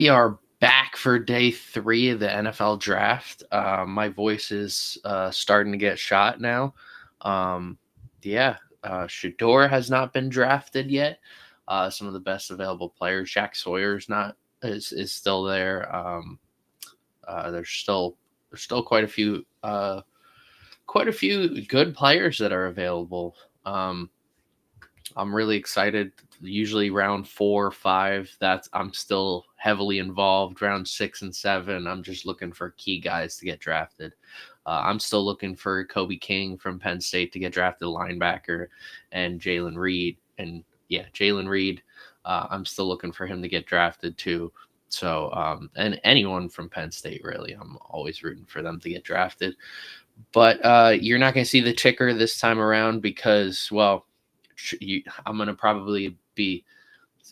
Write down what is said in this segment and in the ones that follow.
We are back for day 3 of the NFL draft. My voice is starting to get shot now. Um, yeah, Shador has not been drafted yet. Some of the best available players. Jack Sawyer is still there. There's still quite a few good players that are available. Um, I'm really excited. Usually round 4, 5, that's I'm still heavily involved. Round 6 and 7, I'm just looking for key guys to get drafted. I'm still looking for Kobe King from Penn State to get drafted, linebacker, and Jalen Reed. And yeah, Jalen Reed. I'm still looking for him to get drafted too. So, and anyone from Penn State, really, I'm always rooting for them to get drafted. But you're not going to see the ticker this time around because, well, I'm going to probably be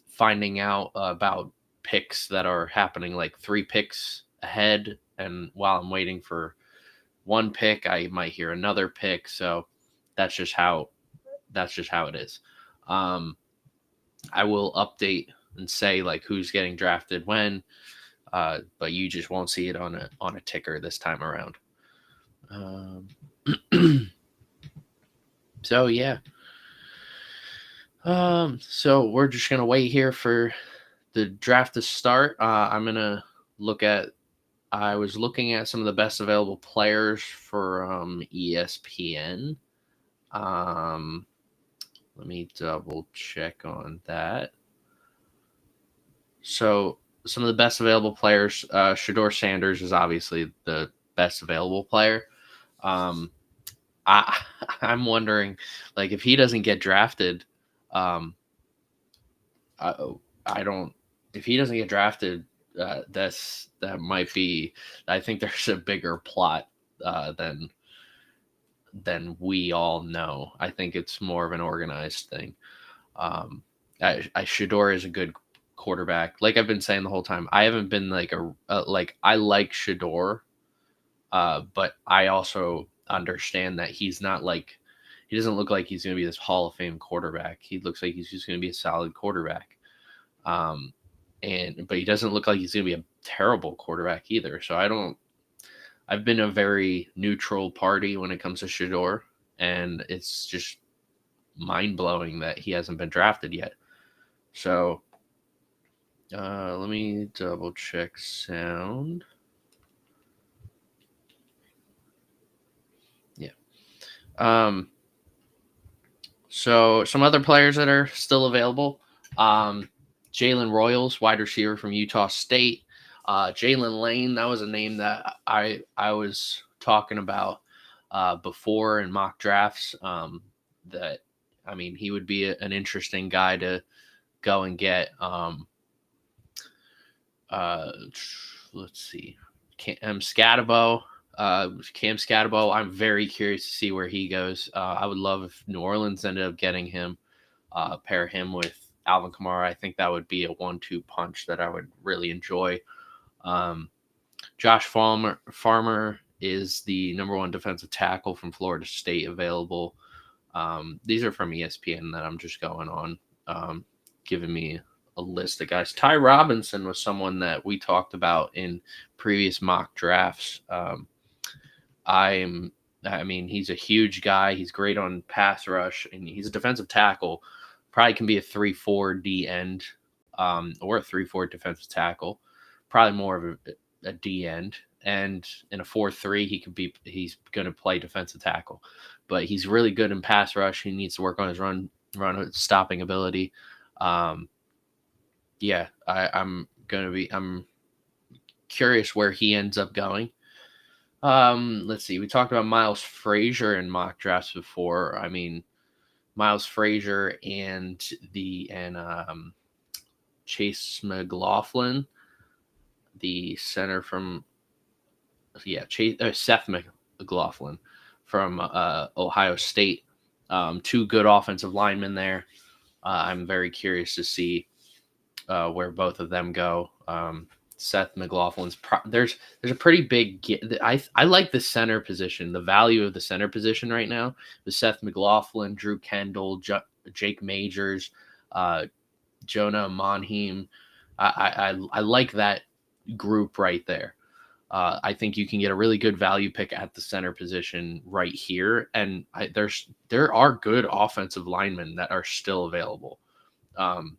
finding out about picks that are happening like 3 picks ahead. And while I'm waiting for one pick, I might hear another pick. So that's just how it is. Um, I will update and say like who's getting drafted when, but you just won't see it on a ticker this time around. Um, so yeah. So we're just gonna wait here for the draft to start. I'm gonna look at. I was looking at some of the best available players for ESPN. Um, Let me double check on that. So some of the best available players. Shador Sanders is obviously the best available player. Um, I I'm wondering, like, if he doesn't get drafted, um, I, I don't. If he doesn't get drafted, that might be. I think there's a bigger plot than we all know. I think it's more of an organized thing. Shador is a good quarterback. Like I've been saying the whole time, I haven't been like like I like Shador, but I also understand that he's not like he doesn't look like he's going to be this Hall of Fame quarterback. He looks like he's just going to be a solid quarterback. Um, but he doesn't look like he's going to be a terrible quarterback either. So I don't. I've been a very neutral party when it comes to Shador, and it's just mind blowing that he hasn't been drafted yet. So let me double check sound. Yeah. Um, so some other players that are still available. Jalen Royals, wide receiver from Utah State. Jalen Lane, that was a name that I was talking about before in mock drafts. That I mean, he would be an interesting guy to go and get. Uh, let's see, Scatabo. Cam Scatabo. I'm very curious to see where he goes. I would love if New Orleans ended up getting him. Pair him with Alvin Kamara. I think that would be a 1-2 punch that I would really enjoy. Um, Josh Farmer is the number 1 defensive tackle from Florida State available. These are from ESPN that I'm just going on, giving me a list of guys. Ty Robinson was someone that we talked about in previous mock drafts. I mean, he's a huge guy. He's great on pass rush, and he's a defensive tackle. Probably can be a 3-4 D end, or a 3-4 defensive tackle. Probably more of a D end. And in a 4-3, he's going to play defensive tackle. But he's really good in pass rush. He needs to work on his run stopping ability. Yeah, I'm curious where he ends up going. Let's see. We talked about Miles Frazier in mock drafts before. I mean, Miles Frazier and Chase McLaughlin, the center from Seth McLaughlin from Ohio State. 2 good offensive linemen there. I'm very curious to see where both of them go. Seth McLaughlin's there's a pretty big I like the center position, the value of the center position right now with Seth McLaughlin, Drew Kendall, Jake Majors, Jonah Monheim, I like that group right there. I think you can get a really good value pick at the center position right here, and there are good offensive linemen that are still available. Um,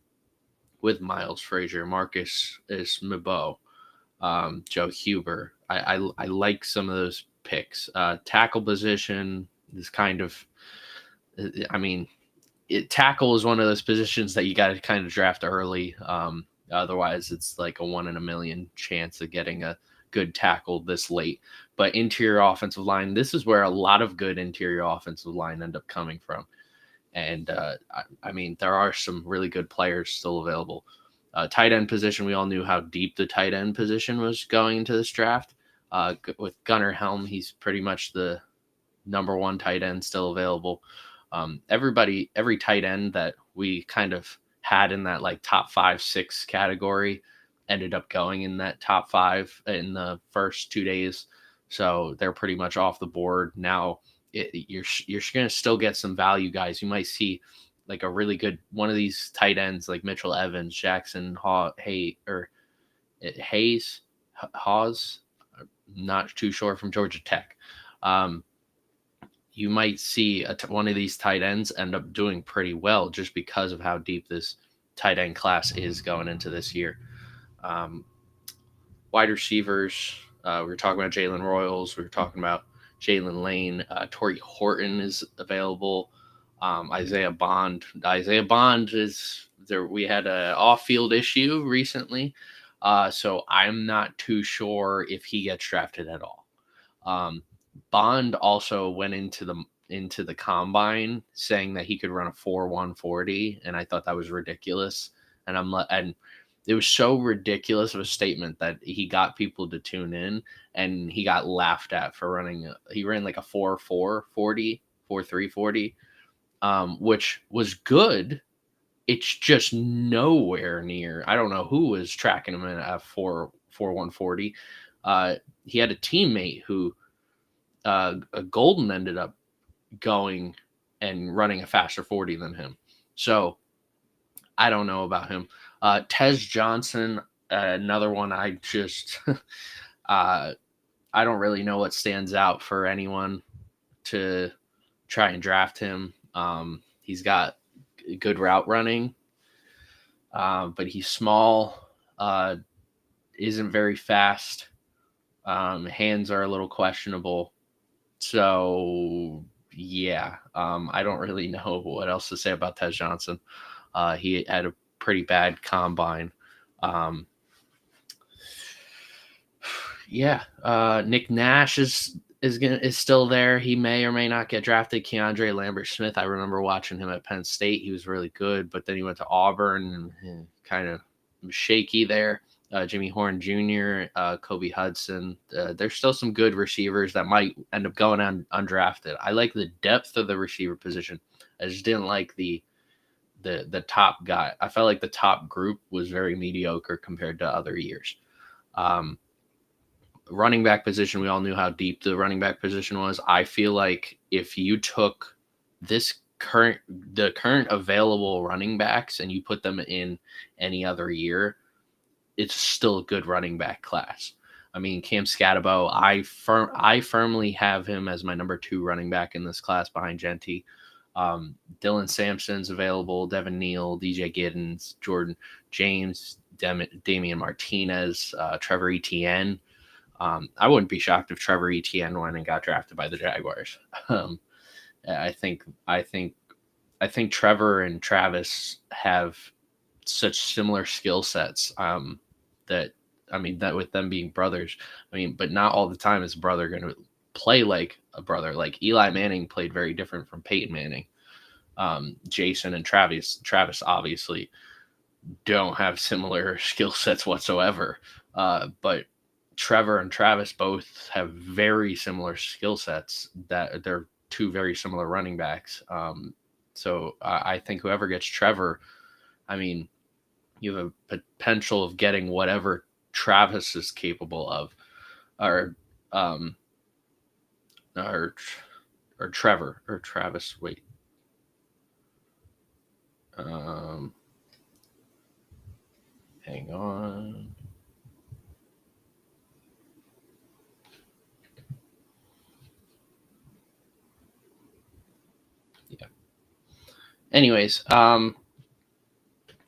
with Miles Frazier, Marcus is Mabo, Joe Huber. I like some of those picks. Tackle position is kind of, I mean, tackle is one of those positions that you got to kind of draft early. Otherwise, it's like a 1 in a million chance of getting a good tackle this late. But interior offensive line, this is where a lot of good interior offensive line end up coming from. And I mean, there are some really good players still available. Tight end position, we all knew how deep the tight end position was going into this draft. With Gunnar Helm, he's pretty much the number one tight end still available. Every tight end that we kind of had in that like top 5, 6 category ended up going in that top 5 in the first 2 days. So they're pretty much off the board now. You're going to still get some value guys. You might see like a really good one of these tight ends like Mitchell Evans, Jackson Hayes, Hawes. Not too sure from Georgia Tech. You might see one of these tight ends end up doing pretty well just because of how deep this tight end class is going into this year. Um, Wide receivers, we were talking about Jalen Royals. We were talking about Jalen Lane. Torrey Horton is available. Isaiah Bond. Isaiah Bond is there. We had an off-field issue recently, so I'm not too sure if he gets drafted at all. Bond also went into the combine saying that he could run a 4.140, and I thought that was ridiculous. And it was so ridiculous of a statement that he got people to tune in, and he got laughed at for running. He ran like a 4.440, 4.340, which was good. It's just nowhere near. I don't know who was tracking him in at 4.140. He had a teammate who Golden ended up going and running a faster 40 than him. So I don't know about him. Tez Johnson, another one I just I don't really know what stands out for anyone to try and draft him. He's got good route running, but he's small, isn't very fast. Hands are a little questionable. So yeah, I don't really know what else to say about Tez Johnson. He had a pretty bad combine. Nick Nash is still there. He may or may not get drafted. Keandre Lambert Smith, I remember watching him at Penn State. He was really good, but then he went to Auburn and kind of shaky there. Jimmy Horn Jr., Kobe Hudson. There's still some good receivers that might end up going undrafted. I like the depth of the receiver position. I just didn't like the top guy. I felt like the top group was very mediocre compared to other years. Running back position, we all knew how deep the running back position was. I feel like if you took the current available running backs and you put them in any other year, it's still a good running back class. I mean, Cam Scatabo, I firmly have him as my number 2 running back in this class behind Genty. Dylan Sampson's available, Devin Neal, DJ Giddens, Jordan James, Damian Martinez, Trevor Etienne. I wouldn't be shocked if Trevor Etienne went and got drafted by the Jaguars. I think Trevor and Travis have such similar skill sets that with them being brothers, but not all the time is a brother going to play like a brother. Like Eli Manning played very different from Peyton Manning. Jason and Travis obviously don't have similar skill sets whatsoever. But Trevor and Travis both have very similar skill sets, that they're 2 very similar running backs. So I think whoever gets Trevor, you have a potential of getting whatever Travis is capable of, or Trevor or Travis. Wait. Hang on. Yeah. Anyways,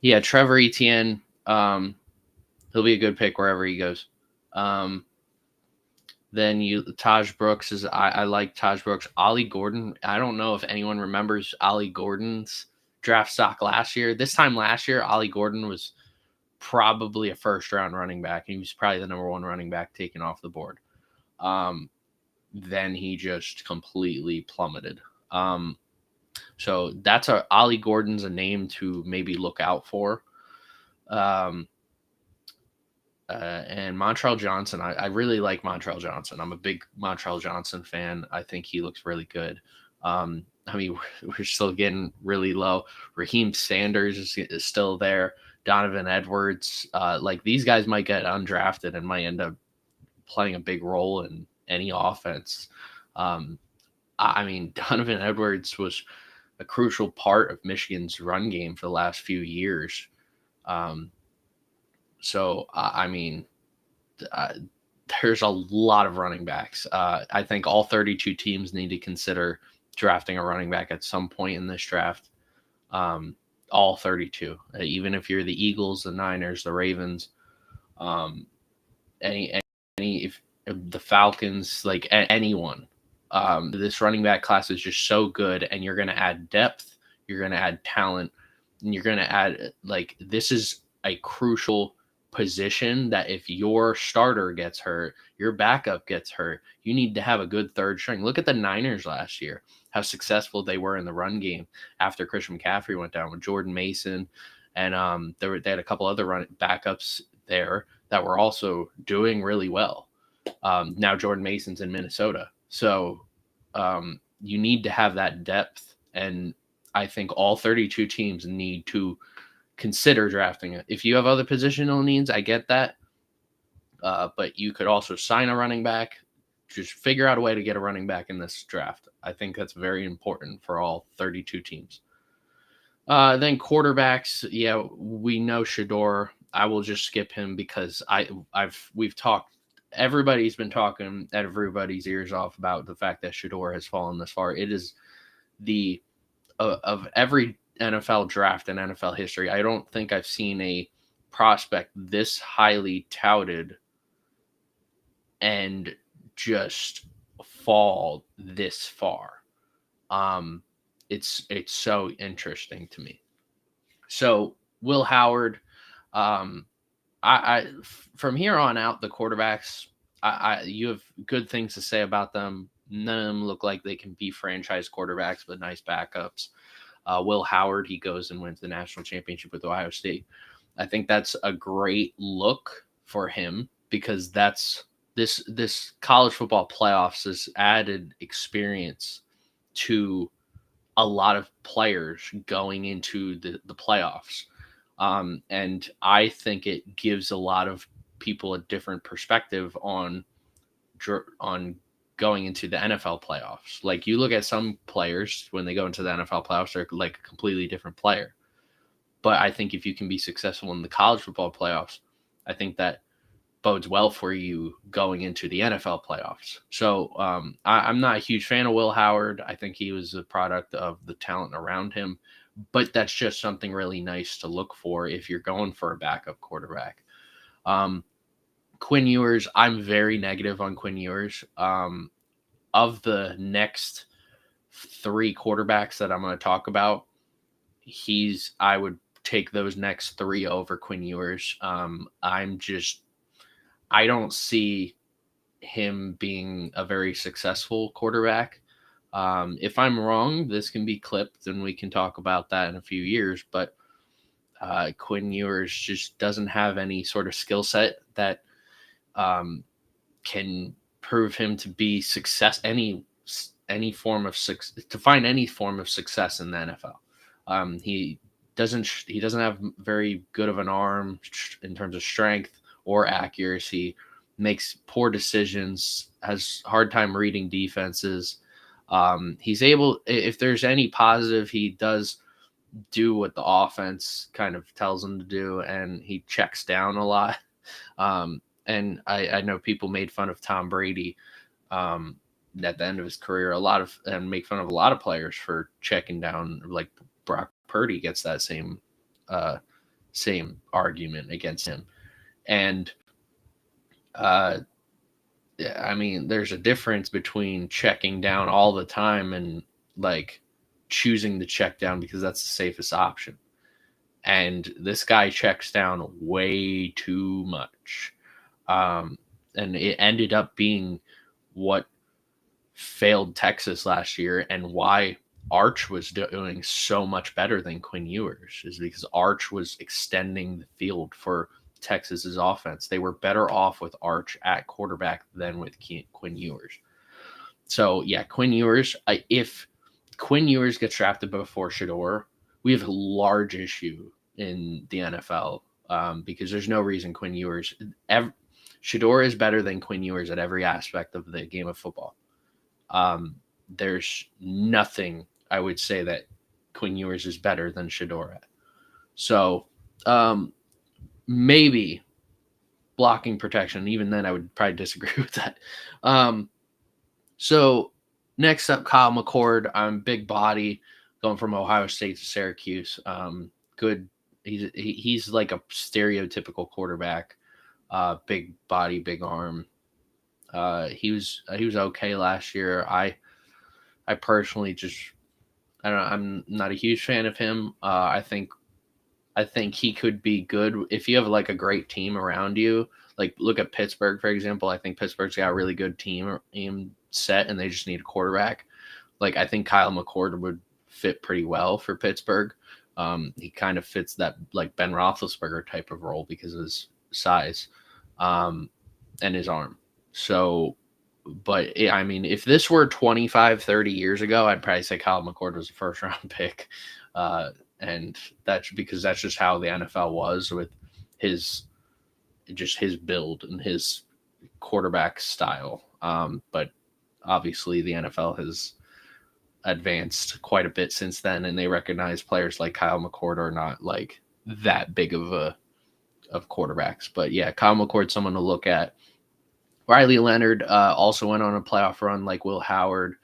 yeah, Trevor Etienne, he'll be a good pick wherever he goes. Then Taj Brooks is I like Taj Brooks. Ollie Gordon. I don't know if anyone remembers Ollie Gordon's draft stock last year. This time last year, Ollie Gordon was probably a first round running back. He was probably the number one running back taken off the board. Then he just completely plummeted. So that's Ollie Gordon's a name to maybe look out for. And Montrell Johnson, I really like Montrell Johnson. I'm a big Montrell Johnson fan. I think he looks really good. I mean, we're still getting really low. Raheem Sanders is still there. Donovan Edwards, like these guys might get undrafted and might end up playing a big role in any offense. I mean, Donovan Edwards was a crucial part of Michigan's run game for the last few years. So, I mean, there's a lot of running backs. I think all 32 teams need to consider drafting a running back at some point in this draft. All 32, even if you're the Eagles, the Niners, the Ravens, if the Falcons, like anyone. This running back class is just so good, and you're going to add depth, you're going to add talent, and you're going to add this is a crucial position that if your starter gets hurt, your backup gets hurt, you need to have a good third string. Look at the Niners last year, how successful they were in the run game after Christian McCaffrey went down with Jordan Mason, and they had a couple other backups there that were also doing really well. Now Jordan Mason's in Minnesota, so you need to have that depth, and I think all 32 teams need to consider drafting it. If you have other positional needs, I get that. But you could also sign a running back. Just figure out a way to get a running back in this draft. I think that's very important for all 32 teams. Then quarterbacks, yeah, we know Shedeur. I will just skip him because we've talked. Everybody's been talking everybody's ears off about the fact that Shedeur has fallen this far. It is of every NFL draft in NFL history, I don't think I've seen a prospect this highly touted and just fall this far. It's so interesting to me. So Will Howard, I from here on out, the quarterbacks, you have good things to say about them. None of them look like they can be franchise quarterbacks, but nice backups. Will Howard, he goes and wins the national championship with Ohio State. I think that's a great look for him because that's this college football playoffs has added experience to a lot of players going into the playoffs. And I think it gives a lot of people a different perspective on going into the NFL playoffs. Like you look at some players when they go into the NFL playoffs, they're like a completely different player. But I think if you can be successful in the college football playoffs, I think that bodes well for you going into the NFL playoffs. So I'm not a huge fan of Will Howard. I think he was a product of the talent around him, but that's just something really nice to look for if you're going for a backup quarterback. Quinn Ewers, I'm very negative on Quinn Ewers. Of the next three quarterbacks that I'm going to talk about, I would take those next three over Quinn Ewers. I don't see him being a very successful quarterback. If I'm wrong, this can be clipped and we can talk about that in a few years, but Quinn Ewers just doesn't have any sort of skill set that can prove him to be any form of success in the NFL. He doesn't have very good of an arm in terms of strength or accuracy, makes poor decisions, has hard time reading defenses. He's able, if there's any positive, he does do what the offense kind of tells him to do, and he checks down a lot. And I know people made fun of Tom Brady um, at the end of his career, and make fun of a lot of players for checking down. Like Brock Purdy gets that uh, same argument against him, and uh, I mean, there's a difference between checking down all the time and like choosing to check down because that's the safest option. And this guy checks down way too much. Um, and it ended up being what failed Texas last year, and why Arch was doing so much better than Quinn Ewers is because Arch was extending the field for Texas's offense. They were better off with Arch at quarterback than with Quinn Ewers. So yeah, Quinn Ewers. If Quinn Ewers gets drafted before Shedeur, we have a large issue in the NFL because there's no reason Quinn Ewers. Shedeur is better than Quinn Ewers at every aspect of the game of football. There's nothing I would say that Quinn Ewers is better than Shedeur at. So maybe blocking protection. Even then, I would probably disagree with that. So next up, Kyle McCord. Big body, going from Ohio State to Syracuse. Good. He's like a stereotypical quarterback. Big body, big arm. He was okay last year. I personally just I don't know. I'm not a huge fan of him. I think he could be good if you have like a great team around you. Like look at Pittsburgh, for example. I think Pittsburgh's got a really good team set, and they just need a quarterback. Like I think Kyle McCord would fit pretty well for Pittsburgh. He kind of fits that like Ben Roethlisberger type of role because of his size and his arm. So, but I mean, if this were 25, 30 years ago, I'd probably say Kyle McCord was a first round pick. And that's because that's just how the NFL was with his build and his quarterback style. But obviously the NFL has advanced quite a bit since then, and they recognize players like Kyle McCord are not like that big of quarterbacks. But yeah, Kyle McCord's someone to look at. Riley Leonard also went on a playoff run like Will Howard.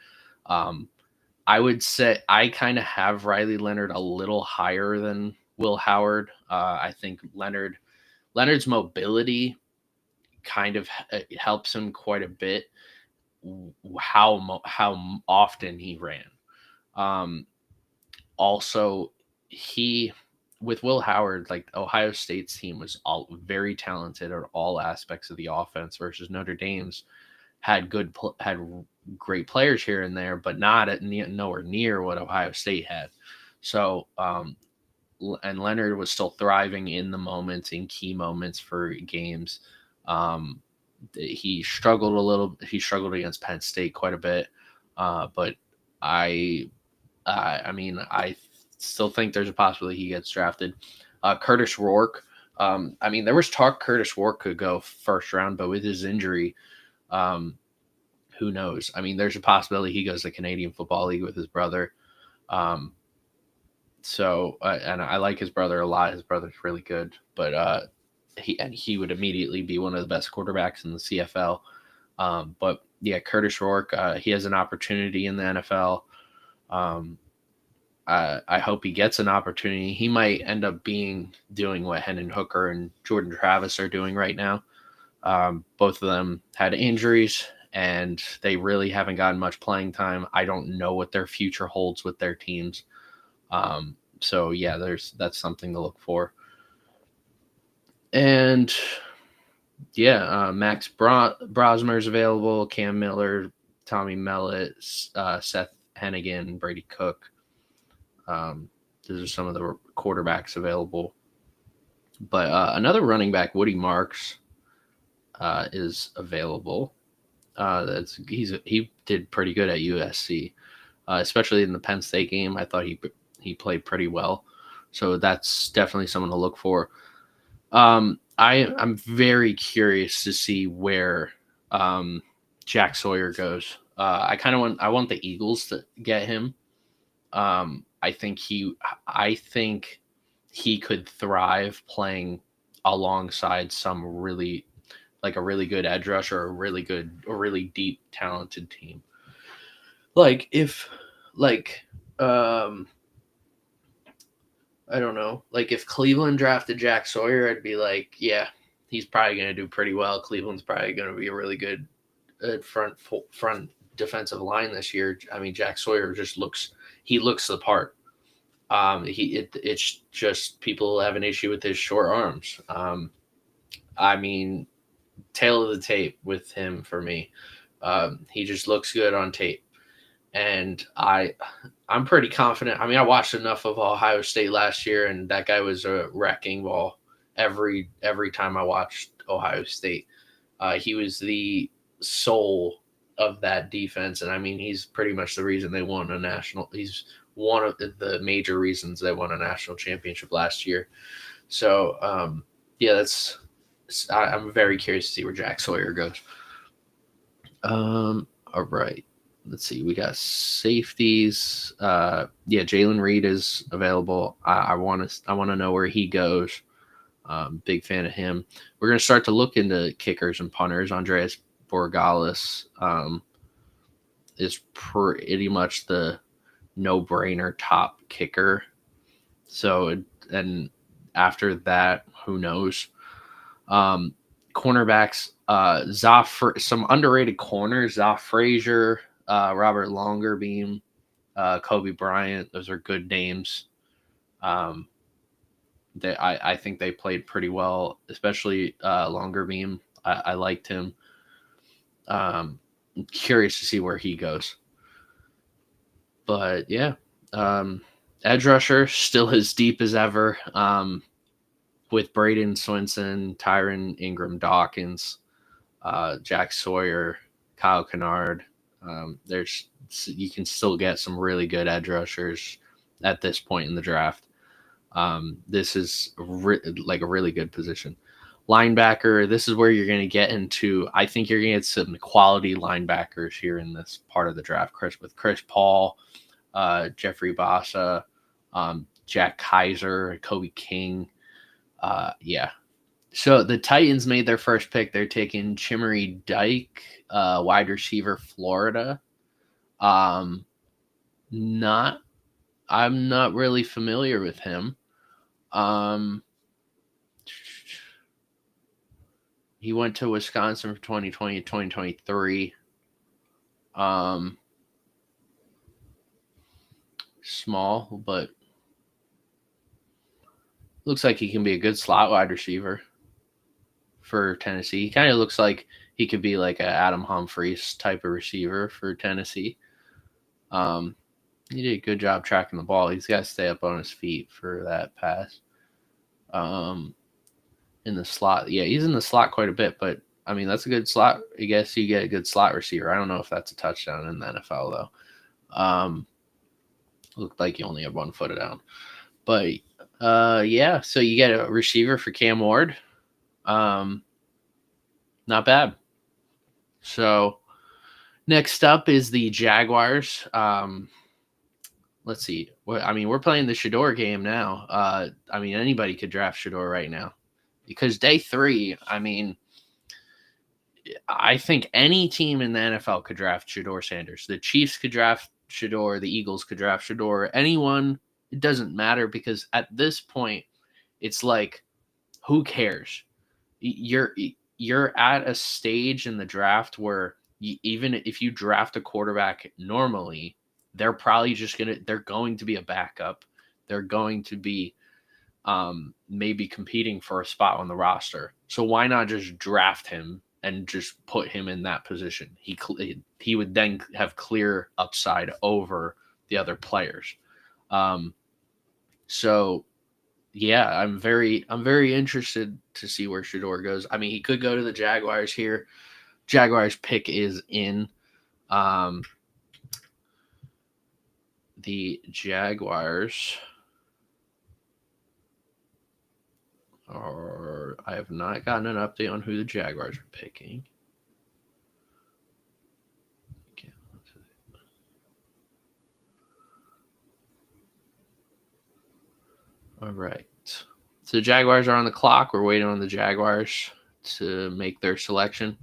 I would say I kind of have Riley Leonard a little higher than Will Howard. I think Leonard's mobility kind of helps him quite a bit. How often he ran. Also, with Will Howard, like Ohio State's team was all very talented at all aspects of the offense versus Notre Dame's had great players here and there, but not nowhere near what Ohio State had. So, and Leonard was still thriving in the moments, in key moments for games. He struggled against Penn State quite a bit, but I mean, I still think there's a possibility he gets drafted. Curtis Rourke. I mean, there was talk Curtis Rourke could go first round, but with his injury, who knows? I mean, there's a possibility he goes to Canadian Football League with his brother. So, and I like his brother a lot. His brother's really good, but he would immediately be one of the best quarterbacks in the CFL. But yeah, Curtis Rourke, he has an opportunity in the NFL. I hope he gets an opportunity. He might end up doing what Hendon Hooker and Jordan Travis are doing right now. Both of them had injuries, and they really haven't gotten much playing time. I don't know what their future holds with their teams. So yeah, that's something to look for. And yeah, Max Brosmer's available, Cam Miller, Tommy Mellott, Seth Hennigan, Brady Cook. Those are some of the quarterbacks available. But another running back, Woody Marks, is available. He did pretty good at USC, especially in the Penn State game. I thought he played pretty well, so that's definitely someone to look for. I'm very curious to see where Jack Sawyer goes. I want the Eagles to get him. I think he could thrive playing alongside some really like a really good edge rusher, a really deep talented team. Like if like um I don't know, like if Cleveland drafted Jack Sawyer, I'd be like, yeah, he's probably going to do pretty well. Cleveland's probably going to be a really good front defensive line this year. I mean, Jack Sawyer just looks the part. It's just people have an issue with his short arms. I mean, tail of the tape with him for me. He just looks good on tape, and I'm pretty confident. I mean, I watched enough of Ohio State last year, and that guy was a wrecking ball every time I watched Ohio State. He was the soul of that defense, and I mean, he's pretty much the reason they won a national. He's one of the major reasons they won a national championship last year. So, yeah, I'm very curious to see where Jack Sawyer goes. All right. Let's see. We got safeties. Yeah, Jalen Reed is available. I want to know where he goes. Big fan of him. We're gonna start to look into kickers and punters. Andreas Borgalis is pretty much the no-brainer top kicker. So, and after that, who knows? Cornerbacks, some underrated corners, Zoff Frazier, Robert Longerbeam, Kobe Bryant. Those are good names. I think they played pretty well, especially Longerbeam. I liked him. Curious to see where he goes. But yeah, edge rusher still as deep as ever. With Braden Swinson, Tyron Ingram Dawkins, Jack Sawyer, Kyle Kennard. You can still get some really good edge rushers at this point in the draft. This is like a really good position. Linebacker, this is where you're going to get into. I think you're going to get some quality linebackers here in this part of the draft. Chris Paul, Jeffrey Bassa, Jack Kaiser, Kobe King. Yeah. So the Titans made their first pick. They're taking Chimere Dike, wide receiver, Florida. Not, I'm not really familiar with him. He went to Wisconsin for 2020, 2023. Small, but looks like he can be a good slot wide receiver for Tennessee. He kind of looks like he could be like an Adam Humphries type of receiver for Tennessee. He did a good job tracking the ball. He's got to stay up on his feet for that pass. In the slot, yeah, he's in the slot quite a bit, but I mean that's a good slot. I guess you get a good slot receiver. I don't know if that's a touchdown in the NFL though. Looked like you only have 1 foot down, but yeah. So you get a receiver for Cam Ward. Not bad. So next up is the Jaguars. Let's see. I mean, we're playing the Shedeur game now. I mean, anybody could draft Shedeur right now because day 3. I mean, I think any team in the NFL could draft Shedeur Sanders. The Chiefs could draft Shedeur. The Eagles could draft Shedeur. Anyone, it doesn't matter because at this point, it's like, who cares? You're at a stage in the draft where even if you draft a quarterback normally, they're probably they're going to be a backup. They're going to be maybe competing for a spot on the roster. So why not just draft him and just put him in that position? He would then have clear upside over the other players. So yeah, I'm very interested to see where Shedeur goes. I mean, he could go to the Jaguars here. Jaguars pick is in. The Jaguars are. I have not gotten an update on who the Jaguars are picking. All right. So the Jaguars are on the clock. We're waiting on the Jaguars to make their selection.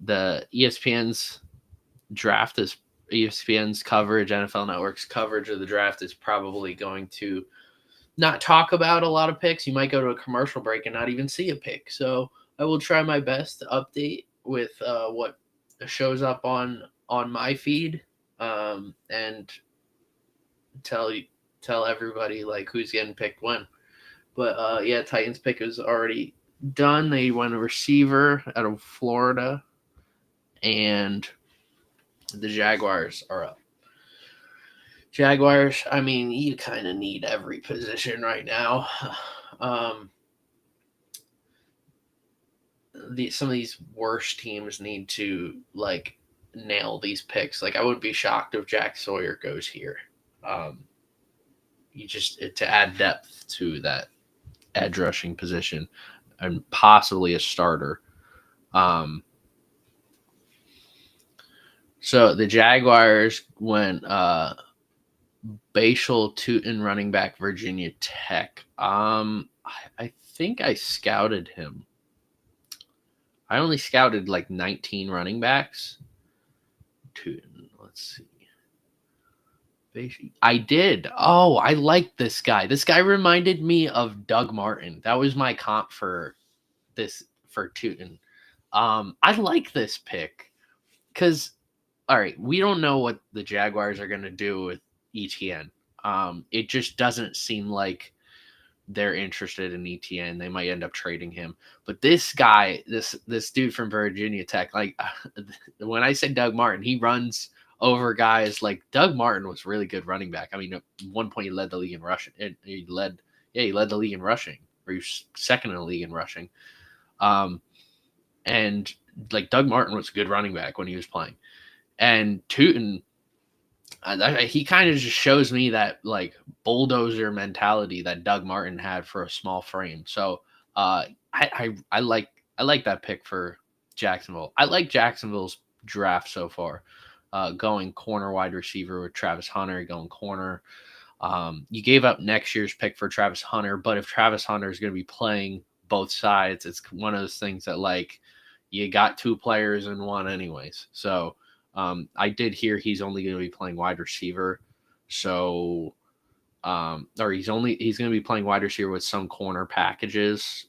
The ESPN's coverage, NFL Network's coverage of the draft is probably going to not talk about a lot of picks. You might go to a commercial break and not even see a pick. So I will try my best to update with what shows up on my feed, and tell everybody like who's getting picked when. But yeah, Titans pick is already done. They went a receiver out of Florida, and the Jaguars are up. Jaguars, I mean, you kind of need every position right now. Um, some of these worst teams need to like nail these picks. Like I wouldn't be shocked if Jack Sawyer goes here. You just to add depth to that edge rushing position and possibly a starter. Um, so the Jaguars went Bashal Tootin running back Virginia Tech. I think I scouted him. I only scouted like 19 running backs. Tootin, let's see. I did. Oh, I like this guy. This guy reminded me of Doug Martin. That was my comp for Tootin. I like this pick because, all right, we don't know what the Jaguars are going to do with ETN. It just doesn't seem like they're interested in ETN. They might end up trading him. But this guy, this dude from Virginia Tech, like when I say Doug Martin, he runs over guys. Like Doug Martin was really good running back. I mean, at one point he led the league in rushing. He led the league in rushing, or he was second in the league in rushing. And like Doug Martin was a good running back when he was playing. And Tootin, he kind of just shows me that like bulldozer mentality that Doug Martin had for a small frame. So I like that pick for Jacksonville. I like Jacksonville's draft so far. Going corner wide receiver with Travis Hunter, going corner. You gave up next year's pick for Travis Hunter, but if Travis Hunter is going to be playing both sides, it's one of those things that like you got two players in one anyways. So I did hear he's only going to be playing wide receiver. So or he's going to be playing wide receiver with some corner packages.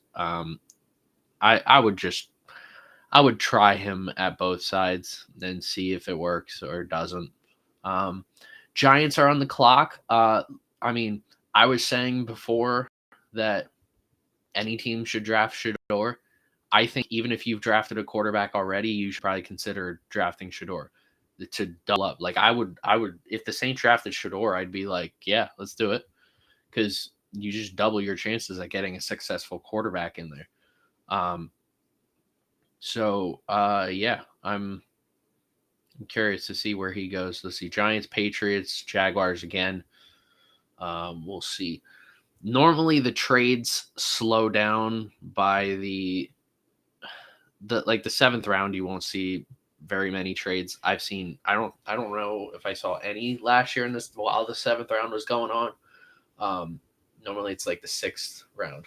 I would try him at both sides and see if it works or doesn't. Giants are on the clock. I mean, I was saying before that any team should draft Shedeur. I think even if you've drafted a quarterback already, you should probably consider drafting Shedeur to double up. Like I would, if the Saints drafted Shedeur, I'd be like, yeah, let's do it, because you just double your chances at getting a successful quarterback in there. Yeah, I'm curious to see where he goes. Let's see, Giants, Patriots, Jaguars again. We'll see. Normally the trades slow down by the seventh round. You won't see very many trades. I've seen. I don't know if I saw any last year in this while the seventh round was going on. Normally it's like the sixth round.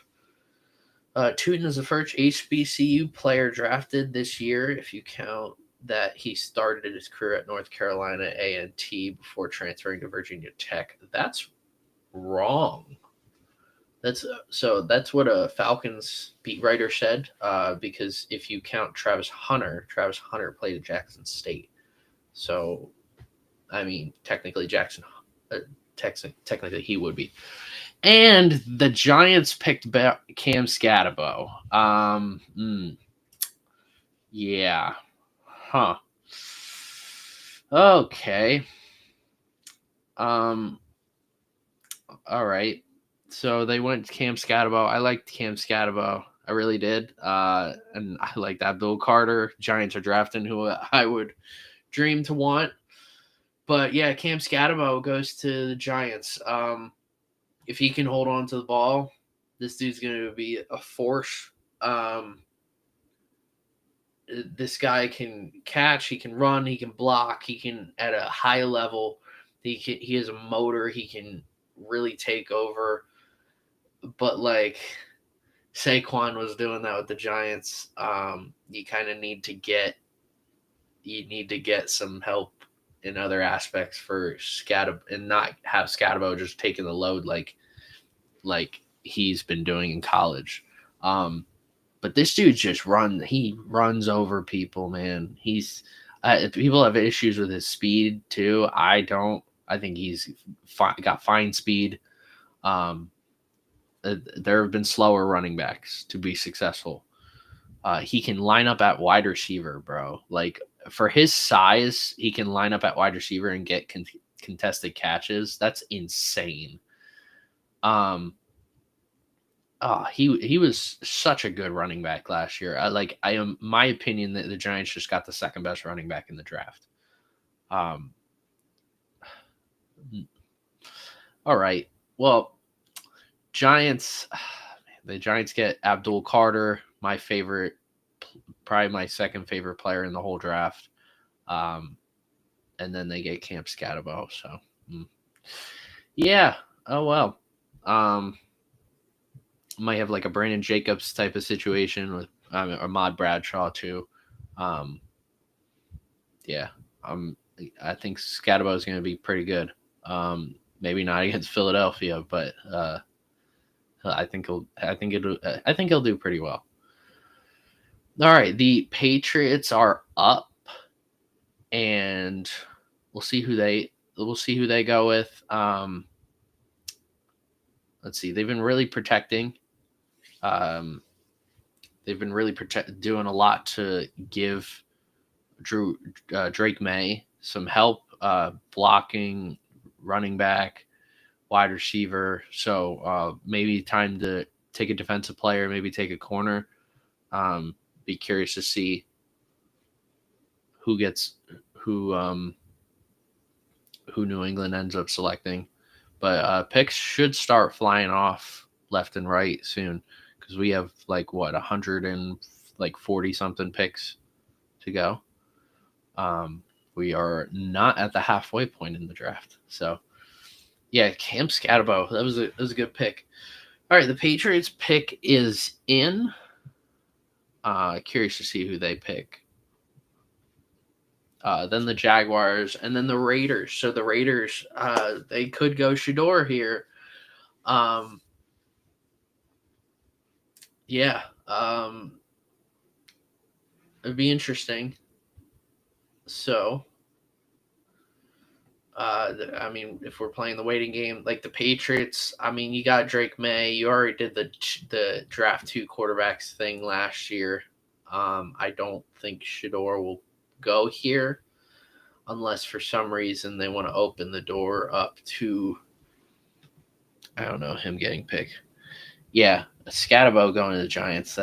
Tootin is the first HBCU player drafted this year, if you count that he started his career at North Carolina A&T before transferring to Virginia Tech. That's wrong. That's what a Falcons beat writer said. Because if you count Travis Hunter played at Jackson State. So, I mean, technically technically he would be. And the Giants picked Cam Scatabo. Yeah. Huh. Okay. All right. So they went to Cam Scatabo. I liked Cam Scatabo. I really did. And I liked Abdul Carter. Giants are drafting who I would dream to want. But yeah, Cam Scatabo goes to the Giants. If he can hold on to the ball, this dude's going to be a force. This guy can catch, he can run, he can block, he can at a high level. He has a motor. He can really take over. but like Saquon was doing that with the Giants. You kind of need to get some help in other aspects for Scatabo and not have Scatabo just taking the load like he's been doing in college. But this dude just he runs over people, man. People have issues with his speed too. I don't. I think he's got fine speed. There have been slower running backs to be successful. He can line up at wide receiver, bro. Like for his size, he can line up at wide receiver and get contested catches. That's insane. He was such a good running back last year. I am my opinion that the Giants just got the second best running back in the draft. Um, all right. Well, Giants. The Giants get Abdul Carter, my favorite, probably my second favorite player in the whole draft. And then they get Cam Scatabo. So, yeah. Oh well. Might have like a Brandon Jacobs type of situation with Ahmad Bradshaw too. Yeah. I think Scatabo is going to be pretty good. Maybe not against Philadelphia, but I think he'll do pretty well. All right, the Patriots are up, and we'll see who they go with. Let's see. They've been really protecting. They've been really doing a lot to give Drake May some help, blocking, running back, wide receiver. So maybe time to take a defensive player, maybe take a corner. Be curious to see who New England ends up selecting. But picks should start flying off left and right soon because we have 140 something picks to go. We are not at the halfway point in the draft. So yeah, Cam Scatabo, that was a good pick. All right, the Patriots pick is in. Curious to see who they pick. Then the Jaguars, and then the Raiders. So the Raiders, they could go Shedeur here. Yeah. It'd be interesting. So, I mean, if we're playing the waiting game, like the Patriots, I mean, you got Drake May. You already did the draft 2 quarterbacks thing last year. I don't think Shedeur will go here unless for some reason they want to open the door up to, I don't know, him getting picked. Yeah, Scatabo going to the Giants.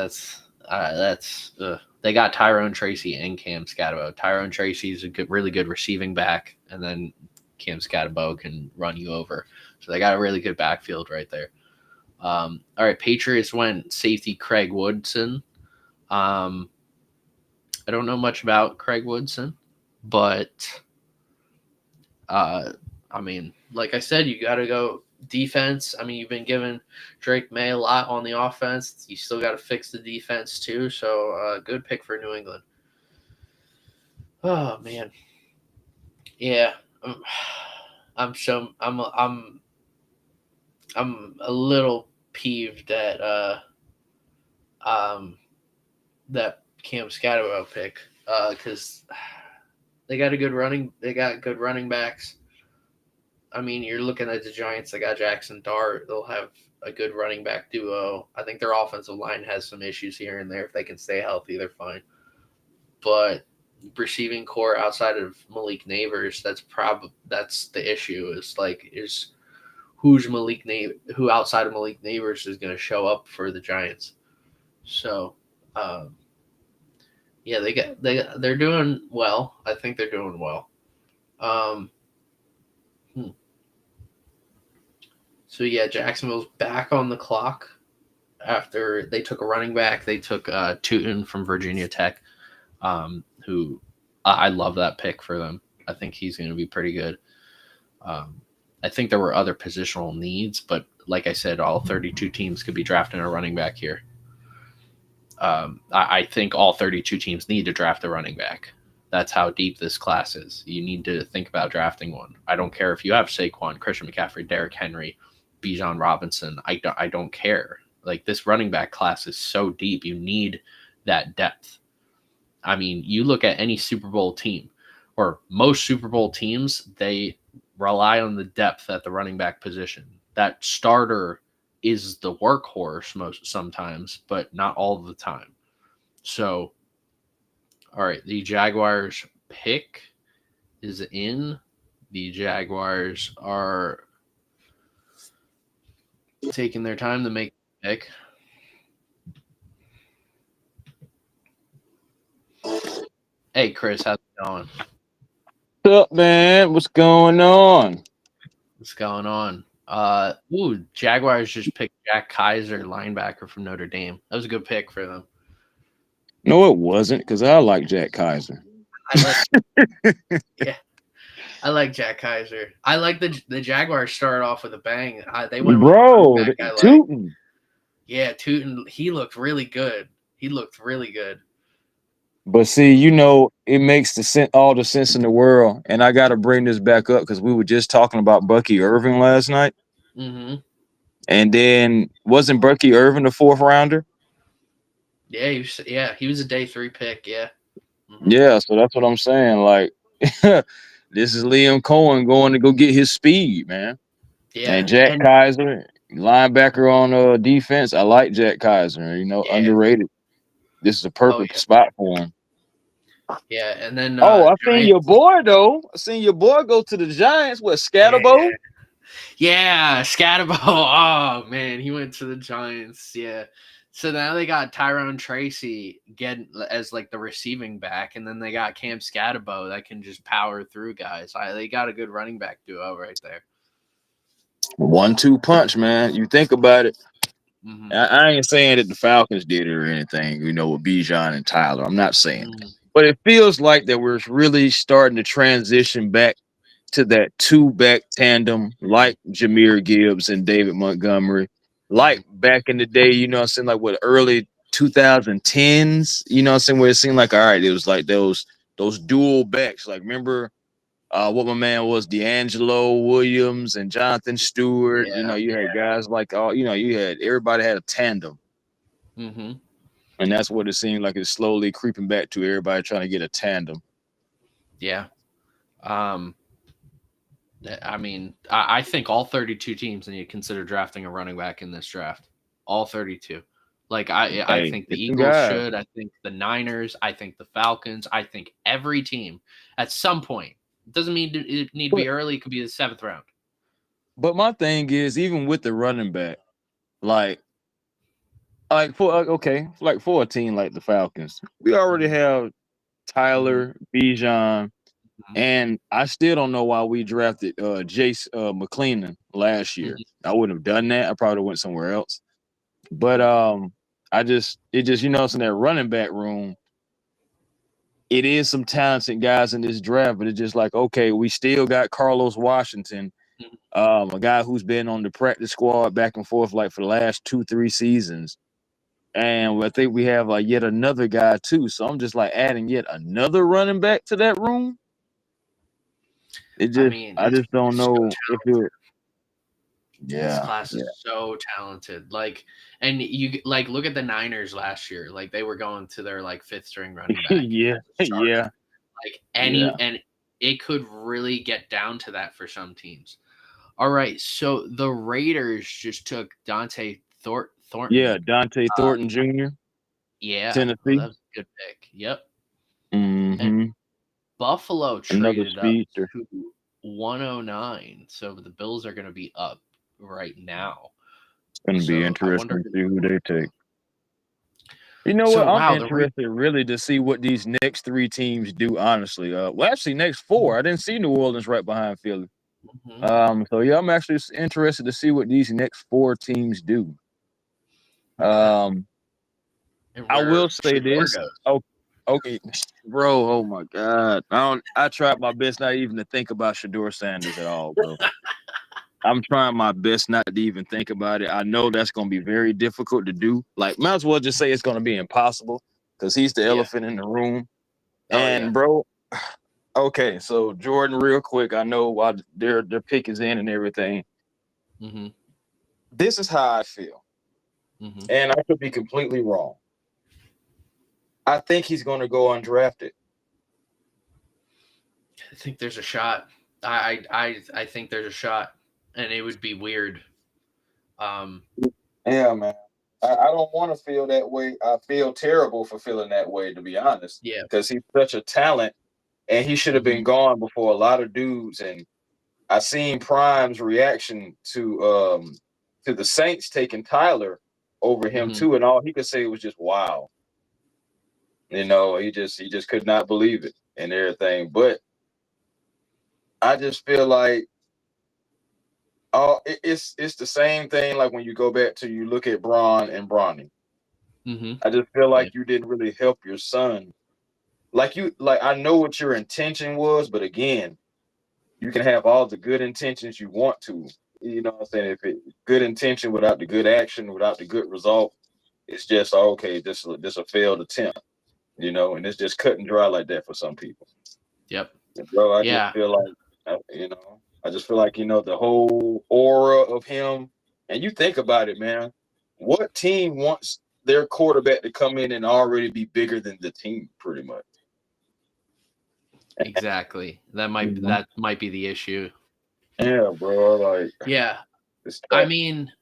They got Tyrone Tracy and Cam Scatabo. Tyrone Tracy is a really good receiving back, and then Cam Scatabo can run you over. So they got a really good backfield right there. All right, Patriots went safety Craig Woodson. I don't know much about Craig Woodson, but I mean, like I said, you got to go defense. I mean, you've been giving Drake May a lot on the offense. You still got to fix the defense too. So, good pick for New England. Oh man, yeah. I'm a little peeved at that Cam Scatabo pick because they got good running backs. I mean, you're looking at the Giants. They got Jackson Dart. They'll have a good running back duo. I think their offensive line has some issues here and there. If they can stay healthy, they're fine. But receiving core outside of Malik Nabers, that's the issue. Is who outside of Malik Nabers is going to show up for the Giants? So, yeah, they're doing well. I think they're doing well. So yeah, Jacksonville's back on the clock after they took a running back. They took Tootin from Virginia Tech, who I love that pick for them. I think he's going to be pretty good. I think there were other positional needs, but like I said, all 32 teams could be drafting a running back here. I think all 32 teams need to draft a running back. That's how deep this class is. You need to think about drafting one. I don't care if you have Saquon, Christian McCaffrey, Derrick Henry, Bijan Robinson. I don't care. Like, this running back class is so deep. You need that depth. I mean, you look at any Super Bowl team, or most Super Bowl teams, they rely on the depth at the running back position. That starter is the workhorse sometimes, but not all the time. So, all right, the Jaguars pick is in. The Jaguars are taking their time to make the pick. Hey, Chris, how's it going? What's up, man? What's going on? What's going on? Jaguars just picked Jack Kaiser, linebacker from Notre Dame. That was a good pick for them. No, it wasn't, because I like Jack Kaiser. Yeah, I like Jack Kaiser. I like the Jaguars started off with a bang. They went Bro, with a Tootin. Yeah, Tootin. He looked really good. But see, it makes all the sense in the world. And I got to bring this back up because we were just talking about Bucky Irving last night. Mm-hmm. And then wasn't Bucky Irving the 4th rounder? Yeah, he was a day 3 pick. Yeah. Mm-hmm. Yeah, so that's what I'm saying. Like, this is Liam Cohen going to go get his speed, man. Yeah, and Jack Kaiser, linebacker on defense. I like Jack Kaiser. Underrated. This is a perfect spot for him. Yeah, and then I seen your boy though. I seen your boy go to the Giants. What, Scatterbo? Yeah, Scatterbo. Oh man, he went to the Giants. Yeah. So now they got Tyrone Tracy as like the receiving back, and then they got Cam Scatterbo that can just power through guys. They got a good running back duo right there. 1-2 punch, man. You think about it. Mm-hmm. I ain't saying that the Falcons did it or anything, with Bijan and Tyler. I'm not saying that. But it feels like that we're really starting to transition back to that 2-back tandem like Jahmyr Gibbs and David Montgomery. Like back in the day, like what, early 2010s, where it seemed like, all right, it was like those dual backs. Like, remember what my man was, D'Angelo Williams and Jonathan Stewart. You had guys like everybody had a tandem. Mm-hmm. And that's what it seemed like. It's slowly creeping back to everybody trying to get a tandem. Yeah. I mean, I think all 32 teams need to consider drafting a running back in this draft. All 32. Like, I think the Eagles should. I think the Niners. I think the Falcons. I think every team at some point. It doesn't mean it need to be early. It could be the 7th round. But my thing is, even with the running back, like for a team like the Falcons, we already have Tyler, Bijan, and I still don't know why we drafted Jace McClellan last year. I wouldn't have done that. I probably went somewhere else. But in that running back room, it is some talented guys in this draft, but it's just like, okay, we still got Carlos Washington, a guy who's been on the practice squad back and forth like for the last 2-3 seasons. And I think we have yet another guy too. So I'm just like adding yet another running back to that room. I just don't know if it. Yeah, this class is so talented. Like, and you look at the Niners last year. Like, they were going to their 5th string running back. yeah. Like and it could really get down to that for some teams. All right, so the Raiders just took Dante Thornton. Yeah, Dante Thornton Jr. Yeah, Tennessee. Well, that was a good pick. Yep. Mm-hmm. And Buffalo traded up to 109, so the Bills are going to be up right now. It's going to be interesting to see who they take. You know what? I'm interested really to see what these next 3 teams do, honestly. Actually, next 4. I didn't see New Orleans right behind Philly. So, yeah, I'm actually interested to see what these next 4 teams do. I will say this. Okay, bro. Oh my God! I tried my best not even to think about Shedeur Sanders at all, bro. I'm trying my best not to even think about it. I know that's going to be very difficult to do. Like, might as well just say it's going to be impossible because he's the elephant in the room. Oh, And yeah. bro, okay, so Jordan, real quick, I know why their pick is in and everything. Mm-hmm. This is how I feel, and I could be completely wrong. I think he's going to go undrafted. I think there's a shot. I think there's a shot, and it would be weird. Yeah, man. I don't want to feel that way. I feel terrible for feeling that way, to be honest, Yeah. because he's such a talent, and he should have been gone before a lot of dudes. And I seen Prime's reaction to the Saints taking Tyler over him too, and all he could say was just wow. You know, he just could not believe it and everything. But I just feel like it's the same thing. Like when you go back to you look at Braun and Bronny. I just feel like you didn't really help your son. Like I know what your intention was, but again, you can have all the good intentions you want to. You know what I'm saying? If it good intention without the good action, without the good result, it's just okay. This a failed attempt. You know, and it's just cut and dry like that for some people. Yep. And bro, I just feel like I just feel like the whole aura of him. And you think about it, man. What team wants their quarterback to come in and already be bigger than the team, pretty much? Exactly. That might be the issue. Yeah, bro. Like, yeah. I mean,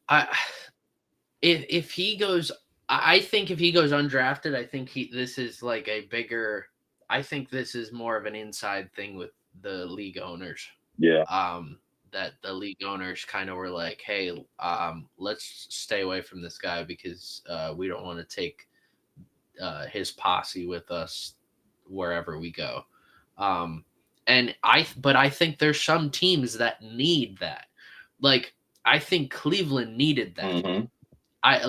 if he goes, I think if he goes undrafted, I think this is like a bigger. I think this is more of an inside thing with the league owners. Yeah. That the league owners kind of were like, hey, let's stay away from this guy because we don't want to take his posse with us wherever we go. But I think there's some teams that need that. Like, I think Cleveland needed that. I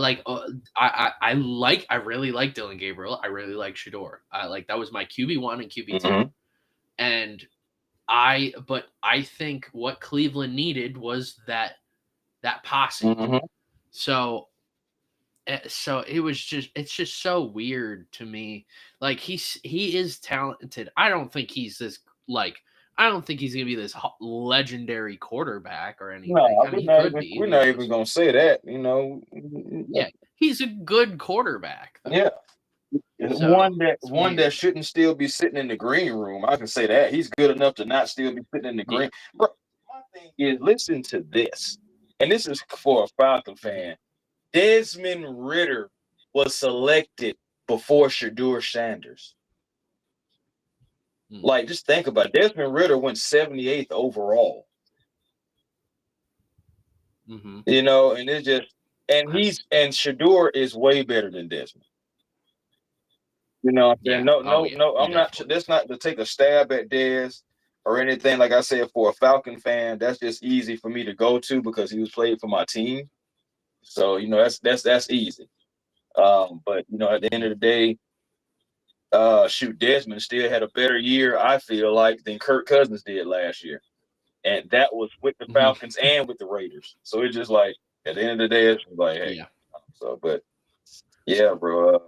really like Dylan Gabriel. I really like Shedeur. That was my QB1 and QB2. And but I think what Cleveland needed was that posse. So it's just so weird to me. Like he is talented. I don't think he's going to be this legendary quarterback or anything. No, I mean, we're not even going to say that, Yeah, he's a good quarterback, though. Yeah. One that shouldn't still be sitting in the green room. I can say that. He's good enough to not still be sitting in the green. Bro, my thing is, listen to this. And this is for a Falcon fan. Desmond Ridder was selected before Shedeur Sanders. Like, just think about it. Desmond Ridder went 78th overall. You know, and it's just, and Shedeur is way better than Desmond. You know what I'm saying? No, I'm not. That's not to take a stab at Dez or anything. Like I said, for a Falcon fan, that's just easy for me to go to because he was played for my team. So that's easy. But at the end of the day, Desmond still had a better year, I feel like, than Kirk Cousins did last year, and that was with the Falcons and with the Raiders. So it's just like at the end of the day, it's like, hey. So, but yeah, bro.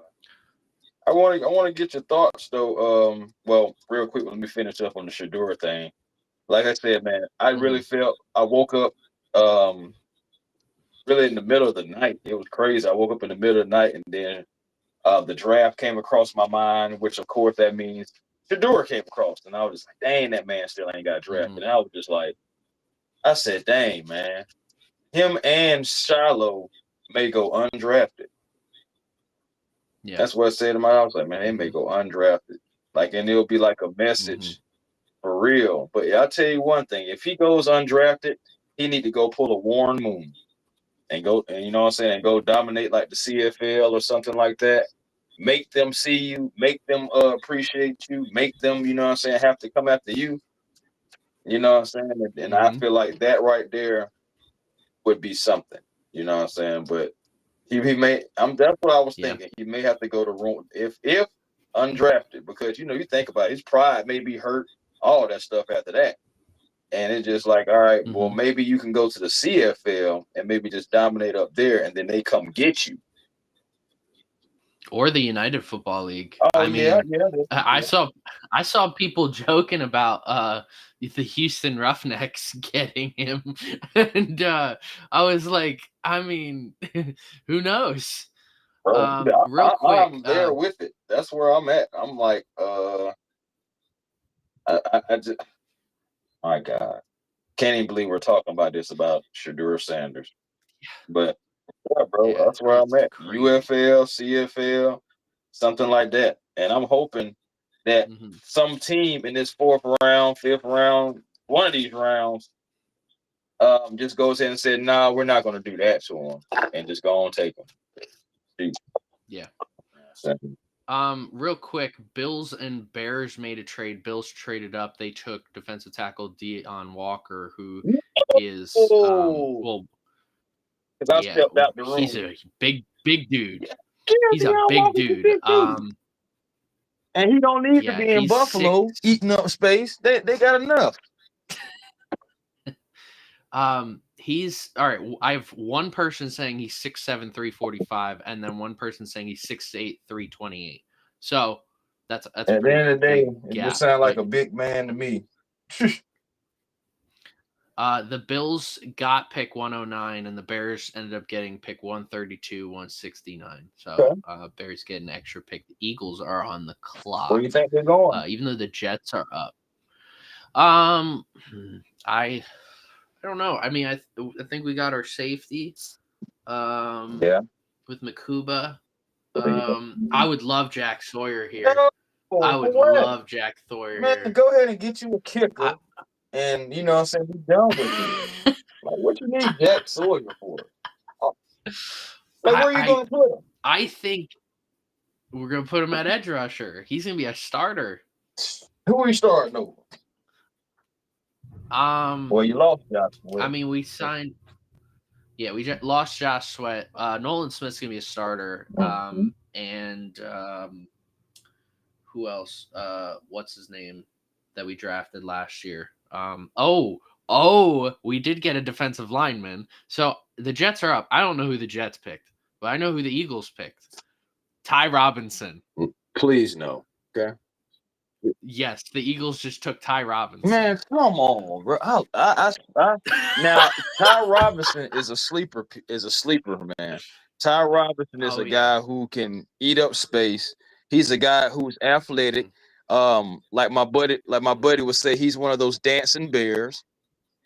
I want to get your thoughts though. Well, real quick, let me finish up on the Shedeur thing. Like I said, man, I really felt I woke up really in the middle of the night. It was crazy. I woke up in the middle of the night, and then the draft came across my mind, which of course that means Shedeur came across, and I was just like, dang, that man still ain't got drafted. And I was just like, I said, dang, man, him and Shiloh may go undrafted. Yeah. That's what I said to my house. Like, man, they may go undrafted. Like, and it'll be like a message for real. But I'll tell you one thing: if he goes undrafted, he need to go pull a Warren Moon and go, and you know what I'm saying, and go dominate like the CFL or something like that. Make them see you, make them appreciate you, make them, you know what I'm saying, have to come after you. You know what I'm saying? And I feel like that right there would be something. You know what I'm saying? But he may. That's what I was thinking. He may have to go to Rome if undrafted, because you think about it, his pride may be hurt, all that stuff after that. And it's just like, all right, well, Mhm. maybe you can go to the CFL and maybe just dominate up there, and then they come get you. Or the United Football League. Oh I mean, yeah. I saw people joking about the Houston Roughnecks getting him, and I was like, I mean, who knows? Bro, Real quick, I'm there with it. That's where I'm at. I'm like, I just, my God, can't even believe we're talking about this about Shedeur Sanders. But yeah, bro, yeah, that's where I'm it's at. crazy. UFL, CFL, something like that. And I'm hoping that Mhm. some team in this fourth round, fifth round, one of these rounds, just goes in and said, "Nah, we're not going to do that to him," and just go on take him. Yeah. Real quick, Bills and Bears made a trade. Bills traded up. They took defensive tackle Deion Walker, who is Oh, well, because I yeah, stepped out the he's room. a big dude. Yeah, He's a Deion big Walker's a dude. big dude. And he don't need to Yeah, be in he's Buffalo eating up space. They got enough. He's all right. I have one person saying he's 6'7", 345, and then one person saying he's 6'8", 328. So that's a At the pretty end of the day, big it gap. just sounds like But a big man to me. the Bills got pick 109, and the Bears ended up getting pick 132, 169. So Bears get an extra pick. The Eagles are on the clock. Where do you think they're going? Even though the Jets are up. I don't know. I mean, I think we got our safety. Yeah. With Makuba. I would love Jack Sawyer here. No, I would what? love Jack Sawyer Man, here. go ahead and get you a kicker. And you know what I'm saying, be done with it. Like, what you need Jack Sawyer for? Like, where are you going to put him? I think we're going to put him at edge rusher. He's going to be a starter. Who are you starting over? Well, you lost Josh Sweat. I mean, we signed. Yeah, we lost Josh Sweat. Nolan Smith's going to be a starter. And who else? What's his name that we drafted last year? We did get a defensive lineman. So the Jets are up. I don't know who the Jets picked, but I know who the Eagles picked. Ty Robinson. Please no. Okay. Yes, the Eagles just took Ty Robinson. Man, come on, bro. Now Ty Robinson is a sleeper. Man. Ty Robinson is a guy who can eat up space. He's a guy who's athletic. Like my buddy would say, he's one of those dancing bears.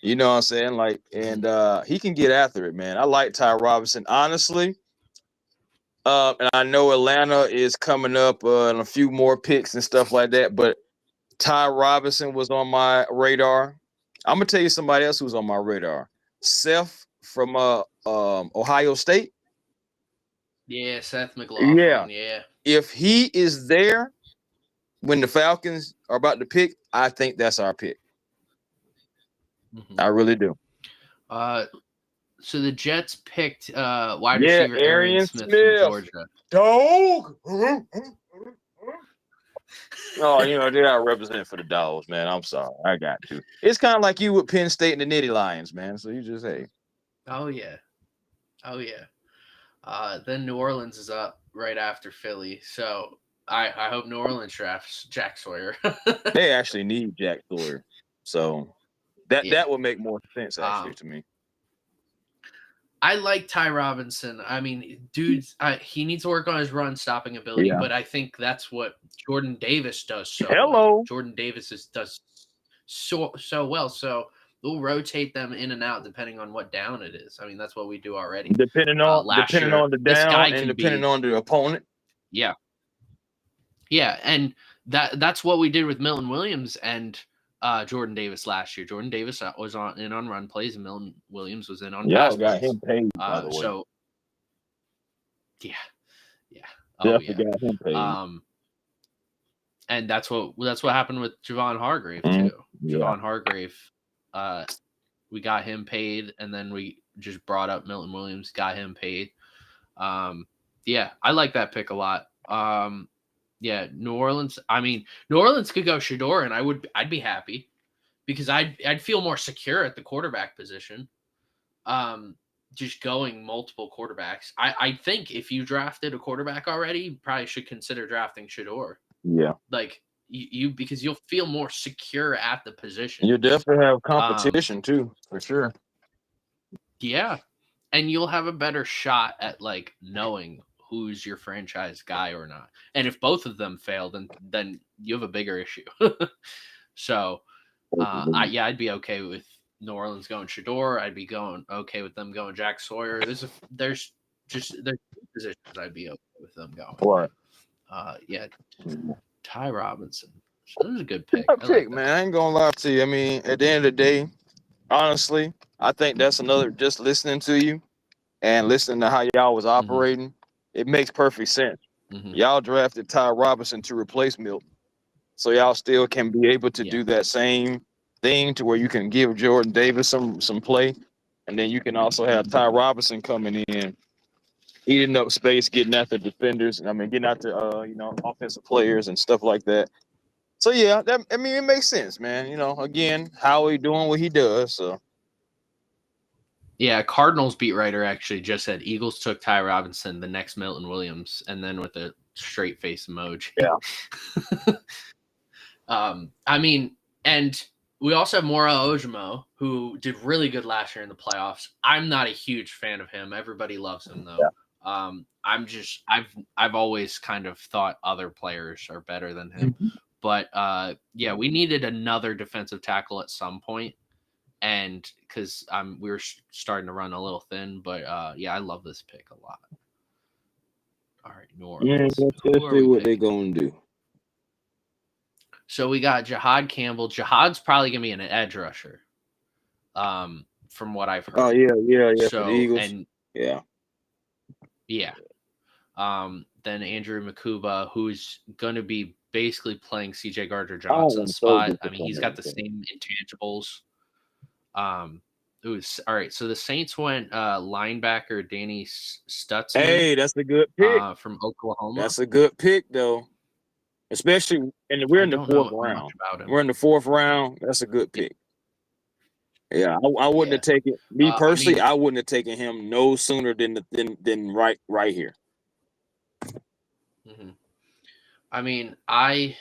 You know what I'm saying? Like, and he can get after it, man. I like Ty Robinson, honestly. And I know Atlanta is coming up on a few more picks and stuff like that, but Ty Robinson was on my radar. I'm gonna tell you somebody else who's on my radar. Seth from Ohio State. Yeah, Seth McLaughlin. Yeah. If he is there when the Falcons are about to pick, I think that's our pick. I really do. So the Jets picked wide receiver Arian Smith from Georgia. Dog. Oh, you know, they are representing for the Dogs, man. I'm sorry. I got to. It's kind of like you with Penn State and the Nittany Lions, man. So you just, hey. Oh, yeah. Then New Orleans is up right after Philly. So I hope New Orleans drafts Jack Sawyer. They actually need Jack Sawyer. So that would make more sense, actually, to me. I like Ty Robinson. I mean, dude, he needs to work on his run stopping ability, but I think that's what Jordan Davis does so well. Jordan Davis does so well. So we'll rotate them in and out depending on what down it is. I mean, that's what we do already. Depending on the down and depending on the opponent. Yeah. Yeah, and that's what we did with Milton Williams and Jordan Davis last year. Jordan Davis was in on run plays, and Milton Williams was in on pass plays. Got him paid, by the way. So, yeah. Definitely got him paid. And that's what happened with Javon Hargrave too. Javon Hargrave, we got him paid, and then we just brought up Milton Williams, got him paid. Yeah, I like that pick a lot. Yeah, New Orleans. I mean, New Orleans could go Shedeur, and I'd be happy. because I'd feel more secure at the quarterback position. Just going multiple quarterbacks. I think if you drafted a quarterback already, you probably should consider drafting Shador. Yeah. Like you because you'll feel more secure at the position. You definitely have competition too, for sure. Yeah. And you'll have a better shot at like knowing who's your franchise guy or not. And if both of them fail, then you have a bigger issue. So I'd be okay with New Orleans going Shador. I'd be okay with them going Jack Sawyer. There's positions I'd be okay with them going. Right. Yeah, Ty Robinson. That was a good pick. Good pick, man. I ain't gonna lie to you. I mean, at the end of the day, honestly, I think that's another. Just listening to you and listening to how y'all was operating, it makes perfect sense. Y'all drafted Ty Robinson to replace Milton, so y'all still can be able to do that same thing to where you can give Jordan Davis some play, and then you can also have Ty Robinson coming in, eating up space, getting at the defenders. I mean, getting at the offensive players and stuff like that. So yeah, it makes sense, man. Again, Howie doing what he does. So yeah, Cardinals beat writer actually just said Eagles took Ty Robinson, the next Milton Williams, and then with a straight face emoji. Yeah. I mean, and we also have Moro Ojimo, who did really good last year in the playoffs. I'm not a huge fan of him. Everybody loves him though. Yeah. I've always kind of thought other players are better than him. But yeah, we needed another defensive tackle at some point, and because we were starting to run a little thin. But yeah, I love this pick a lot. All right, New Orleans. Yeah, let's see what they're gonna do. So we got Jihad Campbell. Jihad's probably gonna be an edge rusher, from what I've heard. Oh yeah. So for the Eagles. and yeah. Then Andrew Makuba, who's gonna be basically playing CJ Gardner-Johnson's spot. I mean, he's got the same intangibles. All right. So the Saints went linebacker Danny Stutzman. Hey, that's a good pick from Oklahoma. That's a good pick, though. Especially, and we're in the fourth round. We're in the fourth round. That's a good pick. Yeah, I wouldn't have taken me personally. I wouldn't have taken him no sooner than right here. I mean, I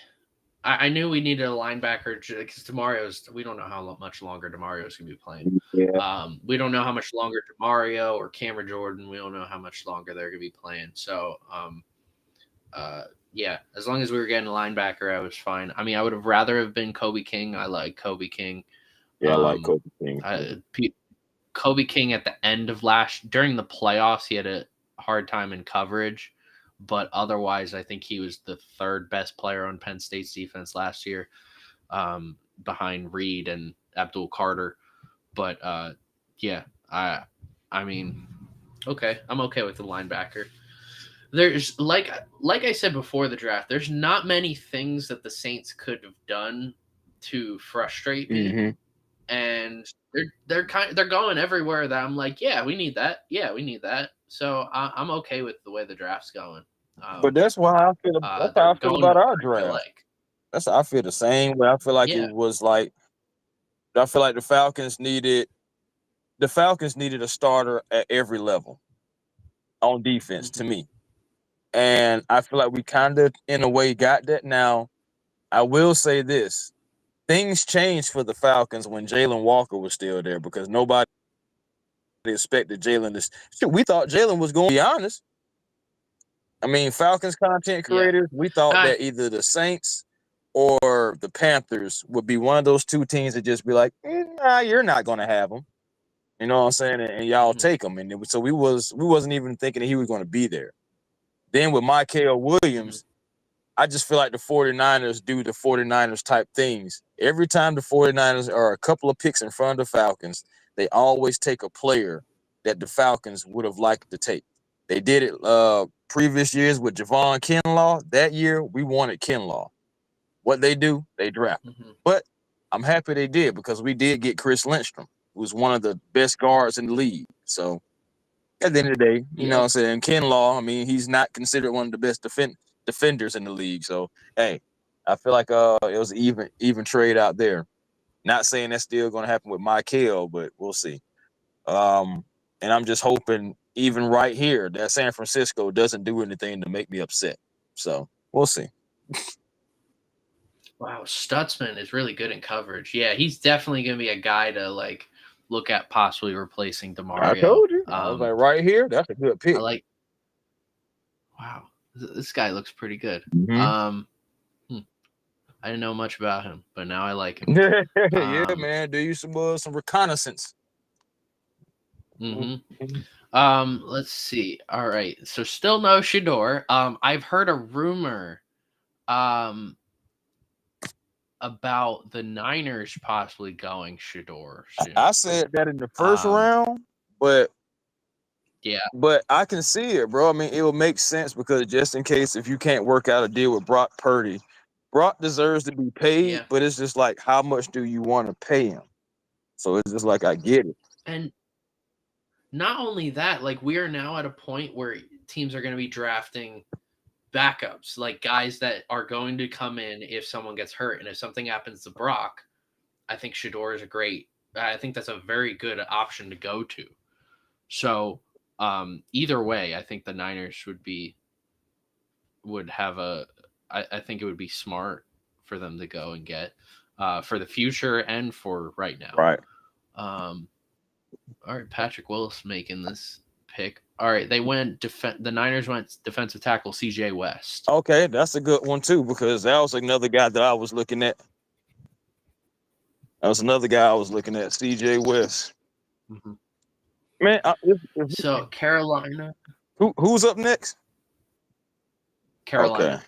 knew we needed a linebacker because we don't know how much longer DeMario's going to be playing. Yeah. We don't know how much longer DeMario or Cameron Jordan, we don't know how much longer they're going to be playing. So, yeah, as long as we were getting a linebacker, I was fine. I mean, I would have rather have been Kobe King. I like Kobe King. Yeah, I like Kobe King. Kobe King at the end of during the playoffs, he had a hard time in coverage. But otherwise, I think he was the third best player on Penn State's defense last year, behind Reed and Abdul Carter. But yeah, I mean, okay, I'm okay with the linebacker. There's like I said before the draft, there's not many things that the Saints could have done to frustrate me, and they're going everywhere that I'm like, yeah, we need that. Yeah, we need that. So I'm okay with the way the draft's going. But that's why I feel. That's how I feel about our draft. That's how I feel the same way. I feel like it was like. I feel like the Falcons needed a starter at every level on defense. To me, and I feel like we kind of, in a way, got that. Now, I will say this: things changed for the Falcons when Jalen Walker was still there, because nobody expected Jalen to. We thought Jalen was going to be honest. I mean, Falcons content creators, we thought that either the Saints or the Panthers would be one of those two teams that just be like, nah, you're not going to have them. You know what I'm saying? And y'all take them. And so we wasn't even thinking that he was going to be there. Then with Mykel Williams, I just feel like the 49ers do the 49ers type things. Every time the 49ers are a couple of picks in front of the Falcons, they always take a player that the Falcons would have liked to take. They did it previous years with Javon Kinlaw. That year, we wanted Kinlaw. What they do, they draft. But I'm happy they did, because we did get Chris Lindstrom, who's one of the best guards in the league. So at the end of the day, you know what I'm saying, Kinlaw, I mean, he's not considered one of the best defenders in the league. So, hey, I feel like it was an even trade out there. Not saying that's still going to happen with Michael, but we'll see. And I'm just hoping, even right here, that San Francisco doesn't do anything to make me upset. So we'll see. Wow, Stutzman is really good in coverage. Yeah, he's definitely going to be a guy to like look at possibly replacing DeMario. I told you. I was like, right here, that's a good pick. I like. Wow, this guy looks pretty good. Mhm. I didn't know much about him, but now I like him. Yeah, man. Do you some reconnaissance? Let's see. All right, so still no Shador. I've heard a rumor, about the Niners possibly going Shador soon. I said that in the first round, but yeah, but I can see it, bro. I mean, it will make sense because just in case if you can't work out a deal with Brock Purdy, Brock deserves to be paid, but it's just like, how much do you want to pay him? So it's just like, I get it. And not only that, like we are now at a point where teams are going to be drafting backups, like guys that are going to come in if someone gets hurt. And if something happens to Brock, I think Shador is I think that's a very good option to go to. So either way, I think the Niners would have I think it would be smart for them to go and get for the future and for right now. Right. All right, Patrick Willis making this pick. All right, they went the Niners went defensive tackle CJ West. Okay, that's a good one too, because that was another guy that I was looking at. CJ West. Mm-hmm. Man, so Carolina. Who's up next? Carolina.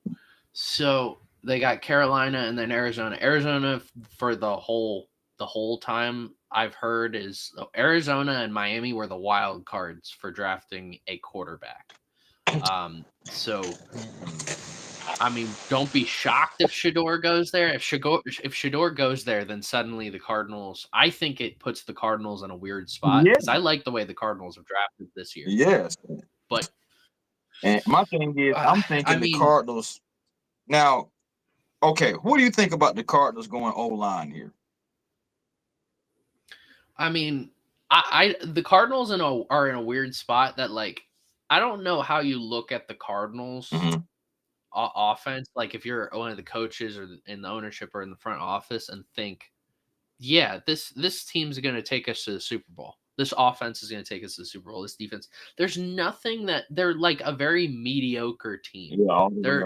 Okay. So they got Carolina and then Arizona. Arizona for the whole time I've heard is Arizona and Miami were the wild cards for drafting a quarterback. So I mean, don't be shocked if Shador goes there. If Shador goes there, then suddenly the Cardinals. I think it puts the Cardinals in a weird spot because I like the way the Cardinals have drafted this year. Yes, but and my thing is, I'm thinking the Cardinals. Now, okay, what do you think about the Cardinals going O-line here? I mean, the Cardinals are in a weird spot that like I don't know how you look at the Cardinals. Mm-hmm. Offense, like if you're one of the coaches or in the ownership or in the front office and think, yeah, this team's going to take us to the Super Bowl. This offense is going to take us to the Super Bowl. This defense, there's nothing that they're like a very mediocre team. Yeah, they're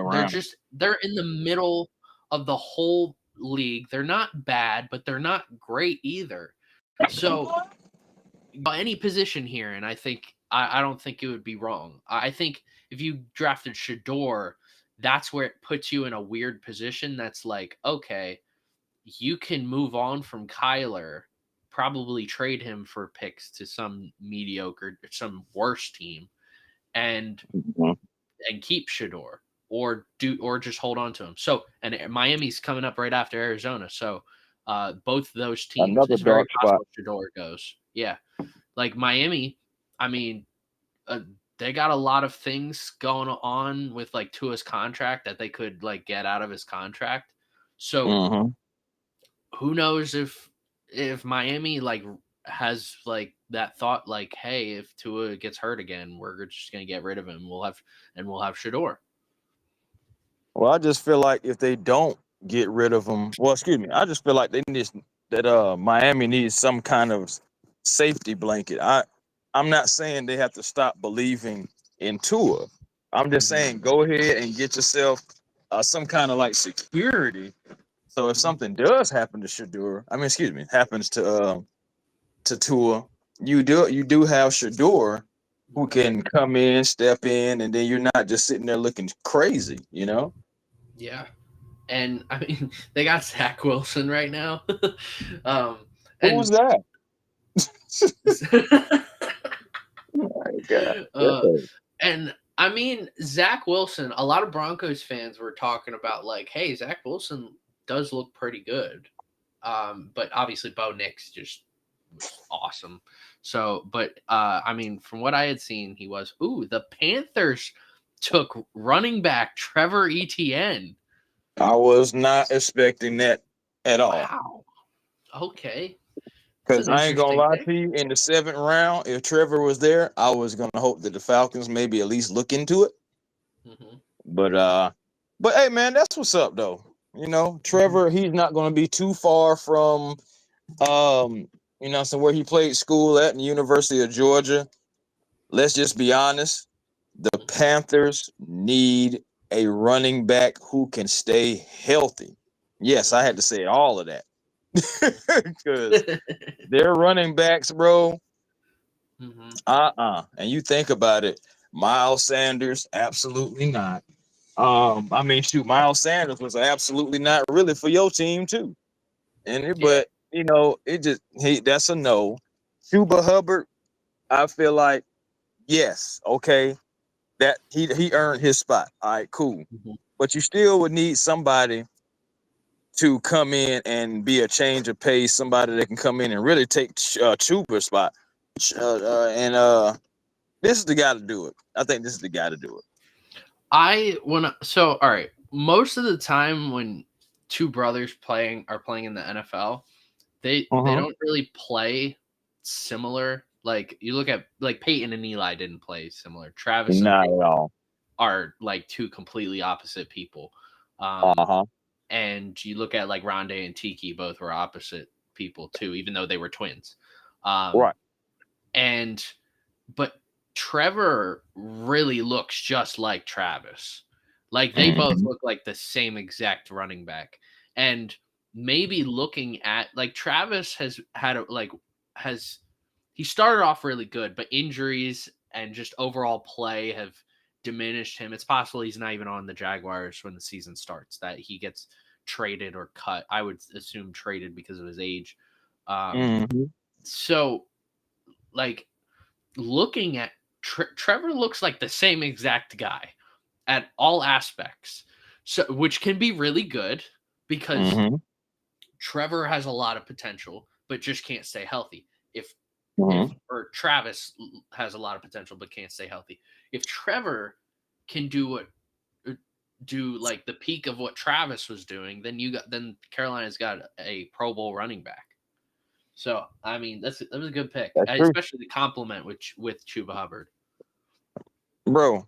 in the middle of the whole league. They're not bad, but they're not great either. So any position here, and I think I don't think it would be wrong. I think if you drafted Shador, that's where it puts you in a weird position. That's like, okay, you can move on from Kyler, probably trade him for picks to some mediocre, some worse team, and keep Shador, or just hold on to him. So, and Miami's coming up right after Arizona, so both those teams, it's very possible Shador goes. Yeah, like Miami, I mean, they got a lot of things going on with like Tua's contract that they could like get out of his contract. So who knows if Miami like has like that thought, like, hey, if Tua gets hurt again, we're just gonna get rid of him. We'll have Shador. Well, I just feel like if they don't get rid of him, I just feel like they need that Miami needs some kind of safety blanket. I'm not saying they have to stop believing in Tua. I'm just saying go ahead and get yourself some kind of like security. So if something does happen to Shador, happens to Tua, you do have Shador who can come in, step in, and then you're not just sitting there looking crazy, you know? Yeah. And I mean, they got Zach Wilson right now. Who's that? Oh my God. And I mean, Zach Wilson, a lot of Broncos fans were talking about like, hey, Zach Wilson does look pretty good. But obviously Bo Nix just was awesome. So, but I mean, from what I had seen, he was, the Panthers took running back Trevor Etienne. I was not expecting that at all. Wow. Okay. That's Because an I ain't gonna interesting lie pick. to you, in the 7th round, if Trevor was there, I was gonna hope that the Falcons maybe at least look into it. Mm-hmm. But hey, man, that's what's up though. You know, Trevor, he's not gonna be too far from so where he played school at, in the University of Georgia. Let's just be honest. The Panthers need a running back who can stay healthy. Yes, I had to say all of that. Because their running backs, bro. Mm-hmm. And you think about it, Miles Sanders, absolutely not. Miles Sanders was absolutely not really for your team too. Yeah. But that's a no. Chuba Hubbard, I feel like, yes, okay, that he earned his spot. All right, cool. Mm-hmm. But you still would need somebody to come in and be a change of pace, somebody that can come in and really take Chuba's spot. This is the guy to do it. I think this is the guy to do it. All right. Most of the time when two brothers are playing in the NFL, they don't really play similar. Like you look at like Peyton and Eli didn't play similar. Travis and Not Peyton at all. are like two completely opposite people. And you look at like Rondé and Tiki, both were opposite people too, even though they were twins. Right. But Trevor really looks just like Travis. Like they both look like the same exact running back. And maybe looking at like Travis he started off really good, but injuries and just overall play have diminished him. It's possible he's not even on the Jaguars when the season starts, that he gets traded or cut. I would assume traded because of his age. So like looking at Trevor looks like the same exact guy at all aspects. So which can be really good because Trevor has a lot of potential but just can't stay healthy. If Travis has a lot of potential but can't stay healthy. If Trevor can do like the peak of what Travis was doing, then Carolina's got a Pro Bowl running back. So I mean that was a good pick, especially the compliment with Chuba Hubbard. Bro,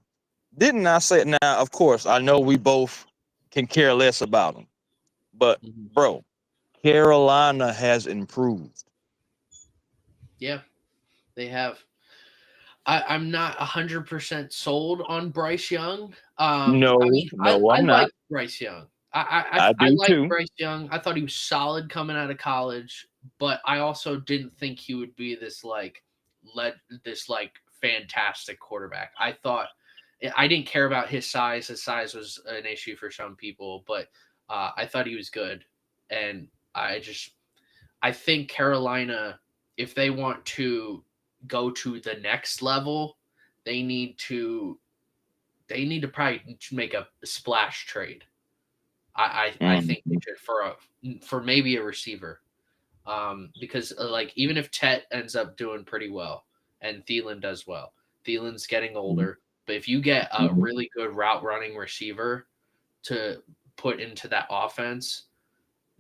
didn't I say now? Of course, I know we both can care less about him, but bro, Carolina has improved. Yeah, they have. I'm not 100% sold on Bryce Young. I'm I not. like Bryce Young. I do like too. Bryce Young. I thought he was solid coming out of college, but I also didn't think he would be this fantastic quarterback. I didn't care about his size. His size was an issue for some people, but I thought he was good, and I think Carolina, if they want to go to the next level, they need to probably make a splash trade. I think they should for maybe a receiver, because like even if Tet ends up doing pretty well and Thielen does well, Thielen's getting older, but if you get a really good route running receiver to put into that offense,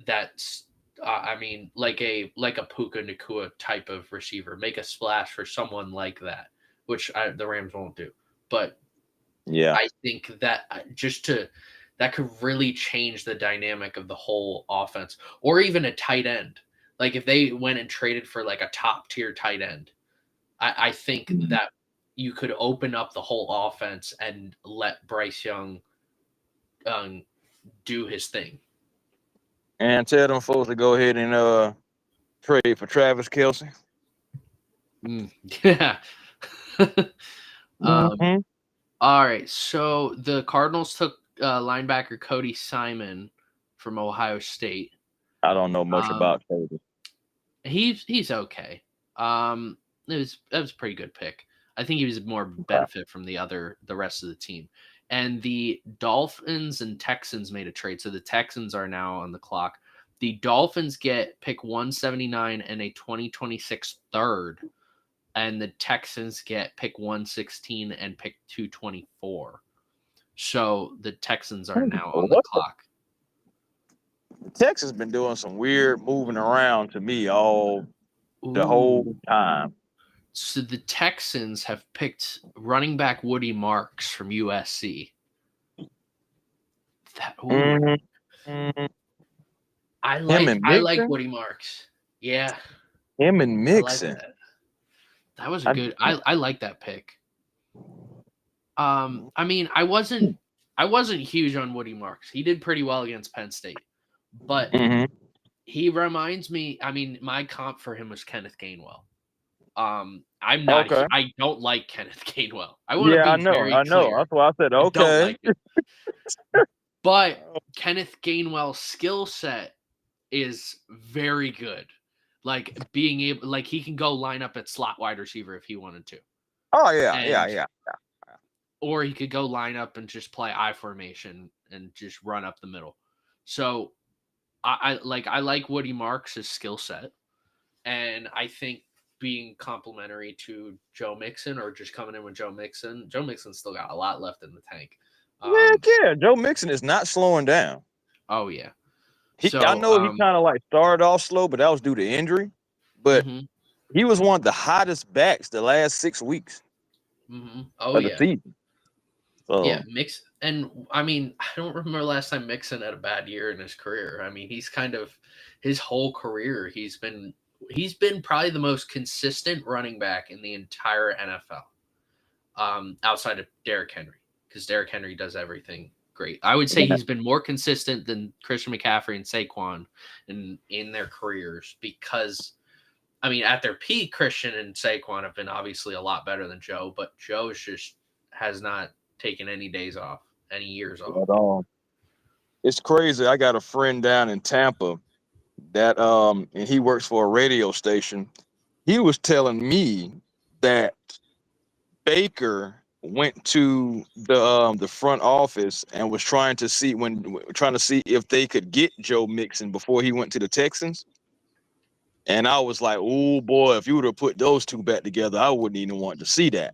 that's like a Puka Nacua type of receiver, make a splash for someone like that, which the Rams won't do. But yeah, I think that that could really change the dynamic of the whole offense, or even a tight end. Like if they went and traded for like a top tier tight end, I think that you could open up the whole offense and let Bryce Young do his thing. And tell them folks to go ahead and trade for Travis Kelce. Yeah. All right. So the Cardinals took linebacker Cody Simon from Ohio State. I don't know much about Cody. He's okay. That was a pretty good pick. I think he was more benefit from the rest of the team. And the Dolphins and Texans made a trade. So the Texans are now on the clock. The Dolphins get pick 179 and a 2026 third. And the Texans get pick 116 and pick 224. So the Texans are now on the clock. Texas been doing some weird moving around to me all the whole Ooh. time. So the Texans have picked running back Woody Marks from USC. Mhm. I Him like and I like Mixon? Woody Marks. Yeah, Him and I like Mixon. that. That was a I, good. I like that pick. I mean, I wasn't huge on Woody Marks. He did pretty well against Penn State, but Mhm. he reminds me. I mean, my comp for him was Kenneth Gainwell. I'm not. Okay. I don't like Kenneth Gainwell. I want to Yeah, I be know. very I know. clear. That's why I said I don't okay. like it. But Kenneth Gainwell's skill set is very good. Like being able, like he can go line up at slot wide receiver if he wanted to, Oh yeah, and yeah. or he could go line up and just play I formation and just run up the middle. So I like Woody Marks' skill set, and I think being complimentary to Joe Mixon or just coming in with Joe Mixon. Joe Mixon's still got a lot left in the tank. Heck yeah. Joe Mixon is not slowing down. Oh yeah. I So know he kind of like started off slow, but that was due to injury. But mhm, he was one of the hottest backs the last 6 weeks oh of the yeah. season. So Yeah, and I mean, I don't remember last time Mixon had a bad year in his career. I mean, he's kind of his whole career he's been probably the most consistent running back in the entire NFL. Outside of Derrick Henry, because Derrick Henry does everything great. I would say he's been more consistent than Christian McCaffrey and Saquon in their careers because I mean, at their peak, Christian and Saquon have been obviously a lot better than Joe, but Joe just has not taken any days off, any years off. it's crazy. I got a friend down in Tampa that and he works for a radio station. He was telling me that Baker went to the front office and was trying to see if they could get Joe Mixon before he went to the Texans. And I was like, oh boy, if you would have put those two back together, I wouldn't even want to see that.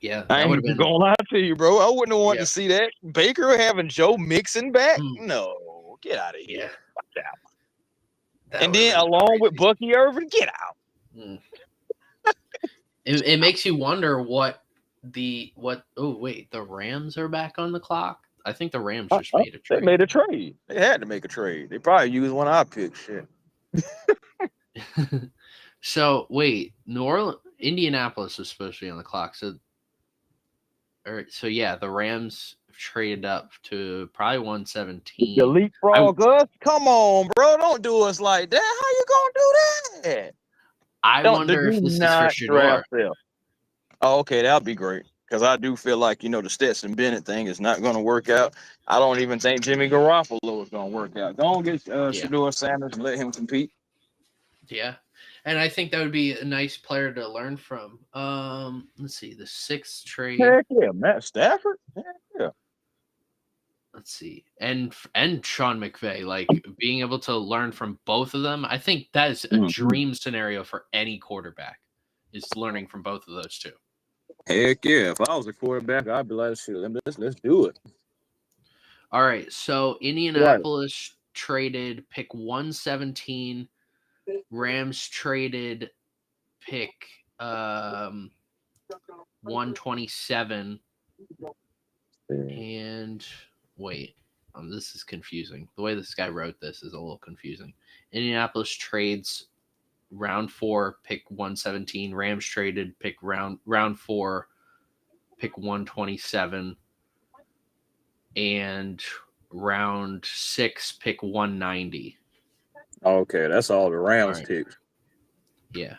Yeah, I that would ain't have been. gonna lie to you, bro. I wouldn't want Yeah. to see that. Baker having Joe Mixon back? No, get out of here. Yeah. Watch out. That And would have then been along with crazy. Bucky Irvin, get out. It makes you wonder the Rams are back on the clock. I think the Rams just made a They trade. made a trade. They had to make a trade. They probably used one of our picks. Shit. So wait, Indianapolis was supposed to be on the clock. So yeah, the Rams traded up to probably 117. You leapfrog us? Come on, bro. Don't do us like that. How you gonna do that? I wonder if this is for Shador. Oh, okay, that'll be great. Because I do feel like, the Stetson Bennett thing is not going to work out. I don't even think Jimmy Garoppolo is going to work out. Go on, get Shador Sanders and let him compete. Yeah. And I think that would be a nice player to learn from. Let's see, the sixth trade. Heck yeah, Matt Stafford. Heck yeah. Let's see, and Sean McVay, like being able to learn from both of them. I think that is a dream scenario for any quarterback, is learning from both of those two. Heck yeah! If I was a quarterback, I'd be like, "Shit, let's do it." All right, so Indianapolis traded pick 117. Rams traded pick 127. And wait, this is confusing. The way this guy wrote this is a little confusing. Indianapolis trades round 4, pick 117. Rams traded pick round 4, pick 127. And round 6, pick 190. Okay, that's all the Rams picked. Yeah.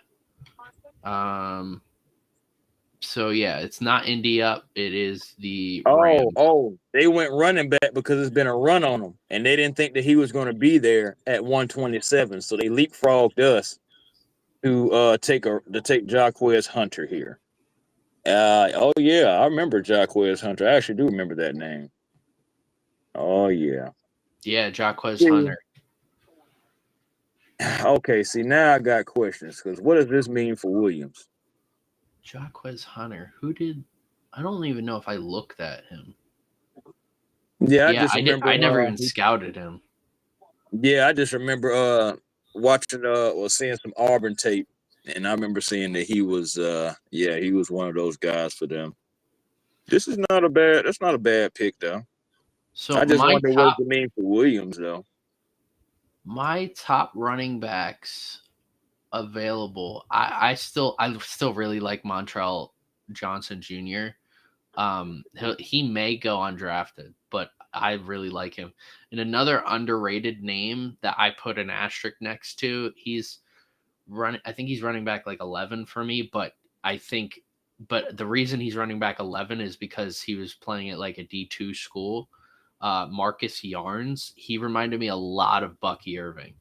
So yeah, it's not Indy up. It is the Rams. Oh, they went running back because it's been a run on them, and they didn't think that he was going to be there at 127. So they leapfrogged us to take Jaquez Hunter here. Oh yeah, I remember Jaquez Hunter. I actually do remember that name. Oh yeah. Yeah, Jaquez Hunter. Okay, see now I got questions because what does this mean for Williams? Jaquez Hunter. I don't even know if I looked at him. Yeah, I Yeah, just remember. I never even scouted him. Yeah, I just remember watching or seeing some Auburn tape, and I remember seeing that he was he was one of those guys for them. This is not a bad. That's not a bad pick though. So I just wonder what it mean for Williams though. my top running backs available. I still really like Montrell Johnson Jr. He may go undrafted, but I really like him. And another underrated name that I put an asterisk next to, I think he's running back like 11 for me, but the reason he's running back 11 is because he was playing at like a D2 school. Marcus Yarns, he reminded me a lot of Bucky Irving.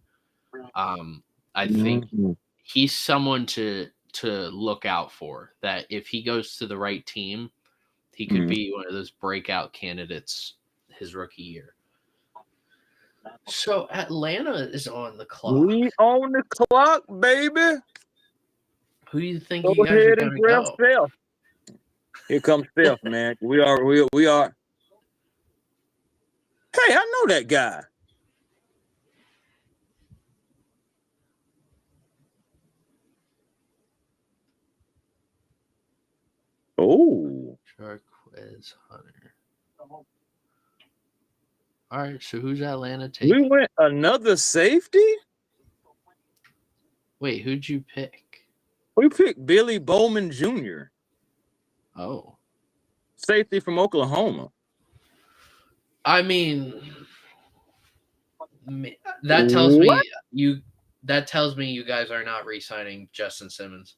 I think he's someone to look out for, that if he goes to the right team, he could be one of those breakout candidates his rookie year. So Atlanta is on the clock. We on the clock, baby. Who do you think Go you guys ahead are and going to draft go? Steph. Here comes Steph, man. We are. Hey, I know that guy. Oh, Jarquez Hunter. All right, so who's Atlanta taking? We went another safety? Wait, who'd you pick? We picked Billy Bowman Jr. Oh. Safety from Oklahoma. I mean, that tells me you guys are not re-signing Justin Simmons.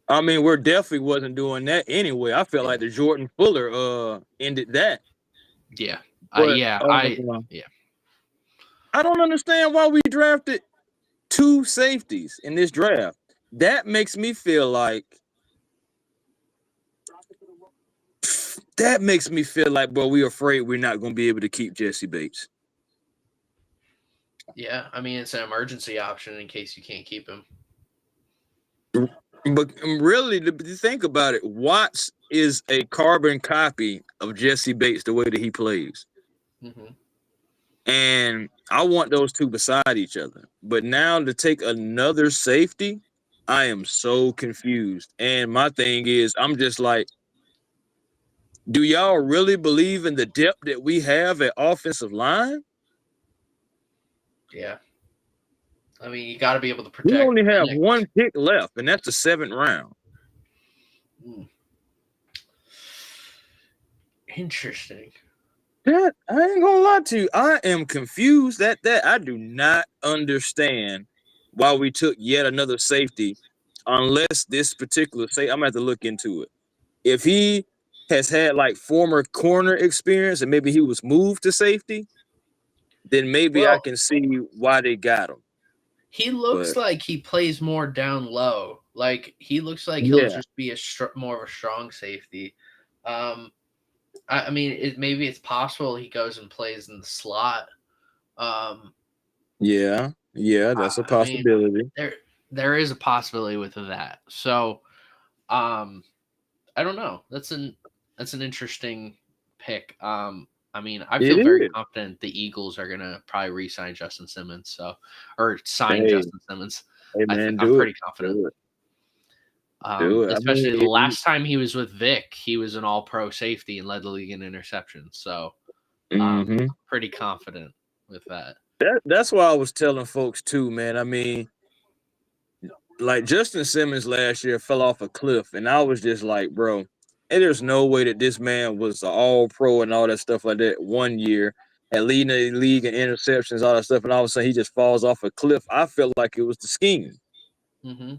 I mean, we're definitely wasn't doing that anyway. I felt like the Jordan Fuller ended that. Yeah. But, I don't understand why we drafted 2 safeties in this draft. That makes me feel like bro, we're afraid we're not going to be able to keep Jesse Bates. Yeah, I mean, it's an emergency option in case you can't keep him. But really, to think about it, Watts is a carbon copy of Jesse Bates the way that he plays. Mm-hmm. And I want those two beside each other. But now to take another safety, I am so confused. And my thing is, I'm just like, do y'all really believe in the depth that we have at offensive line? Yeah. I mean, you got to be able to protect. We only have 1 pick left, and that's the 7th round. Interesting. That I ain't gonna lie to you. I am confused at that. I do not understand why we took yet another safety, unless this particular I'm gonna have to look into it. If he has had like former corner experience and maybe he was moved to safety, then maybe I can see why they got him. He looks like he plays more down low. Like he looks like he'll just be more of a strong safety. I mean, maybe it's possible he goes and plays in the slot. Yeah, that's a possibility. I mean, there is a possibility with that. So, I don't know. That's an interesting pick. I mean, I feel very confident the Eagles are gonna probably re-sign Justin Simmons, sign Justin Simmons. Hey man, I'm pretty confident. Especially the last time he was with Vic, he was an all-pro safety and led the league in interceptions. So pretty confident with that. That's why I was telling folks too, man. I mean, like Justin Simmons last year fell off a cliff, and I was just like, bro, there's no way that this man was an all-pro and all that stuff like that 1 year and leading the league in interceptions, all that stuff, and all of a sudden he just falls off a cliff. I felt like it was the scheme. Mm-hmm.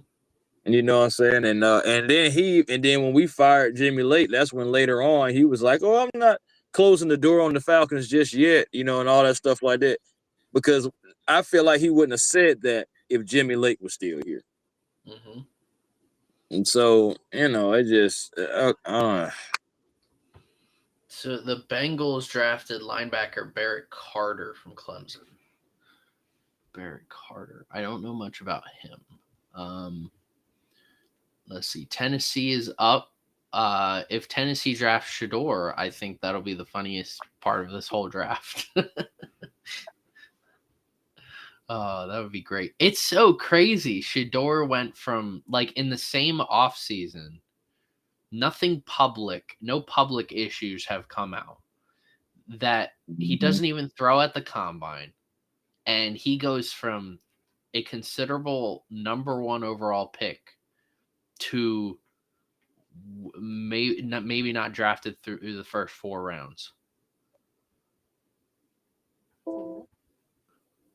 And you know what I'm saying? And then when we fired Jimmy Lake, that's when later on he was like, oh, I'm not closing the door on the Falcons just yet, and all that stuff like that. Because I feel like he wouldn't have said that if Jimmy Lake was still here. Mm-hmm. And so, it just So the Bengals drafted linebacker Barrett Carter from Clemson. Barrett Carter. I don't know much about him. Let's see. Tennessee is up. if Tennessee drafts Shador, I think that'll be the funniest part of this whole draft. Oh, that would be great. It's so crazy. Shador went from like in the same offseason, nothing public, no public issues have come out that he doesn't even throw at the combine. And he goes from a considerable number 1 overall pick to maybe not drafted through the first 4 rounds.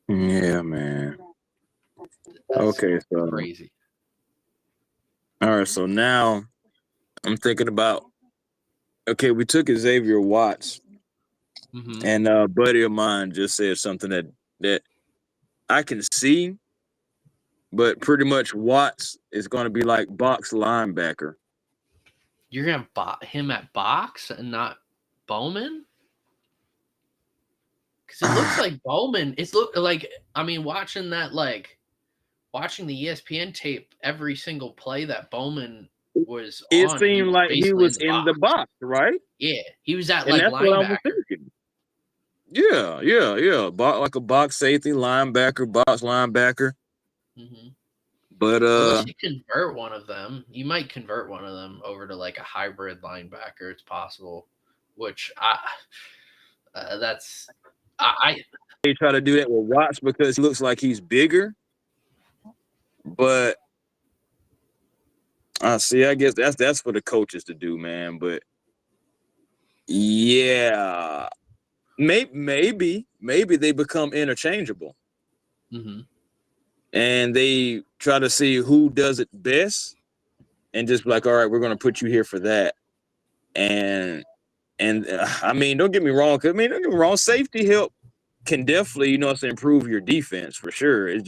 Yeah, man. Okay, so crazy. All right, so now I'm thinking about. Okay, we took Xavier Watts, and a buddy of mine just said something that I can see, but pretty much Watts is going to be like box linebacker. You're gonna bot him at box and not Bowman? Because it looks like Bowman. It's look like watching the ESPN tape, every single play that Bowman was on. It seemed like he was in the box, right? Yeah, he was at and like that's linebacker. What I was thinking. Yeah. Like a box safety, linebacker, box linebacker. But unless you convert one of them, you might convert one of them over to like a hybrid linebacker. It's possible, which they try to do that with Watts because he looks like he's bigger. But I guess that's for the coaches to do, man. But yeah, maybe they become interchangeable. And they try to see who does it best, and just be like, all right, we're going to put you here for that. And don't get me wrong. Don't get me wrong. Safety help can definitely, improve your defense for sure. I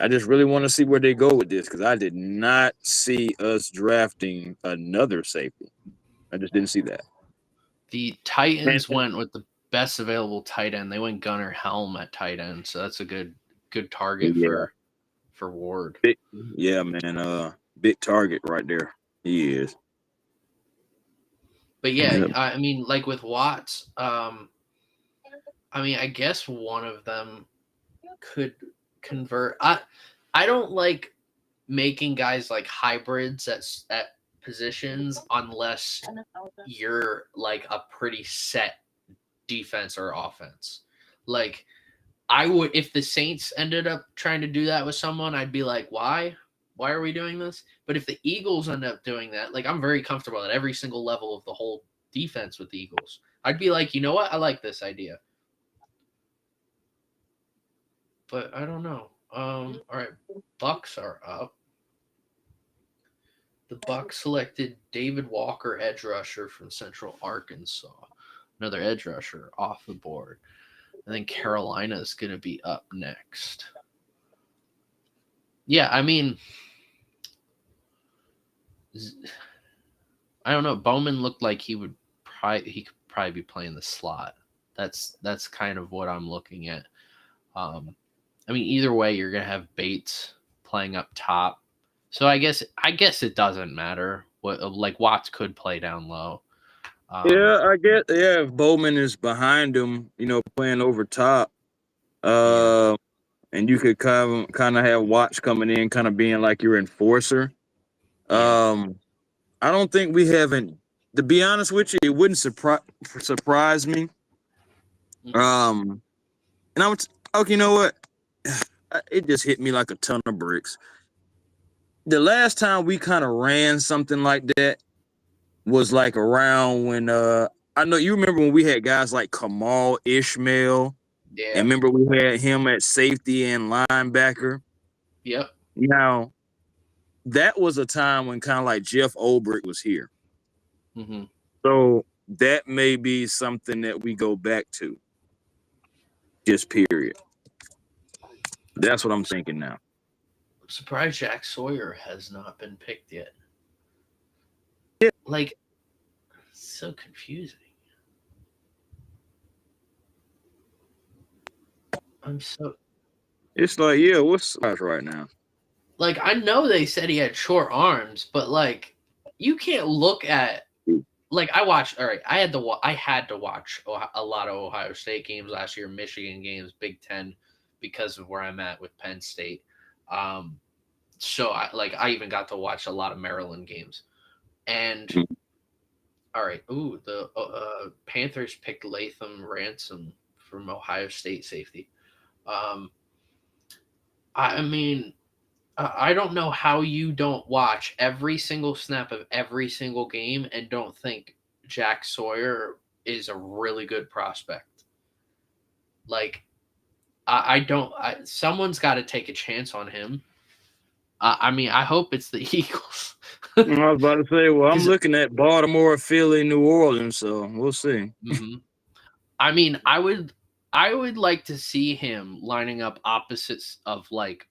just really want to see where they go with this, because I did not see us drafting another safety. I just didn't see that. The Titans went with the best available tight end. They went Gunnar Helm at tight end, so that's a good target for Ward. Yeah, man. Big target right there. He is. But yeah, I mean, like with Watts, I guess one of them could convert. I don't like making guys like hybrids at positions unless you're like a pretty set defense or offense. Like I would, if the Saints ended up trying to do that with someone, I'd be like, why are we doing this? But if the Eagles end up doing that, like I'm very comfortable at every single level of the whole defense with the Eagles. I'd be like, you know what? I like this idea. But I don't know. All right, Bucks are up. The Bucks selected David Walker, edge rusher from Central Arkansas. Another edge rusher off the board. I think Carolina is going to be up next. Yeah, I mean, I don't know. Bowman looked like he could probably be playing the slot. That's kind of what I'm looking at. I mean, either way, you're going to have Bates playing up top. So I guess it doesn't matter. Like Watts could play down low. I guess. Yeah, if Bowman is behind him, playing over top, and you could kind of have Watts coming in, kind of being like your enforcer. I don't think we haven't. To be honest with you, it wouldn't surprise me. And I would. Okay, you know what? It just hit me like a ton of bricks. The last time we kind of ran something like that was like around when I know you remember when we had guys like Kamal Ishmael. Yeah. And remember we had him at safety and linebacker. Yep. Now, that was a time when kind of like Jeff Ulbrich was here. So that may be something that we go back to. Just period. That's what I'm thinking now. I'm surprised Jack Sawyer has not been picked yet. Yeah. Like, it's so confusing. It's like, what's right now? Like, I know they said he had short arms, but like, you can't look at like I watched. All right, I had to watch a lot of Ohio State games last year, Michigan games, Big Ten, because of where I'm at with Penn State. So I even got to watch a lot of Maryland games, and all right, the Panthers picked Latham Ransom from Ohio State safety. I mean, I don't know how you don't watch every single snap of every single game and don't think Jack Sawyer is a really good prospect. Like, I don't. Someone's got to take a chance on him. I mean, I hope it's the Eagles. I was about to say, well, I'm looking at Baltimore, Philly, New Orleans, so we'll see. Mm-hmm. I mean, I would like to see him lining up opposites of like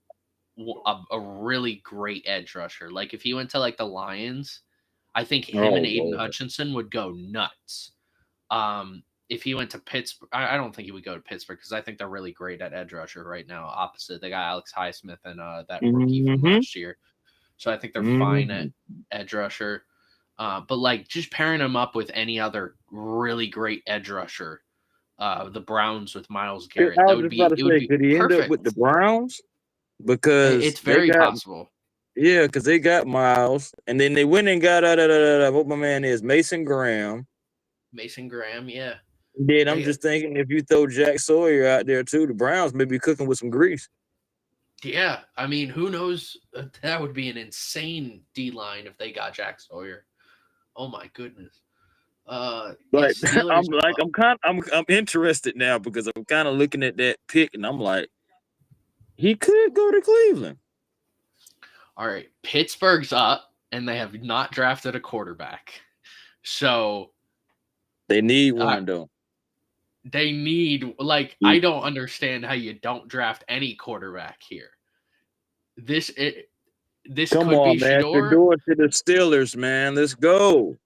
a really great edge rusher. Like if he went to like the Lions, I think him and Aiden Hutchinson would go nuts. If he went to Pittsburgh, I don't think he would go to Pittsburgh because I think they're really great at edge rusher right now. Opposite, they got Alex Highsmith and that rookie from last year, so I think they're fine at edge rusher. But like just pairing him up with any other really great edge rusher, the Browns with Myles Garrett, that would be could he end up with the Browns? Because it's very possible. Yeah, because they got Myles, and then they went and got what my man is, Mason Graham. Mason Graham, yeah. Then I'm just thinking if you throw Jack Sawyer out there too, the Browns may be cooking with some grease. Yeah, I mean, who knows? That would be an insane D line if they got Jack Sawyer. Oh my goodness. But I'm interested now because I'm kind of looking at that pick and I'm like, he could go to Cleveland. All right, Pittsburgh's up and they have not drafted a quarterback, so they need one though. They need I don't understand how you don't draft any quarterback here. This come could on, be man. Shador. Shador to the Steelers, man. Let's go.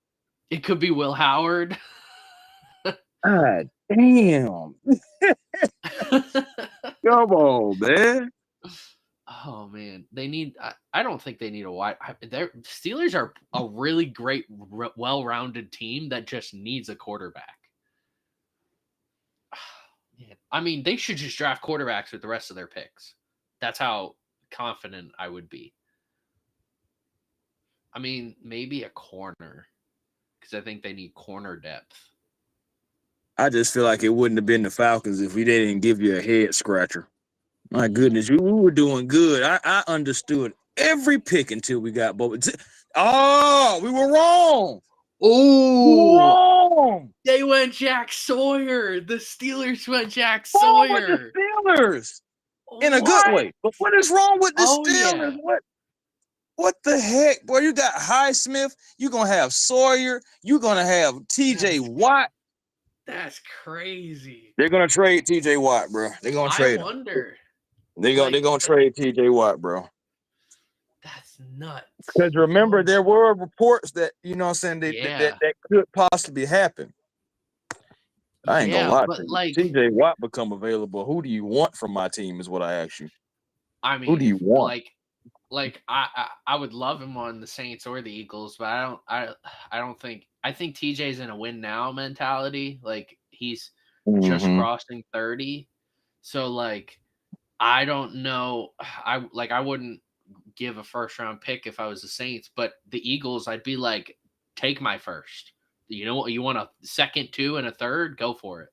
It could be Will Howard. God damn. Come on, man. Oh man, they need. I don't think they need a wide. Their Steelers are a really great, well-rounded team that just needs a quarterback. Man, I mean, they should just draft quarterbacks with the rest of their picks. That's how confident I would be. I mean, maybe a corner because I think they need corner depth. I just feel like it wouldn't have been the Falcons if we didn't give you a head scratcher. My goodness, we were doing good. I understood every pick until we got Boba. Oh, we were wrong. Oh, they went Jack Sawyer. The Steelers went Jack Sawyer. The Steelers in a good way. But what is wrong with the Steelers? Yeah. What the heck, boy? You got Highsmith. You're gonna have Sawyer. You're gonna have T.J. Watt. That's crazy. They're gonna trade T.J. Watt, bro. They're gonna trade. I wonder. They're gonna trade T.J. Watt, bro. That's nuts. Because remember, there were reports that that could possibly happen. I ain't gonna lie to you. T.J. Watt become available. Who do you want from my team? Is what I ask you. I mean, who do you want? I would love him on the Saints or the Eagles, but I don't think. I think TJ's in a win now mentality. Like he's just crossing 30, so I don't know. I wouldn't give a first round pick if I was the Saints, but the Eagles, I'd be like, take my first. You know what? You want a second, 2, and a third? Go for it.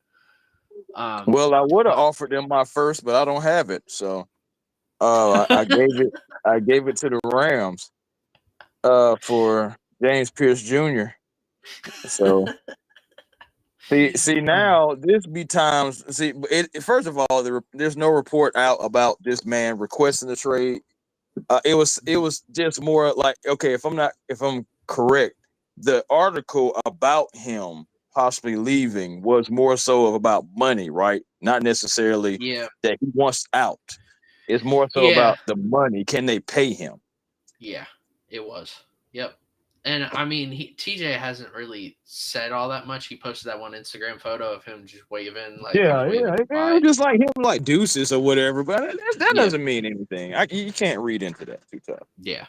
Well, I would have offered them my first, but I don't have it, so I gave it. I gave it to the Rams for James Pierce Jr. So see now this be times. See, first of all, there's no report out about this man requesting the trade. It was just more like, okay, if I'm correct, the article about him possibly leaving was more so about money, right? Not necessarily that he wants out. It's more so about the money. Can they pay him? Yeah, it was. Yep. And I mean, TJ hasn't really said all that much. He posted that one Instagram photo of him just waving, just like him, like deuces or whatever. But that doesn't mean anything. You can't read into that too tough. Yeah.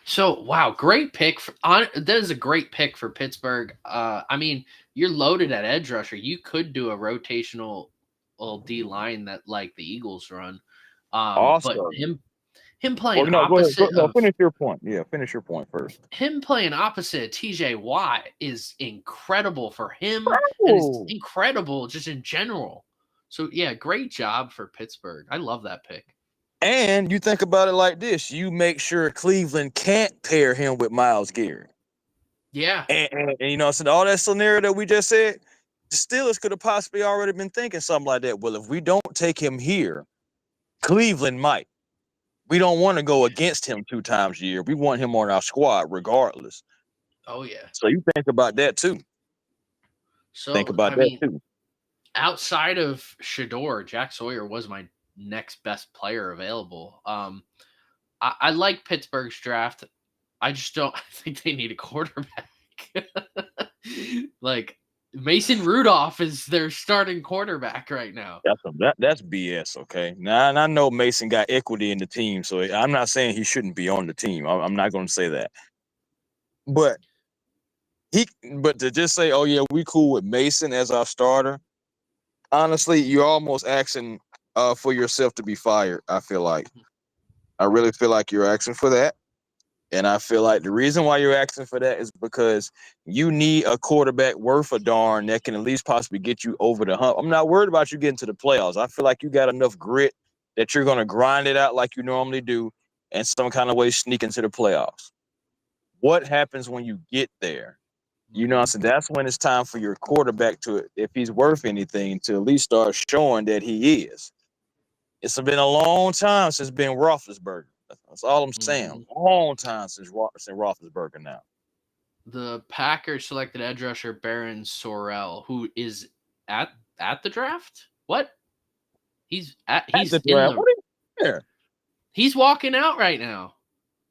So wow, great pick. That is a great pick for Pittsburgh. I mean, you're loaded at edge rusher. You could do a rotational D line that like the Eagles run. But Also, him playing well, no, go ahead. opposite No, of finish your point. Yeah, finish your point first. him playing opposite TJ Watt is incredible for him, and it's Oh, incredible just in general. So yeah, great job for Pittsburgh. I love that pick. and you think about it like this: you make sure Cleveland can't pair him with Myles Garrett. Yeah. And you know, so all that scenario that we just said, the Steelers could have possibly already been thinking something like that. Well, if we don't take him here, Cleveland might. We don't want to go against him 2 times a year. We want him on our squad regardless. Oh yeah. So you think about that too. So Think about I that mean, too. outside of Shador, Jack Sawyer was my next best player available. I like Pittsburgh's draft. I just don't. I think they need a quarterback. Like Mason Rudolph is their starting quarterback right now. That's BS. Okay. Now, and I know Mason got equity in the team, so I'm not saying he shouldn't be on the team. I'm not going to say that. But to just say, oh yeah, we cool with Mason as our starter. Honestly, you're almost asking for yourself to be fired. I really feel like you're asking for that. And I feel like the reason why you're asking for that is because you need a quarterback worth a darn that can at least possibly get you over the hump. I'm not worried about you getting to the playoffs. I feel like you got enough grit that you're going to grind it out like you normally do and some kind of way sneak into the playoffs. What happens when you get there? You know, so that's when it's time for your quarterback to, if he's worth anything, to at least start showing that he is. It's been a long time since Ben Roethlisberger. That's all I'm saying. Long time since Roethlisberger now. The Packers selected edge rusher Baron Sorrell, who is at the draft. What? He's the draft. What are you here? He's walking out right now.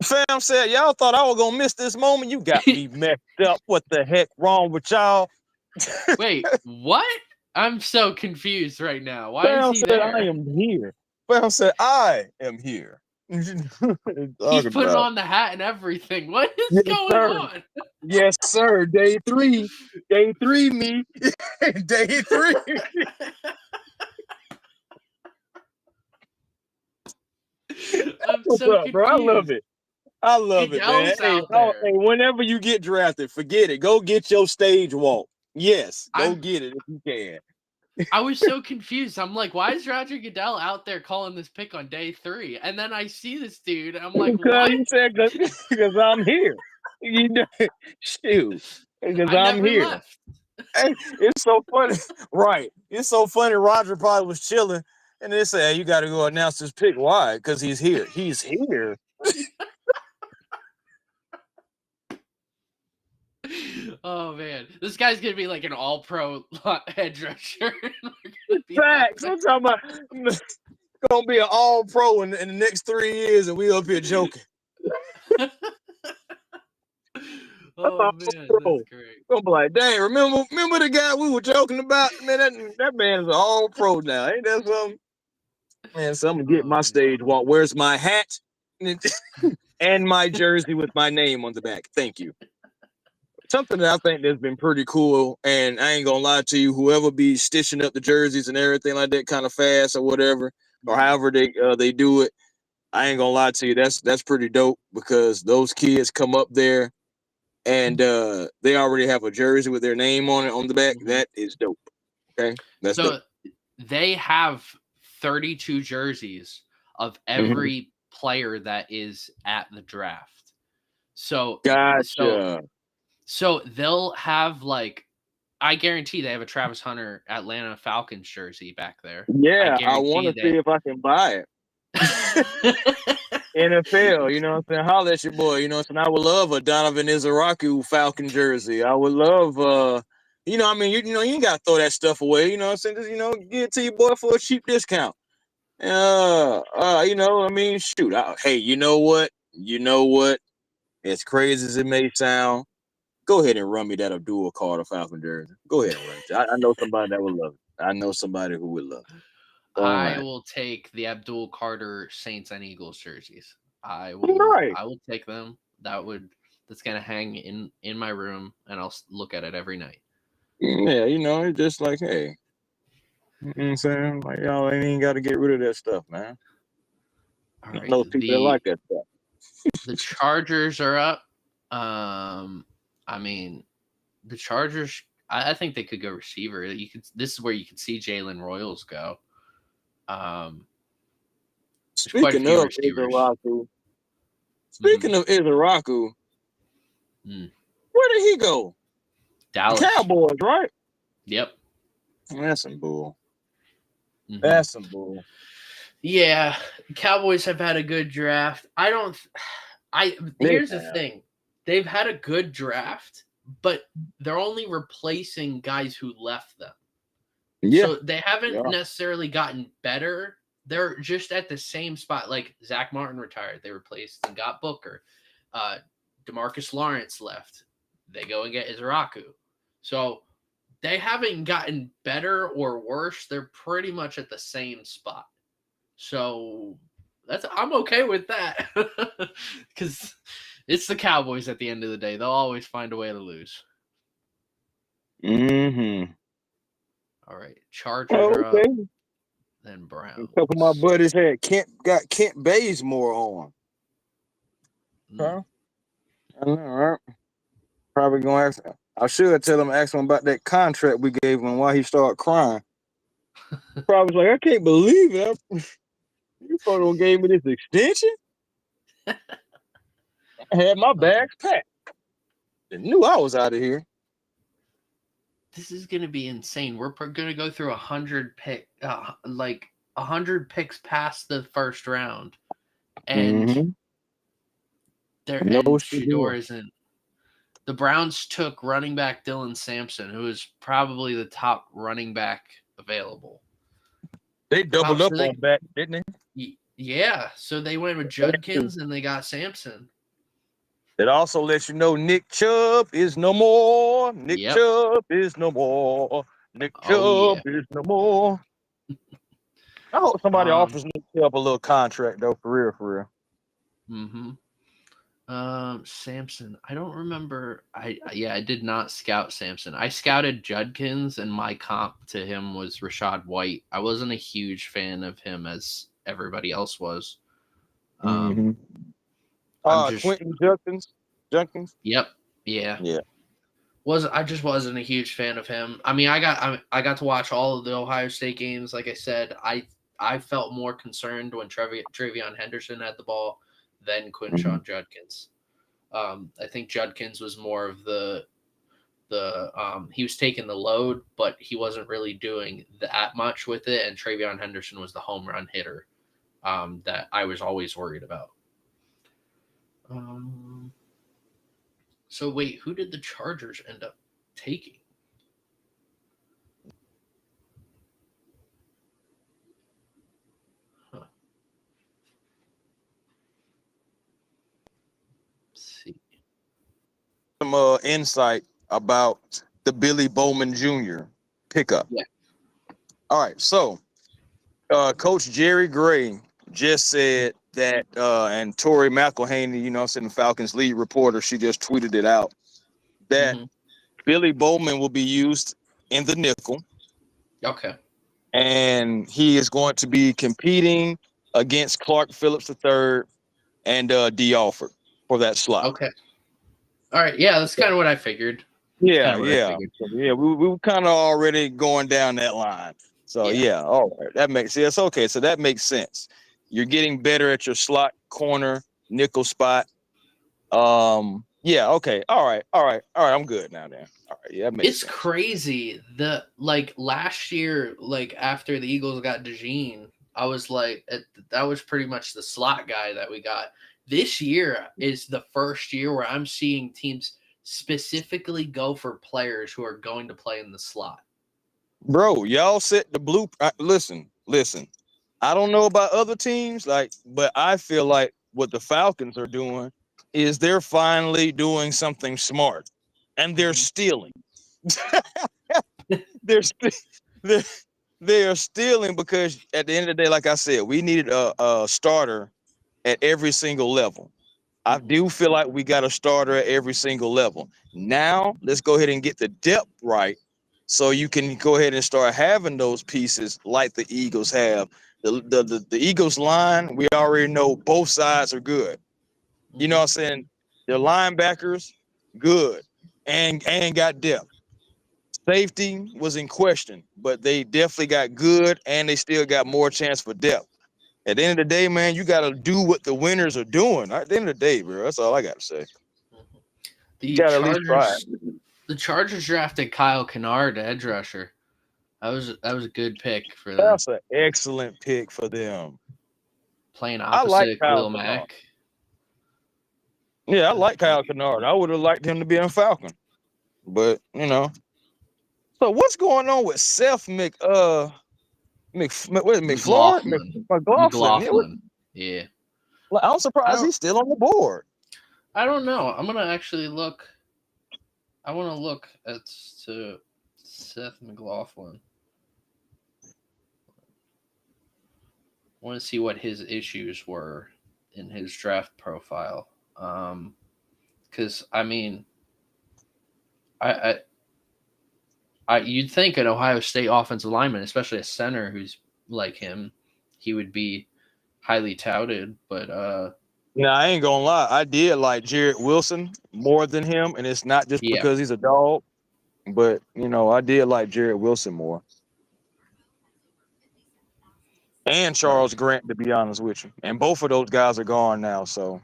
Fam said, y'all thought I was gonna miss this moment. You got me messed up. What the heck wrong with y'all? Wait, what? I'm so confused right now. Why Fam is he said, there? I am here. Fam said, I am here. He's putting on the hat and everything. What is going on? Yes, sir. Day 3. Day 3, me. Day 3. I'm What's so up, confused. bro? I love it. I love it, man. Hey, whenever you get drafted, forget it. Go get your stage walk. Yes, go get it if you can. I was so confused. I'm like, why is Roger Goodell out there calling this pick on day 3? And then I see this dude. And I'm like, what? He said, because I'm here. You know, shoot, because I'm here. Left. Hey, it's so funny, right? It's so funny. Roger probably was chilling, and they say, "Hey, you got to go announce this pick." Why? Because he's here. He's here. Oh man, this guy's gonna be like an all-pro edge rusher. Facts. I'm talking about gonna be an all-pro in the next 3 years, and we up here joking. Oh man, that's great. Gonna be like, dang, remember the guy we were joking about? Man, that man is an all-pro now. Ain't that something? Man, so I'm gonna get my stage walk. Where's my hat? And my jersey with my name on the back. Thank you. Something that I think that's been pretty cool, and I ain't gonna lie to you, whoever be stitching up the jerseys and everything like that kind of fast or whatever, or however they do it, I ain't gonna lie to you, that's pretty dope because those kids come up there and they already have a jersey with their name on it on the back. That is dope. Okay, that's dope. They have 32 jerseys of every player that is at the draft. So gotcha. So they'll have like, I guarantee they have a Travis Hunter Atlanta Falcons jersey back there. Yeah, I want to see if I can buy it. NFL, you know what I'm saying? Holla at your boy, you know what I'm saying? I would love a Donovan Izaraku Falcon jersey. I would love, you know, I mean, you ain't got to throw that stuff away, you know what I'm saying? Just, you know, give it to your boy for a cheap discount. You know, I mean, shoot. Hey, you know what? As crazy as it may sound, go ahead and run me that Abdul Carter Falcon jersey. Go ahead and run it. I know somebody that would love it. I know somebody who would love it. I will take the Abdul Carter Saints and Eagles jerseys. I will take them. that's gonna hang in my room, and I'll look at it every night. Yeah, it's just like, hey, you know what I'm saying? Like, y'all ain't even got to get rid of that stuff, man. All right, Those people that like that stuff. the Chargers are up. I mean, the Chargers. I think they could go receiver. This is where you could see Jalen Royals go. Speaking of Izaraku, where did he go? Dallas. The Cowboys, right? Yep. That's some bull. That's some bull. Yeah, Cowboys have had a good draft. Here's the thing. They've had a good draft, but they're only replacing guys who left them. Yeah. So they haven't necessarily gotten better. They're just at the same spot. Like Zach Martin retired. They replaced and got Booker. DeMarcus Lawrence left. They go and get Izaraku. So they haven't gotten better or worse. They're pretty much at the same spot. So I'm okay with that because it's the Cowboys at the end of the day. They'll always find a way to lose. All right, Chargers are up. Then Browns. A couple of my buddies had Kent Bazemore on. Huh? I know, right? Probably gonna ask. I should tell him, ask him about that contract we gave him and why he started crying. Probably like, I can't believe it. You probably gave me this extension. I had my bags packed. They knew I was out of here. This is gonna be insane. We're gonna go through 100 picks past the first round, and Shedeur isn't. The Browns took running back Dylan Sampson, who is probably the top running back available. They doubled up on that, didn't they? Yeah, so they went with Judkins and they got Sampson. It also lets you know Nick Chubb is no more. Nick Chubb is no more. Nick Chubb is no more. I hope somebody offers Nick Chubb a little contract though, for real. Sampson. I don't remember. I did not scout Sampson. I scouted Judkins, and my comp to him was Rachaad White. I wasn't a huge fan of him as everybody else was. Quentin Judkins. Yep. Yeah. I just wasn't a huge fan of him. I mean, I got to watch all of the Ohio State games. Like I said, I felt more concerned when Travion Henderson had the ball than Quinshon Judkins. I think Judkins was more of the he was taking the load, but he wasn't really doing that much with it. And Travion Henderson was the home run hitter that I was always worried about. So wait, who did the Chargers end up taking? Some insight about the Billy Bowman Jr. pickup. Yeah. All right, so Coach Jerry Gray just said that, and Tori McElhaney, the Falcons lead reporter, she just tweeted it out, that Billy Bowman will be used in the nickel. Okay. And he is going to be competing against Clark Phillips III and Dee Alford for that slot. Okay. All right. Yeah, that's kind of what I figured. Yeah. We were kind of already going down that line. So, all right. That makes sense. Okay, so that makes sense. You're getting better at your slot corner, nickel spot. Yeah, okay. All right. I'm good now then. All right. Yeah, that makes sense. It's crazy. Last year, after the Eagles got DeJean, I was like, that was pretty much the slot guy that we got. This year is the first year where I'm seeing teams specifically go for players who are going to play in the slot. Bro, y'all set the blue. Listen. I don't know about other teams, but I feel like what the Falcons are doing is they're finally doing something smart, and they're stealing. They are stealing because at the end of the day, like I said, we needed a starter at every single level. I do feel like we got a starter at every single level. Now, let's go ahead and get the depth right so you can go ahead and start having those pieces like the Eagles have. The Eagles line, we already know both sides are good. You know what I'm saying? The linebackers, good, and got depth. Safety was in question, but they definitely got good, and they still got more chance for depth. At the end of the day, man, you got to do what the winners are doing. At the end of the day, bro, that's all I got to say. The Got to at least try. The Chargers drafted Kyle Kennard, edge rusher. That was a good pick for them. That's an excellent pick for them. Playing opposite Khalil Mack. Yeah, I like Kyle Kennard. I would have liked him to be a Falcon, but you know. So what's going on with Seth McLaughlin? Yeah. Well, I'm surprised he's still on the board. I don't know. I'm gonna actually look. I want to look at Seth McLaughlin. I want to see what his issues were in his draft profile. Because I mean, you'd think an Ohio State offensive lineman, especially a center who's like him, he would be highly touted. But no, I ain't gonna lie. I did like Jarrett Wilson more than him, and it's not just because he's a dog, but you know, I did like Jarrett Wilson more. And Charles Grant, to be honest with you. And both of those guys are gone now, so.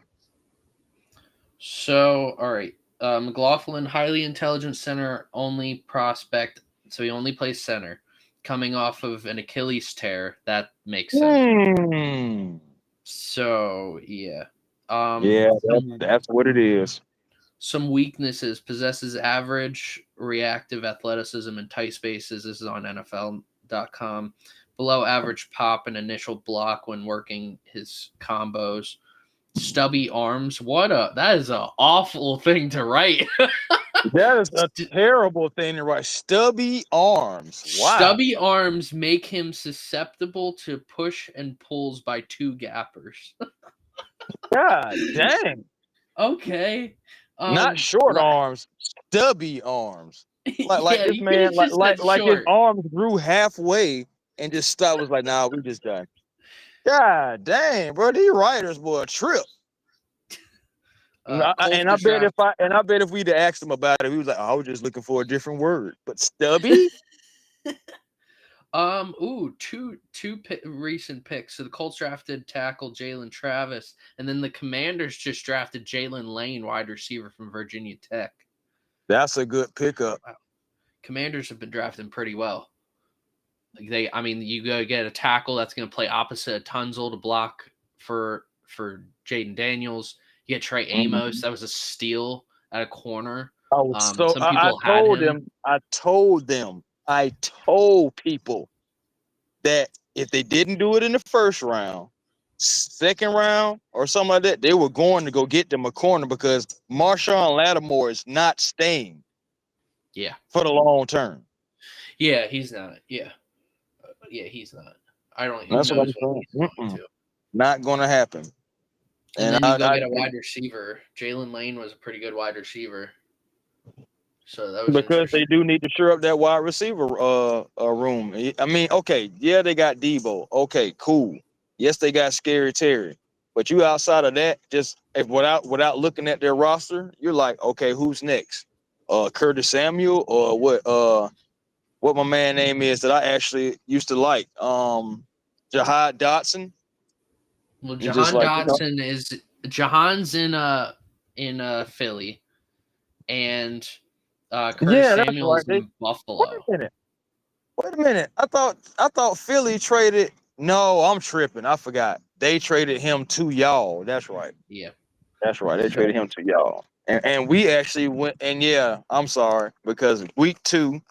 All right. McLaughlin, highly intelligent center, only prospect. So he only plays center. Coming off of an Achilles tear. That makes sense. So, yeah. That's what it is. Some weaknesses. Possesses average reactive athleticism in tight spaces. This is on NFL.com. Below average pop and initial block when working his combos. Stubby arms. That is an awful thing to write. That is a terrible thing to write. Stubby arms. Wow. Stubby arms make him susceptible to push and pulls by two gappers. God dang. Okay. Not short arms, stubby arms. Like this man, like his arms grew halfway and just stopped. Was like, nah, we just done. God dang, bro, these writers were a trip. I bet if we'd asked him about it, he was like, I was just looking for a different word. But stubby? Two recent picks. So the Colts drafted tackle Jalen Travis, and then the Commanders just drafted Jalen Lane, wide receiver from Virginia Tech. That's a good pickup. Wow. Commanders have been drafting pretty well. You go get a tackle that's going to play opposite of Tunzel to block for Jaden Daniels. You get Trey Amos. That was a steal at a corner. I told people that if they didn't do it in the first round, second round or something like that, they were going to go get them a corner because Marshawn Lattimore is not staying. Yeah. For the long term. Yeah, he's not. Yeah. He's not. I don't even know what he's going to. Not going to happen. And then you go get a wide receiver. Jalen Lane was a pretty good wide receiver. So that was because they do need to shore up that wide receiver room. I mean, okay, yeah, they got Debo. Okay, cool. Yes, they got Scary Terry. But you outside of that, just without looking at their roster, you're like, okay, who's next? Curtis Samuel or what my man name is that I actually used to like. Jahan Dotson. Well, Jahan's in Philly, and Curtis Samuel's in Buffalo. Wait a minute. I thought Philly traded. No, I'm tripping. I forgot. They traded him to y'all. That's right. Yeah. That's right. They traded him to y'all. And we actually went, and yeah, I'm sorry, because week 2,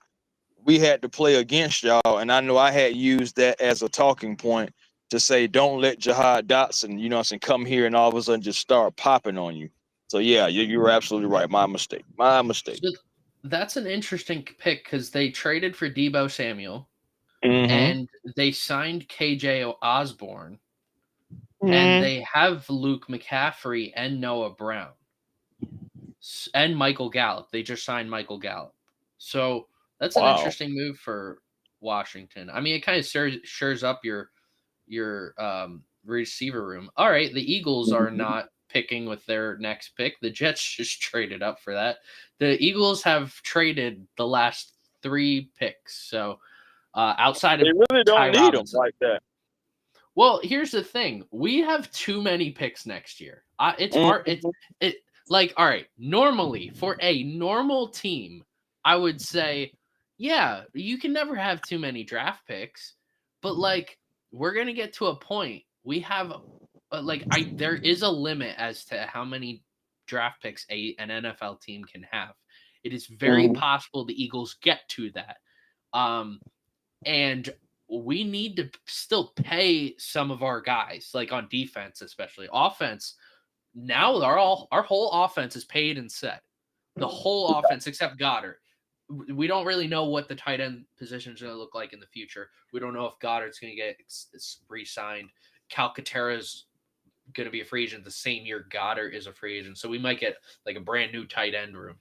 we had to play against y'all, and I know I had used that as a talking point to say, don't let Jahan Dotson, come here and all of a sudden just start popping on you. So yeah, you were absolutely right. My mistake. So that's an interesting pick because they traded for Debo Samuel, mm-hmm. and they signed KJ Osborne. and they have Luke McCaffrey and Noah Brown and Michael Gallup. They just signed Michael Gallup. So that's an interesting move for Washington. I mean, it kind of shores up your receiver room. All right, the Eagles are not picking with their next pick. The Jets just traded up for that. The Eagles have traded the last 3 picks. So outside of they really don't Ty need Robinson. them like that. Well, here's the thing: we have too many picks next year. It's hard. It like all right. Normally, for a normal team, I would say, yeah, you can never have too many draft picks. But like, we're gonna get to a point. We have there is a limit as to how many draft picks an NFL team can have. It is very possible the Eagles get to that. And we need to still pay some of our guys, like on defense, especially. Offense, now our whole offense is paid and set. The whole offense except Goddard. We don't really know what the tight end position is going to look like in the future. We don't know if Goddard's going to get re-signed. Calcaterra's going to be a free agent the same year Goddard is a free agent. So we might get like a brand new tight end room.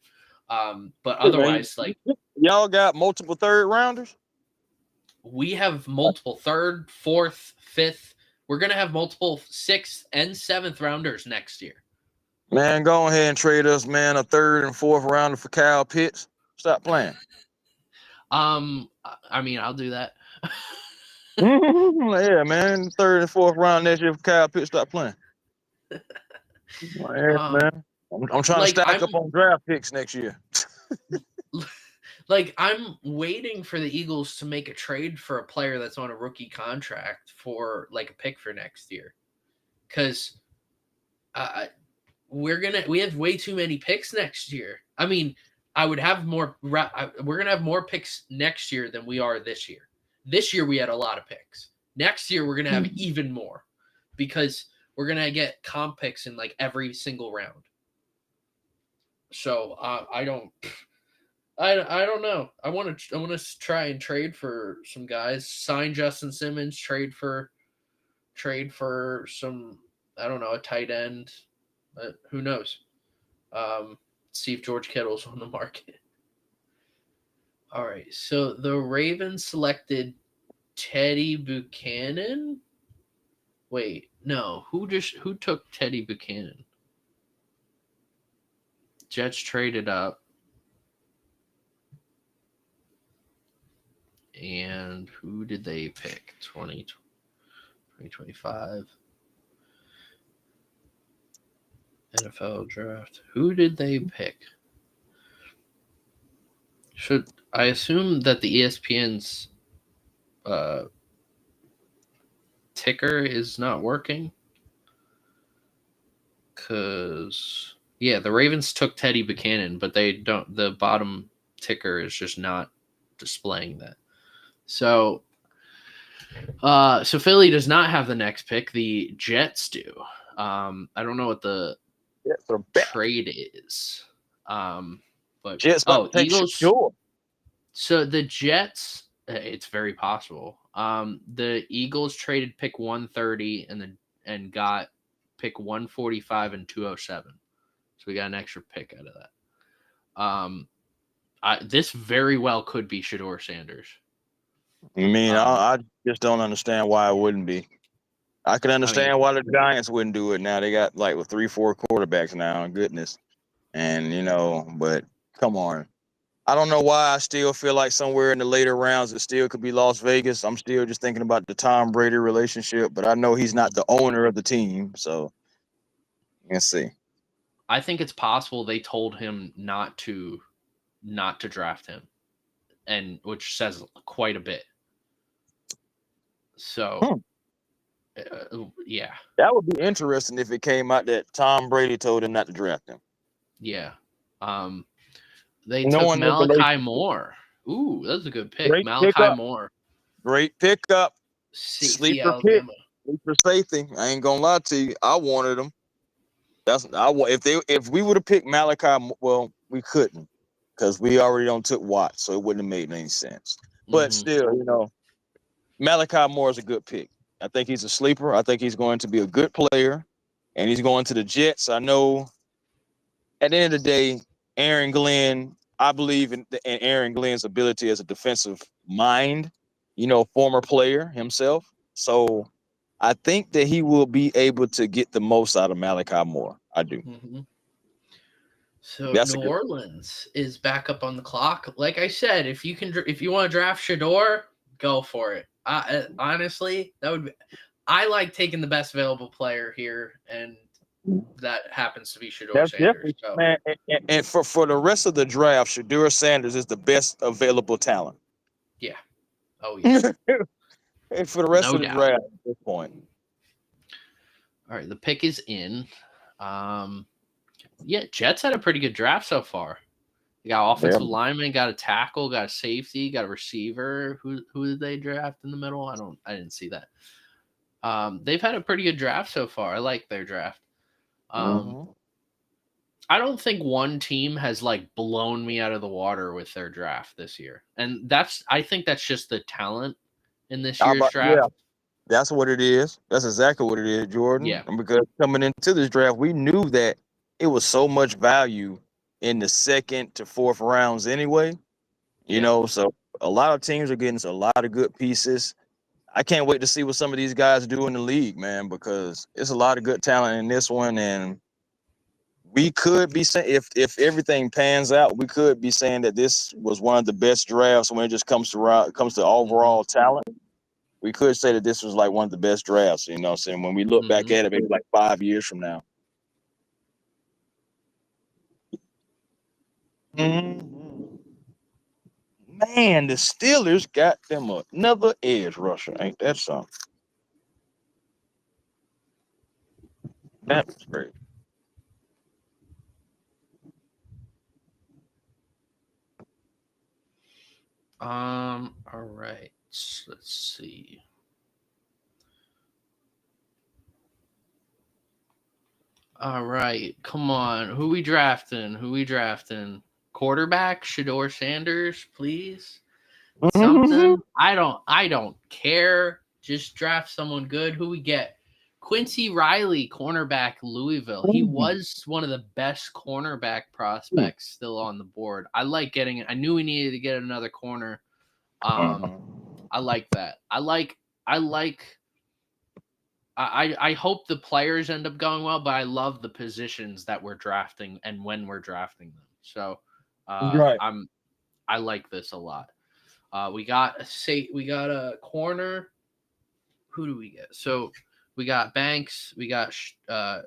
But otherwise, like, y'all got multiple third rounders? We have multiple 3rd, 4th, 5th. We're going to have multiple 6th and 7th rounders next year. Man, go ahead and trade us, man, a 3rd and 4th rounder for Kyle Pitts. Stop playing. I mean, I'll do that. Yeah, man, 3rd and 4th round next year for Kyle Pitts. Stop playing. Man, I'm trying to stack up on draft picks next year. Like, I'm waiting for the Eagles to make a trade for a player that's on a rookie contract for like a pick for next year, because we have way too many picks next year. I mean, I would have more. We're gonna have more picks next year than we are this year. This year we had a lot of picks. Next year we're gonna have even more, because we're gonna get comp picks in like every single round. So I don't know. I want to try and trade for some guys. Sign Justin Simmons. Trade for some, I don't know, a tight end. Who knows? See if George Kittle's on the market. All right. So the Ravens selected Teddy Buchanan. Wait, no. Who took Teddy Buchanan? Jets traded up. And who did they pick? 2025 NFL draft. Who did they pick? Should I assume that the ESPN's ticker is not working? Because yeah, the Ravens took Teddy Buchanan, but they don't. The bottom ticker is just not displaying that. So Philly does not have the next pick. The Jets do. I don't know what the trade is. But Jets Eagles. Sure. So the Jets, it's very possible. The Eagles traded pick 130 and got pick 145 and 207. So we got an extra pick out of that. This very well could be Shedeur Sanders. I mean, I just don't understand why it wouldn't be. I can understand why the Giants wouldn't do it now. They got like 3-4 quarterbacks now. Goodness. And, but come on. I don't know why I still feel like somewhere in the later rounds it still could be Las Vegas. I'm still just thinking about the Tom Brady relationship, but I know he's not the owner of the team. So let's see. I think it's possible they told him not to draft him, and which says quite a bit. So, yeah. That would be interesting if it came out that Tom Brady told him not to draft him. Yeah. They took Malachi Moore. Ooh, that's a good pick. Malachi Moore. Great pickup. Sleeper pick. Sleeper safety. I ain't gonna lie to you. I wanted him. If we would have picked Malachi, well, we couldn't because we already took Watts, so it wouldn't have made any sense. But still, Malachi Moore is a good pick. I think he's a sleeper. I think he's going to be a good player, and he's going to the Jets. I know at the end of the day, Aaron Glenn, I believe in Aaron Glenn's ability as a defensive mind, former player himself. So I think that he will be able to get the most out of Malachi Moore. I do. Mm-hmm. So That's New Orleans is back up on the clock. Like I said, if you want to draft Shedeur, go for it. Honestly, that would be. I like taking the best available player here, and that happens to be Shedeur Sanders. So. Man, and for the rest of the draft, Shedeur Sanders is the best available talent. Yeah. Oh yeah. And for the rest of the draft at this point. All right, the pick is in. Yeah, Jets had a pretty good draft so far. You got offensive lineman, got a tackle, got a safety, got a receiver. Who did they draft in the middle? I didn't see that. They've had a pretty good draft so far. I like their draft. I don't think one team has like blown me out of the water with their draft this year. And I think that's just the talent in this year's draft. Yeah. That's what it is. That's exactly what it is, Jordan. Yeah. And because coming into this draft, we knew that it was so much value in the second to fourth rounds anyway. So a lot of teams are getting a lot of good pieces. I can't wait to see what some of these guys do in the league, man, because it's a lot of good talent in this one. And we could be saying, if everything pans out, we could be saying that this was one of the best drafts when it just comes to overall talent. We could say that this was like one of the best drafts, what I'm saying, when we look back at it, maybe like 5 years from now. Man, the Steelers got them another edge rusher. Ain't that something? That was great. All right. Let's see. All right. Come on. Who we drafting? Quarterback? Shedeur Sanders, please. Something. I don't care. Just draft someone good. Who we get? Quincy Riley, cornerback, Louisville. He was one of the best cornerback prospects still on the board. I like getting it. I knew we needed to get another corner. I like that. I hope the players end up going well, but I love the positions that we're drafting and when we're drafting them. So I like this a lot. We got a corner. Who do we get? So we got Banks, we got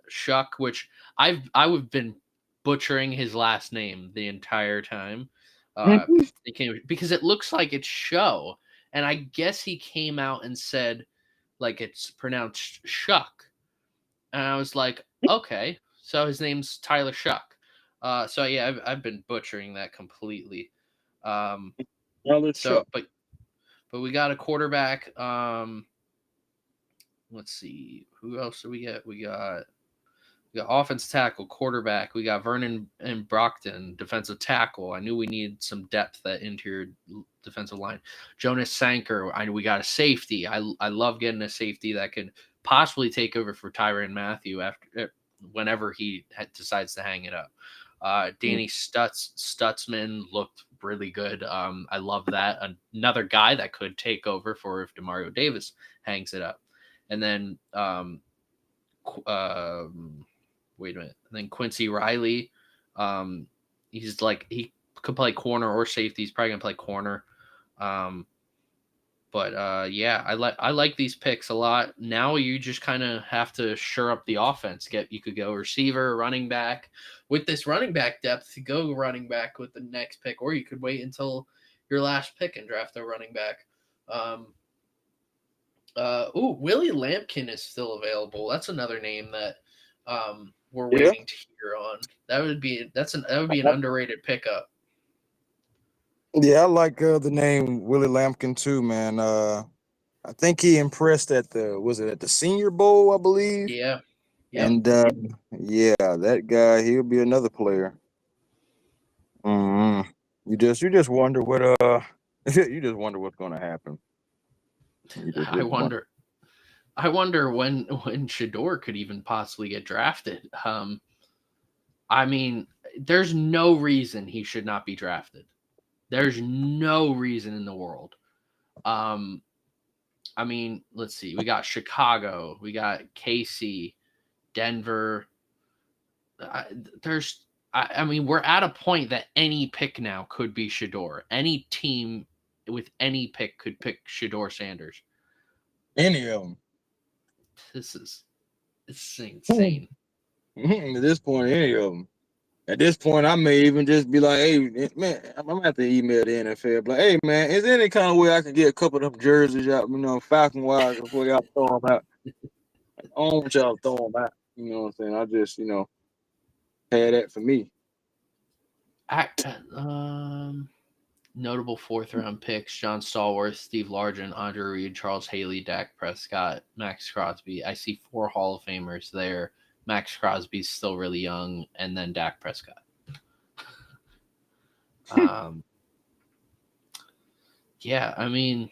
Shuck, which I've been butchering his last name the entire time. Because it looks like it's Show, and I guess he came out and said like it's pronounced Shuck, and I was like, okay, so his name's Tyler Shuck. So yeah, I've been butchering that completely. So but we got a quarterback. Let's see, who else do we get? We got offense tackle, quarterback. We got Vernon and Brockton, defensive tackle. I knew we needed some depth at interior defensive line. Jonas Sanker. We got a safety. I love getting a safety that could possibly take over for Tyrann Mathieu whenever he decides to hang it up. Danny Stutzman looked really good. I love that. Another guy that could take over for if Demario Davis hangs it up. And then wait a minute. And then Quincy Riley, he's like he could play corner or safety. He's probably gonna play corner. Yeah, I like these picks a lot. Now you just kind of have to shore up the offense. You could go receiver, running back. With this running back depth, you go running back with the next pick, or you could wait until your last pick and draft a running back. Willie Lampkin is still available. That's another name that we're waiting to hear on. That would be an underrated pickup. Yeah, I like the name Willie Lampkin too, man. I think he impressed at the Senior Bowl, I believe. Yeah. Yep. And that guy, he'll be another player. You just wonder what you just wonder what's going to happen. I wonder. I wonder when Shador could even possibly get drafted. I mean, there's no reason he should not be drafted. There's no reason in the world. I mean, let's see. We got Chicago, we got KC, Denver. I mean, we're at a point that any pick now could be Shador. Any team with any pick could pick Shador Sanders. Any of them. It's insane. At this point, any of them. At this point, I may even just be like, hey, man, I'm going to have to email the NFL. But, hey, man, is there any kind of way I can get a couple of them jerseys out, Falcon-wise before y'all throw them out? I don't want y'all to throw them out. You know what I'm saying? I just, had that for me. Notable fourth-round picks: John Stallworth, Steve Largent, Andre Reed, Charles Haley, Dak Prescott, Max Crosby. I see 4 Hall of Famers there. Max Crosby's still really young, and then Dak Prescott. Yeah, I mean,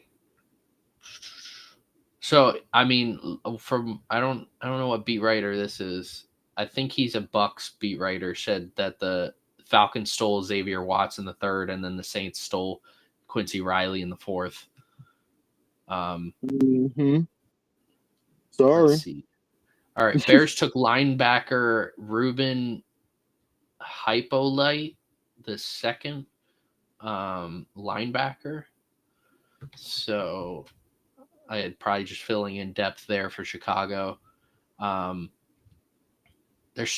so I mean, I don't know what beat writer this is. I think he's a Bucks beat writer. Said that the Falcons stole Xavier Watts in the 3rd, and then the Saints stole Quincy Riley in the 4th. Sorry. Let's see. All right, Bears took linebacker Ruben Hypolite, the 2nd linebacker. So I had probably just filling in depth there for Chicago. There's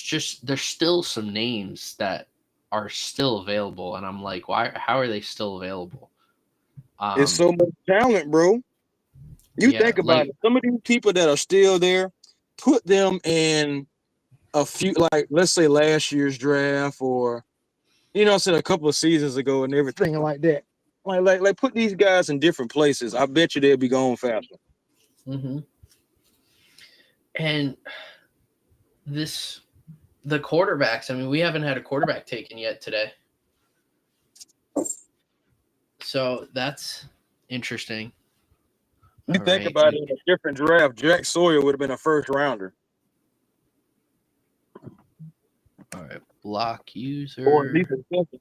still some names that are still available, and I'm like, why? How are they still available? It's so much talent, bro. You think about it. Some of these people that are still there, put them in a few, like, let's say last year's draft, or I said a couple of seasons ago and everything like that. Like put these guys in different places. I bet you they'll be going faster. Mm-hmm. And the quarterbacks, I mean, we haven't had a quarterback taken yet today. So that's interesting. You think about it, in a different draft, Jack Sawyer would have been a first rounder. All right, block user. Or at least a second.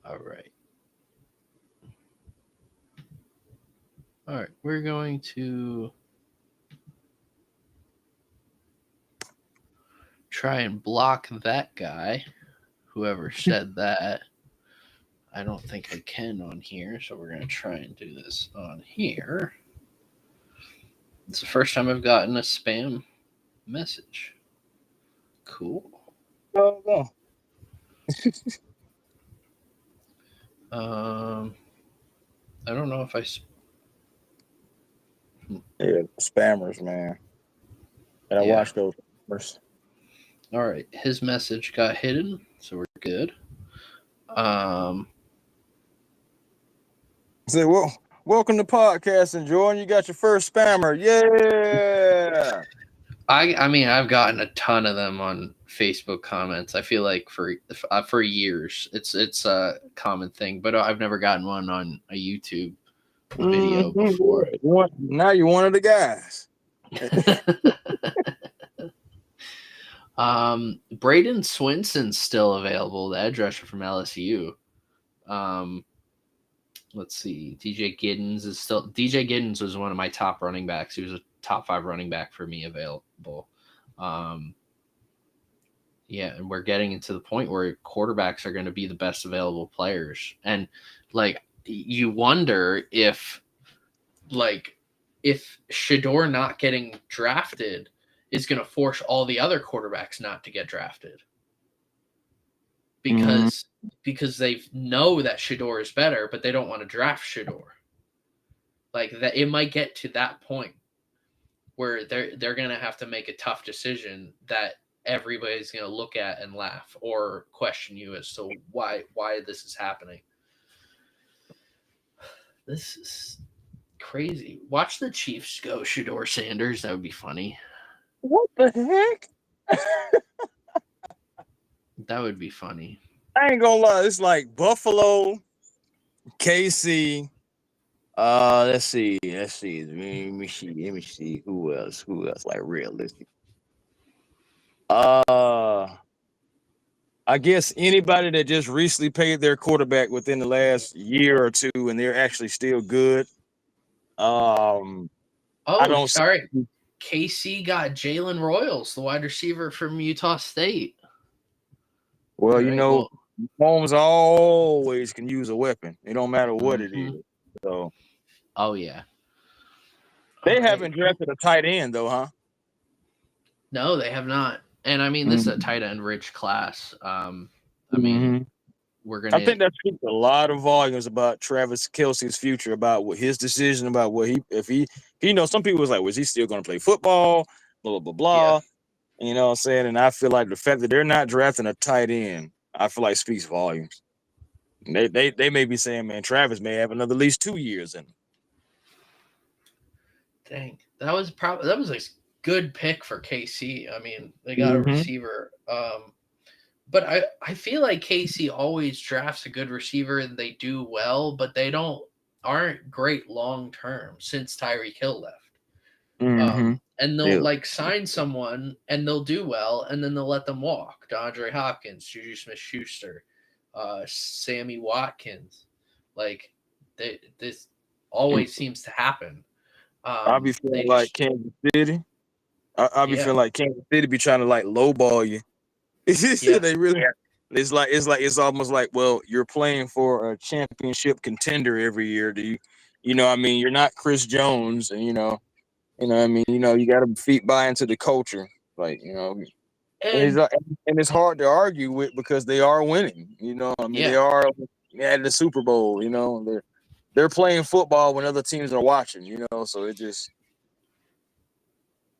All right. All right, we're going to try and block that guy, whoever said that. I don't think I can on here, so we're going to try and do this on here. It's the first time I've gotten a spam message. Cool. Oh, I don't know if I... Yeah, spammers, man. And I watched those spammers. All right, his message got hidden, so we're good. Say, well, welcome to podcasting, Jordan. You got your first spammer. Yeah. I mean, I've gotten a ton of them on Facebook comments. I feel like for years, it's a common thing, but I've never gotten one on a YouTube video before. Now you're one of the guys. Braden Swinson's still available, the edge rusher from LSU. Let's see. DJ Giddens was one of my top running backs. He was a top 5 running back for me available. And we're getting into the point where quarterbacks are going to be the best available players. And like, you wonder if Shador not getting drafted is going to force all the other quarterbacks not to get drafted. Because they know that Shador is better, but they don't want to draft Shador. Like that, it might get to that point where they're going to have to make a tough decision that everybody's going to look at and laugh or question you as to why this is happening. This is crazy. Watch the Chiefs go Shador Sanders. That would be funny. What the heck? That would be funny. I ain't gonna lie. It's like Buffalo, KC, Let's see. Let me see. Who else? Like realistic? Uh, I guess anybody that just recently paid their quarterback within the last year or two, and they're actually still good. Um, I Oh, don't. all right. KC got Jalen Royals, the wide receiver from Utah State. Well, All right, well, Mahomes always can use a weapon. It don't matter what it mhm. is. So Oh yeah. All they right. haven't drafted a tight end though, huh? No, they have not. And I mean, this is a tight end rich class. I mean, Mhm. we're I gonna. think that speaks a lot of volumes about Travis Kelsey's future, about what his decision, about what if he, some people was like, was he still going to play football? Blah, blah, blah, Yeah. blah. You know what I'm saying? And I feel like the fact that they're not drafting a tight end, I feel like speaks volumes. And they may be saying, man, Travis may have another at least 2 years in him. Dang, that was a good pick for KC. I mean, they got a receiver. But I feel like KC always drafts a good receiver and they do well, but they aren't great long term since Tyreek Hill left. And they'll like sign someone and they'll do well and then they'll let them walk. DeAndre Hopkins, Juju Smith-Schuster, Sammy Watkins, like this always seems to happen. I'll be feeling They like just Kansas City. I'll be yeah feeling like Kansas City be trying to like lowball you. yeah They really. It's almost like, well, you're playing for a championship contender every year. Do you, I mean, you're not Chris Jones, and I mean, you got to feet buy into the culture, like and and it's hard to argue with because they are winning. I mean, they yeah. are at the Super Bowl. They're playing football when other teams are watching. So it just.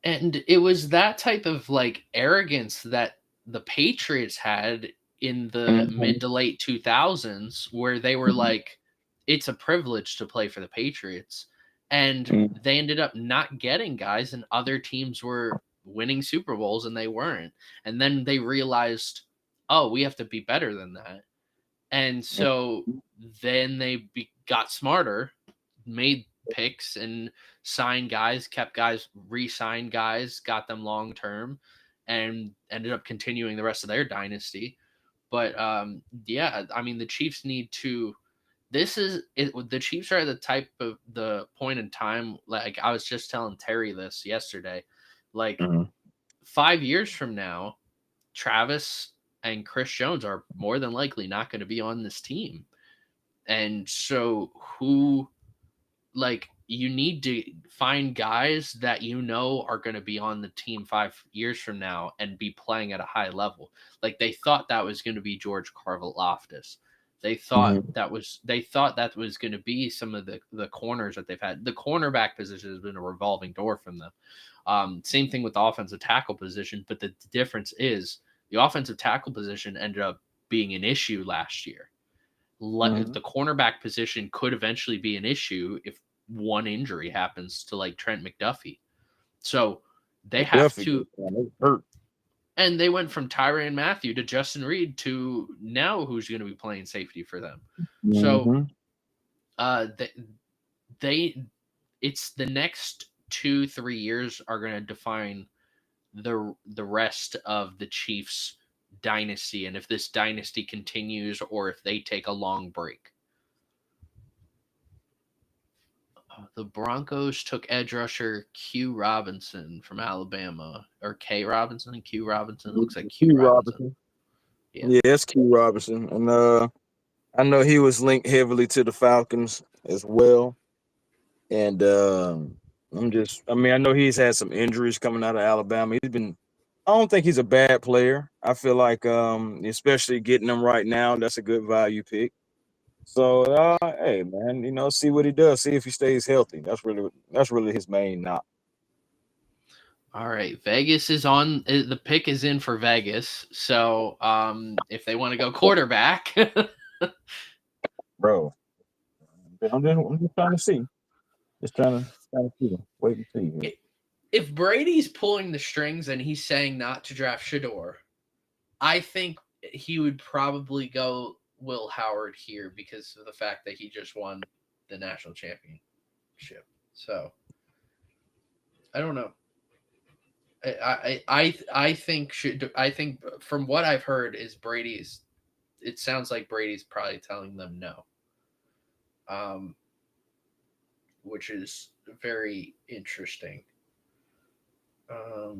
And it was that type of like arrogance that the Patriots had in the mid to late 2000s, where they were like, it's a privilege to play for the Patriots. And they ended up not getting guys, and other teams were winning Super Bowls and they weren't. And then they realized, oh, we have to be better than that. And so then they got smarter, made picks and signed guys, kept guys, re-signed guys, got them long term, and ended up continuing the rest of their dynasty. But yeah, I mean the Chiefs need to. This is it. The Chiefs are at the type of the point in time. Like I was just telling Terry this yesterday. Like 5 years from now, Travis and Chris Jones are more than likely not going to be on this team. And so you need to find guys that are going to be on the team 5 years from now and be playing at a high level. Like they thought that was going to be George Karlaftis. They thought that was going to be some of the corners that they've had. The cornerback position has been a revolving door from them. Same thing with the offensive tackle position, but the difference is the offensive tackle position ended up being an issue last year. The cornerback position could eventually be an issue if one injury happens to like Trent McDuffie. So they have to hurt. And they went from Tyrann Mathieu to Justin Reed to now who's going to be playing safety for them. So it's the next 2-3 years are going to define the rest of the Chiefs dynasty, and if this dynasty continues or if they take a long break. The Broncos took edge rusher Q Robinson from Alabama, or K Robinson. Q Robinson. It looks like Q Robinson. Yeah, it's Q Robinson, and I know he was linked heavily to the Falcons as well. And I know he's had some injuries coming out of Alabama. I don't think he's a bad player. I feel like, especially getting him right now, that's a good value pick. So, hey, man, see what he does. See if he stays healthy. That's really his main knock. All right, Vegas is on. The pick is in for Vegas. So, if they want to go quarterback, bro, I'm just trying to see. Just trying to see. Wait and see. If Brady's pulling the strings and he's saying not to draft Shedeur, I think he would probably go Will Howard here because of the fact that he just won the national champion. championship. So I don't know. I think from what I've heard is Brady's. It sounds like Brady's probably telling them no, which is very interesting. I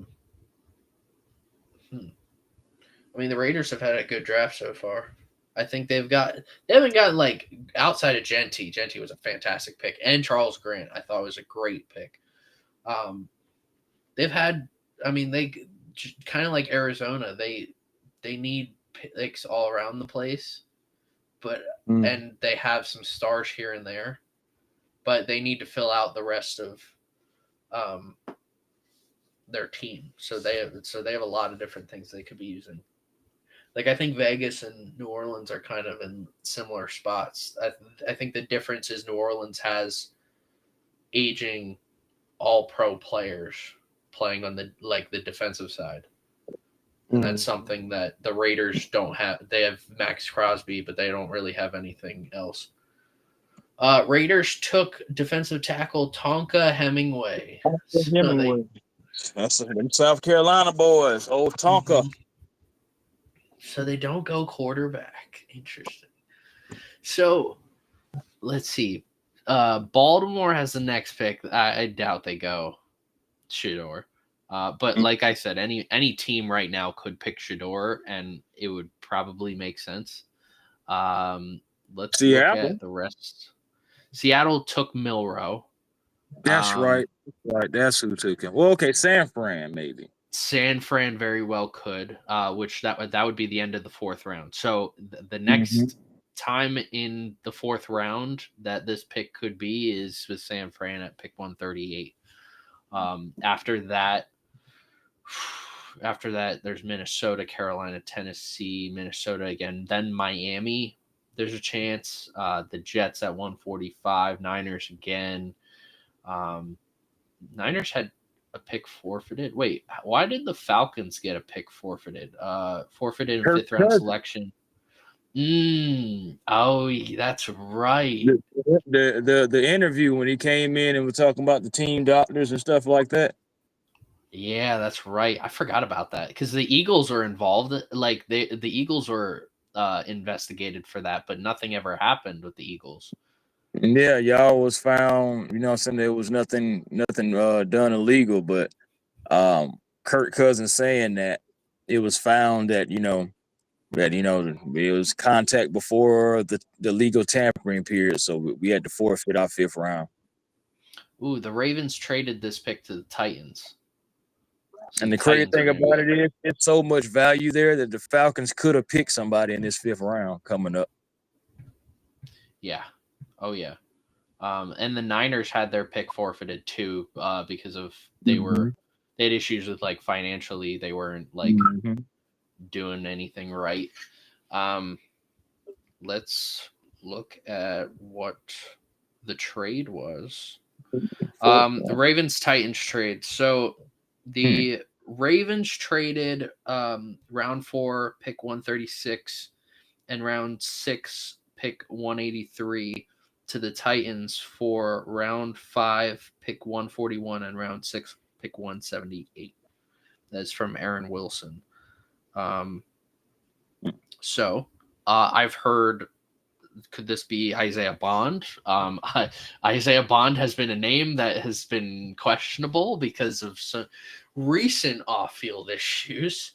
mean, the Raiders have had a good draft so far. I think they haven't gotten like outside of Genty. Genty was a fantastic pick, and Charles Grant I thought was a great pick. They've had, I mean, they kind of like Arizona. They need picks all around the place, but and they have some stars here and there, but they need to fill out the rest of their team. So they have a lot of different things they could be using. Like I think Vegas and New Orleans are kind of in similar spots. I think the difference is New Orleans has aging all-pro players playing on the defensive side. And that's something that the Raiders don't have. They have Max Crosby, but they don't really have anything else. Raiders took defensive tackle Tonka Hemingway. That's them South Carolina boys. Old Tonka. So they don't go quarterback. Interesting. So let's see. Baltimore has the next pick. I doubt they go Shedeur. But like I said, any team right now could pick Shedeur, and it would probably make sense. Let's look at the rest. Seattle took Milroe. That's right. That's who took him. Well, okay, San Fran maybe. San Fran very well could, which that would be the end of the fourth round. So the next time in the fourth round that this pick could be is with San Fran at pick 138. After that, there's Minnesota, Carolina, Tennessee, Minnesota again, then Miami. There's a chance. The Jets at 145, Niners again. Niners had a pick forfeited. Wait, why did the Falcons get a pick forfeited? Forfeited in fifth round selection. Oh, that's right. The interview when he came in and was talking about the team doctors and stuff like that. Yeah, that's right. I forgot about that because the Eagles are involved. Like the Eagles were investigated for that, but nothing ever happened with the Eagles. Yeah, y'all was found, saying there was nothing done illegal, but Kirk Cousins saying that it was found that it was contact before the legal tampering period, so we had to forfeit our fifth round. Ooh, the Ravens traded this pick to the Titans. And the crazy thing about it is it's so much value there that the Falcons could have picked somebody in this fifth round coming up. Yeah. Oh, yeah. And the Niners had their pick forfeited too because of they had issues with like financially. They weren't like doing anything right. Let's look at what the trade was. The Ravens-Titans trade. So the Ravens traded round 4, pick 136, and round 6, pick 183 to the Titans for round 5, pick 141, and round 6, pick 178. That's from Aaron Wilson. So I've heard, could this be Isaiah Bond? Isaiah Bond has been a name that has been questionable because of some recent off-field issues.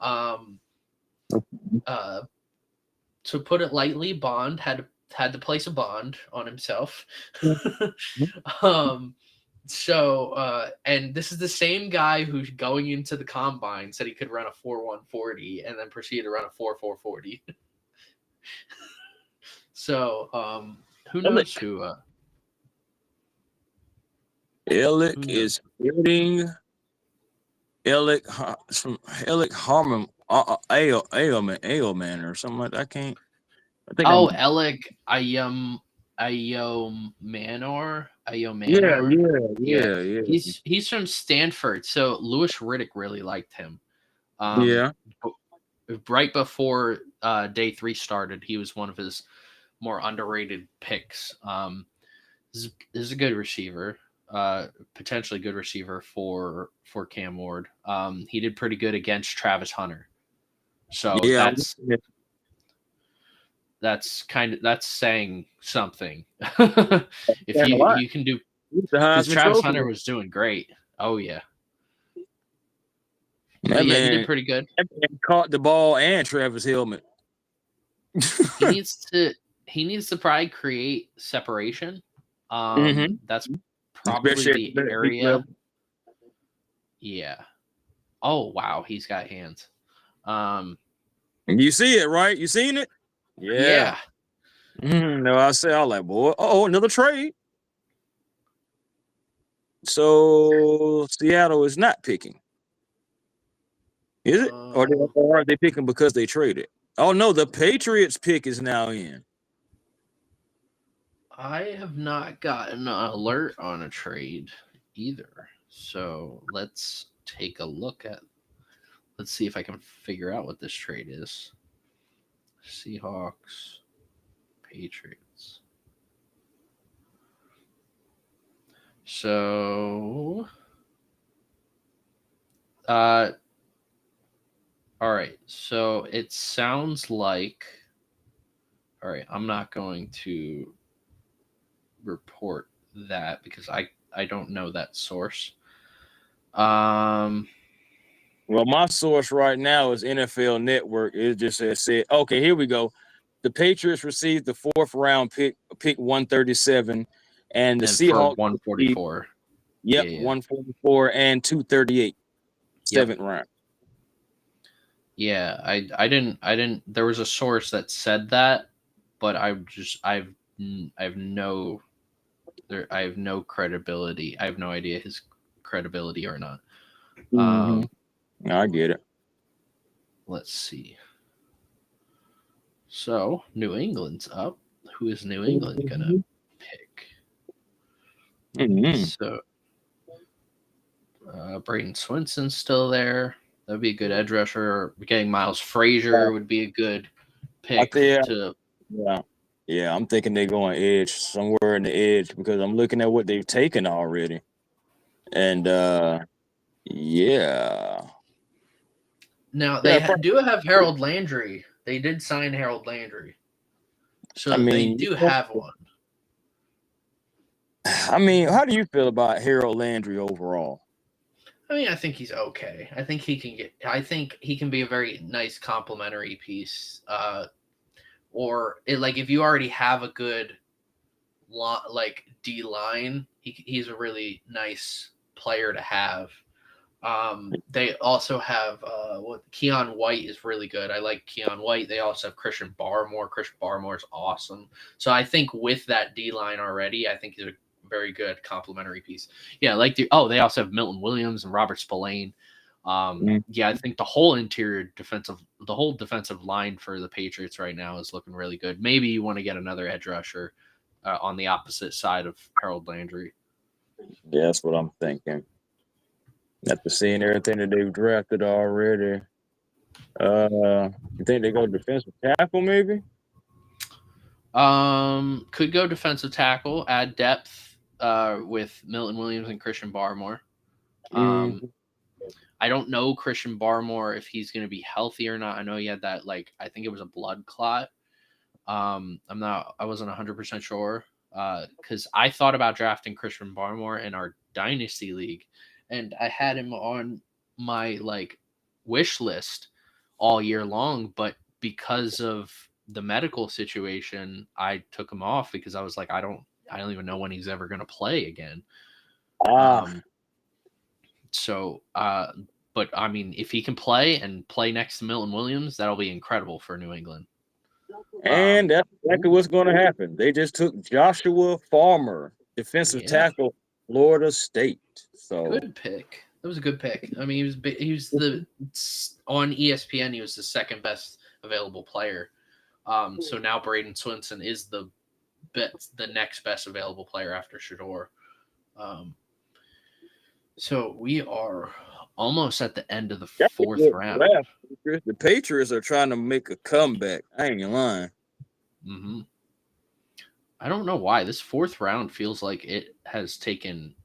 To put it lightly, Bond had to place a bond on himself. And this is the same guy who's going into the combine said he could run a 4.140 and then proceeded to run a 4.440. So, who knows who? Alec is hitting. Alec Harmon, Ailman or something like that. I think. Alec Ayomanor. Yeah. He's from Stanford. So Louis Riddick really liked him. Right before day 3 started, he was one of his more underrated picks. This is a good receiver. Potentially good receiver for Cam Ward. He did pretty good against Travis Hunter. So Yeah, that's saying something. If a lot. you can do, The because Heisman Travis Trophy. Hunter was doing great. Oh yeah. That But yeah, he man, did pretty good. that man caught the ball and Travis helmet. He needs to probably create separation. Mhm. That's probably Especially at the the big area. level. Yeah. Oh wow, he's got hands. You see it, right? You seen it? Yeah. No, I was like, boy, oh, another trade. So Seattle is not picking. Is it? Or are they picking because they traded? Oh no, the Patriots pick is now in. I have not gotten an alert on a trade either. So let's take a look at. Let's see if I can figure out what this trade is. Seahawks, Patriots. So, all right. So it sounds like. All right, I'm not going to report that because I don't know that source. Well, my source right now is NFL Network. It just said, okay, here we go. The Patriots received the 4th round pick 137, and the Seahawks 144. Yep, Yeah. 144 and 238. Yep. 7th round. Yeah, I didn't. There was a source that said that, but I have no credibility. I have no idea his credibility or not. I get it. Let's see. So New England's up. Who is New England gonna pick? So Braden Swinson's still there. That'd be a good edge rusher. Getting Miles Frazier would be a good pick. Yeah, I'm thinking they're going edge, somewhere in the edge, because I'm looking at what they've taken already. And yeah. Now they do have Harold Landry. They did sign Harold Landry. So they do have one. I mean, how do you feel about Harold Landry overall? I mean, I think he's okay. I think he can be a very nice complementary piece. If you already have a good D line, he's a really nice player to have. They also have Keon White is really good. I like Keon White. They also have Christian Barmore. Christian Barmore is awesome. So I think with that D line already, I think he's a very good complementary piece. Yeah, they also have Milton Williams and Robert Spillane. Yeah, I think the whole defensive line for the Patriots right now is looking really good. Maybe you want to get another edge rusher on the opposite side of Harold Landry. Yeah, that's what I'm thinking. After seeing everything that they've drafted already, you think they go defensive tackle maybe? Could go defensive tackle, add depth with Milton Williams and Christian Barmore. I don't know Christian Barmore if he's going to be healthy or not. I know he had that I think it was a blood clot. I wasn't 100% sure because I thought about drafting Christian Barmore in our dynasty league, and I had him on my wish list all year long, but because of the medical situation, I took him off because I was like, I don't even know when he's ever going to play again. But I mean, if he can play next to Milton Williams, that'll be incredible for New England. And that's exactly what's going to happen. They just took Joshua Farmer, defensive tackle, Florida State. So good pick. That was a good pick. I mean, he was on ESPN. He was the second best available player. So now Braden Swinson is the next best available player after Shedeur. So we are almost at the end of the 4th round. The Patriots are trying to make a comeback. I ain't lying. I don't know why this fourth round feels like it has taken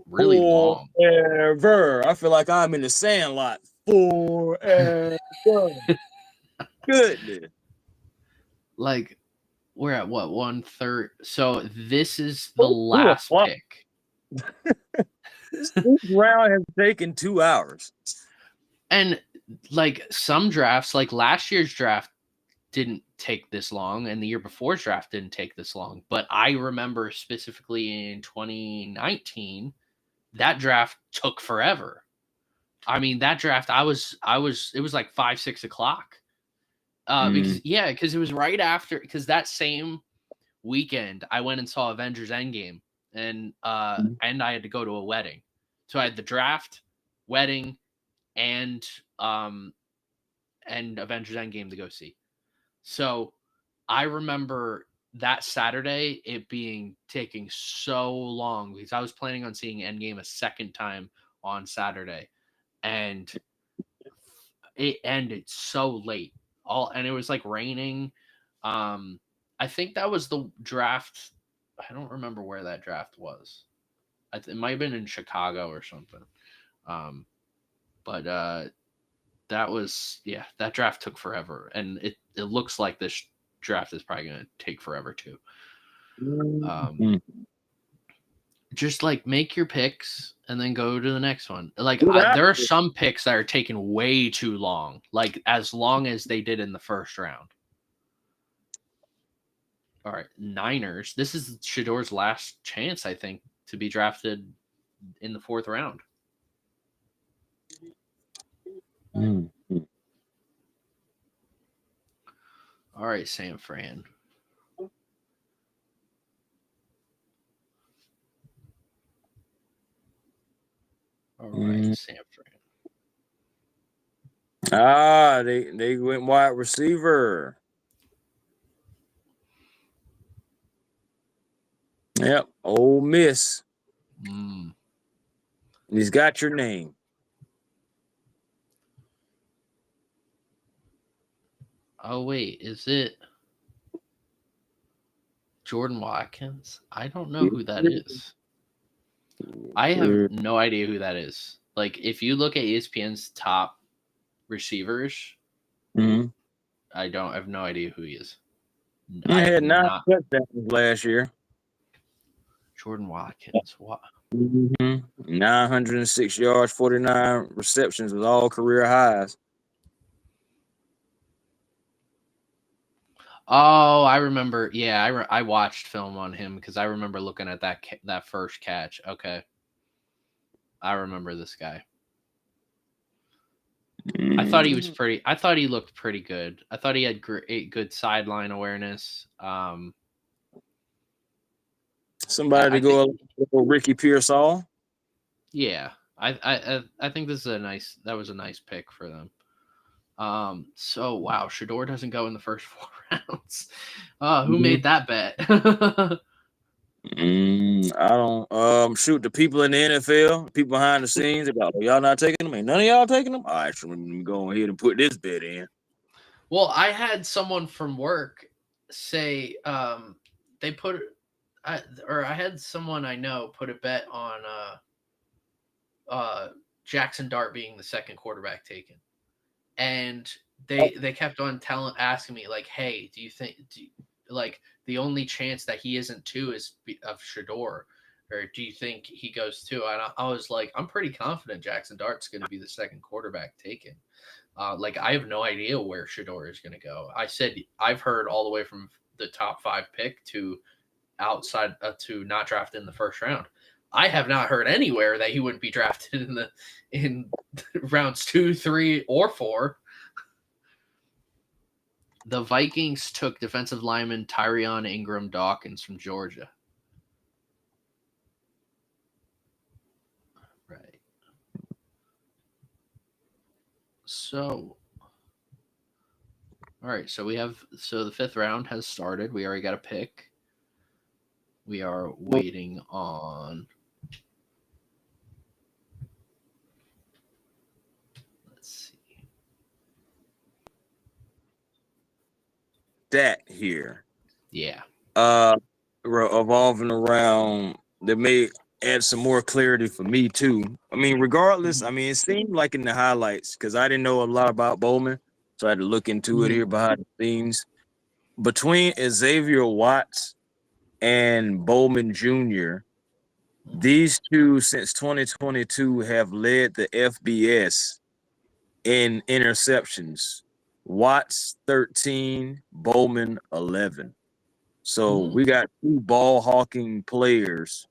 really long. Forever. I feel like I'm in the Sandlot. Forever. Goodness. Like we're at what 1/3. So this is the last pick. This round has taken 2 hours. And like some drafts, like last year's draft didn't take this long, and the year before's draft didn't take this long. But I remember specifically in 2019, that draft took forever. I mean, that draft, it was like 5, 6 o'clock. Because it was right after, because that same weekend I went and saw Avengers Endgame, and I had to go to a wedding. So I had the draft, wedding, and Avengers Endgame to go see. So I remember that Saturday it taking so long because I was planning on seeing Endgame a second time on Saturday, and it ended so late. And it was like raining. I think that was the draft. I don't remember where that draft was. It might have been in Chicago or something. But that draft took forever, and it looks like this draft is probably going to take forever too. Just like make your picks and then go to the next one. Like there are some picks that are taking way too long, like as long as they did in the first round. All right, Niners. This is Shedor's last chance, I think, to be drafted in the fourth round. All right, San Fran. All right, San Fran. They went wide receiver. Yep, Ole Miss. He's got your name. Oh wait, is it Jordan Watkins? I don't know who that is. I have no idea who that is. Like, if you look at ESPN's top receivers, I have no idea who he is. He had 9 touchdowns last year. Jordan Watkins. What? 906 yards, 49 receptions with all career highs. Oh, I remember. Yeah, I watched film on him because I remember looking at that first catch. Okay, I remember this guy. I thought he was pretty. I thought he looked pretty good. I thought he had good sideline awareness. Somebody to go Ricky Pearsall. Yeah, I think this is that was a nice pick for them. So wow, Shedeur doesn't go in the first 4 rounds. Who made that bet? I don't shoot the people in the NFL, people behind the scenes about y'all not taking them. Ain't none of y'all taking them. All right, so let me go ahead and put this bet in. Well, I had someone from work say they put I had someone I know put a bet on Jackson Dart being the second quarterback taken. And they kept on asking me like, hey, do you think like the only chance that he isn't 2 is of Shedeur, or do you think he goes 2? And I was like, I'm pretty confident Jackson Dart's going to be the second quarterback taken. Like I have no idea where Shedeur is going to go. I said I've heard all the way from the top 5 pick to outside to not drafted in the first round. I have not heard anywhere that he wouldn't be drafted in rounds 2, 3, or 4. The Vikings took defensive lineman Tyrion Ingram Dawkins from Georgia. Right. So, all right. So the 5th round has started. We already got a pick. We are waiting on. That here. Yeah. evolving around that may add some more clarity for me too. I mean, regardless, I mean, it seemed like in the highlights because I didn't know a lot about Bowman, so I had to look into it here behind the scenes. Between Xavier Watts and Bowman Jr., these two since 2022 have led the FBS in interceptions. Watts 13, Bowman 11. So we got two ball hawking players,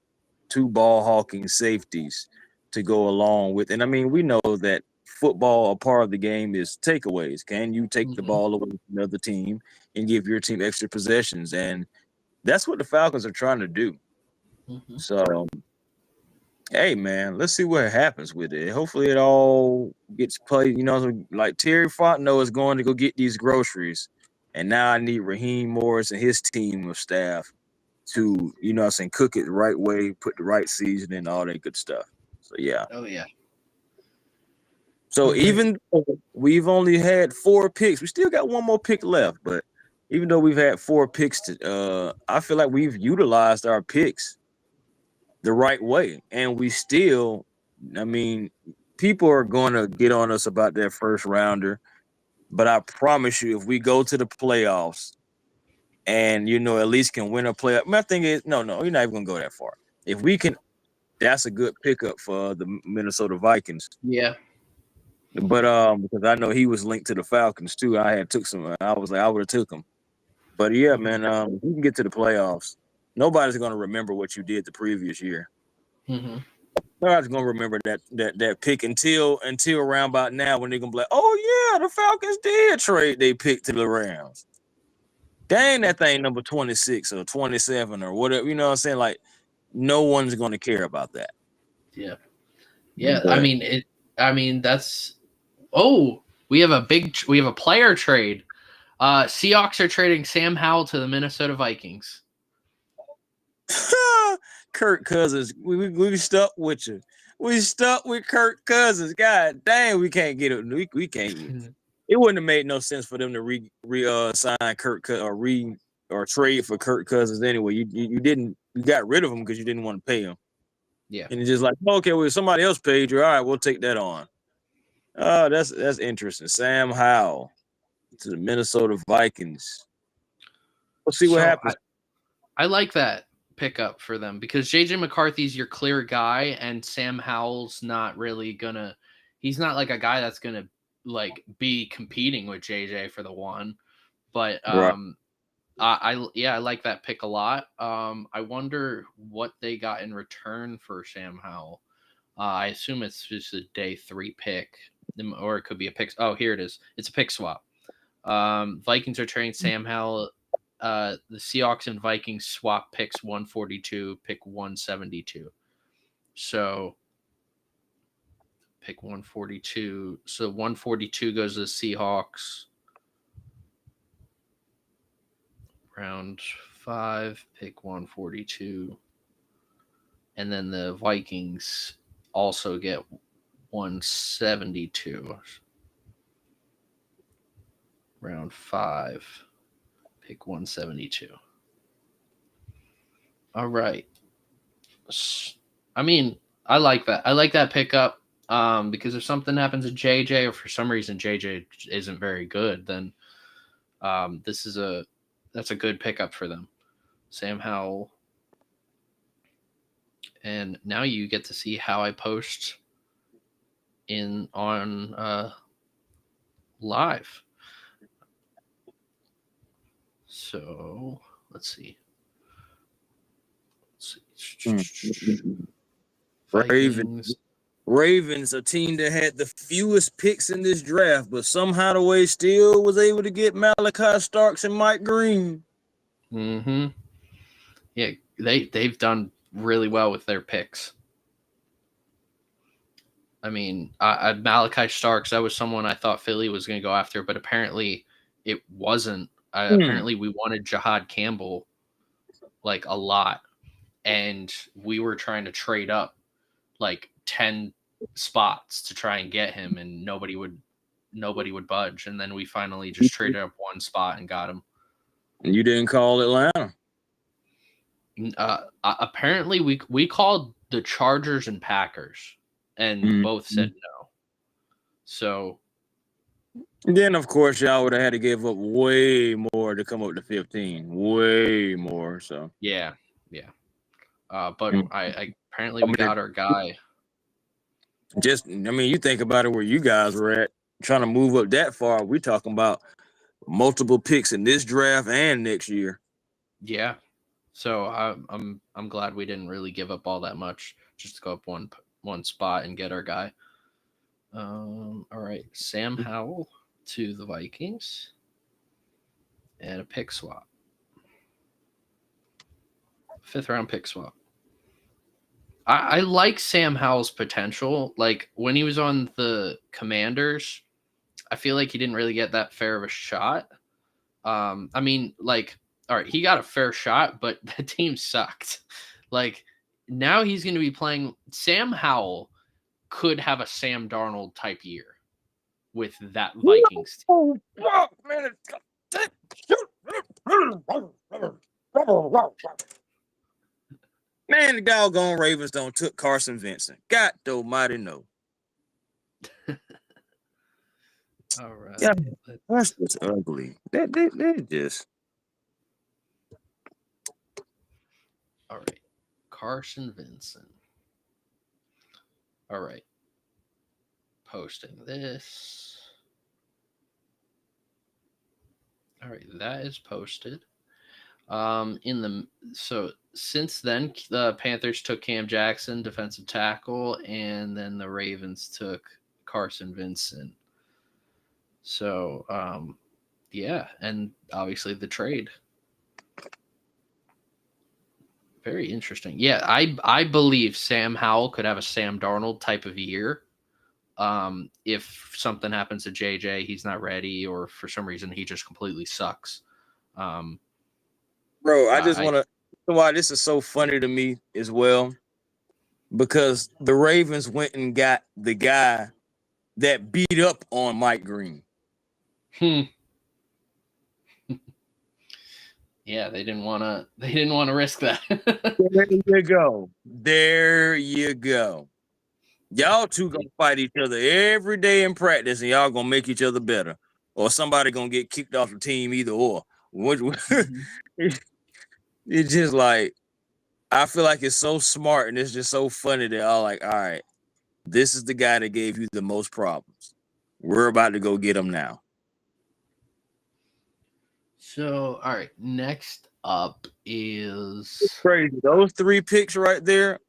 two ball hawking safeties to go along with. And I mean, we know that football, a part of the game is takeaways. Can you take the ball away from another team and give your team extra possessions? And that's what the Falcons are trying to do. So, hey, man, let's see what happens with it. Hopefully it all gets played. You know, like Terry Fontenot is going to go get these groceries. And now I need Raheem Morris and his team of staff to, you know what I'm saying, cook it the right way, put the right seasoning, all that good stuff. So, yeah. Oh, yeah. So, even though we've only had 4 picks, we still got one more pick left. But even though we've had 4 picks, I feel like we've utilized our picks the right way. And we still, I mean, people are going to get on us about that first rounder. But I promise you, if we go to the playoffs and, you know, at least can win a playoff, my thing is, no, you're not even going to go that far. If we can, that's a good pickup for the Minnesota Vikings. Yeah. But because I know he was linked to the Falcons too. I would have took him. But yeah, man, you can get to the playoffs. Nobody's going to remember what you did the previous year. Nobody's going to remember that pick until around about now when they're going to be like, oh, yeah, the Falcons did trade they pick to the Rams. Dang, that thing number 26 or 27 or whatever. You know what I'm saying? Like, no one's going to care about that. Yeah. Yeah, but, I mean, that's – oh, we have a player trade. Seahawks are trading Sam Howell to the Minnesota Vikings. Kirk Cousins, we stuck with you. We stuck with Kirk Cousins. God dang, we can't get it. We can't. It wouldn't have made no sense for them to sign Kirk or trade for Kirk Cousins anyway. You got rid of him because you didn't want to pay him. Yeah, and it's just like, okay, well, somebody else paid you. All right, we'll take that on. Oh, that's interesting. Sam Howell to the Minnesota Vikings. We'll see what happens. I like that pickup for them because JJ McCarthy's your clear guy and Sam Howell's not really gonna he's not like a guy that's gonna like be competing with JJ for the one. But I like that pick a lot. I wonder what they got in return for Sam Howell. I assume it's just a day 3 pick, or it could be a pick. Oh, here it is. It's a pick swap. Vikings are trading Sam Howell. The Seahawks and Vikings swap picks 142, pick 172. So pick 142. So 142 goes to the Seahawks. Round 5, pick 142. And then the Vikings also get 172. Round 5. Pick 172. All right. I mean, I like that. I like that pickup because if something happens to JJ or for some reason JJ isn't very good, then that's a good pickup for them. Sam Howell. And now you get to see how I post on live. So let's see. Ravens, a team that had the fewest picks in this draft, but somehow the way still was able to get Malachi Starks and Mike Green. Yeah, they've done really well with their picks. I mean, Malachi Starks, that was someone I thought Philly was going to go after, but apparently it wasn't. Apparently we wanted Jahad Campbell like a lot, and we were trying to trade up like 10 spots to try and get him, and nobody would budge, and then we finally just traded up 1 spot and got him. And you didn't call Atlanta. Apparently, we called the Chargers and Packers, and both said no. So then, of course, y'all would have had to give up way more to come up to 15. Way more. So yeah. But Mm. I apparently we got our guy. you think about it where you guys were at, trying to move up that far. We're talking about multiple picks in this draft and next year. Yeah. So I'm glad we didn't really give up all that much just to go up one spot and get our guy. All right, Sam Howell to the Vikings and a pick swap. 5th round pick swap. I like Sam Howell's potential. Like when he was on the Commanders, I feel like he didn't really get that fair of a shot. I mean, like, all right, he got a fair shot, but the team sucked. Like now he's going to be playing. Sam Howell could have a Sam Darnold type year with that Vikings team. Oh, man. Man, the doggone Ravens don't took Carson Vincent. God almighty no. All right. Yeah, that's just ugly. They just. All right. Carson Vincent. All right. Posting this. All right, that is posted. So since then, the Panthers took Cam Jackson, defensive tackle, and then the Ravens took Carson Vincent. So yeah, and obviously the trade. Very interesting. Yeah, I believe Sam Howell could have a Sam Darnold type of year. If something happens to JJ, he's not ready, or for some reason he just completely sucks. Bro, I just want to. Why this is so funny to me as well, because the Ravens went and got the guy that beat up on Mike Green. Yeah, they didn't want to risk that. There you go. Y'all two gonna fight each other every day in practice, and y'all gonna make each other better, or somebody gonna get kicked off the team, either or. It's just like, I feel like it's so smart, and it's just so funny that all like, all right, this is the guy that gave you the most problems. We're about to go get him now. So, all right, next up is crazy. Those 3 picks right there,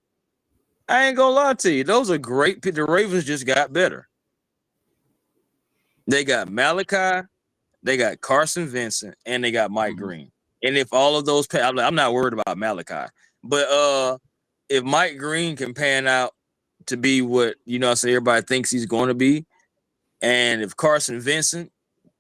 I ain't gonna lie to you. Those are great picks. The Ravens just got better. They got Malachi, they got Carson Vincent, and they got Mike Green. And if all of those, I'm not worried about Malachi, but if Mike Green can pan out to be what everybody thinks he's going to be, and if Carson Vincent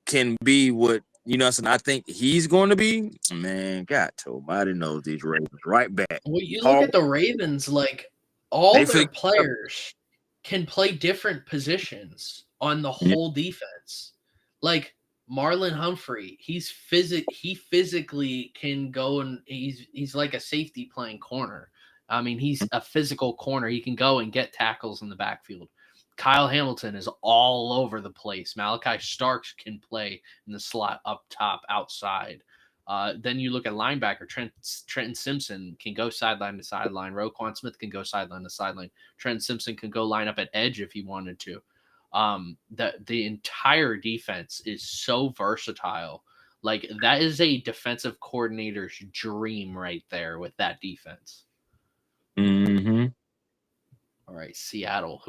can be what I think he's going to be, man, God almighty knows these Ravens right back. Well, you look at the Ravens, like all their players can play different positions on the whole defense. Like Marlon Humphrey, he physically can go, and he's like a safety playing corner. I mean, he's a physical corner. He can go and get tackles in the backfield. Kyle Hamilton is all over the place. Malachi Starks can play in the slot, up top, outside. Then you look at linebacker. Trenton Simpson can go sideline to sideline. Roquan Smith can go sideline to sideline. Trenton Simpson can go line up at edge if he wanted to. The entire defense is so versatile. Like, that is a defensive coordinator's dream right there with that defense. Mm-hmm. All right, Seattle.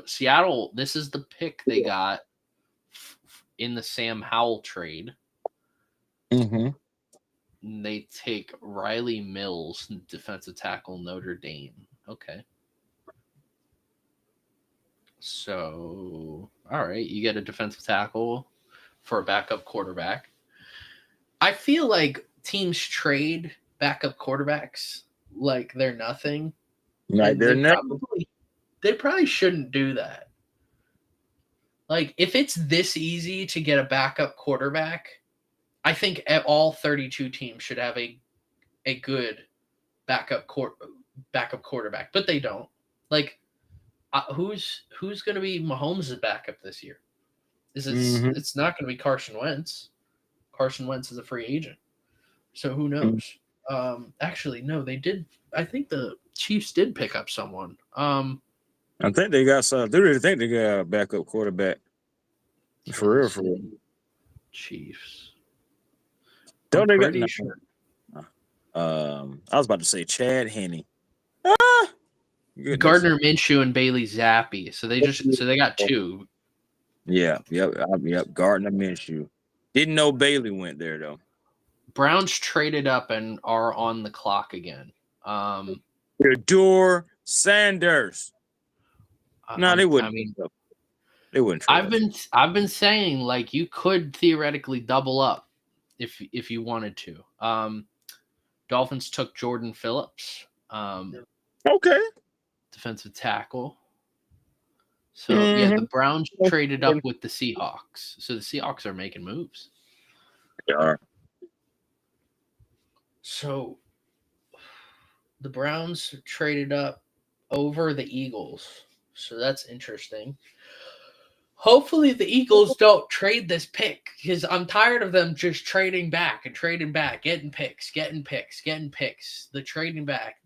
Seattle, this is the pick they got in the Sam Howell trade. Mm-hmm. They take Riley Mills, defensive tackle, Notre Dame. Okay. So, all right, you get a defensive tackle for a backup quarterback. I feel like teams trade backup quarterbacks like they're nothing. Like they're nothing. They probably shouldn't do that. Like, if it's this easy to get a backup quarterback, I think all 32 teams should have a good backup quarterback, but they don't. Like, who's going to be Mahomes' backup this year? It's not going to be Carson Wentz. Carson Wentz is a free agent, so who knows? Actually, no, they did. I think the Chiefs did pick up someone. I think they got some. They really think they got a backup quarterback. For real. Chiefs. Don't they got? Pretty sure. I was about to say Chad Henne. Gardner Minshew and Bailey Zappi. So they got two. Yep. Gardner Minshew. Didn't know Bailey went there though. Browns traded up and are on the clock again. Shedeur Sanders. No, they wouldn't. I mean, they wouldn't. I've been saying like you could theoretically double up if you wanted to. Dolphins took Jordan Phillips. Okay. Defensive tackle. So yeah, the Browns traded up with the Seahawks. So the Seahawks are making moves. They are. So the Browns traded up over the Eagles. So that's interesting. Hopefully the Eagles don't trade this pick because I'm tired of them just trading back, getting picks. The trading back.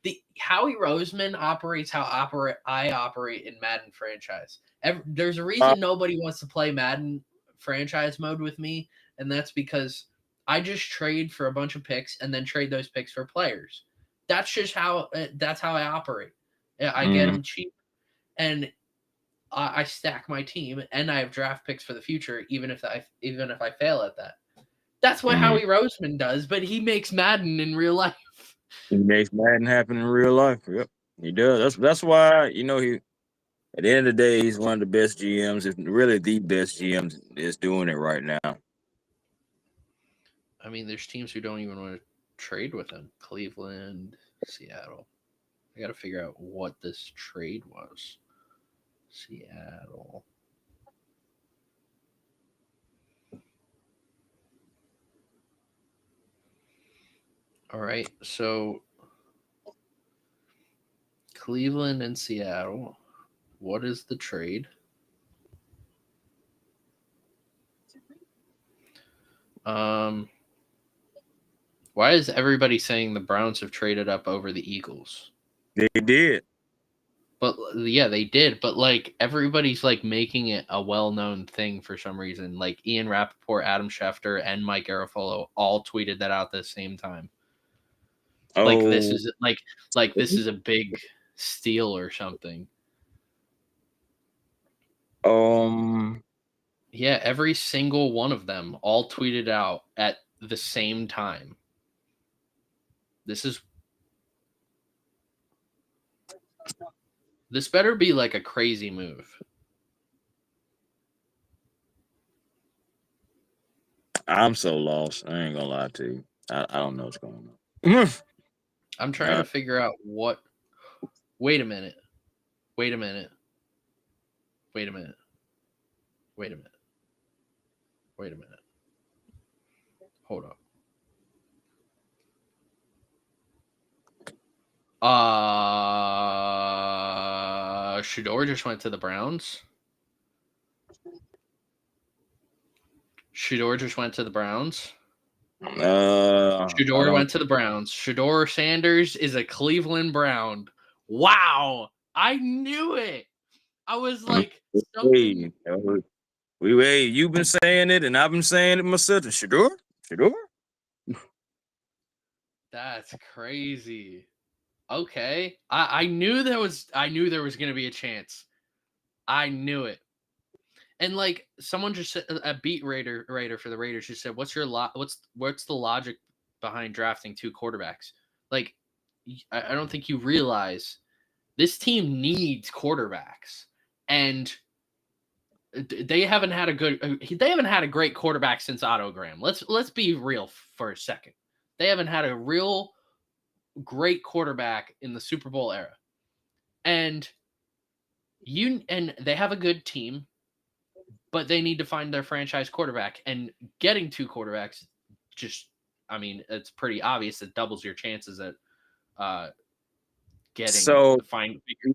The Howie Roseman operates how I operate in Madden franchise. There's a reason nobody wants to play Madden franchise mode with me, and that's because I just trade for a bunch of picks and then trade those picks for players. That's just how I operate. I get them cheap, and I stack my team, and I have draft picks for the future, even if I fail at that. That's what Howie Roseman does, but he makes Madden in real life. He makes Madden happen in real life. Yep, he does. That's why he. At the end of the day, he's one of the best GMs. If really the best GMs is doing it right now. I mean, there's teams who don't even want to trade with him. Cleveland, Seattle. I got to figure out what this trade was. Seattle. All right, so Cleveland and Seattle. What is the trade? Why is everybody saying the Browns have traded up over the Eagles? They did. But yeah, they did. But like everybody's like making it a well-known thing for some reason. Like Ian Rappaport, Adam Schefter, and Mike Garafolo all tweeted that out at the same time. Like this is this is a big steal or something. Yeah, every single one of them all tweeted out at the same time. This better be like a crazy move. I'm so lost. I ain't gonna lie to you. I don't know what's going on. I'm trying to figure out what. Wait a minute. Hold up. Shedeur just went to the Browns. Shedeur went to the Browns. Shedeur Sanders is a Cleveland Brown. Wow. I knew it. I was like, hey, you've been saying it, and I've been saying it myself. Shedeur? That's crazy. Okay. I knew there was going to be a chance. I knew it. And like someone just said, a beat writer for the Raiders just said, what's the logic behind drafting two quarterbacks? Like, I don't think you realize this team needs quarterbacks, and they haven't had a great quarterback since Otto Graham. Let's be real for a second. They haven't had a real great quarterback in the Super Bowl era. And they have a good team, but they need to find their franchise quarterback, and getting two quarterbacks it's pretty obvious. It doubles your chances at So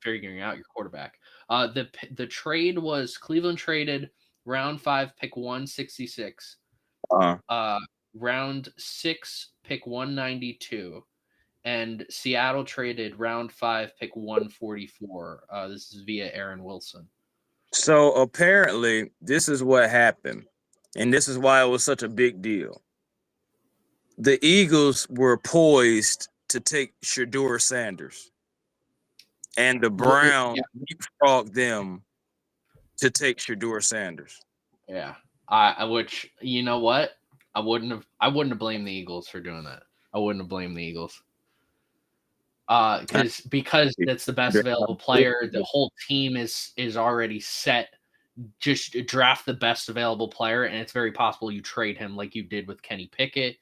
figuring out your quarterback. The trade was Cleveland traded round 5 pick 166, round 6 pick 192, and Seattle traded round 5 pick 144. This is via Aaron Wilson. So apparently, this is what happened, and this is why it was such a big deal. The Eagles were poised to take Shedeur Sanders, and the Browns leapfrogged them to take Shedeur Sanders. Yeah, which, you know what? I wouldn't have blamed the Eagles for doing that. I wouldn't have blamed the Eagles. Because that's the best available player. The whole team is already set. Just draft the best available player, and it's very possible you trade him like you did with Kenny Pickett.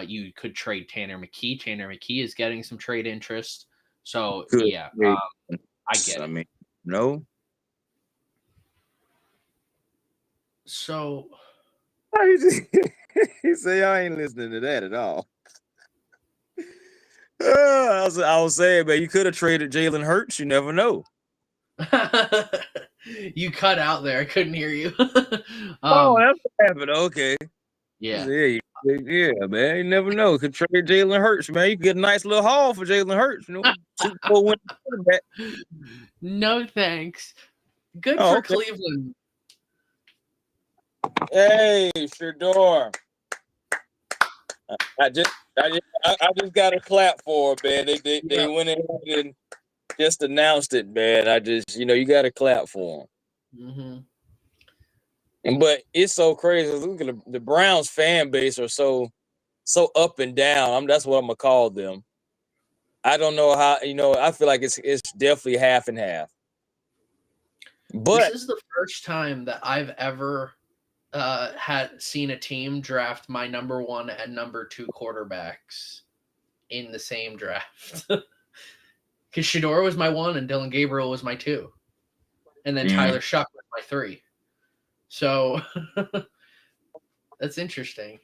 You could trade Tanner McKee. Tanner McKee is getting some trade interest. So I get it. I mean, no. So he say I ain't listening to that at all. I was saying, man, you could have traded Jalen Hurts. You never know. You cut out there. I couldn't hear you. Oh, that's what happened. Okay. Yeah, man. You never know. Could trade Jalen Hurts, man. You could get a nice little haul for Jalen Hurts. You know, Super Bowl winning quarterback. No thanks. Good for Cleveland. Hey, Shedeur. I just got a clap for it, man. They went in and just announced it, man. I just, you got to clap for them. But it's so crazy. Look at the Browns fan base are so up and down. That's what I'm gonna call them. I don't know how. I feel like it's definitely half and half. But this is the first time that I've ever had seen a team draft my number 1 and number 2 quarterbacks in the same draft. Because Shedeur was my 1 and Dylan Gabriel was my 2, and then Tyler Shuck was my 3. So that's interesting.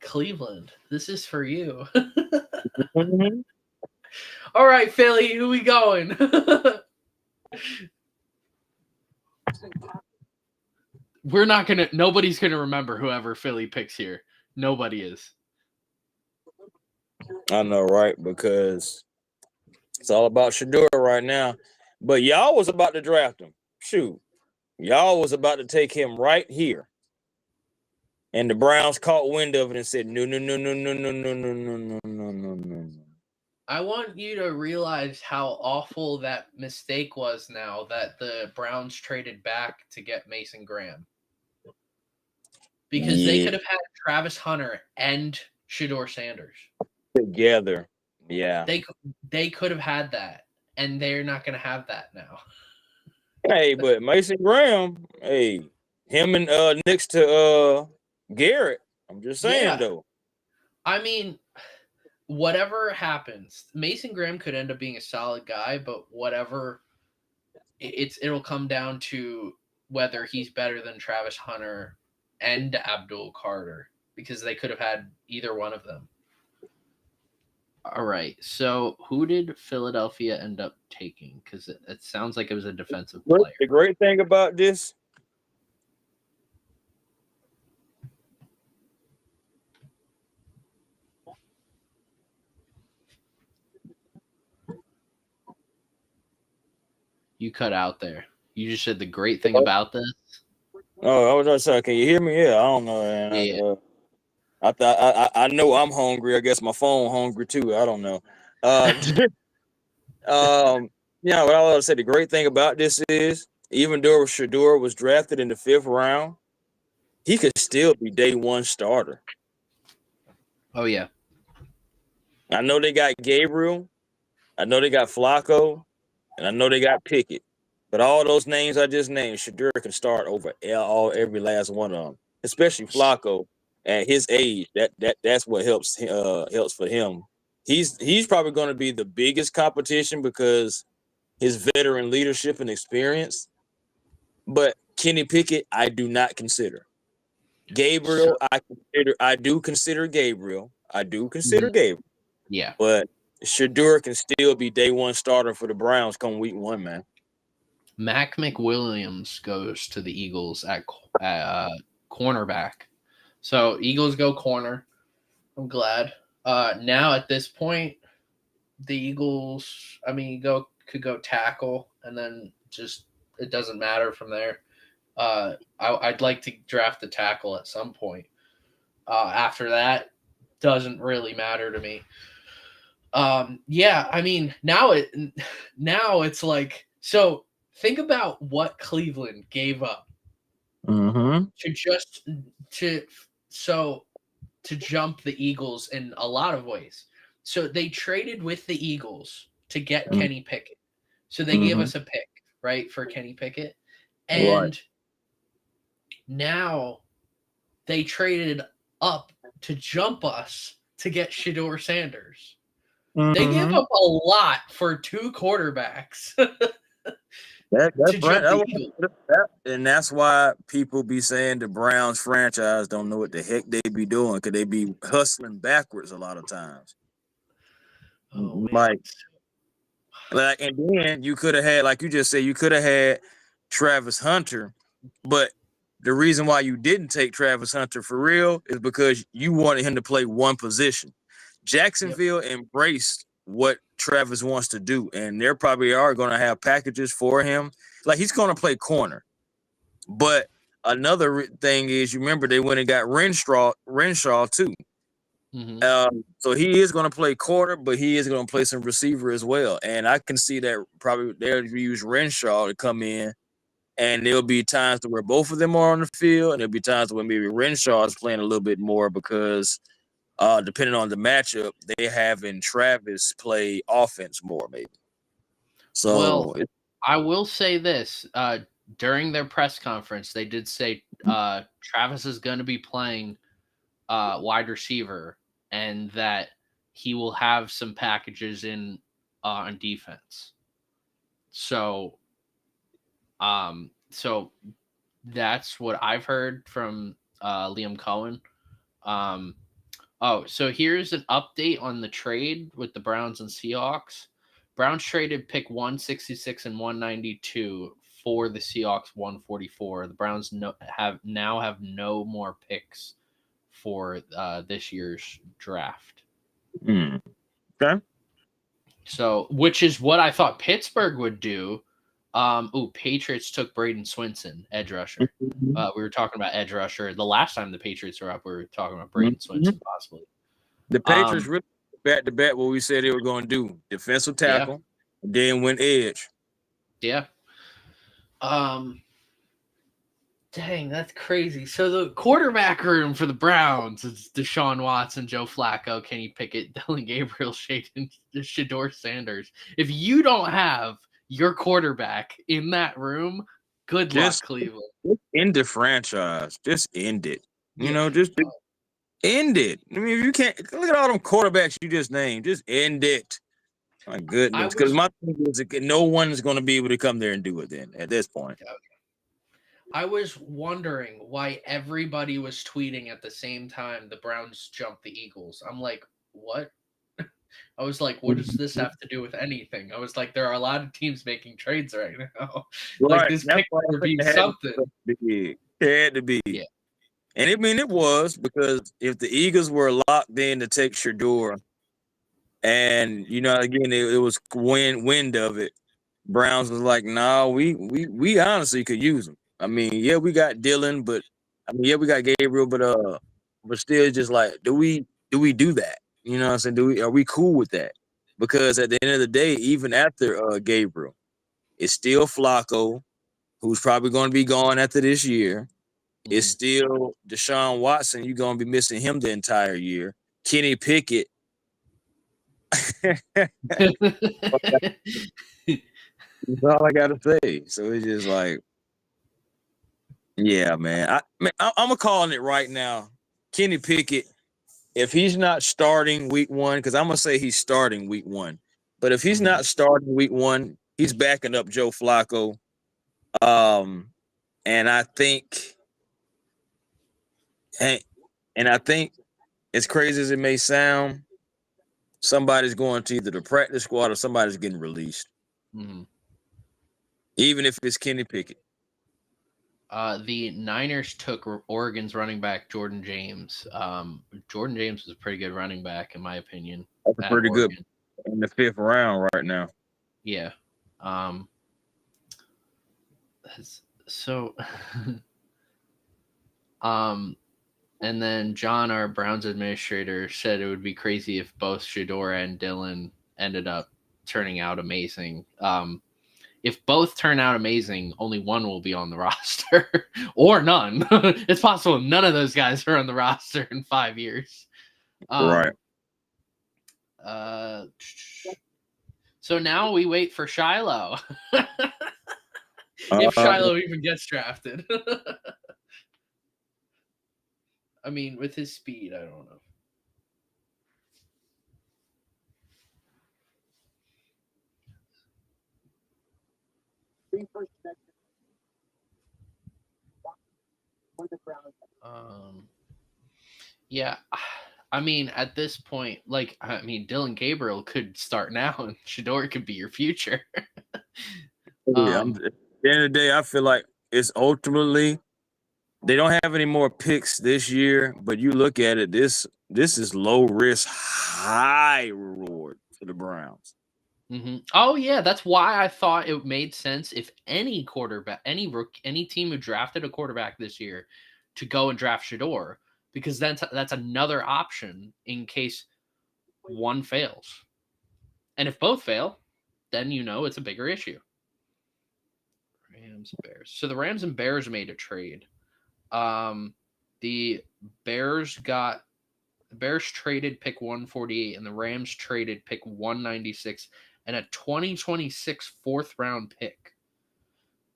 Cleveland, this is for you. All right, Philly, who we going? Nobody's gonna remember whoever Philly picks here. Nobody is. I know, right? Because it's all about Shedeur right now. But y'all was about to draft him. Shoot. Y'all was about to take him right here. And the Browns caught wind of it and said, no. I want you to realize how awful that mistake was now that the Browns traded back to get Mason Graham. Because they could have had Travis Hunter and Shedeur Sanders together. Yeah. They could have had that, and they're not going to have that now. Hey, but Mason Graham, him and next to Garrett. I'm just saying though. I mean, whatever happens, Mason Graham could end up being a solid guy, but whatever, it'll come down to whether he's better than Travis Hunter and Abdul Carter, because they could have had either one of them. All right, so who did Philadelphia end up taking? Because it sounds like it was a defensive player. The great thing about this, you cut out there. You just said the great thing about this. Oh, I was going to say, can you hear me? Yeah, I don't know. Man. Yeah. I thought I know I'm hungry. I guess my phone hungry too. I don't know. What I want to say, the great thing about this is, even though Shedeur was drafted in the 5th round, he could still be day 1 starter. Oh yeah. I know they got Gabriel, I know they got Flacco, and I know they got Pickett. But all those names I just named, Shedeur can start over every last one of them, especially Flacco. At his age, that's what helps for him. He's probably going to be the biggest competition because his veteran leadership and experience. But Kenny Pickett, I do not consider. Gabriel, I do consider Gabriel. Gabriel. Yeah. But Shador can still be day one starter for the Browns come week 1, man. Mac McWilliams goes to the Eagles at cornerback. So Eagles go corner. I'm glad. Now at this point, the Eagles, could go tackle, and then just it doesn't matter from there. I'd like to draft the tackle at some point. After that, doesn't really matter to me. Now it's like, so think about what Cleveland gave up Mm-hmm. to jump the Eagles in a lot of ways. So they traded with the Eagles to get Mhm. Kenny Pickett. So they gave Mhm. us a pick, right, for Kenny Pickett. Right. And now they traded up to jump us to get Shador Sanders. They gave Mhm. up a lot for 2 quarterbacks. That's to right. jump the Eagles. And that's why people be saying the Browns franchise don't know what the heck they be doing, because they be hustling backwards a lot of times. Oh, man. Like, and then you could have had, like you just said, you could have had Travis Hunter, but the reason why you didn't take Travis Hunter for real is because you wanted him to play one position. Jacksonville embraced what Travis wants to do, and they probably are going to have packages for him. Like, he's going to play corner. But another thing is, you remember they went and got Renshaw too. Mm-hmm. So he is going to play corner, but he is going to play some receiver as well. And I can see that probably they'll use Renshaw to come in, and there'll be times where both of them are on the field, and there'll be times where maybe Renshaw is playing a little bit more because depending on the matchup, they having Travis play offense more, maybe. So Well, I will say this. During their press conference, they did say Travis is going to be playing wide receiver, and that he will have some packages in on defense. So that's what I've heard from Liam Cohen. So here's an update on the trade with the Browns and Seahawks. Browns traded pick 166 and 192 for the Seahawks 144. The Browns have no more picks for this year's draft. Okay. So, which is what I thought Pittsburgh would do. Patriots took Braden Swinson, edge rusher. We were talking about edge rusher. The last time the Patriots were up, we were talking about Braden Swinson possibly. The Patriots really back to back what we said they were going to do: defensive tackle, then went edge. Yeah. Dang, that's crazy. So the quarterback room for the Browns is Deshaun Watson, Joe Flacco, Kenny Pickett, Dylan Gabriel, Shador Sanders. If you don't have your quarterback in that room, good luck, Cleveland. Just end the franchise. Just end it. Just end it. I mean, if you can't, look at all them quarterbacks you just named. Just end it. My goodness. Because my thing is, no one is going to be able to come there and do it then at this point. I was wondering why everybody was tweeting at the same time the Browns jumped the Eagles. I'm like, what? I was like, what does this have to do with anything? I was like, there are a lot of teams making trades right now. Like, this pick would be something. It had to be. Yeah. And it was, because if the Eagles were locked in to take Shador, and again, it was wind of it, Browns was like, no, we honestly could use him. I mean, yeah, we got Dylan, but we got Gabriel, but still, just like, do we do that? You know what I'm saying? Are we cool with that? Because at the end of the day, even after Gabriel, it's still Flacco, who's probably going to be gone after this year. It's still Deshaun Watson. You're going to be missing him the entire year. Kenny Pickett. That's all I got to say. So it's just like, yeah, man. I'm calling it right now. Kenny Pickett, if he's not starting week 1, because I'm going to say he's starting week 1. But if he's not starting week 1, he's backing up Joe Flacco. And I think, as crazy as it may sound, somebody's going to either the practice squad or somebody's getting released, even if it's Kenny Pickett. The Niners took Oregon's running back Jordan James. Jordan James was a pretty good running back, in my opinion. That's pretty Oregon. Good in the 5th round right now. Yeah. So, and then John, our Browns administrator, said it would be crazy if both Shedeur and Dillon ended up turning out amazing. If both turn out amazing, only one will be on the roster or none. It's possible none of those guys are on the roster in 5 years. Right. So now we wait for Shiloh. If Shiloh even gets drafted. I mean, with his speed, I don't know. Yeah, I mean, at this point, Dylan Gabriel could start now, and Shedeur could be your future. At the end of the day, I feel like it's ultimately they don't have any more picks this year, but you look at it, this is low risk, high reward for the Browns. Mm-hmm. Oh yeah, that's why I thought it made sense if any quarterback, any team who drafted a quarterback this year, to go and draft Shedeur, because that's another option in case one fails, and if both fail, then it's a bigger issue. Rams Bears. So the Rams and Bears made a trade. The Bears traded pick 148, and the Rams traded pick 196 and a 2026 4th round pick.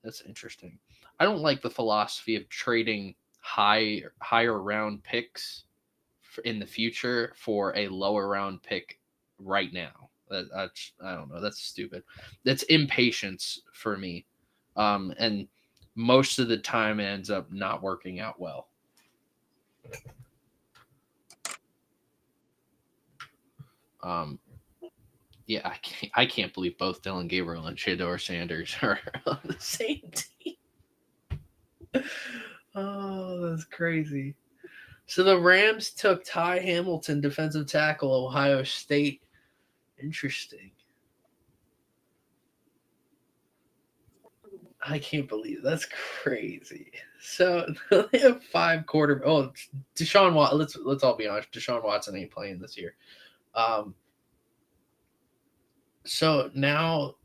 That's interesting. I don't like the philosophy of trading higher round picks in the future for a lower round pick right now. That's I don't know. That's stupid. That's impatience for me. And most of the time it ends up not working out well. Yeah, I can't believe both Dillon Gabriel and Shedeur Sanders are on the same team. Oh, that's crazy. So the Rams took Ty Hamilton, defensive tackle, Ohio State. Interesting. I can't believe that's crazy. So they have 5 quarter. Oh, Deshaun Watson. Let's all be honest. Deshaun Watson ain't playing this year. So now,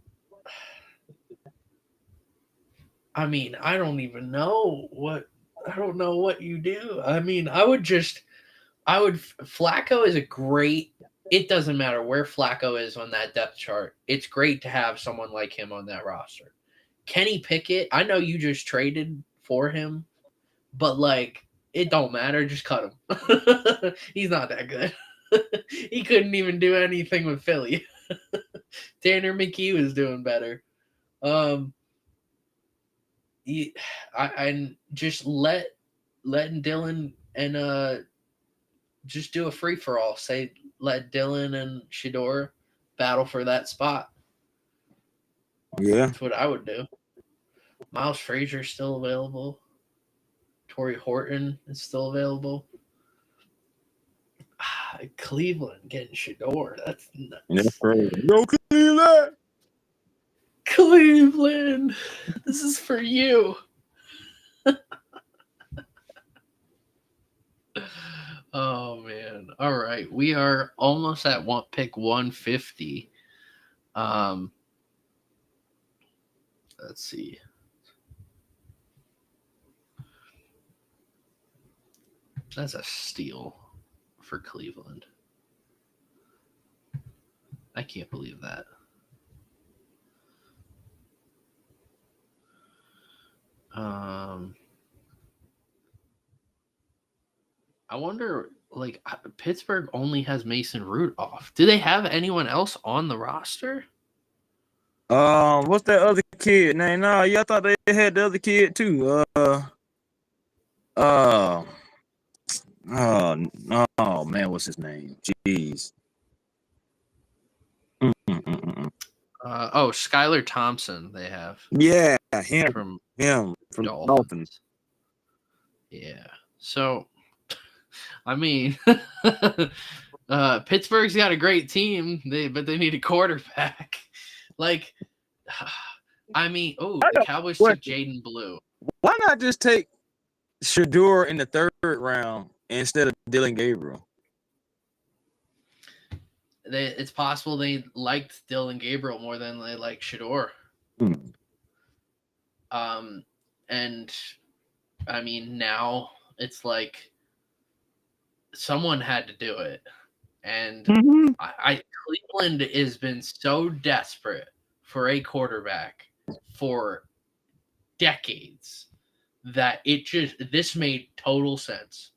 I mean, I don't know what you do. I mean, Flacco is a great. It doesn't matter where Flacco is on that depth chart. It's great to have someone like him on that roster. Kenny Pickett, I know you just traded for him, but it don't matter. Just cut him. He's not that good. He couldn't even do anything with Philly. Tanner McKee was doing better. I just letting Dillon and just do a free for all. Say let Dillon and Shedeur battle for that spot. Yeah, that's what I would do. Miles Frazier's still available. Torrey Horton is still available. Cleveland getting Shedeur. That's nuts. That's crazy. Go Cleveland! Cleveland, this is for you. Oh man! All right, we are almost at pick 150. Let's see. That's a steal for Cleveland. I can't believe that. I wonder, Pittsburgh only has Mason Rudolph. Do they have anyone else on the roster? What's that other kid name? No, yeah, I thought they had the other kid too. Oh man, what's his name? Jeez. Skylar Thompson they have Yeah, him from from Dolphins. Dolphins. Yeah. So, I mean, Pittsburgh's got a great team, but they need a quarterback. Like, I mean, the Cowboys took Jaden Blue. Why not just take Shador in the 3rd round instead of Dylan Gabriel? It's possible they liked Dylan Gabriel more than they liked Shador. And I mean, now it's like someone had to do it. And Cleveland has been so desperate for a quarterback for decades that this made total sense.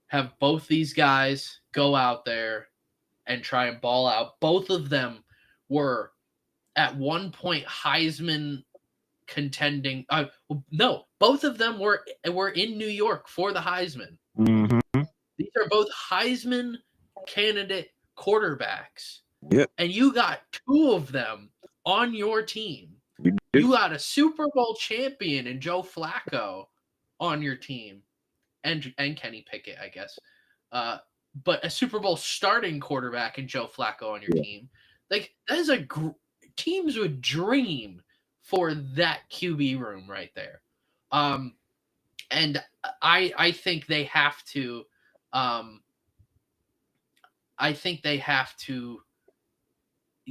Have both these guys go out there and try and ball out. Both of them were at one point Heisman contending. No, both of them were in New York for the Heisman. Mm-hmm. These are both Heisman candidate quarterbacks. Yep. And you got 2 of them on your team. You got a Super Bowl champion in Joe Flacco on your team, and Kenny Pickett, I guess. But a Super Bowl starting quarterback in Joe Flacco on your team. Like, that is teams would dream for that QB room right there. And I think they have to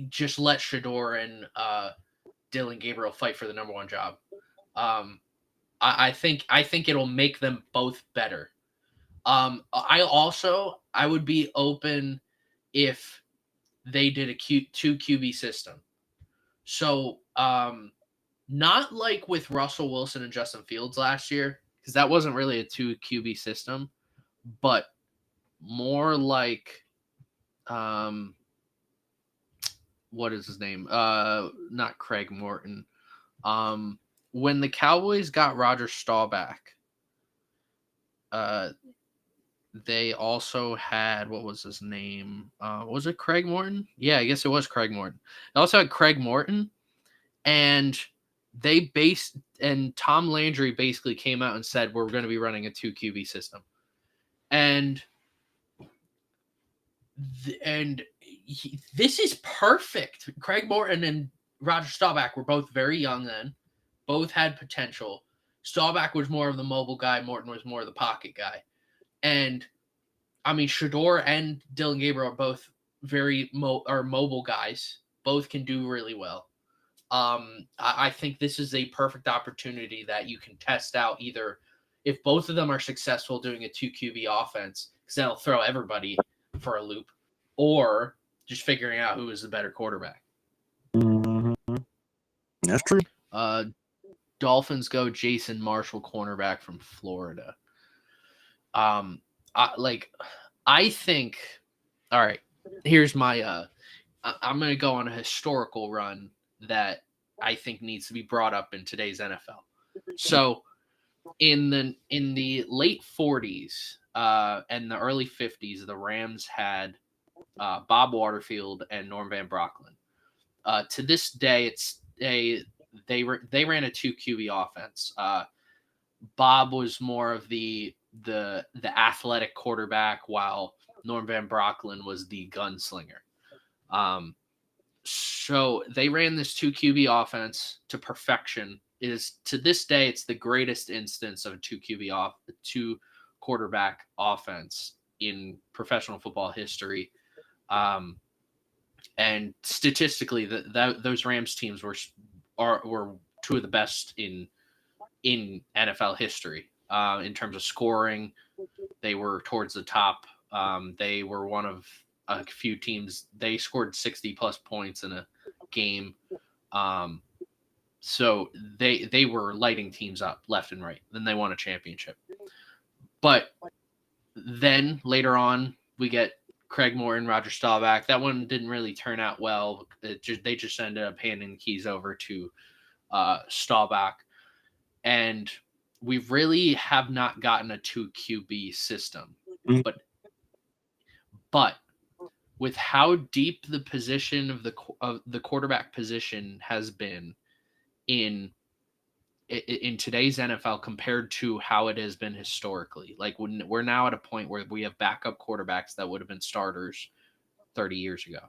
just let Shador and Dylan Gabriel fight for the number 1 job. I think it'll make them both better. I would be open if they did a 2 QB system. So not like with Russell Wilson and Justin Fields last year, because that wasn't really a 2 QB system, but more like what is his name? Not Craig Morton. When the Cowboys got Roger Staubach, they also had, what was his name? Was it Craig Morton? Yeah, I guess it was Craig Morton. They also had Craig Morton, and Tom Landry basically came out and said, we're going to be running a 2 QB system. And this is perfect. Craig Morton and Roger Staubach were both very young then. Both had potential. Staubach was more of the mobile guy. Morton was more of the pocket guy. And, I mean, Shador and Dylan Gabriel are both very mobile guys. Both can do really well. I think this is a perfect opportunity that you can test out either if both of them are successful doing a 2 QB offense, because that'll throw everybody for a loop, or just figuring out who is the better quarterback. Mm-hmm. That's true. Dolphins go Jason Marshall, cornerback from Florida. I think, all right, here's my, I'm going to go on a historical run that I think needs to be brought up in today's NFL. So in the late 40s and the early 50s, the Rams had Bob Waterfield and Norm Van Brocklin. To this day, they ran a 2 QB offense. Bob was more of the athletic quarterback, while Norm Van Brocklin was the gunslinger. So they ran this 2 QB offense to perfection. To this day, it's the greatest instance of a 2 quarterback offense in professional football history. And statistically, those Rams teams were 2 of the best in NFL history. In terms of scoring, they were towards the top. They were one of a few teams. They scored 60 plus points in a game. So they were lighting teams up left and right. Then they won a championship. But then later on, we get Craig Morton, Roger Staubach. That one didn't really turn out well. They just ended up handing the keys over to Staubach. And we really have not gotten a 2 QB system. But with how deep the position of the quarterback position has been in today's NFL compared to how it has been historically. Like when we're now at a point where we have backup quarterbacks that would have been starters 30 years ago.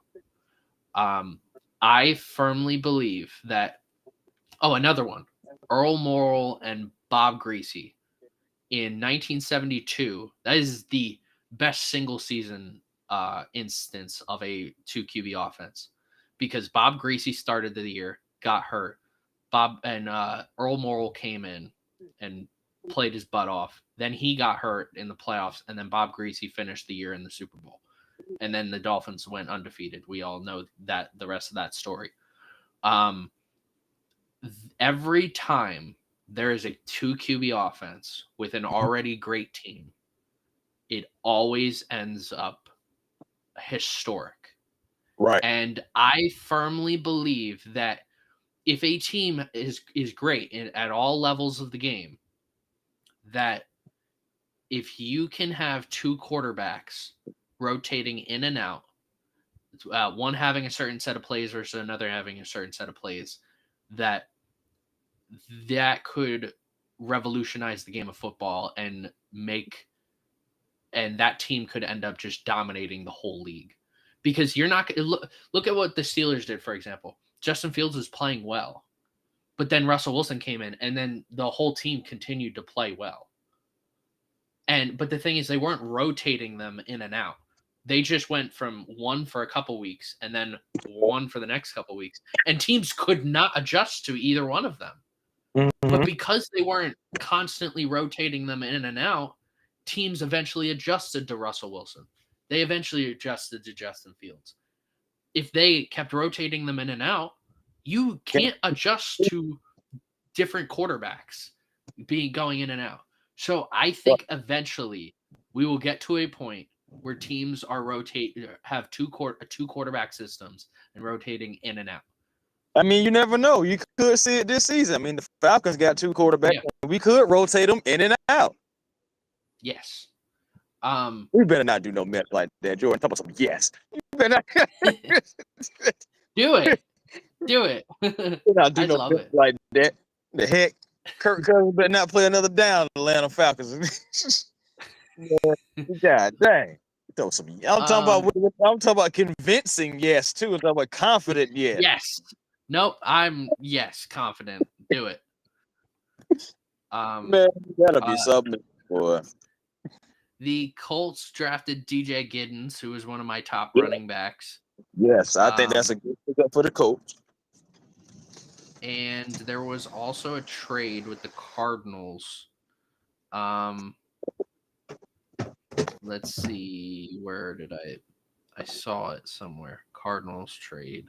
I firmly believe that. Oh, another one, Earl Morrall and Bob Greasy in 1972. That is the best single season instance of a 2 QB offense, because Bob Greasy started the year, got hurt. Earl Morrall came in and played his butt off. Then he got hurt in the playoffs, and then Bob Greasy finished the year in the Super Bowl. And then the Dolphins went undefeated. We all know that the rest of that story. Every time there is a 2 QB offense with an already great team, it always ends up historic. Right. And I firmly believe that if a team is great at all levels of the game, that if you can have 2 quarterbacks rotating in and out, one having a certain set of plays versus another having a certain set of plays, that could revolutionize the game of football and that team could end up just dominating the whole league. Because you're not look at what the Steelers did, for example. Justin Fields was playing well, but then Russell Wilson came in, and then the whole team continued to play well. But the thing is, they weren't rotating them in and out. They just went from one for a couple weeks and then one for the next couple weeks, and teams could not adjust to either one of them. Mm-hmm. But because they weren't constantly rotating them in and out, teams eventually adjusted to Russell Wilson. They eventually adjusted to Justin Fields. If they kept rotating them in and out, you can't adjust to different quarterbacks going in and out. So I think eventually we will get to a point where teams have two quarterback systems and rotating in and out. I mean, you never know. You could see it this season. I mean, the Falcons got 2 quarterbacks. Yeah. We could rotate them in and out. Yes. We better not do no mess like that, Jordan. Talk about some yes. You better not. Do it. I love it like that. The heck, Kirk Cousins better not play another down. Atlanta Falcons. God dang. I'm talking about convincing yes too. I'm talking about confident yes. Yes. Nope. I'm confident. Do it. Man, that'll be something, boy. The Colts drafted DJ Giddens, who is one of my top running backs. Yes, I think that's a good pickup for the Colts. And there was also a trade with the Cardinals. Let's see, where did I saw it somewhere. Cardinals trade.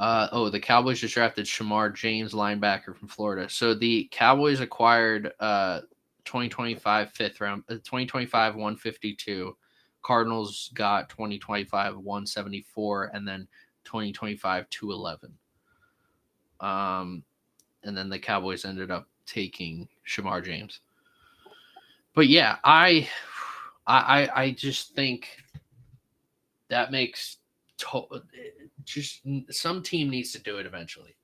The Cowboys just drafted Shamar James, linebacker from Florida. So the Cowboys acquired 2025 fifth round, 2025 152. Cardinals got 2025 174, and then 2025 211. And then the Cowboys ended up taking Shamar James. But yeah, I just think that makes just some team needs to do it eventually.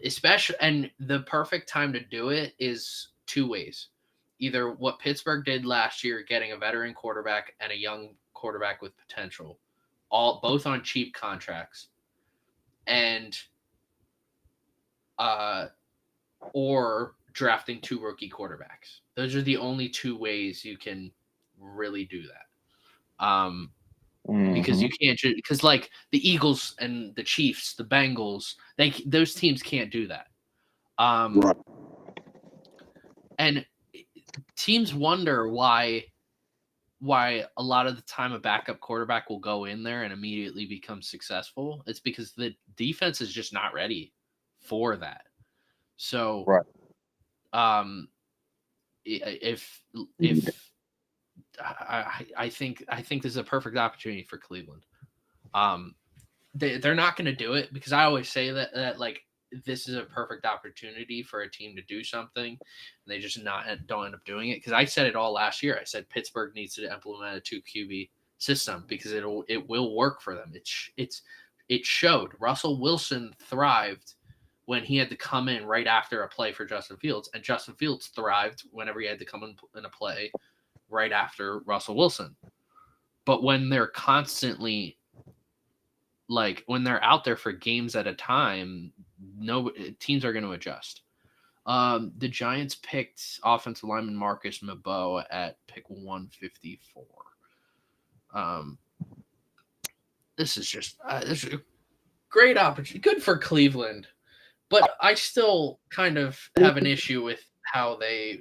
Especially, and the perfect time to do it is 2 ways. Either what Pittsburgh did last year, getting a veteran quarterback and a young quarterback with potential, both on cheap contracts, and or drafting 2 rookie quarterbacks. Those are the only 2 ways you can really do that. Because you can't, because like the Eagles and the Chiefs, the Bengals, those teams can't do that. Right. And teams wonder why a lot of the time a backup quarterback will go in there and immediately become successful. It's because the defense is just not ready for that. So, right. If I think this is a perfect opportunity for Cleveland. They're not going to do it because I always say that like this is a perfect opportunity for a team to do something, and they just don't end up doing it. Because I said it all last year. I said Pittsburgh needs to implement a 2 QB system because it will work for them. It showed. Russell Wilson thrived when he had to come in right after a play for Justin Fields, and Justin Fields thrived whenever he had to come in a play right after Russell Wilson. But when they're constantly, like, when they're out there for games at a time, no teams are going to adjust. The Giants picked offensive lineman Marcus Mabeau at pick 154. This is a great opportunity. Good for Cleveland. But I still kind of have an issue with how they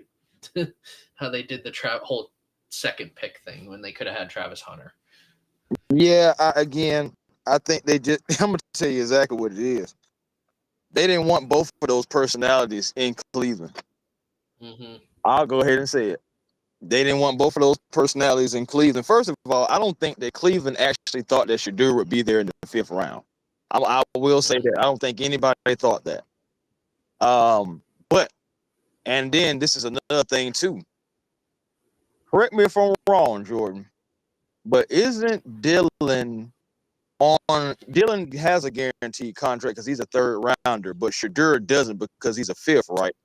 did the whole second pick thing when they could have had Travis Hunter. Yeah, I think they just. I'm gonna tell you exactly what it is. They didn't want both of those personalities in Cleveland. Mm-hmm. I'll go ahead and say it. They didn't want both of those personalities in Cleveland. First of all, I don't think that Cleveland actually thought that Shedeur would be there in the 5th round. I will say that. I don't think anybody thought that. But, and then this is another thing too. Correct me if I'm wrong, Jordan, but isn't Dylan has a guaranteed contract because he's a 3rd rounder, but Shedeur doesn't because he's a 5th, right?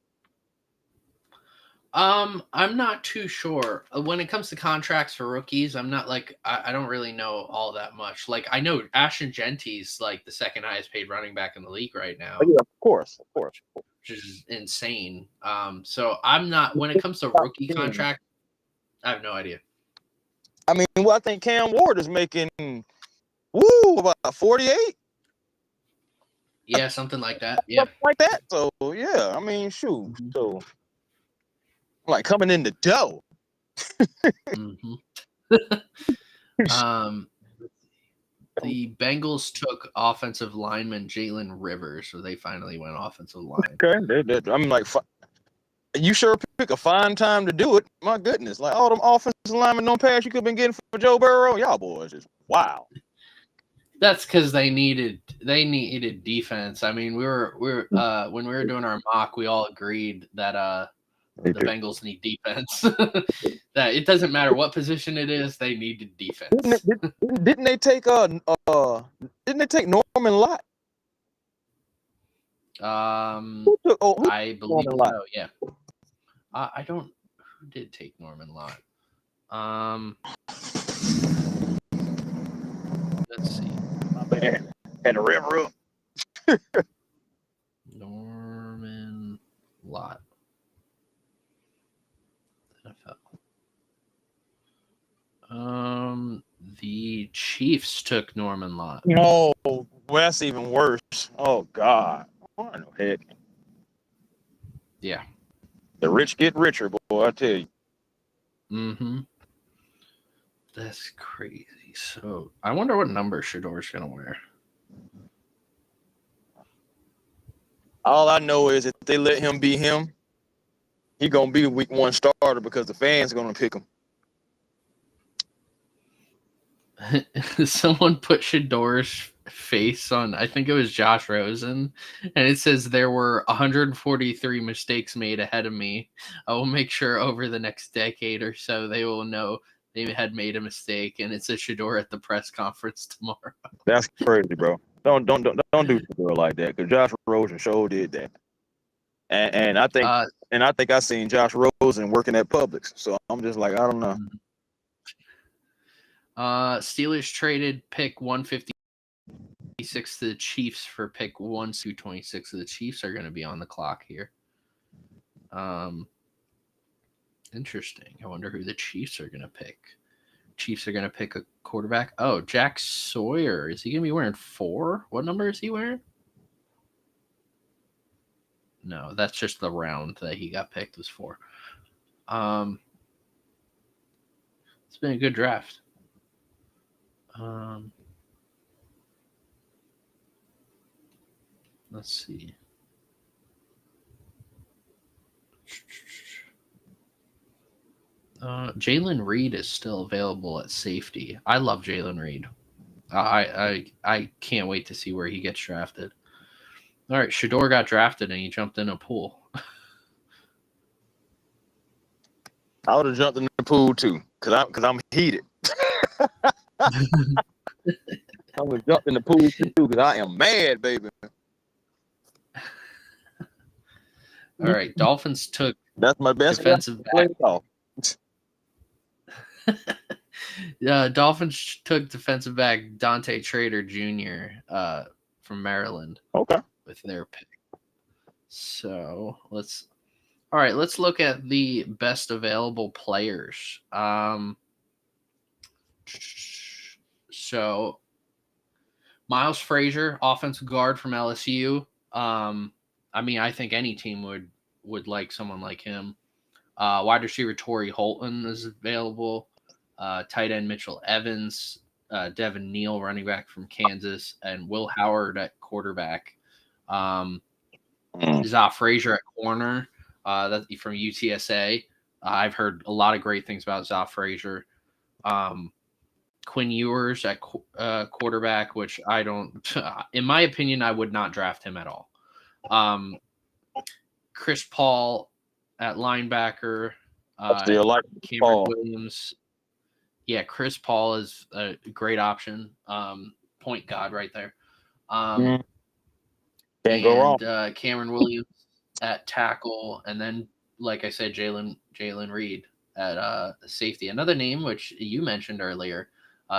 I'm not too sure. When it comes to contracts for rookies, I'm not I don't really know all that much. Like, I know Ashton Genty's like the 2nd highest paid running back in the league right now. Oh, yeah, of course. Which is insane. So I'm not, when it comes to rookie contract, I have no idea. I mean, well, I think Cam Ward is making about 48. Yeah, something like that. Yeah, something like that. So yeah, I mean, shoot. Mm-hmm. So like coming in the dough. Mm-hmm. The Bengals took offensive lineman Jalen Rivers, so they finally went offensive line. Okay, I'm like, you sure pick a fine time to do it. My goodness, like all them offensive linemen don't pass you could have been getting for Joe Burrow. Y'all boys is wow. That's because they needed defense. I mean, we were when we were doing our mock, we all agreed that the Bengals need defense. That it doesn't matter what position it is, they needed defense. Didn't they take Norman Lott? I believe so. Yeah. I don't. Who did take Norman Lott? Let's see. My bad. Had to rev her up. Norman Lott. NFL. The Chiefs took Norman Lott. Oh, well, that's even worse. Oh God. Oh, no heck. Yeah. The rich get richer, boy, I tell you. Mm-hmm. That's crazy. So I wonder what number Shedeur's gonna wear. All I know is if they let him be him, he gonna be the week 1 starter because the fans are gonna pick him. Someone put Shedeur's face on, I think it was Josh Rosen, and it says there were 143 mistakes made ahead of me. I will make sure over the next decade or so they will know they had made a mistake, and it's a Shedeur at the press conference tomorrow. That's crazy, bro. Don't do Shedeur like that because Josh Rosen sure did that. And I think I seen Josh Rosen working at Publix, so I'm just like, I don't know. Steelers traded pick 156 to the Chiefs for pick 126. So the Chiefs are going to be on the clock here. Interesting. I wonder who the Chiefs are going to pick. Chiefs are going to pick a quarterback. Oh, Jack Sawyer. Is he going to be wearing 4? What number is he wearing? No, that's just the round that he got picked was 4. It's been a good draft. Let's see. Jalen Reed is still available at safety. I love Jalen Reed. I can't wait to see where he gets drafted. All right, Shador got drafted and he jumped in a pool. I would have jumped in the pool too, cause I'm heated. I would have jumped in the pool too, cause I am mad, baby. All right, Dolphins took That's my best defensive back. off. Dolphins took defensive back Dante Trader Jr. From Maryland. Okay. With their pick. So let's look at the best available players. So Miles Frazier, offensive guard from LSU. I mean, I think any team would like someone like him. Wide receiver Torrey Holton is available. Tight end Mitchell Evans, Devin Neal, running back from Kansas, and Will Howard at quarterback. Zah Frazier at corner, that from UTSA. I've heard a lot of great things about Zah Frazier. Quinn Ewers at quarterback, which I don't, in my opinion, I would not draft him at all. Chris Paul at linebacker. I still like Cameron Paul. Williams. Yeah, Chris Paul is a great option. Point guard right there. Can't go wrong. Cameron Williams at tackle, and then, like I said, Jalen Reed at safety. Another name which you mentioned earlier,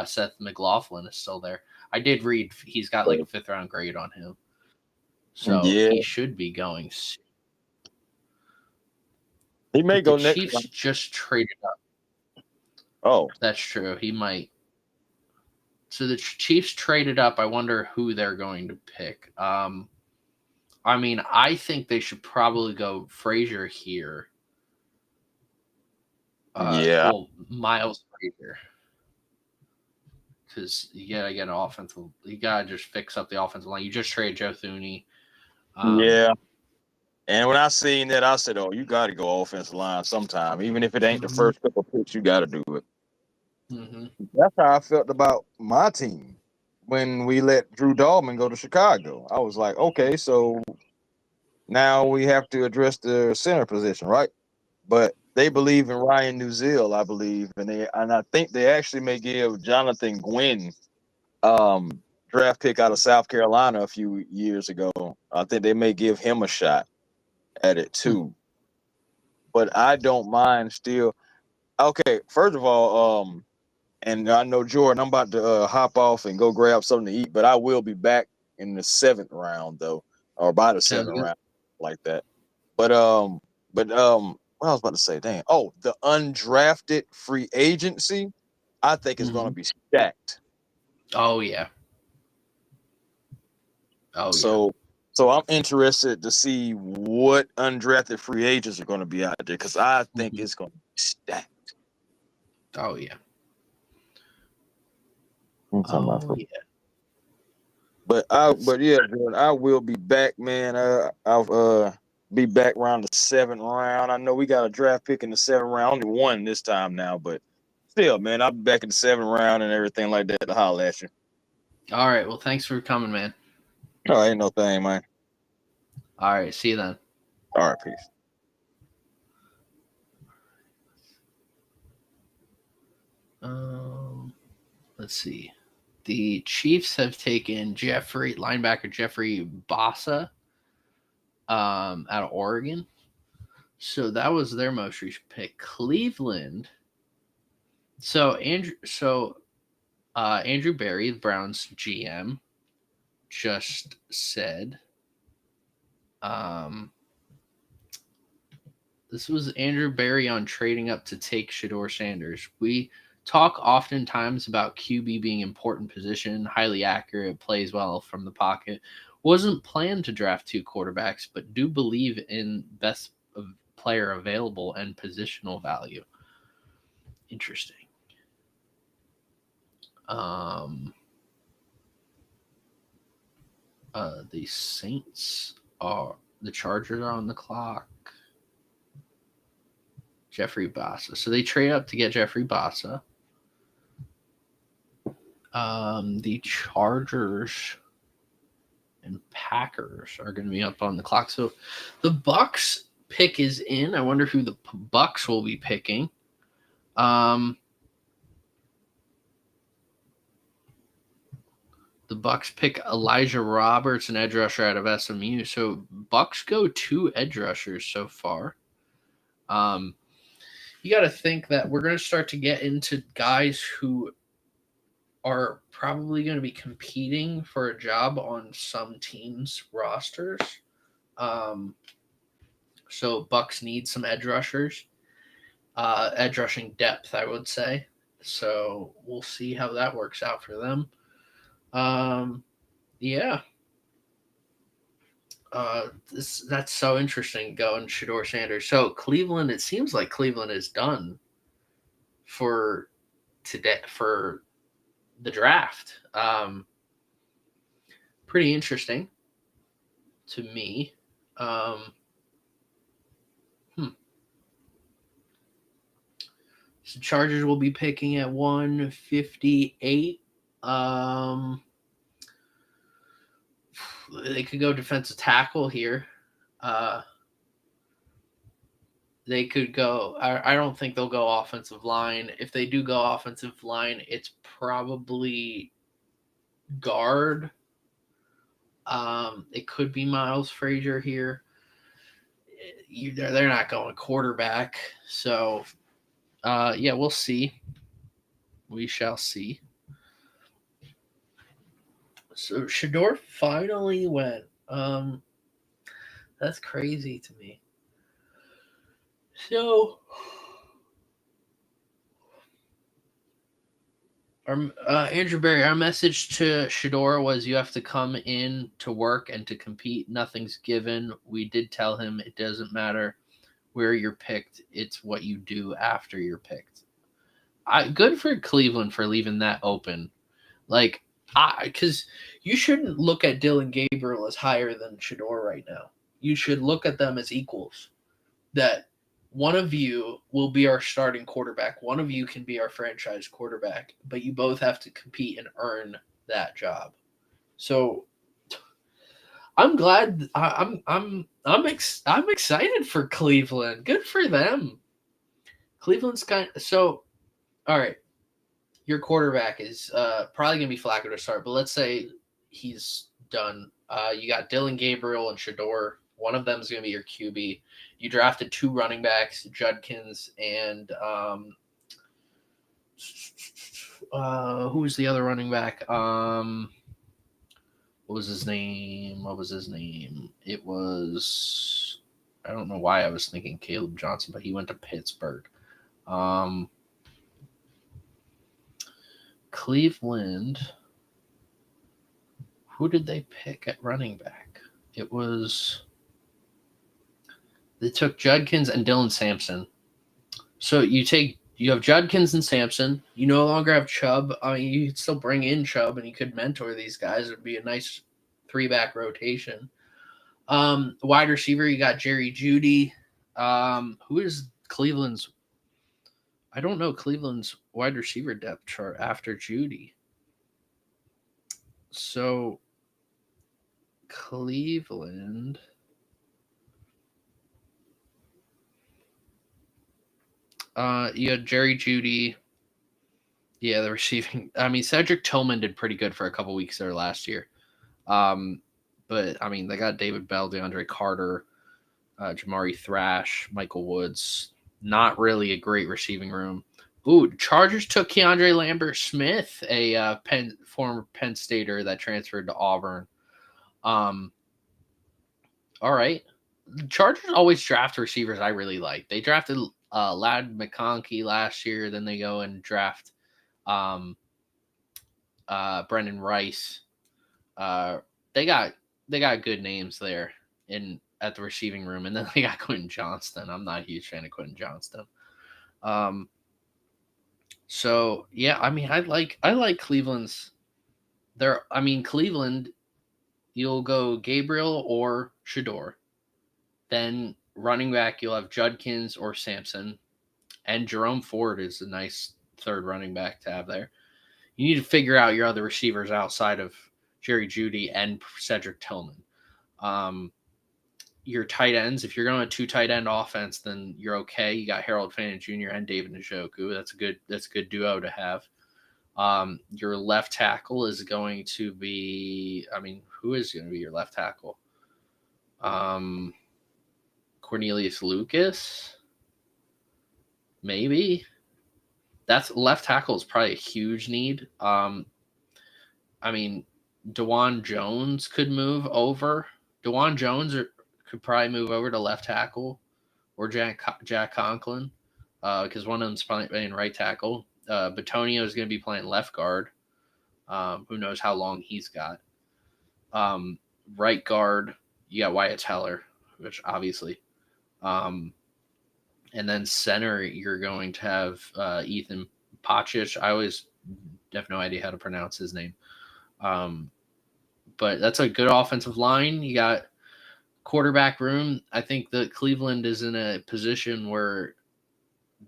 Seth McLaughlin is still there. I did read he's got like a 5th round grade on him, so he should be going soon. He may go next. Chiefs just traded up. Oh, that's true. He might. So the Chiefs traded up. I wonder who they're going to pick. I mean, I think they should probably go Frazier here. Well, Miles Frazier. Because you gotta get an offensive. You gotta just fix up the offensive line. You just traded Joe Thuney. Yeah. And when I seen that, I said, "Oh, you got to go offensive line sometime, even if it ain't the first couple of picks. You got to do it." Mm-hmm. That's how I felt about my team when we let Drew Dalman go to Chicago. I was like, "Okay, so now we have to address the center position, right?" But they believe in Ryan Nuzil, I believe, and I think they actually may give Jonathan Gwynn draft pick out of South Carolina a few years ago. I think they may give him a shot at it too. But I don't mind still. Okay, first of all, and I know Jordan, I'm about to hop off and go grab something to eat, but I will be back in the 7th round though, or by the 7th round, like that. But what I was about to say, dang. Oh, the undrafted free agency, I think is going to be stacked. Oh yeah. So I'm interested to see what undrafted free agents are going to be out there, because I think it's going to be stacked. Oh yeah. Yeah. But yeah, Jordan, I will be back, man. I'll be back around the 7th round. I know we got a draft pick in the 7th round, only one this time now, but still, man, I'll be back in the 7th round and everything like that to holler at you. All right. Well, thanks for coming, man. Oh, ain't no thing, man. All right. See you then. All right, peace. Let's see. The Chiefs have taken linebacker Jeffrey Bassa out of Oregon. So that was their most recent pick. Cleveland. So Andrew Berry, the Browns GM, just said, this was Andrew Berry on trading up to take Shedeur Sanders. We talk oftentimes about QB being an important position, highly accurate, plays well from the pocket. Wasn't planned to draft 2 quarterbacks, but do believe in best player available and positional value. Interesting. The Chargers are on the clock. Jeffrey Bassa. So they trade up to get Jeffrey Bassa. The Chargers. and Packers are going to be up on the clock. So the Bucks pick is in. I wonder who the Bucks will be picking. The Bucks pick Elijah Roberts, an edge rusher out of SMU. So Bucks go 2 edge rushers so far. You got to think that we're going to start to get into guys who are probably going to be competing for a job on some teams' rosters. So Bucks need some edge rushers, edge rushing depth, I would say. So we'll see how that works out for them. Yeah. That's so interesting going Shedeur Sanders. So Cleveland, it seems like Cleveland is done for today for the draft. Pretty interesting to me. So Chargers will be picking at 158. They could go defensive tackle here. They could go. I don't think they'll go offensive line. If they do go offensive line, it's probably guard. It could be Miles Frazier here. They're not going quarterback. So, yeah, we'll see. We shall see. So Shedeur finally went. That's crazy to me. So, Andrew Berry, our message to Shedeur was you have to come in to work and to compete. Nothing's given. We did tell him it doesn't matter where you're picked. It's what you do after you're picked. Good for Cleveland for leaving that open. Like, because you shouldn't look at Dillon Gabriel as higher than Shedeur right now. You should look at them as equals. That one of you will be our starting quarterback. One of you can be our franchise quarterback, but you both have to compete and earn that job. So I'm glad. I'm excited for Cleveland. Good for them. Cleveland's so. All right, your quarterback is probably gonna be Flacco to start, but let's say he's done. You got Dillon Gabriel and Shedeur. One of them is going to be your QB. You drafted 2 running backs, Judkins and who was the other running back? What was his name? It was, I don't know why I was thinking Caleb Johnson, but he went to Pittsburgh. Cleveland. Who did they pick at running back? It was. They took Judkins and Dylan Sampson. So you have Judkins and Sampson. You no longer have Chubb. I mean, you could still bring in Chubb and you could mentor these guys. It would be a nice 3-back rotation. Wide receiver, you got Jerry Jeudy. Who is Cleveland's? I don't know Cleveland's wide receiver depth chart after Jeudy. So Cleveland. You had Jerry Jeudy. Yeah, the receiving. I mean, Cedric Tillman did pretty good for a couple weeks there last year. But, I mean, they got David Bell, DeAndre Carter, Jamari Thrash, Michael Woods. Not really a great receiving room. Ooh, Chargers took Keandre Lambert-Smith, a former Penn Stater that transferred to Auburn. All right. Chargers always draft receivers I really like. They drafted Ladd McConkey last year. Then they go and draft Brendan Rice. They got good names there at the receiving room, and then they got Quentin Johnston. I'm not a huge fan of Quentin Johnston. So yeah, I mean, I like Cleveland's. Cleveland, you'll go Gabriel or Shedeur. Then running back, you'll have Judkins or Sampson. And Jerome Ford is a nice third running back to have there. You need to figure out your other receivers outside of Jerry Jeudy, and Cedric Tillman. Your tight ends, if you're going a 2 tight end offense, then you're okay. You got Harold Fannin Jr. and David Njoku. That's a good duo to have. Your left tackle is going to be, who is going to be your left tackle? Cornelius Lucas, maybe. That's left tackle is probably a huge need. DeJuan Jones could move over. DeJuan Jones could probably move over to left tackle, or Jack Conklin, because one of them's playing right tackle. Batonio is going to be playing left guard. Who knows how long he's got. Right guard, you got Wyatt Teller, which obviously. And then center, you're going to have Ethan Pacic. I always have no idea how to pronounce his name. But that's a good offensive line. You got quarterback room. I think that Cleveland is in a position where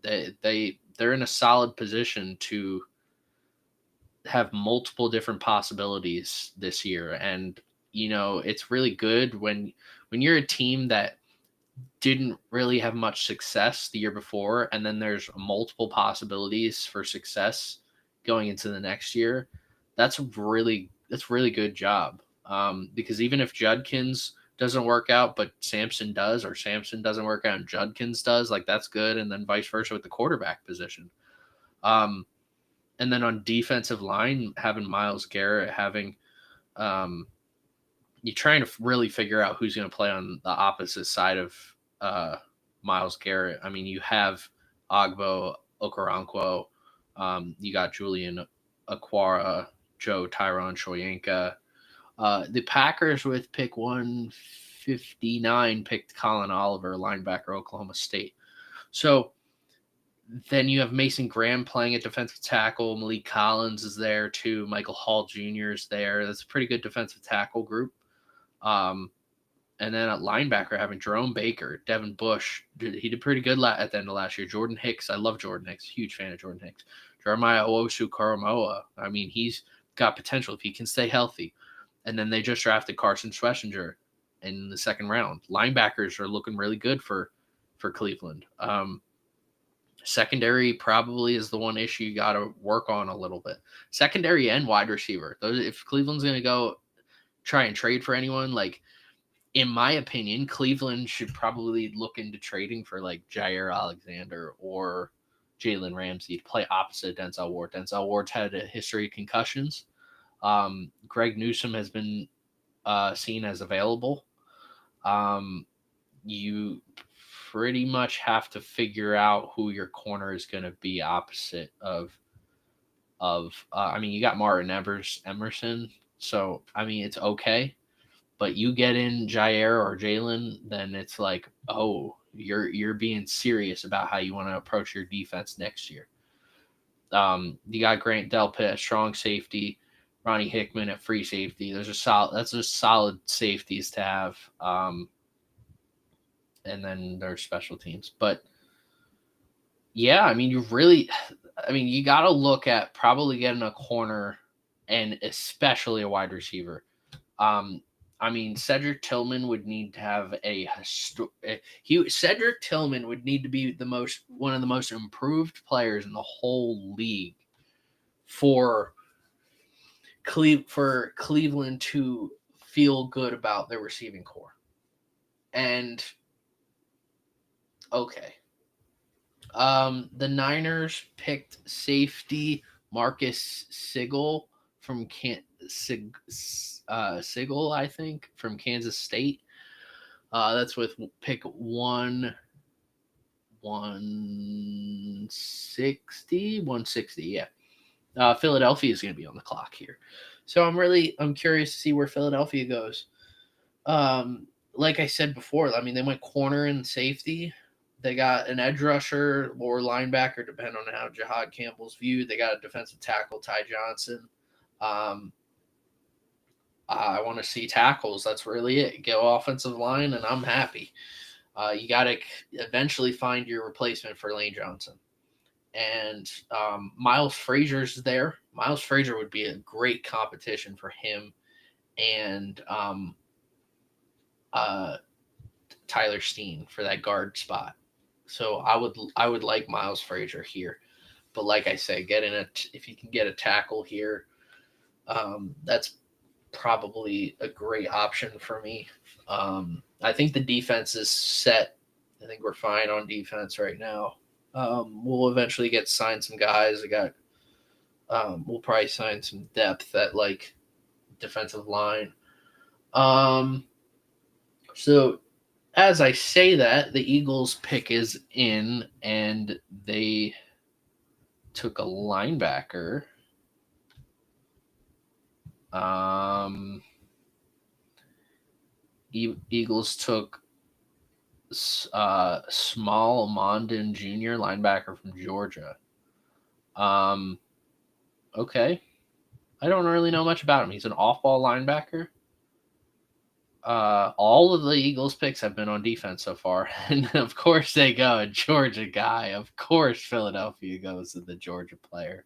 they're in a solid position to have multiple different possibilities this year. And, it's really good when you're a team that didn't really have much success the year before, and then there's multiple possibilities for success going into the next year. That's really good job. Because even if Judkins doesn't work out, but Sampson does, or Sampson doesn't work out and Judkins does, like that's good. And then vice versa with the quarterback position. And then on defensive line, having Myles Garrett, you're trying to really figure out who's going to play on the opposite side of Myles Garrett. You have Agbo Okoronkwo. You got Julian Aquara, Joe Tyron Shoyinka. The Packers with pick 159 picked Colin Oliver, linebacker, Oklahoma State. So then you have Mason Graham playing at defensive tackle. Malik Collins is there too. Michael Hall Jr. is there. That's a pretty good defensive tackle group. And then at linebacker, having Jerome Baker, Devin Bush. He did pretty good at the end of last year. Jordan Hicks. I love Jordan Hicks. Huge fan of Jordan Hicks. Jeremiah Owusu-Koramoah. He's got potential if he can stay healthy. And then they just drafted Carson Schlesinger in the second round. Linebackers are looking really good for Cleveland. Secondary probably is the one issue you got to work on a little bit. Secondary and wide receiver. If Cleveland's going to go try and trade for anyone, in my opinion, Cleveland should probably look into trading for Jair Alexander or Jalen Ramsey to play opposite Denzel Ward. Denzel Ward's had a history of concussions. Greg Newsome has been seen as available. You pretty much have to figure out who your corner is going to be opposite of. You got Martin Emerson, so it's okay. But you get in Jair or Jalen, then it's you're being serious about how you want to approach your defense next year. You got Grant Delpit, strong safety. Ronnie Hickman at free safety. That's just solid safeties to have. And then there's special teams. But yeah, you got to look at probably getting a corner and especially a wide receiver. Cedric Tillman would need to have Cedric Tillman would need to be one of the most improved players in the whole league for Cleveland to feel good about their receiving core. And okay. The Niners picked safety Marcus Sigel from Sigel, I think, from Kansas State. That's with pick 160, yeah. Philadelphia is going to be on the clock here. So I'm curious to see where Philadelphia goes. Like I said before, they went corner and safety. They got an edge rusher or linebacker, depending on how Jahad Campbell's viewed. They got a defensive tackle, Ty Johnson. I want to see tackles. That's really it. Go offensive line, and I'm happy. You got to eventually find your replacement for Lane Johnson. And Miles Frazier's there. Miles Frazier would be a great competition for him and Tyler Steen for that guard spot. So I would like Miles Frazier here, but like I say, if you can get a tackle here, that's probably a great option for me. I think the defense is set. I think we're fine on defense right now. We'll eventually get signed some guys. We'll probably sign some depth at like defensive line. So as I say that, the Eagles pick is in, and they took a linebacker. Eagles took Small Mondin Jr., linebacker from Georgia. Okay. I don't really know much about him. He's an off-ball linebacker. All of the Eagles picks have been on defense so far. And of course they go a Georgia guy. Of course Philadelphia goes to the Georgia player.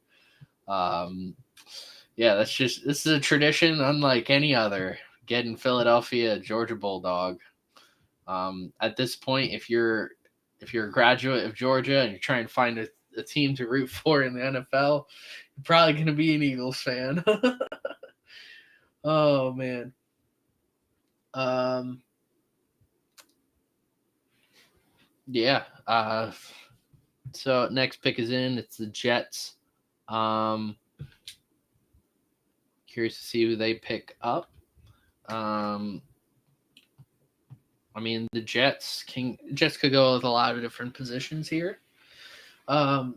Yeah, this is a tradition unlike any other. Getting Philadelphia a Georgia Bulldog. At this point, if you're a graduate of Georgia and you're trying to find a team to root for in the NFL, you're probably going to be an Eagles fan. Oh man. Yeah. So next pick is in. It's the Jets. Curious to see who they pick up. I mean, the Jets could go with a lot of different positions here. I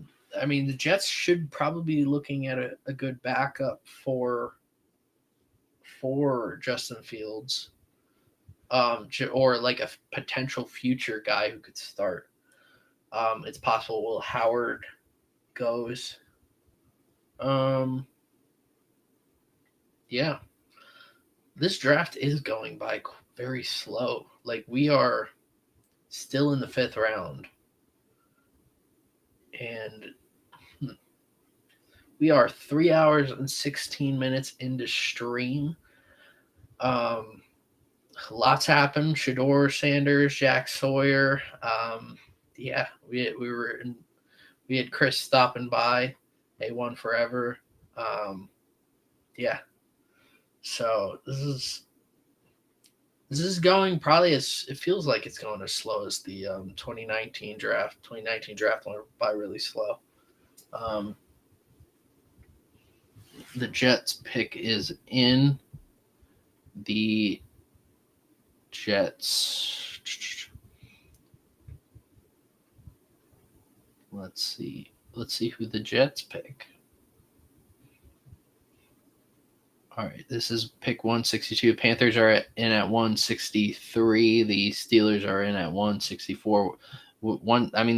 mean, the Jets should probably be looking at a good backup for Justin Fields, or like a potential future guy who could start. It's possible Will Howard goes. Yeah. This draft is going by very slow. Like, we are still in the 5th round. And we are 3 hours and 16 minutes into stream. Lots happened. Shedeur Sanders, Jack Sawyer. Yeah, we had Chris stopping by. A1 forever. Yeah. So this is going probably it feels like it's going as slow as the 2019 draft. 2019 draft went by really slow. The Jets pick is in. The Jets. Let's see who the Jets pick. All right, this is pick 162. Panthers are in at 163. The Steelers are in at 164. The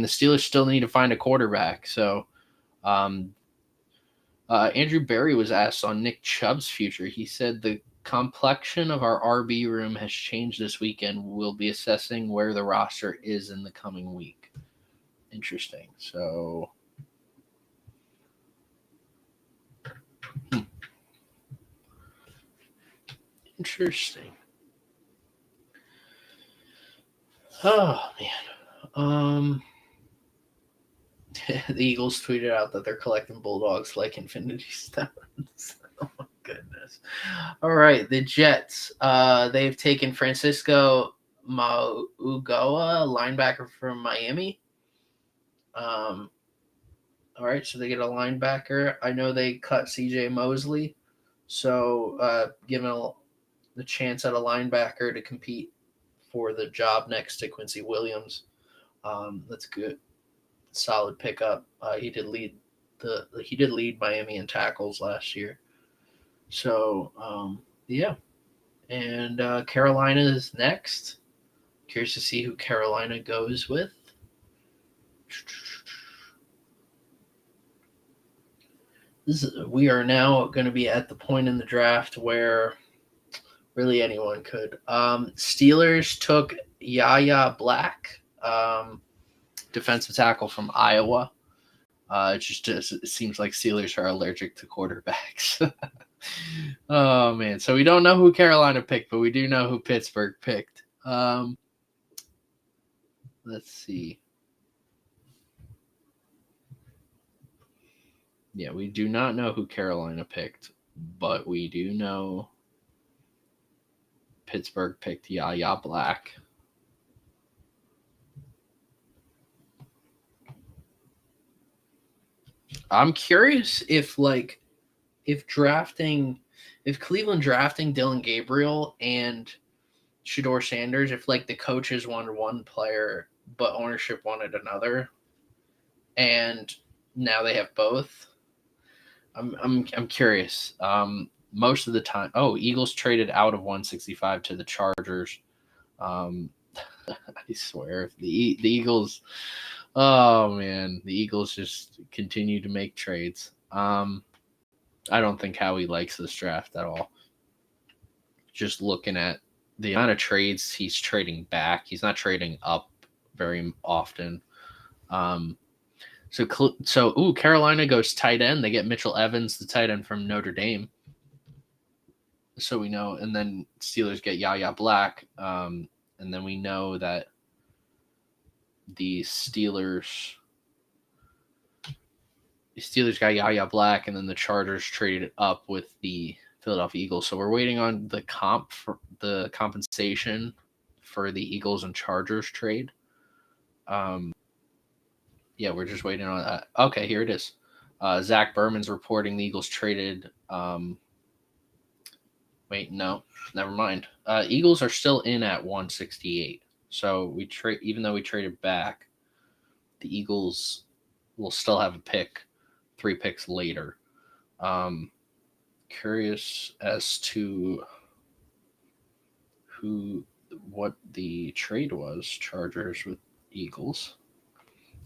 Steelers still need to find a quarterback. So, Andrew Berry was asked on Nick Chubb's future. He said the complexion of our RB room has changed this weekend. We'll be assessing where the roster is in the coming week. Interesting. So. Interesting. Oh man. The Eagles tweeted out that they're collecting Bulldogs like Infinity Stones. Oh my goodness. All right, the Jets. They've taken Francisco Mauigoa, linebacker from Miami. All right, so they get a linebacker. I know they cut CJ Mosley, so given the chance at a linebacker to compete for the job next to Quincy Williams. That's good. Solid pickup. He did lead Miami in tackles last year. So yeah. And Carolina is next. Curious to see who Carolina goes with. We are now going to be at the point in the draft where really anyone could. Steelers took Yaya Black, defensive tackle from Iowa. It seems like Steelers are allergic to quarterbacks. Oh man, so we don't know who Carolina picked, but we do know who Pittsburgh picked. Let's see. Yeah, we do not know who Carolina picked, but we do know Pittsburgh picked Yaya Black. I'm curious if Cleveland drafting Dylan Gabriel and Shedeur Sanders, if the coaches wanted one player but ownership wanted another, and now they have both. I'm curious. Most of the time, Eagles traded out of 165 to the Chargers. I swear, the Eagles. Oh man, the Eagles just continue to make trades. I don't think Howie likes this draft at all. Just looking at the amount of trades he's trading back, he's not trading up very often. So Carolina goes tight end. They get Mitchell Evans, the tight end from Notre Dame. So we know, and then Steelers get Yaya Black, and then we know that the Steelers got Yaya Black, and then the Chargers traded up with the Philadelphia Eagles. So we're waiting on the compensation for the Eagles and Chargers trade. Yeah, we're just waiting on that. Okay, here it is. Zach Berman's reporting the Eagles traded. Wait, no, never mind. Eagles are still in at 168. So even though we traded back, the Eagles will still have a pick 3 picks later. Curious as to what the trade was, Chargers with Eagles.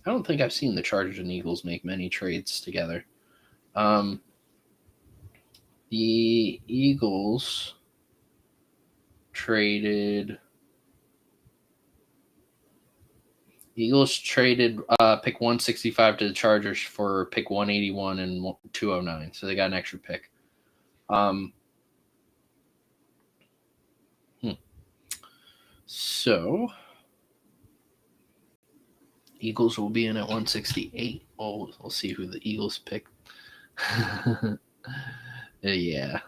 I don't think I've seen the Chargers and Eagles make many trades together. The Eagles traded pick 165 to the Chargers for pick 181 and 209. So they got an extra pick. So Eagles will be in at 168. We'll see who the Eagles pick. Yeah.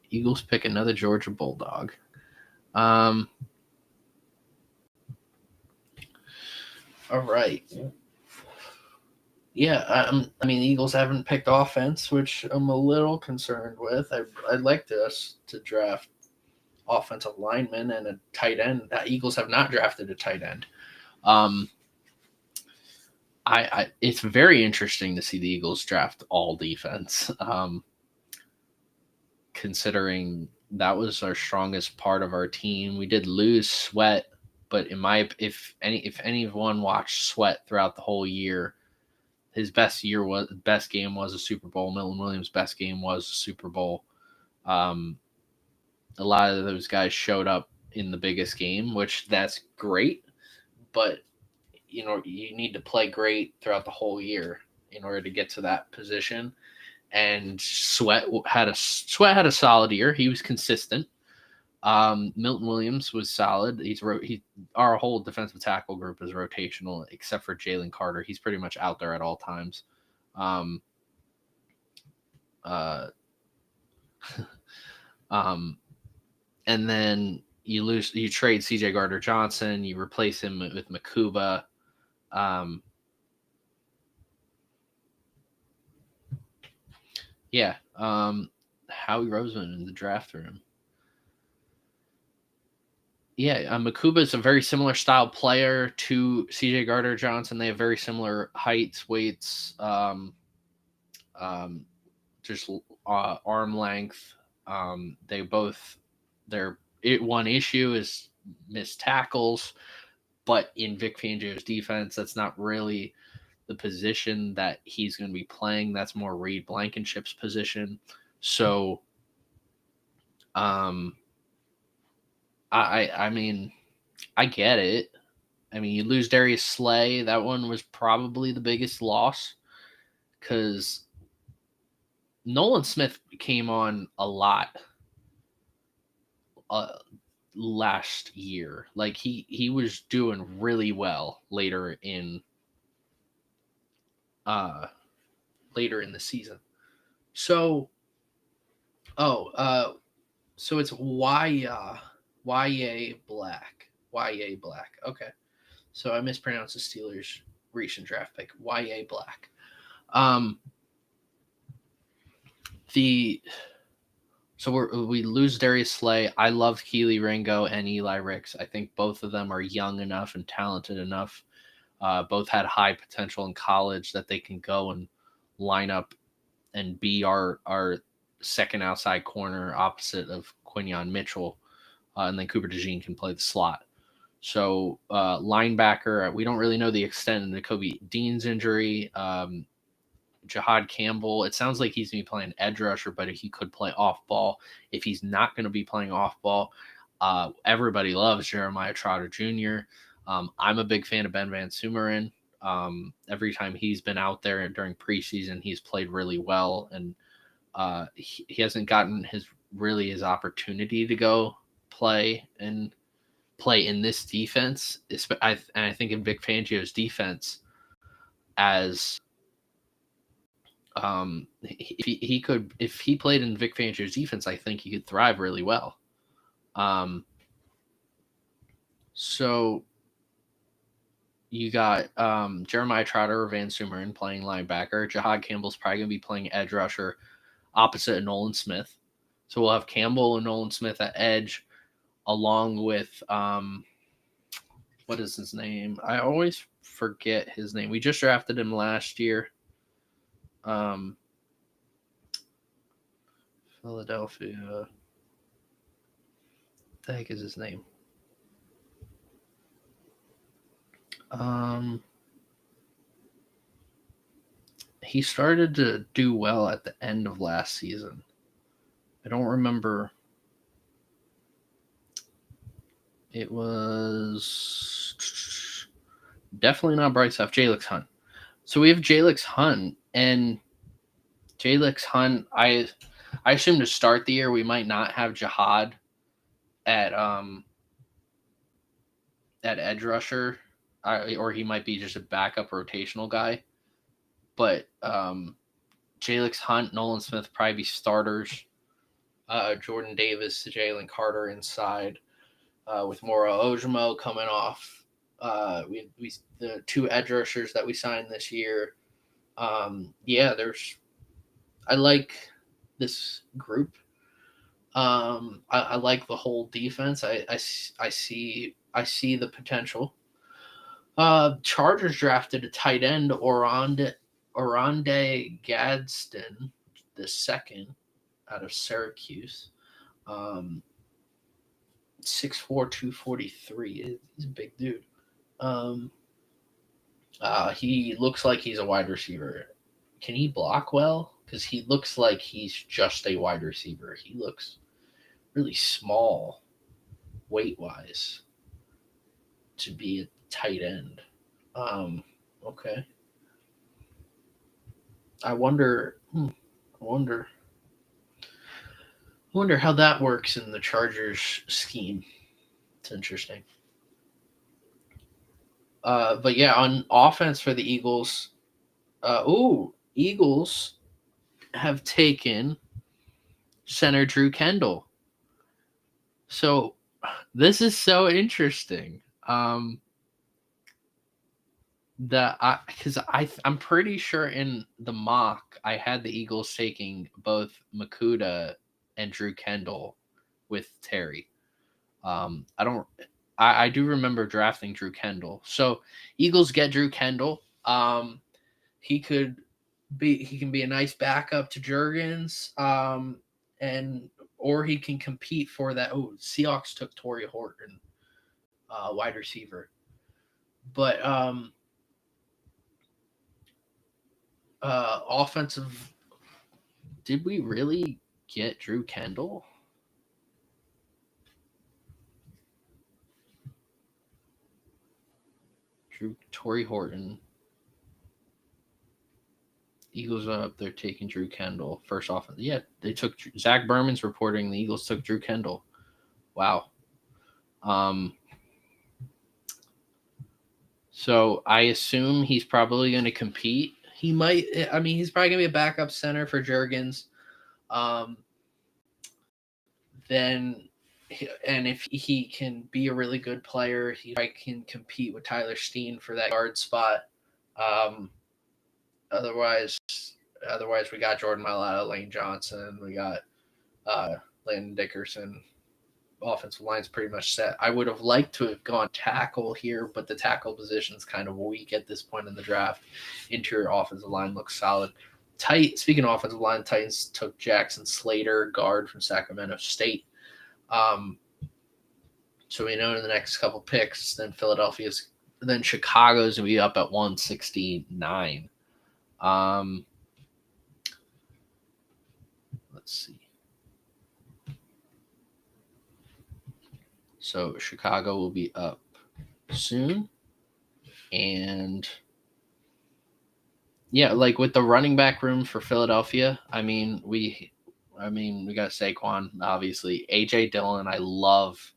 Eagles pick another Georgia Bulldog. All right. Yeah, I mean, the Eagles haven't picked offense, which I'm a little concerned with. I'd like us to draft offensive linemen and a tight end. Eagles have not drafted a tight end. It's very interesting to see the Eagles draft all defense, considering that was our strongest part of our team. We did lose Sweat, but if anyone watched Sweat throughout the whole year, his best game was a Super Bowl. Milton Williams' best game was a Super Bowl. A lot of those guys showed up in the biggest game, which that's great, but you need to play great throughout the whole year in order to get to that position. And Sweat had a solid year. He was consistent. Milton Williams was solid. Our whole defensive tackle group is rotational, except for Jalen Carter. He's pretty much out there at all times. And then you trade CJ Gardner-Johnson, you replace him with Makuba. Howie Roseman in the draft room. Yeah, Makuba is a very similar style player to CJ Gardner-Johnson. They have very similar heights, weights, just arm length. One issue is missed tackles, but in Vic Fangio's defense, that's not really the position that he's going to be playing. That's more Reed Blankenship's position. So, I mean, I get it. I mean, you lose Darius Slay. That one was probably the biggest loss because Nolan Smith came on a lot last year. Like he was doing really well uh later in the season. So so it's YA Black. YA Black. Okay. So I mispronounced the Steelers recent draft pick. YA Black. Um the So we lose Darius Slay. I love Keely Ringo and Eli Ricks. I think both of them are young enough and talented enough. Both had high potential in college that they can go and line up and be our second outside corner opposite of Quinyon Mitchell, and then Cooper DeJean can play the slot. So linebacker, we don't really know the extent of Nakobe Dean's injury. Jihad Campbell, it sounds like he's going to be playing edge rusher, but he could play off ball. If he's not going to be playing off ball, everybody loves Jeremiah Trotter Jr. I'm a big fan of Ben Van Sumeren. Every time he's been out there during preseason, he's played really well, and he hasn't gotten his opportunity to go play in this defense. And I think in Vic Fangio's defense, as if he played in Vic Fangio's defense, I think he could thrive really well. So you got Jeremiah Trotter or Van Sumeren playing linebacker. Jihad Campbell's probably going to be playing edge rusher opposite of Nolan Smith. So we'll have Campbell and Nolan Smith at edge, along with what is his name? I always forget his name. We just drafted him last year. Philadelphia. What the heck is his name? He started to do well at the end of last season. I don't remember. It was definitely not Brightstaff. Jalix Hunt. So we have Jalix Hunt, and Jalix Hunt, I assume to start the year we might not have Jihad at edge rusher, or he might be just a backup rotational guy. But Jalix Hunt, Nolan Smith probably be starters. Jordan Davis, Jalen Carter inside, with Moro Ojimo coming off. We the two edge rushers that we signed this year. I like this group. I like the whole defense. I see the potential. Chargers drafted a tight end, Oronde Gadsden, the second out of Syracuse. 6'4", 243. He's a big dude. He looks like he's a wide receiver. Can he block well? Because he looks like he's just a wide receiver. He looks really small, weight-wise, to be a tight end. Okay. I wonder how that works in the Chargers scheme. It's interesting. But yeah, on offense for the Eagles, Eagles have taken center Drew Kendall. So this is so interesting. Because I'm pretty sure in the mock I had the Eagles taking both Makuta and Drew Kendall with Terry. I do remember drafting Drew Kendall. So Eagles get Drew Kendall. He can be a nice backup to Juergens, or he can compete for that. Oh, Seahawks took Torrey Horton, wide receiver. But offensive, did we really get Drew Kendall? Torrey Horton. Eagles are up. They're taking Drew Kendall first off. Yeah, they took Zach Berman's reporting. The Eagles took Drew Kendall. Wow. So I assume he's probably going to compete. He might. I mean, he's probably going to be a backup center for Juergens. Then, and if he can be a really good player, he can compete with Tyler Steen for that guard spot. Otherwise, we got Jordan Mailata, Lane Johnson, we got Landon Dickerson. Offensive line's pretty much set. I would have liked to have gone tackle here, but the tackle position is kind of weak at this point in the draft. Interior offensive line looks solid. Speaking of offensive line, Titans took Jackson Slater, guard from Sacramento State. So we know in the next couple picks, then Chicago's gonna be up at 169. Let's see. So Chicago will be up soon. And yeah, like with the running back room for Philadelphia, we got Saquon, obviously. AJ Dillon, I love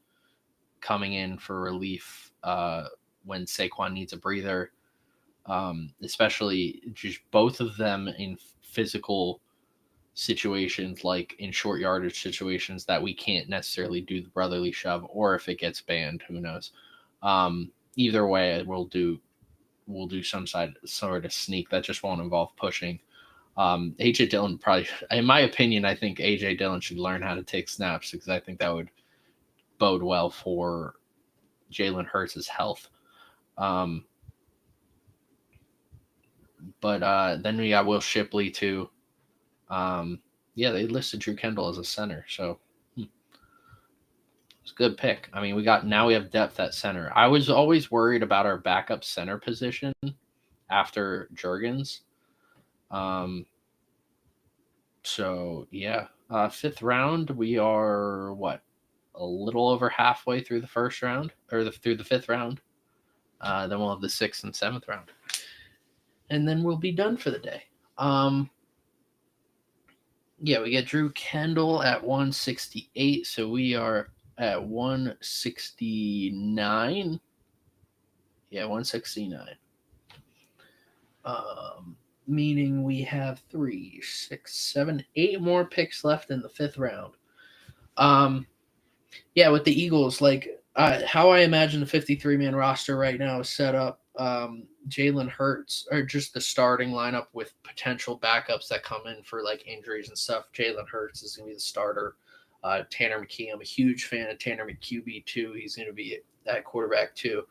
coming in for relief when Saquon needs a breather. Especially just both of them in physical situations, like in short yardage situations that we can't necessarily do the brotherly shove, or if it gets banned, who knows. Either way, we'll do some sort of sneak that just won't involve pushing. AJ Dillon probably, in my opinion, I think AJ Dillon should learn how to take snaps, because I think that would bode well for Jalen Hurts' health. But then we got Will Shipley too. They listed Drew Kendall as a center, so it's a good pick. I mean, we have depth at center. I was always worried about our backup center position after Juergens. So yeah, 5th round, we are a little over halfway through the first round, or through the 5th round. Then we'll have the 6th and 7th round, and then we'll be done for the day. We get Drew Kendall at 168, so we are at 169. Yeah, 169. Meaning we have 3, 6, 7, 8 more picks left in the 5th round. With the Eagles, how I imagine the 53-man roster right now is set up. Jalen Hurts, or just the starting lineup with potential backups that come in for injuries and stuff. Jalen Hurts is going to be the starter. Tanner McKee, I'm a huge fan of Tanner McKee too. He's going to be at quarterback too.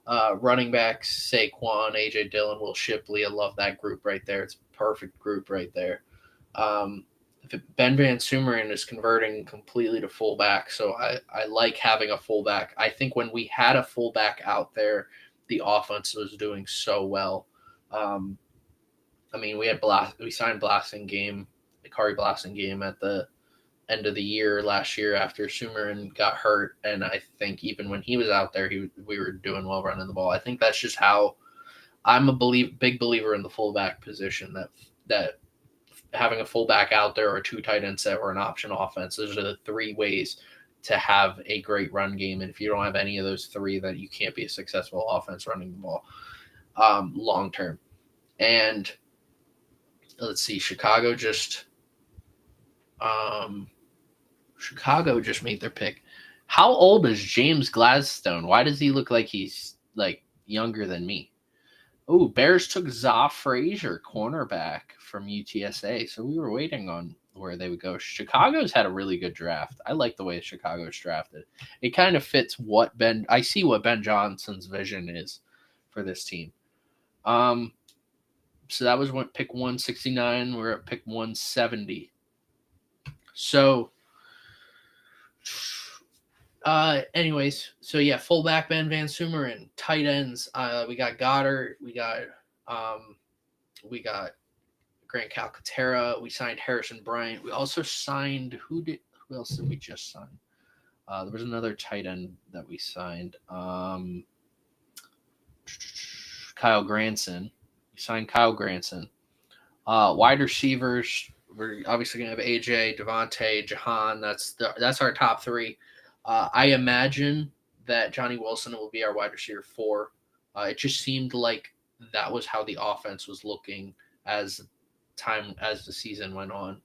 Running backs, Saquon, AJ Dillon, Will Shipley. I love that group right there. It's a perfect group right there. Ben Van Sumeren is converting completely to fullback, so I like having a fullback. I think when we had a fullback out there, the offense was doing so well. We signed Kari Blasingame at the end of the year last year after Sumeren got hurt, and I think even when he was out there, we were doing well running the ball. I think that's just how I'm a big believer in the fullback position, that having a fullback out there, or 2 tight end set, or an option offense, those are the 3 ways to have a great run game. And if you don't have any of those 3, then you can't be a successful offense running the ball long term. And let's see, Chicago just made their pick. How old is James Gladstone? Why does he look like he's younger than me? Oh, Bears took Za Frazier, cornerback from UTSA. So we were waiting on where they would go. Chicago's had a really good draft. I like the way Chicago's drafted. It kind of fits I see what Ben Johnson's vision is for this team. So that was pick 169. We're at pick 170. So fullback Ben Van Sumeren, tight ends. We got Goddard. We got Grant Calcaterra. We signed Harrison Bryant. We also signed who else did we just sign? There was another tight end that we signed. Kyle Granson. We signed Kyle Granson. Wide receivers, we're obviously going to have AJ, Devontae, Jahan. That's our top three. I imagine that Johnny Wilson will be our wide receiver 4. It just seemed like that was how the offense was looking as the season went on.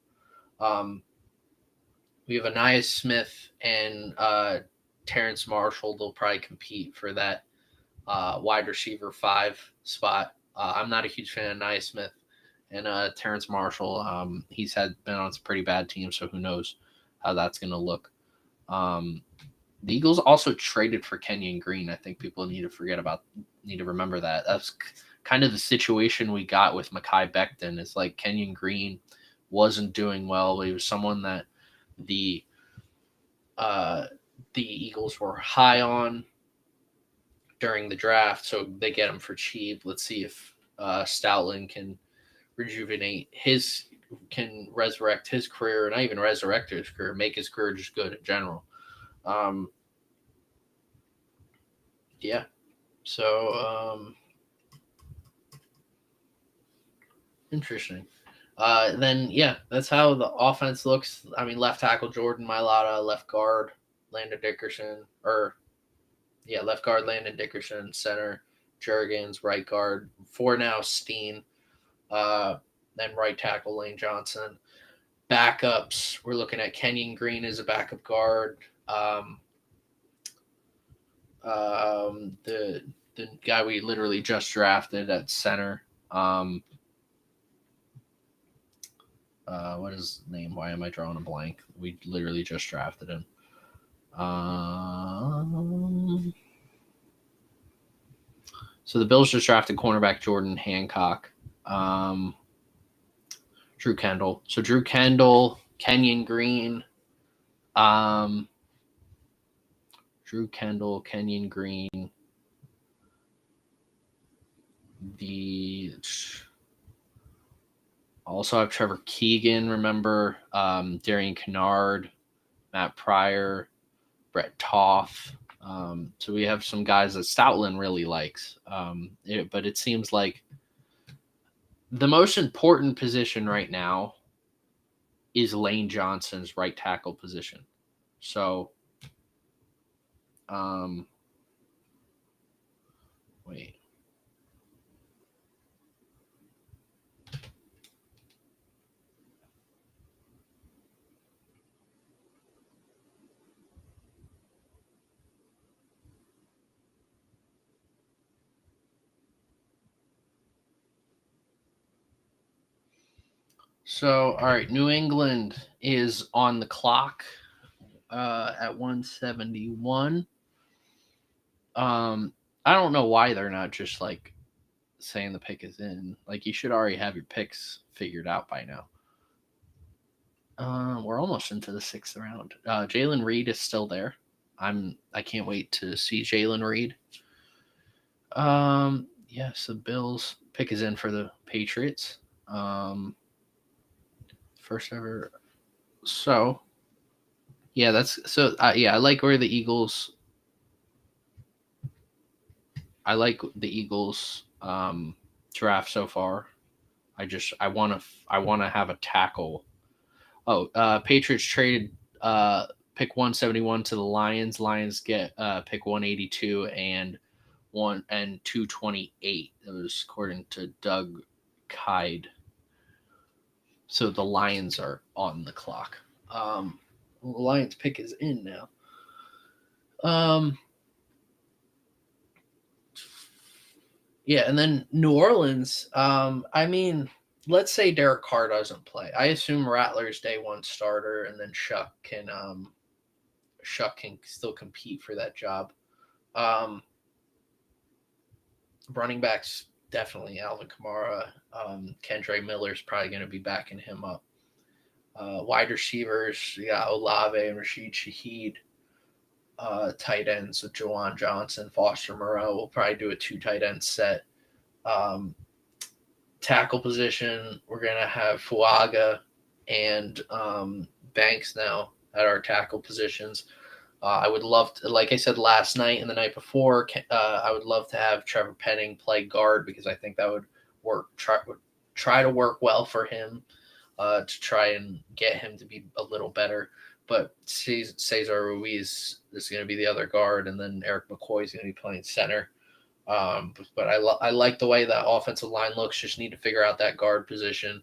We have Ainias Smith and Terrence Marshall. They'll probably compete for that wide receiver 5 spot. I'm not a huge fan of Ainias Smith and Terrence Marshall. He's been on some pretty bad teams, so who knows how that's going to look. The Eagles also traded for Kenyon Green. I think people need to remember that. That's kind of the situation we got with Mekhi Becton. It's like Kenyon Green wasn't doing well. He was someone that the Eagles were high on during the draft, so they get him for cheap. Let's see if Stoutland can resurrect his career, not even resurrect his career, make his career just good in general. Yeah. So interesting. Then yeah, that's how the offense looks. I mean, left tackle Jordan Mailata, left guard Landon Dickerson, center Jurgens, right guard for now Steen, then right tackle Lane Johnson. Backups, we're looking at Kenyon Green as a backup guard. The guy we literally just drafted at center. What is his name? Why am I drawing a blank? We literally just drafted him. So the Bills just drafted cornerback Jordan Hancock. Drew Kendall. So Drew Kendall, Kenyon Green, Drew Kendall, Kenyon Green. Also have Trevor Keegan, remember, Darian Kennard, Matt Pryor, Brett Toth. So we have some guys that Stoutland really likes. But it seems like the most important position right now is Lane Johnson's right tackle position. So, wait. So, all right, New England is on the clock at 171. I don't know why they're not just like saying the pick is in. Like, you should already have your picks figured out by now. We're almost into the 6th round. Jalen Reed is still there. I can't wait to see Jalen Reed. Yes, the Bills pick is in for the Patriots. First ever. So, yeah, I like where the Eagles. I like the Eagles draft so far. I want to have a tackle. Patriots traded pick 171 to the Lions. Lions get pick 182 and 228. That was according to Doug Kyde. So the Lions are on the clock. The Lions pick is in now. Yeah, and then New Orleans. I mean, let's say Derek Carr doesn't play. I assume Rattler's day one starter, and then Shuck can still compete for that job. Running backs, definitely Alvin Kamara. Kendre Miller's probably going to be backing him up. Wide receivers, you got Olave and Rashid Shaheed. Tight ends with Jawan Johnson, Foster Moreau. We'll probably do a 2 tight end set. Tackle position, we're going to have Fuaga and Banks now at our tackle positions. I would love to, like I said last night and the night before, I would love to have Trevor Penning play guard because I think that would work. try to work well for him to try and get him to be a little better. But Cesar Ruiz is going to be the other guard, and then Eric McCoy is going to be playing center. But I like the way that offensive line looks. Just need to figure out that guard position,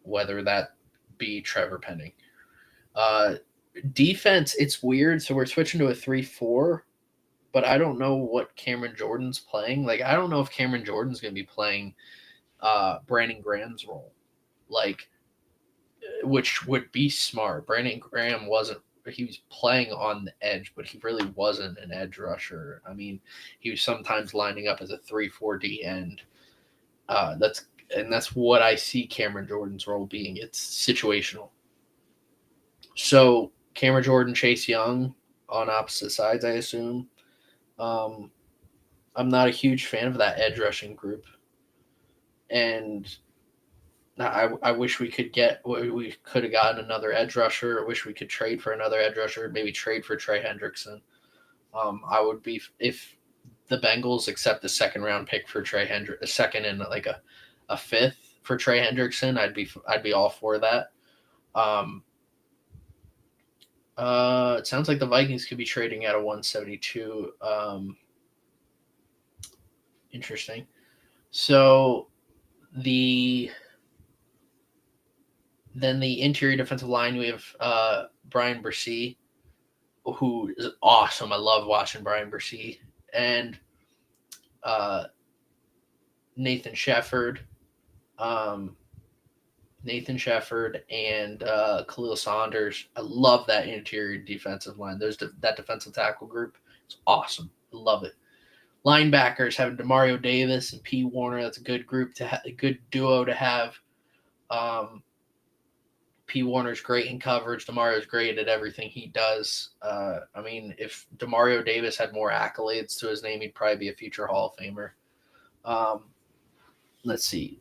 whether that be Trevor Penning. Defense, it's weird. So we're switching to a 3-4, but I don't know what Cameron Jordan's playing. Like, I don't know if Cameron Jordan's going to be playing Brandon Graham's role, like, which would be smart. Brandon Graham he was playing on the edge, but he really wasn't an edge rusher. I mean, he was sometimes lining up as a 3-4D end. That's what I see Cameron Jordan's role being. It's situational. So Cameron Jordan, Chase Young on opposite sides, I assume. I'm not a huge fan of that edge rushing group. And I wish we could have gotten another edge rusher. I wish we could trade for another edge rusher, maybe trade for Trey Hendrickson. I would be, if the Bengals accept a second round pick for Trey Hendrickson, a second and like a fifth for Trey Hendrickson, I'd be all for that. It sounds like the Vikings could be trading at a 172. Interesting. So then the interior defensive line, we have Brian Bresee, who is awesome. I love watching Brian Bresee. And Nathan Shefford and Khalil Saunders. I love that interior defensive line. That defensive tackle group is awesome. I love it. Linebackers have Demario Davis and P. Warner. That's a good group a good duo to have. P. Warner's great in coverage. Demario's great at everything he does. I mean, if Demario Davis had more accolades to his name, he'd probably be a future Hall of Famer. Let's see.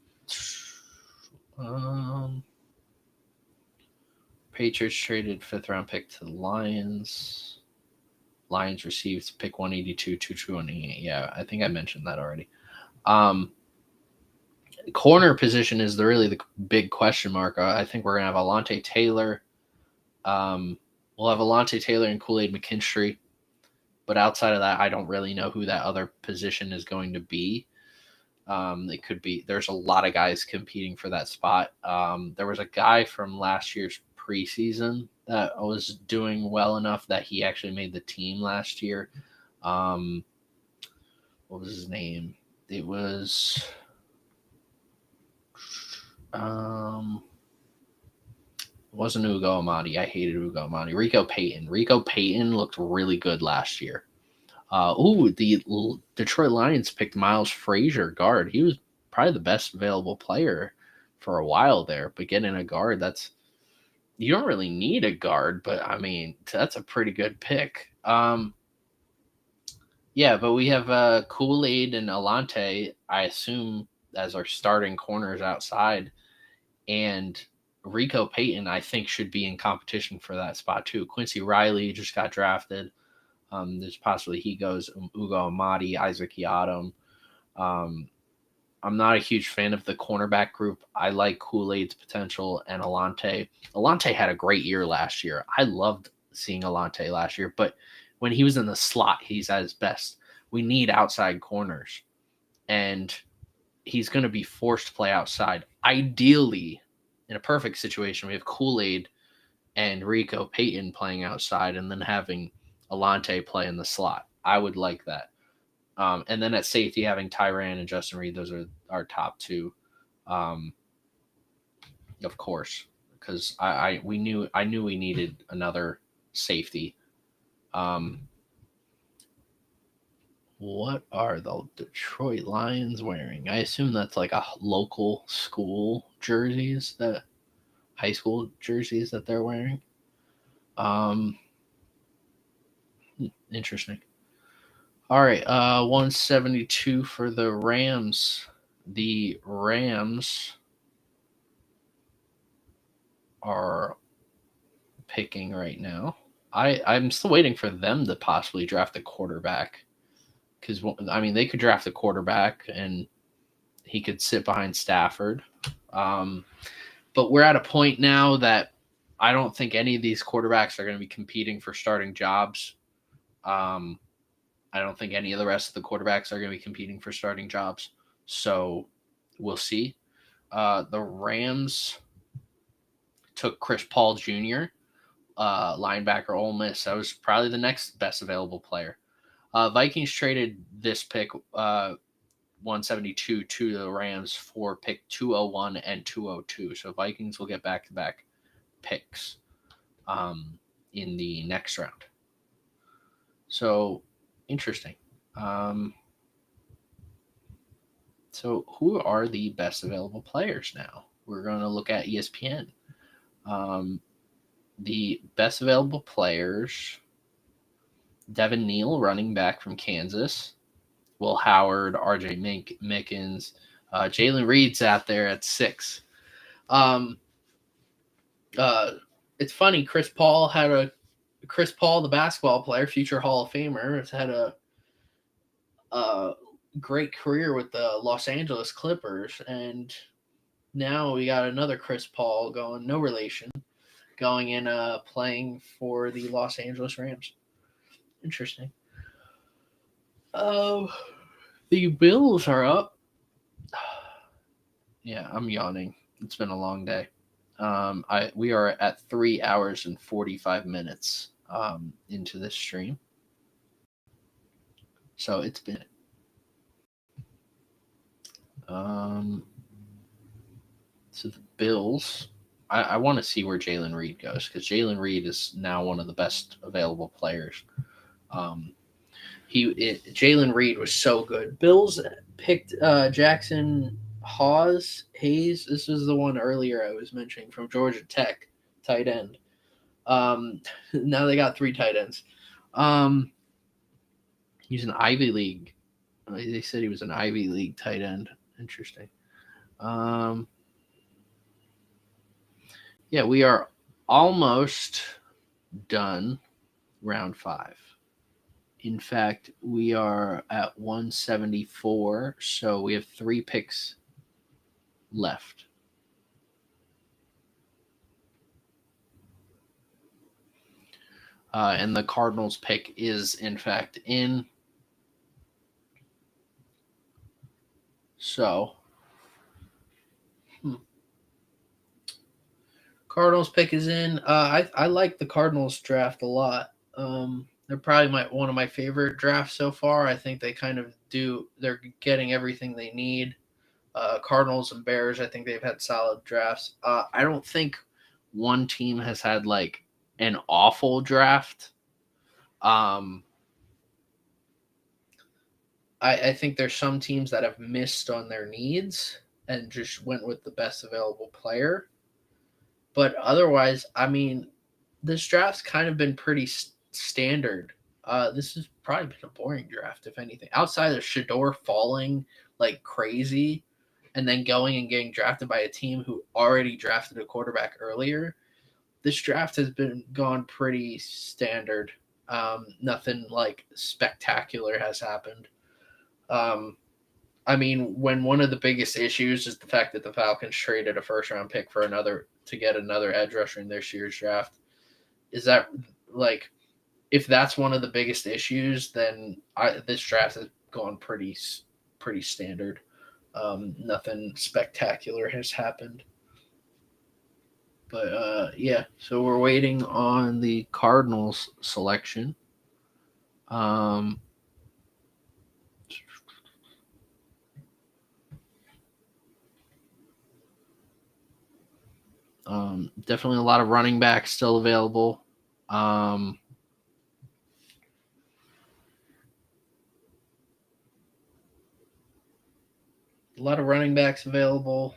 Patriots traded 5th-round pick to the Lions. Lions received pick 182, 228. Yeah, I think I mentioned that already. Corner position is really the big question mark. I think we're going to have Alontae Taylor. We'll have Alontae Taylor and Kool-Aid McKinstry. But outside of that, I don't really know who that other position is going to be. It could be – there's a lot of guys competing for that spot. There was a guy from last year's preseason that was doing well enough that he actually made the team last year. What was his name? It was – it wasn't Ugo Amadi. I hated Ugo Amadi. Rico Payton. Rico Payton looked really good last year. The Detroit Lions picked Miles Frazier, guard. He was probably the best available player for a while there. But getting a guard, you don't really need a guard, but I mean, that's a pretty good pick. Yeah, but we have Kool-Aid and Alontae, I assume, as our starting corners outside. And Rico Payton, I think, should be in competition for that spot too. Quincy Riley just got drafted. There's possibly he goes Ugo Amadi, Isaac Yiadom. I'm not a huge fan of the cornerback group. I like Kool-Aid's potential and Alontae. Alontae had a great year last year. I loved seeing Alontae last year, but when he was in the slot, he's at his best. We need outside corners, and he's going to be forced to play outside. Ideally, in a perfect situation, we have Kool-Aid and Rico Payton playing outside and then having Alontae play in the slot. I would like that. And then at safety, having Tyrann and Justin Reed, those are our top two, of course, because I knew we needed another safety. What are the Detroit Lions wearing? I assume that's like a local school jerseys, that high school jerseys that they're wearing. Interesting. All right, 172 for the Rams. The Rams are picking right now. I'm still waiting for them to possibly draft a quarterback. Because, I mean, they could draft a quarterback and he could sit behind Stafford. But we're at a point now that I don't think any of these quarterbacks are going to be competing for starting jobs. I don't think any of the rest of the quarterbacks are going to be competing for starting jobs. So we'll see. The Rams took Chris Paul Jr., linebacker, Ole Miss. That was probably the next best available player. Vikings traded this pick, 172, to the Rams for pick 201 and 202. So Vikings will get back-to-back picks in the next round. So interesting. So who are the best available players now? We're going to look at ESPN. The best available players: Devin Neal, running back from Kansas; Will Howard, RJ Mickens, Jalen Reed's out there at 6. It's funny. Chris Paul, the basketball player, future Hall of Famer, has had a great career with the Los Angeles Clippers, and now we got another Chris Paul going, no relation, going in playing for the Los Angeles Rams. Interesting. The Bills are up. Yeah, I'm yawning. It's been a long day. We are at 3 hours and 45 minutes into this stream. So it's been so the Bills, I want to see where Jalen Reed goes, because Jalen Reed is now one of the best available players. Jalen Reed was so good. Bills picked Jackson Hayes. This was the one earlier I was mentioning, from Georgia Tech, tight end. Now they got 3 tight ends. He's an Ivy League. They said he was an Ivy League tight end. Interesting. Yeah, we are almost done round 5. In fact, we are at 174, so we have 3 picks left. And the Cardinals pick is, in fact, in. So, Cardinals pick is in. I like the Cardinals draft a lot. They're probably one of my favorite drafts so far. I think they kind of do. They're getting everything they need. Cardinals and Bears, I think they've had solid drafts. I don't think one team has had like an awful draft. I think there's some teams that have missed on their needs and just went with the best available player. But otherwise, I mean, this draft's kind of been pretty standard. This has probably been a boring draft, if anything. Outside of Shedeur falling like crazy and then going and getting drafted by a team who already drafted a quarterback earlier, this draft has gone pretty standard. Nothing like spectacular has happened. I mean, when one of the biggest issues is the fact that the Falcons traded a first-round pick to get another edge rusher in this year's draft, is that like, if that's one of the biggest issues, then this draft has gone pretty standard. Nothing spectacular has happened. But yeah, so we're waiting on the Cardinals selection. Definitely a lot of running backs still available. A lot of running backs available.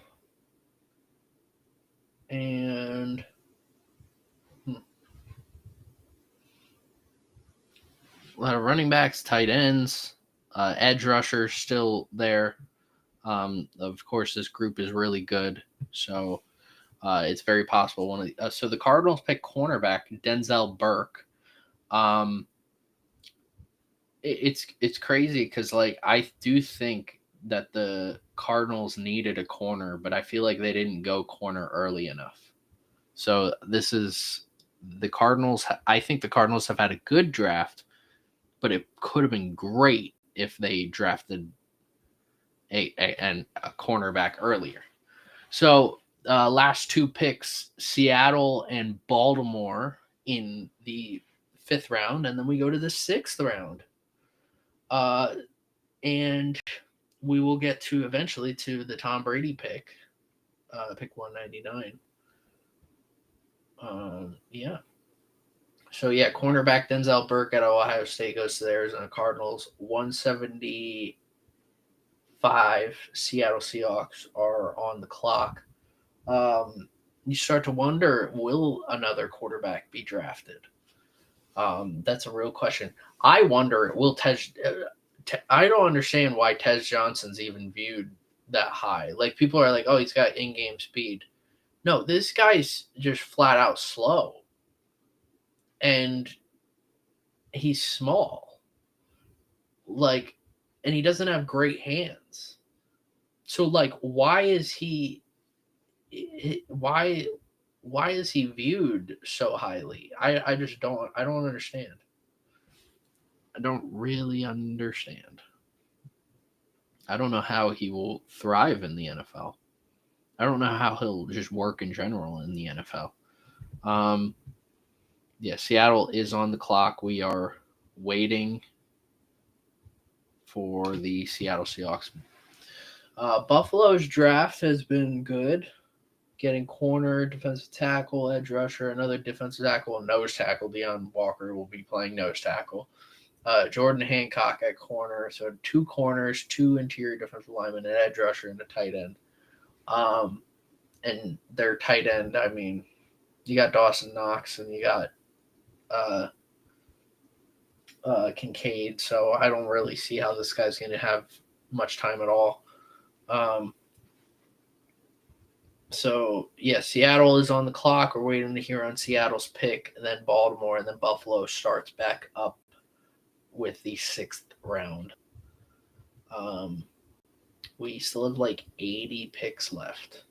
And a lot of running backs, tight ends, edge rushers still there. Of course, this group is really good, so it's very possible so the Cardinals pick cornerback Denzel Burke. It's crazy because like I do think that the Cardinals needed a corner, but I feel like they didn't go corner early enough. So this is the Cardinals. I think the Cardinals have had a good draft, but it could have been great if they drafted a cornerback earlier. So last two picks, Seattle and Baltimore in the 5th round, and then we go to the 6th round. And we will get to eventually to the Tom Brady pick, pick 199. Yeah. So yeah, cornerback Denzel Burke at Ohio State goes to the Arizona Cardinals. 175 Seattle Seahawks are on the clock. You start to wonder, will another quarterback be drafted? That's a real question. I wonder, will I don't understand why Tez Johnson's even viewed that high. Like, people are like, oh, he's got in-game speed. No, this guy's just flat out slow. And he's small. Like, and he doesn't have great hands. So, like, why is he viewed so highly? I just don't understand. I don't really understand. I don't know how he will thrive in the NFL. I don't know how he'll just work in general in the NFL. Yeah, Seattle is on the clock. We are waiting for the Seattle Seahawks. Buffalo's draft has been good. Getting corner, defensive tackle, edge rusher, another defensive tackle, and nose tackle. Deion Walker will be playing nose tackle. Jordan Hancock at corner. So 2 corners, 2 interior defensive linemen, an edge rusher, and a tight end. And their tight end, I mean, you got Dawson Knox and you got Kincaid. So I don't really see how this guy's going to have much time at all. So, yeah, Seattle is on the clock. We're waiting to hear on Seattle's pick, and then Baltimore, and then Buffalo starts back up with the 6th round. We still have like 80 picks left.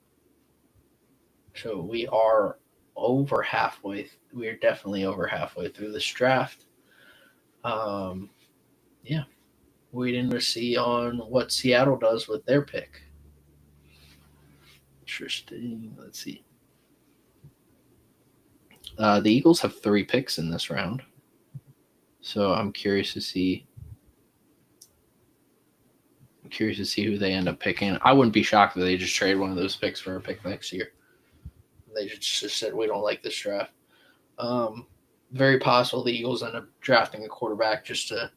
So we are over halfway. We're definitely over halfway through this draft. Yeah, waiting to see on what Seattle does with their pick. Interesting. Let's see. The Eagles have 3 picks in this round. So I'm curious to see who they end up picking. I wouldn't be shocked if they just trade one of those picks for a pick next year. They just said, we don't like this draft. Very possible the Eagles end up drafting a quarterback just to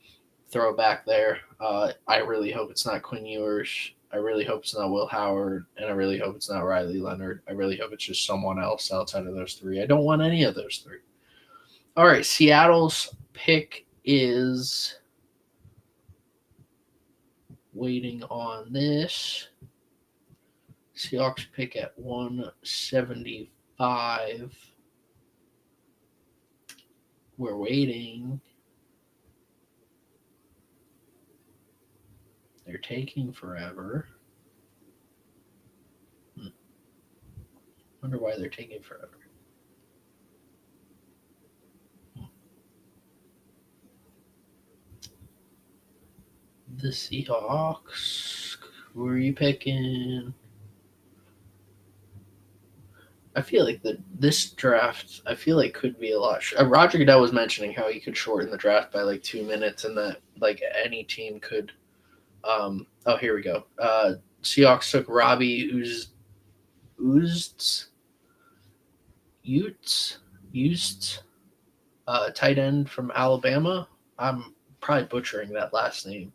throw back there. I really hope it's not Quinn Ewers. I really hope it's not Will Howard. And I really hope it's not Riley Leonard. I really hope it's just someone else outside of those 3. I don't want any of those 3. All right, Seattle's pick is waiting on this. Seahawks pick at 175. We're waiting. They're taking forever. Wonder why they're taking forever. The Seahawks. Who are you picking? I feel like this draft, could be a lot. Roger Goodell was mentioning how he could shorten the draft by like 2 minutes, and that like any team could. Here we go. Seahawks took Robbie Utes, tight end from Alabama. I'm probably butchering that last name.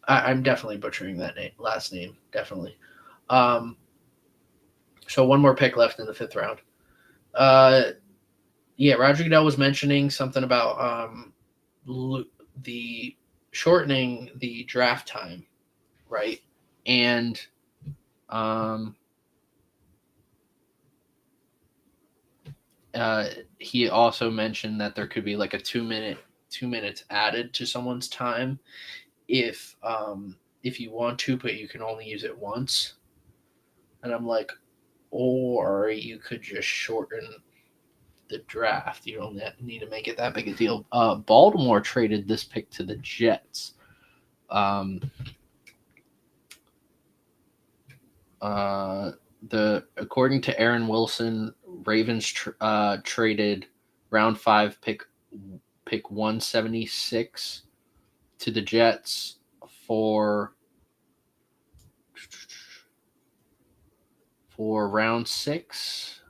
I'm definitely butchering that last name. Definitely. So one more pick left in the 5th round. Yeah, Roger Goodell was mentioning something about the shortening the draft time, right? And he also mentioned that there could be like a 2 minutes added to someone's time if if you want to, but you can only use it once. And I'm like, or you could just shorten the draft. You don't need to make it that big a deal. Baltimore traded this pick to the Jets. According to Aaron Wilson, Ravens traded round 5 pick 176 to the Jets for round 6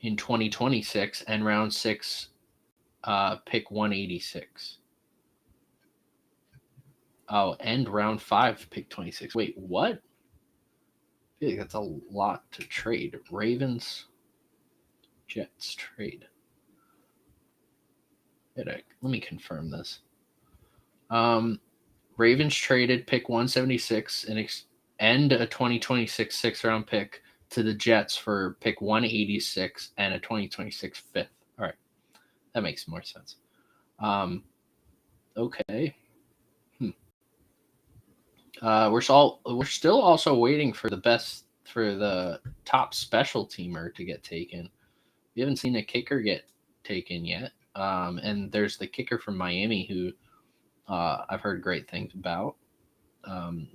in 2026 and round 6 pick 186. Oh, and round 5 pick 26. Wait, what? I feel like that's a lot to trade. Ravens, Jets trade. Let me confirm this. Ravens traded pick 176 and a 2026 6th-round pick to the Jets for pick 186 and a 2026 5th. All right, that makes more sense. Okay. We're still also waiting for the top special teamer to get taken. We haven't seen a kicker get taken yet. And there's the kicker from Miami who I've heard great things about.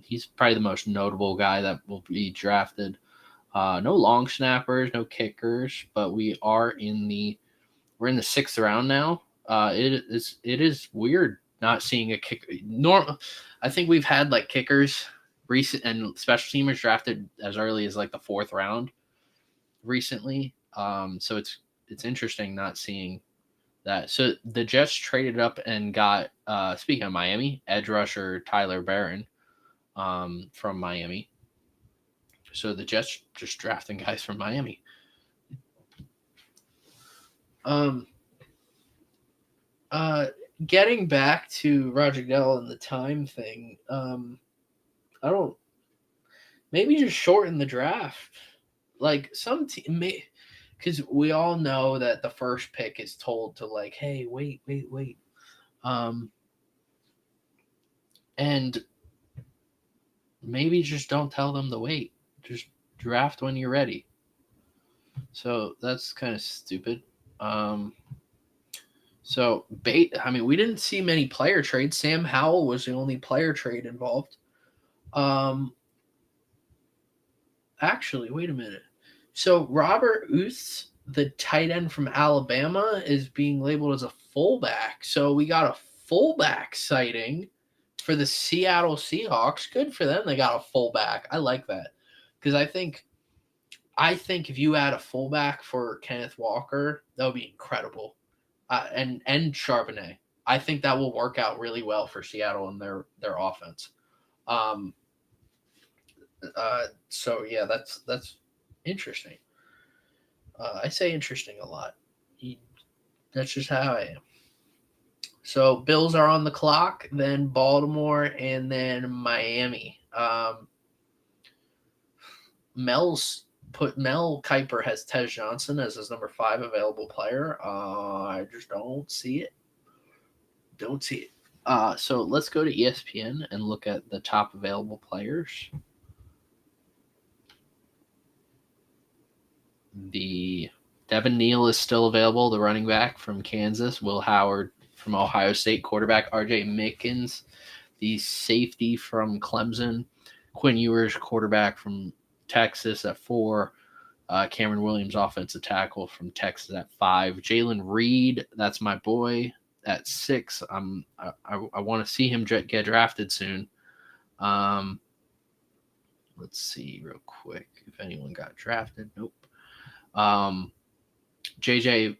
He's probably the most notable guy that will be drafted. No long snappers, no kickers, but we're in the 6th round now. It is weird not seeing a kicker. I think we've had like kickers recent and special teamers drafted as early as like the 4th round recently. So it's interesting not seeing that. So the Jets traded up and got, speaking of Miami, edge rusher Tyler Barron from Miami. So the Jets just drafting guys from Miami. Getting back to Roger Goodell and the time thing, maybe just shorten the draft. Like some team, because we all know that the first pick is told to like, hey, wait. And maybe just don't tell them to wait. Just draft when you're ready. So that's kind of stupid. So we didn't see many player trades. Sam Howell was the only player trade involved. Actually, wait a minute. So Robert Uth, the tight end from Alabama, is being labeled as a fullback. So we got a fullback sighting for the Seattle Seahawks. Good for them. They got a fullback. I like that. Because I think if you add a fullback for Kenneth Walker, that would be incredible. And Charbonnet. I think that will work out really well for Seattle and their offense. So yeah, that's interesting. I say interesting a lot. That's just how I am. So Bills are on the clock, then Baltimore, and then Miami. Mel Kiper has Tez Johnson as his number 5 available player. I just don't see it. So let's go to ESPN and look at the top available players. The Devin Neal is still available, the running back from Kansas. Will Howard from Ohio State, quarterback. R.J. Mickens, the safety from Clemson. Quinn Ewers, quarterback from Texas at 4. Cameron Williams, offensive tackle from Texas at 5. Jalen Reed, that's my boy, at 6. I want to see him get drafted soon. Let's see real quick if anyone got drafted. Nope. JJ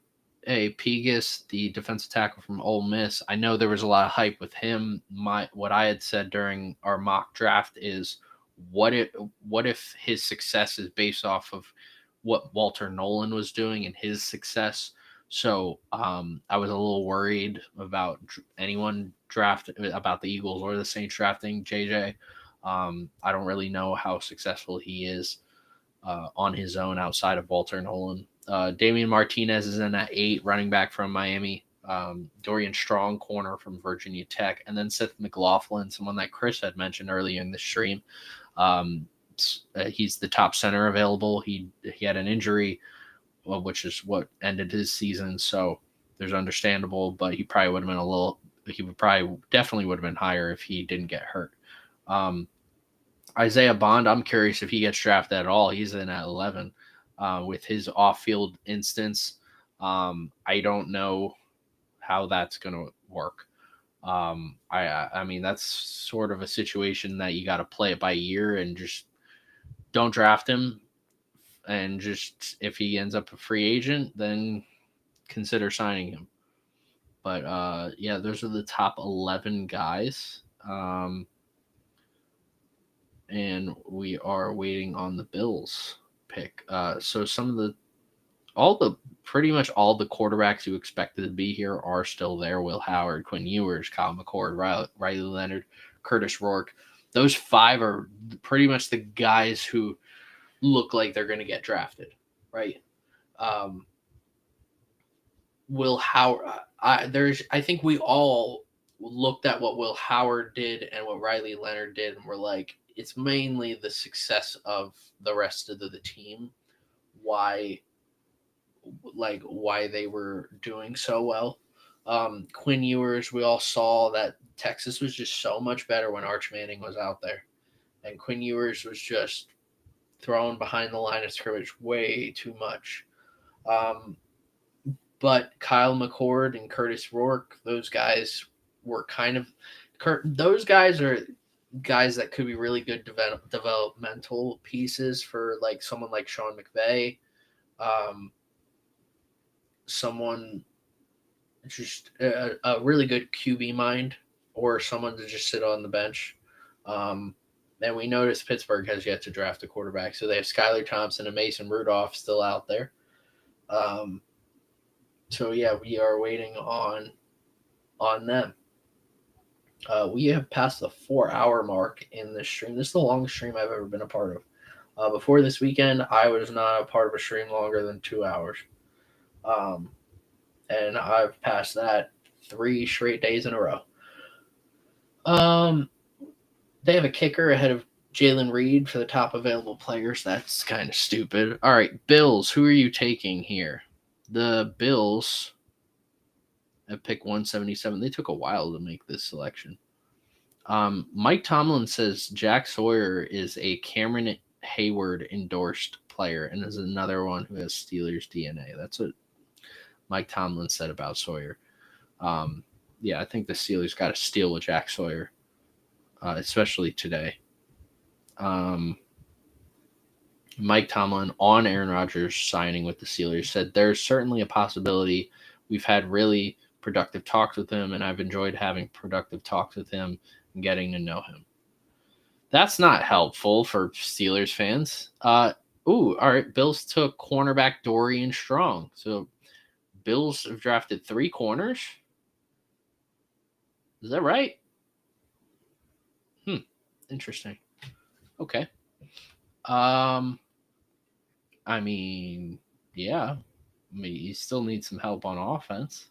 Pegas, the defensive tackle from Ole Miss. I know there was a lot of hype with him. What I had said during our mock draft is, what if his success is based off of what Walter Nolan was doing and his success? So I was a little worried about anyone about the Eagles or the Saints drafting JJ. I don't really know how successful he is on his own outside of Walter Nolan. Damian Martinez is in at 8, running back from Miami. Dorian Strong, corner from Virginia Tech, and then Seth McLaughlin, someone that Chris had mentioned earlier in the stream. He's the top center available. He had an injury, which is what ended his season, so there's understandable, but he probably would have been definitely would have been higher if he didn't get hurt. Isaiah Bond, I'm curious if he gets drafted at all. He's in at 11 with his off-field instance. I don't know how that's going to work. I mean, that's sort of a situation that you got to play it by ear and just don't draft him. And just if he ends up a free agent, then consider signing him. But yeah, those are the top 11 guys. And we are waiting on the Bills pick. So pretty much all the quarterbacks you expected to be here are still there. Will Howard, Quinn Ewers, Kyle McCord, Riley Leonard, Curtis Rourke. Those 5 are pretty much the guys who look like they're going to get drafted, right? Will Howard, I think we all looked at what Will Howard did and what Riley Leonard did, and we're like, it's mainly the success of the rest of the team, why they were doing so well. Quinn Ewers, we all saw that Texas was just so much better when Arch Manning was out there, and Quinn Ewers was just thrown behind the line of scrimmage way too much. But Kyle McCord and Curtis Rourke, those guys were those guys are guys that could be really good developmental pieces for like someone like Sean McVay, someone just a really good QB mind, or someone to just sit on the bench. And we noticed Pittsburgh has yet to draft a quarterback, so they have Skylar Thompson and Mason Rudolph still out there. So yeah, we are waiting on them. We have passed the 4-hour mark in this stream. This is the longest stream I've ever been a part of. Before this weekend, I was not a part of a stream longer than 2 hours. And I've passed that 3 straight days in a row. They have a kicker ahead of Jalen Reed for the top available players. That's kind of stupid. All right, Bills, who are you taking here? The Bills at pick 177. They took a while to make this selection. Mike Tomlin says Jack Sawyer is a Cameron Hayward endorsed player and is another one who has Steelers DNA. That's what Mike Tomlin said about Sawyer. Yeah, I think the Steelers got to steal with Jack Sawyer, especially today. Mike Tomlin on Aaron Rodgers signing with the Steelers said there's certainly a possibility. We've had really productive talks with him, and I've enjoyed having productive talks with him and getting to know him. That's not helpful for Steelers fans. All right. Bills took cornerback Dorian Strong. So Bills have drafted 3 corners. Is that right? Interesting. Okay. I mean, yeah. I mean, you still need some help on offense.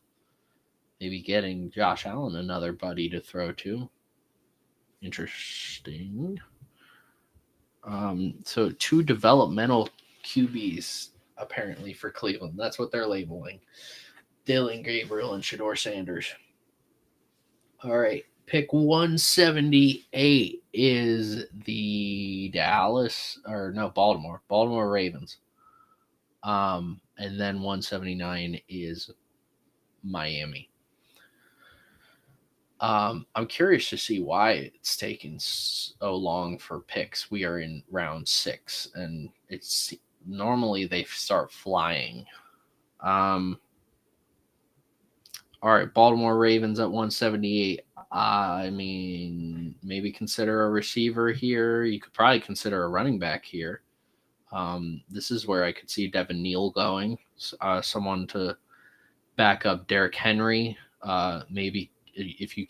Maybe getting Josh Allen another buddy to throw to. Interesting. So 2 developmental QBs apparently for Cleveland. That's what they're labeling. Dillon Gabriel and Shedeur Sanders. All right. Pick 178 is the Baltimore Ravens. And then 179 is Miami. I'm curious to see why it's taken so long for picks. We are in round 6, and it's normally they start flying. All right, Baltimore Ravens at 178. I mean, maybe consider a receiver here. You could probably consider a running back here. This is where I could see Devin Neal going. Someone to back up Derrick Henry. Maybe if you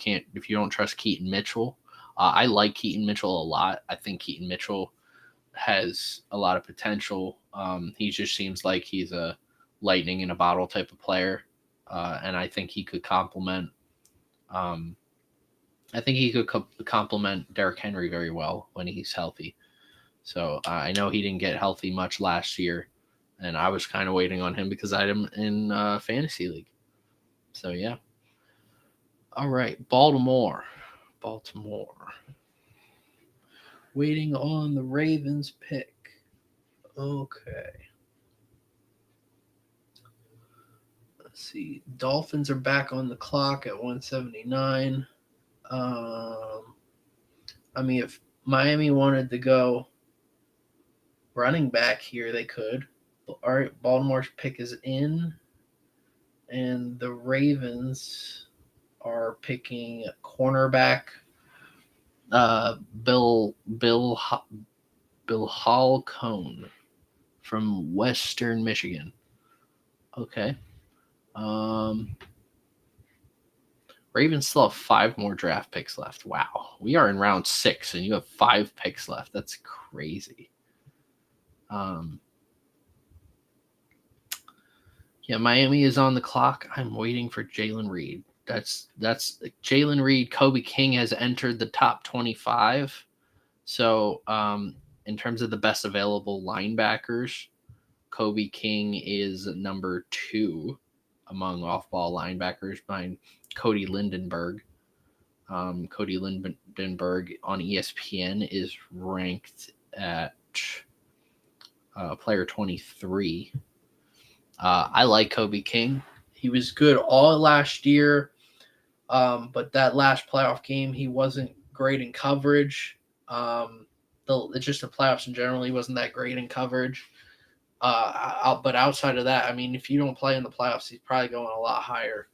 don't trust Keaton Mitchell. I like Keaton Mitchell a lot. I think Keaton Mitchell has a lot of potential. He just seems like he's a lightning in a bottle type of player. and I think he could complement. I think he could complement Derrick Henry very well when he's healthy. So I know he didn't get healthy much last year, and I was kind of waiting on him because I had him in fantasy league. So yeah. All right, Baltimore. Waiting on the Ravens pick. Okay. Let's see. Dolphins are back on the clock at 179. I mean, if Miami wanted to go running back here, they could. All right, Baltimore's pick is in, and the Ravens are picking cornerback Bill Halcone from Western Michigan. Okay. Ravens still have 5 more draft picks left. Wow. We are in round 6 and you have 5 picks left. That's crazy. Yeah, Miami is on the clock. I'm waiting for Jalen Reed. That's Jalen Reed. Kobe King has entered the top 25. So in terms of the best available linebackers, Kobe King is number 2 among off-ball linebackers behind Cody Lindenberg. Cody Lindenberg on ESPN is ranked at player 23. I like Kobe King. He was good all last year, but that last playoff game, he wasn't great in coverage. It's just the playoffs in general, he wasn't that great in coverage. But outside of that, I mean, if you don't play in the playoffs, he's probably going a lot higher.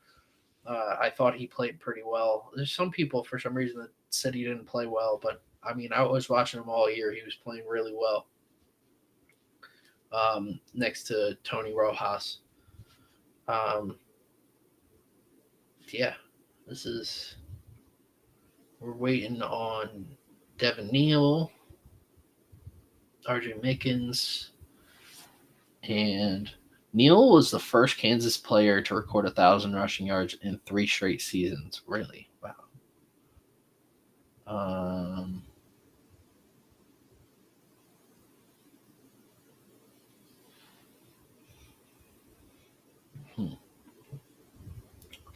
I thought he played pretty well. There's some people, for some reason, that said he didn't play well, but, I mean, I was watching him all year. He was playing really well. Next to Tony Rojas. Yeah, we're waiting on Devin Neal, RJ Mickens, and Neal was the first Kansas player to record 1,000 rushing yards in 3 straight seasons. Really? Wow.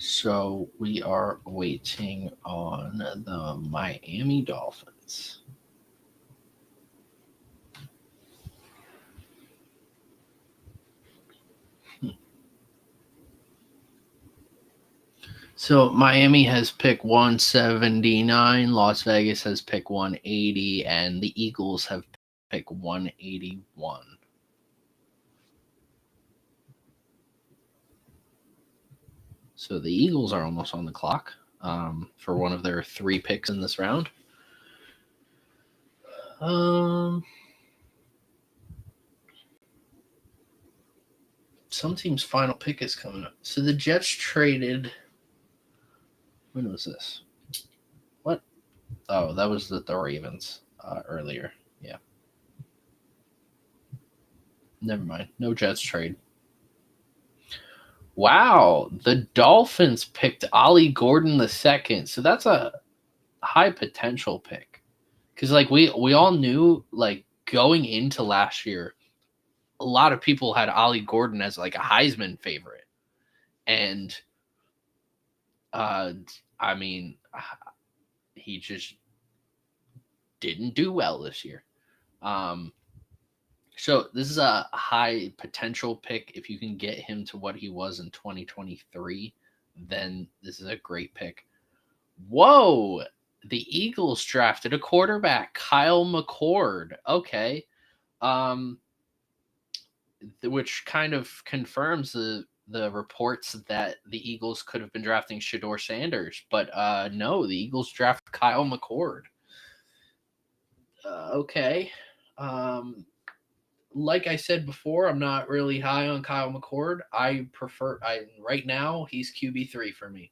So we are waiting on the Miami Dolphins. So Miami has pick 179, Las Vegas has pick 180, and the Eagles have pick 181. So the Eagles are almost on the clock for one of their 3 picks in this round. Some team's final pick is coming up. So the Jets traded. When was this? What? Oh, that was the Ravens earlier. Yeah. Never mind. No Jets trade. Wow. The Dolphins picked Ollie Gordon II. So that's a high potential pick. Because, like, we all knew, like, going into last year, a lot of people had Ollie Gordon as, like, a Heisman favorite. And, I mean, he just didn't do well this year. So this is a high potential pick. If you can get him to what he was in 2023, then this is a great pick. Whoa! The Eagles drafted a quarterback, Kyle McCord. Okay. Which kind of confirms the reports that the Eagles could have been drafting Shedeur Sanders, but no, the Eagles draft Kyle McCord. Okay. Like I said before, I'm not really high on Kyle McCord. Right now he's QB3 for me.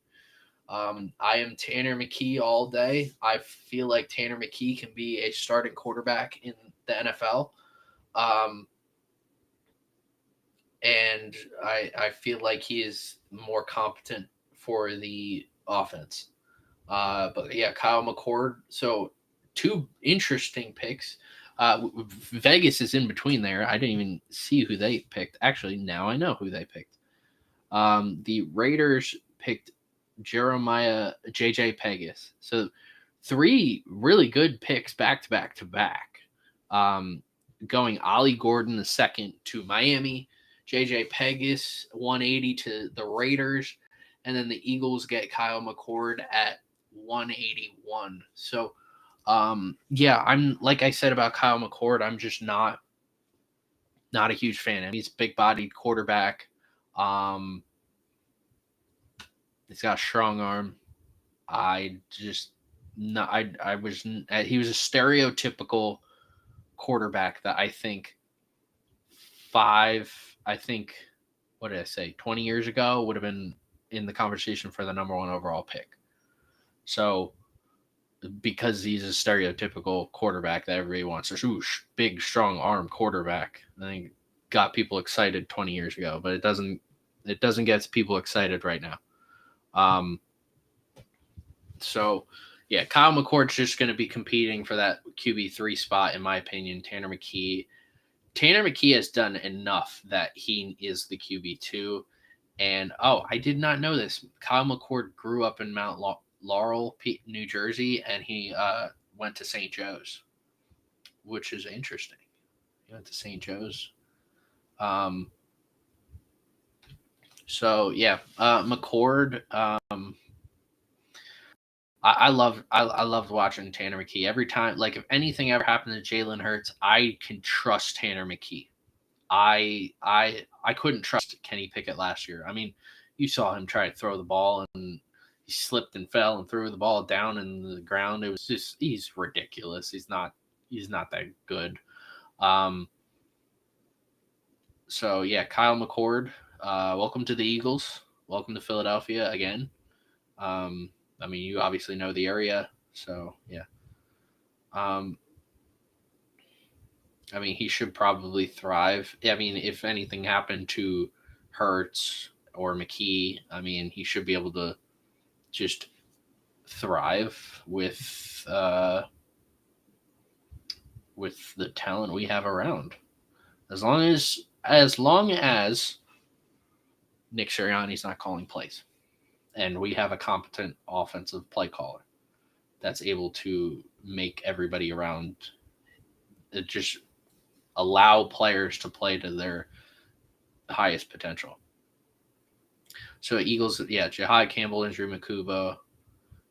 I am Tanner McKee all day. I feel like Tanner McKee can be a starting quarterback in the NFL. and I feel like he is more competent for the offense. But yeah, Kyle McCord. So two interesting picks. Vegas is in between there. I didn't even see who they picked. Actually, now I know who they picked. The Raiders picked Jeremiah JJ Pegas. So three really good picks back to back to back. Going Ollie Gordon the second to Miami, JJ Pegas 180 to the Raiders, and then the Eagles get Kyle McCord at 181. So yeah, I'm like I said about Kyle McCord, I'm just not a huge fan. He's a big bodied quarterback. Um he's got a strong arm. I just no, I was he was a stereotypical quarterback that I think what did I say 20 years ago would have been in the conversation for the number one overall pick. So because he's a stereotypical quarterback that everybody wants, a big strong arm quarterback, I think got people excited 20 years ago, but it doesn't get people excited right now. So yeah, Kyle McCord's just going to be competing for that QB3 spot, in my opinion. Tanner McKee has done enough that he is the QB2. And I did not know this. Kyle McCord grew up in Mount Laurel, New Jersey, and he went to St. Joe's, which is interesting. He went to St. Joe's. So yeah, McCord. I loved watching Tanner McKee every time. Like if anything ever happened to Jalen Hurts, I can trust Tanner McKee. I couldn't trust Kenny Pickett last year. I mean, you saw him try to throw the ball and he slipped and fell and threw the ball down in the ground. It was just he's ridiculous. He's not that good. So yeah, Kyle McCord, welcome to the Eagles. Welcome to Philadelphia again. I mean, you obviously know the area, so yeah. I mean, he should probably thrive. I mean, if anything happened to Hurts or McKee, I mean, he should be able to just thrive with the talent we have around. As long as Nick Sirianni's not calling plays, and we have a competent offensive play caller that's able to make everybody around just allow players to play to their highest potential. So Eagles, yeah, Jahai Campbell and Drew Makubo,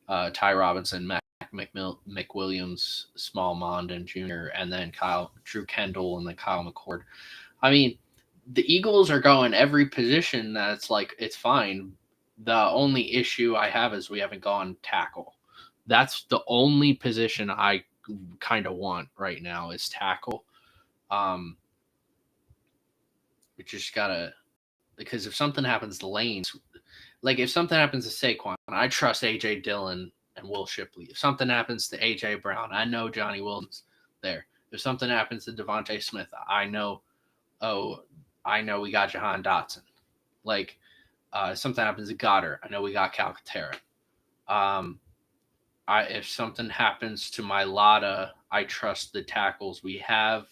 Ty Robinson, Mac McWilliams, Small Mondon Jr., and then Drew Kendall, and then Kyle McCord. I mean, the Eagles are going every position that's like it's fine. The only issue I have is we haven't gone tackle. That's the only position I kind of want right now is tackle. We just gotta, because if something happens to Lanes, like if something happens to Saquon, I trust AJ Dillon and Will Shipley. If something happens to AJ Brown, I know Johnny Wilson's there. If something happens to Devontae Smith, I know we got Jahan Dotson. Like if something happens to Goddard, I know we got Calcaterra. If something happens to Mailata, I trust the tackles we have.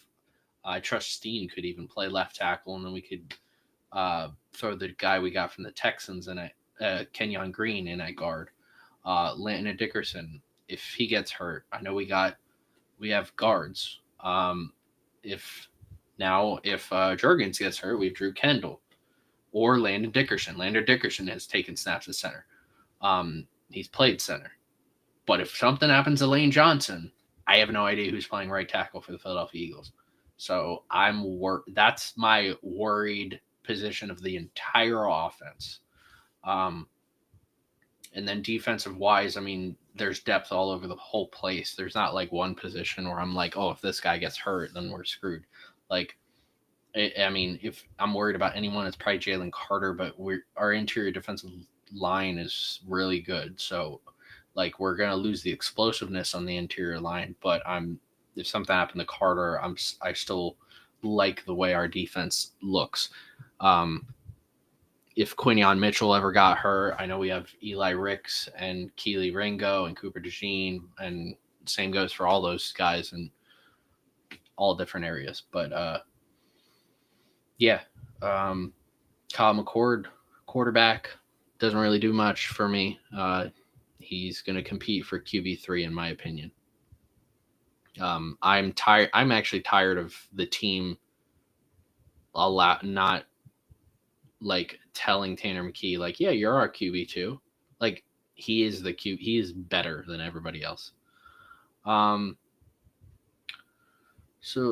I trust Steen could even play left tackle, and then we could throw the guy we got from the Texans in it, Kenyon Green in at guard. Landon Dickerson, if he gets hurt, I know we have guards. If Jurgens gets hurt, we have Drew Kendall or Landon Dickerson. Landon Dickerson has taken snaps at center. He's played center. But if something happens to Lane Johnson, I have no idea who's playing right tackle for the Philadelphia Eagles. So that's my worried position of the entire offense. And then defensive wise, I mean, there's depth all over the whole place. There's not like one position where I'm like, oh, if this guy gets hurt, then we're screwed. Like, I mean, if I'm worried about anyone, it's probably Jalen Carter, but our interior defensive line is really good. So, like, we're going to lose the explosiveness on the interior line, but if something happened to Carter, I still like the way our defense looks. If Quinion Mitchell ever got hurt, I know we have Eli Ricks and Keely Ringo and Cooper DeJean, and same goes for all those guys in all different areas. But Kyle McCord, quarterback, doesn't really do much for me. He's going to compete for QB3 in my opinion. I'm tired. I'm actually tired of the team not like telling Tanner McKee, like, yeah, you're our QB2. Like, he is the QB. He is better than everybody else. So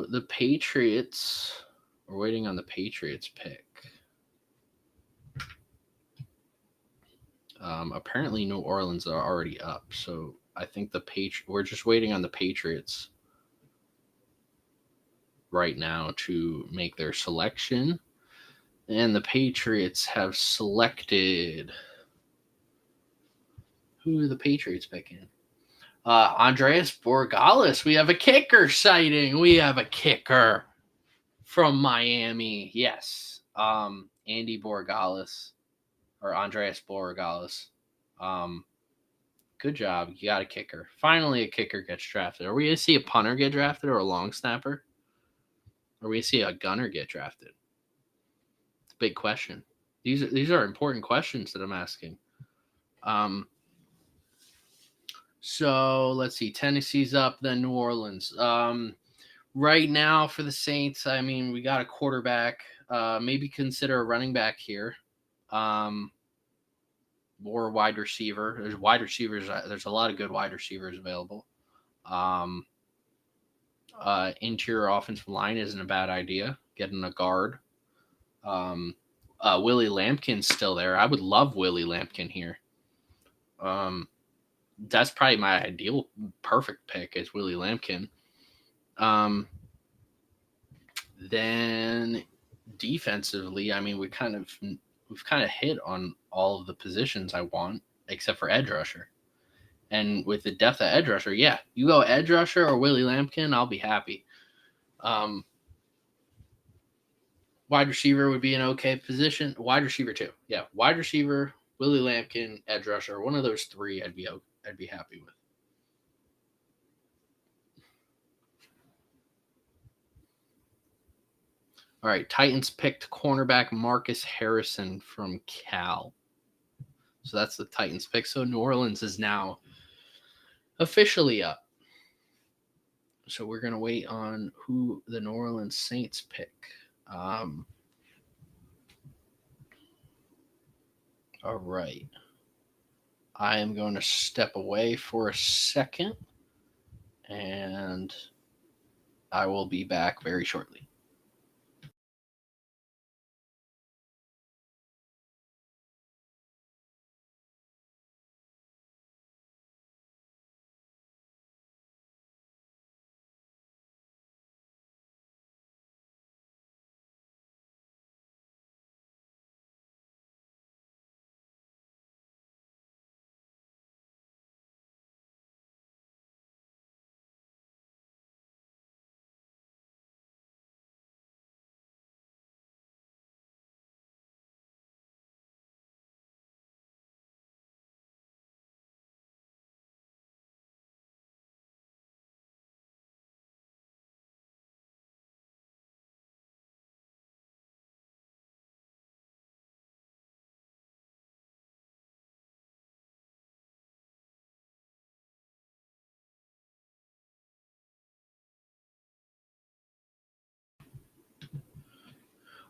the Patriots, we're waiting on the Patriots pick. Apparently New Orleans are already up. So I think we're just waiting on the Patriots right now to make their selection. And the Patriots have selected. Who are the Patriots picking? Andreas Borregales. We have a kicker sighting. We have a kicker from Miami. Yes. Andy Borregales or Andreas Borregales. Good job. You got a kicker. Finally, a kicker gets drafted. Are we going to see a punter get drafted or a long snapper? Or are we going to see a gunner get drafted? It's a big question. These are important questions that I'm asking. So let's see. Tennessee's up, then New Orleans. Right now for the Saints, I mean, we got a quarterback. Maybe consider a running back here. Or wide receiver. There's wide receivers. There's a lot of good wide receivers available. Interior offensive line isn't a bad idea. Getting a guard. Willie Lampkin's still there. I would love Willie Lampkin here. That's probably my ideal perfect pick is Willie Lampkin. Then defensively, I mean, we've kind of hit on all of the positions I want, except for edge rusher. And with the depth of edge rusher, yeah, you go edge rusher or Willie Lampkin, I'll be happy. Wide receiver would be an okay position. Wide receiver too. Yeah, wide receiver, Willie Lampkin, edge rusher. One of those three I'd be happy with. All right, Titans picked cornerback Marcus Harrison from Cal. So that's the Titans pick. So New Orleans is now officially up. So we're going to wait on who the New Orleans Saints pick. All right. I am going to step away for a second, and I will be back very shortly.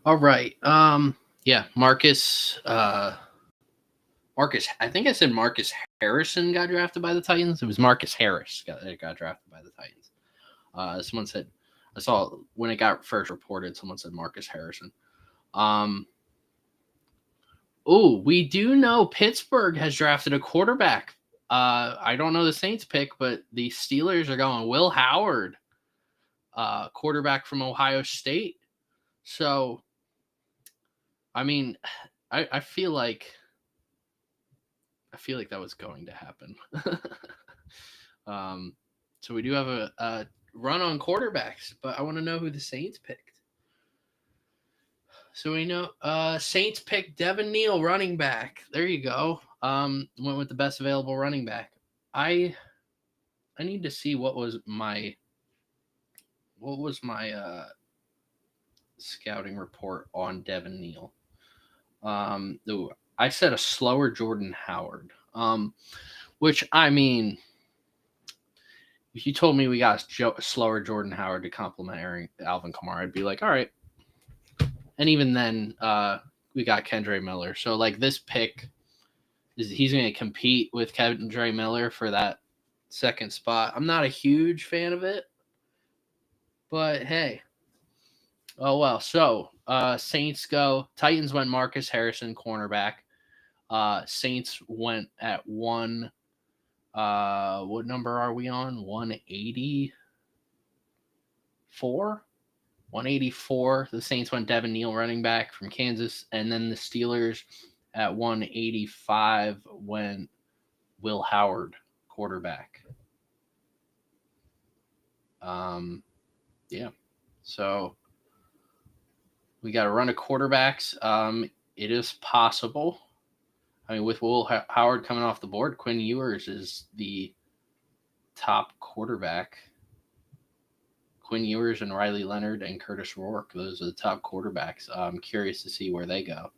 All right. Marcus. I think I said Marcus Harrison got drafted by the Titans. It was Marcus Harris got drafted by the Titans. Someone said, I saw when it got first reported, someone said Marcus Harrison. We do know Pittsburgh has drafted a quarterback. I don't know the Saints pick, but the Steelers are going Will Howard, quarterback from Ohio State. So, I mean, I feel like that was going to happen. So we do have a run on quarterbacks, but I want to know who the Saints picked. So we know Saints picked Devin Neal, running back. There you go. Went with the best available running back. I need to see what was my scouting report on Devin Neal. I said a slower Jordan Howard. Which, I mean, if you told me we got a slower Jordan Howard to complement Alvin Kamara, I'd be like, all right. And even then, we got Kendre Miller. So, like, this pick, he's going to compete with Kendre Miller for that second spot. I'm not a huge fan of it, but hey. Oh, well. So, Saints go. Titans went Marcus Harrison, cornerback. Saints went at 1. What number are we on? 184? 184. The Saints went Devin Neal, running back from Kansas. And then the Steelers at 185 went Will Howard, quarterback. Yeah. So we got a run of quarterbacks. It is possible. I mean, with Will Howard coming off the board, Quinn Ewers is the top quarterback. Quinn Ewers and Riley Leonard and Curtis Rourke, those are the top quarterbacks. I'm curious to see where they go.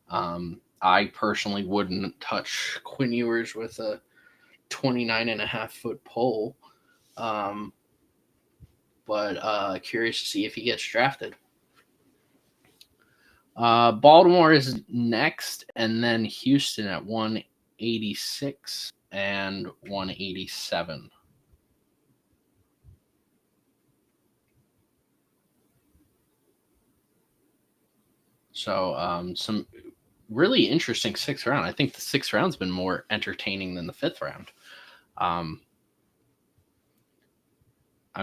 I personally wouldn't touch Quinn Ewers with a 29.5-foot pole. But curious to see if he gets drafted. Baltimore is next, and then Houston at 186 and 187. So some really interesting sixth round. I think the sixth round's been more entertaining than the fifth round. I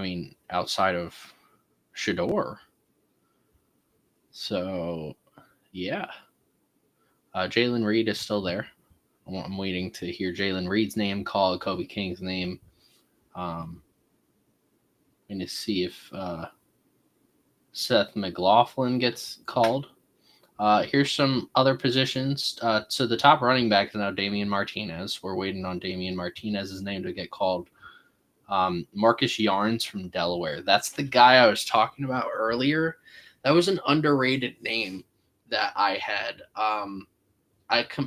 mean, outside of Shador. So, yeah. Jalen Reed is still there. I'm waiting to hear Jalen Reed's name called, Kobe King's name. And to see if Seth McLaughlin gets called. Here's some other positions. So the top running back is now Damian Martinez. We're waiting on Damian Martinez's name to get called. Marcus Yarns from Delaware. That's the guy I was talking about earlier. That was an underrated name that I had.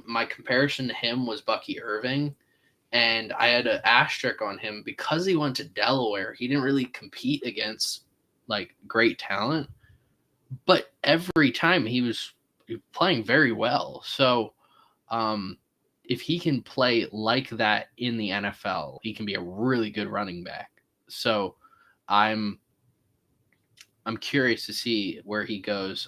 My comparison to him was Bucky Irving, and I had an asterisk on him because he went to Delaware. He didn't really compete against like great talent, but every time he was playing very well. So, if he can play like that in the NFL, he can be a really good running back. So, I'm curious to see where he goes.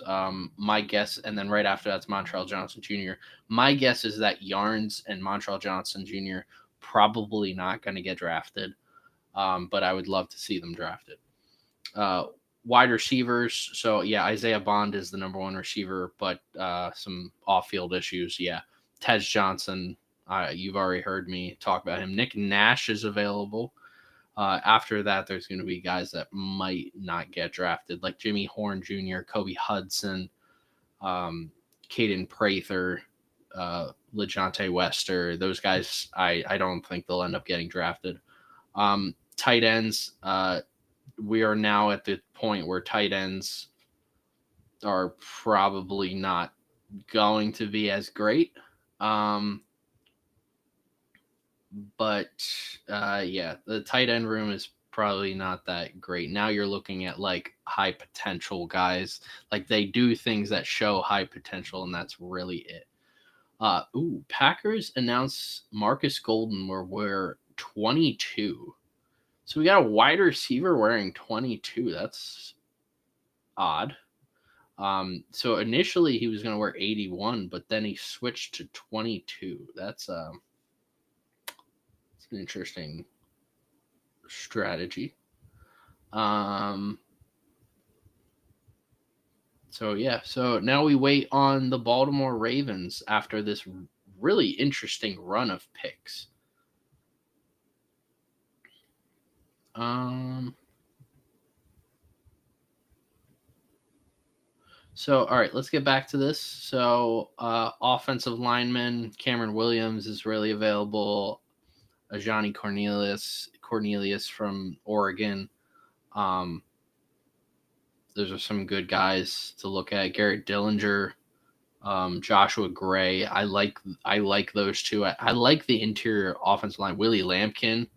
My guess, and then right after that's Montrell Johnson Jr. My guess is that Yarns and Montrell Johnson Jr. probably not going to get drafted, but I would love to see them drafted. Wide receivers, so yeah, Isaiah Bond is the number one receiver, but some off-field issues. Yeah, Tej Johnson, you've already heard me talk about him. Nick Nash is available. After that, there's going to be guys that might not get drafted, like Jimmy Horn Jr., Kobe Hudson, Caden Prather, LeJontay Wester. Those guys, I don't think they'll end up getting drafted. Tight ends, we are now at the point where tight ends are probably not going to be as great. But yeah, the tight end room is probably not that great. Now you're looking at like high potential guys. Like they do things that show high potential, and that's really it. Packers announced Marcus Golden will wear 22. So we got a wide receiver wearing 22. That's odd. So initially he was going to wear 81, but then he switched to 22. That's an interesting strategy. So yeah, so now we wait on the Baltimore Ravens after this really interesting run of picks. So, all right, let's get back to this. So, offensive lineman Cameron Williams is really available. Ajani Cornelius from Oregon. Those are some good guys to look at. Garrett Dillinger, Joshua Gray. I like those two. I like the interior offensive line. Willie Lampkin.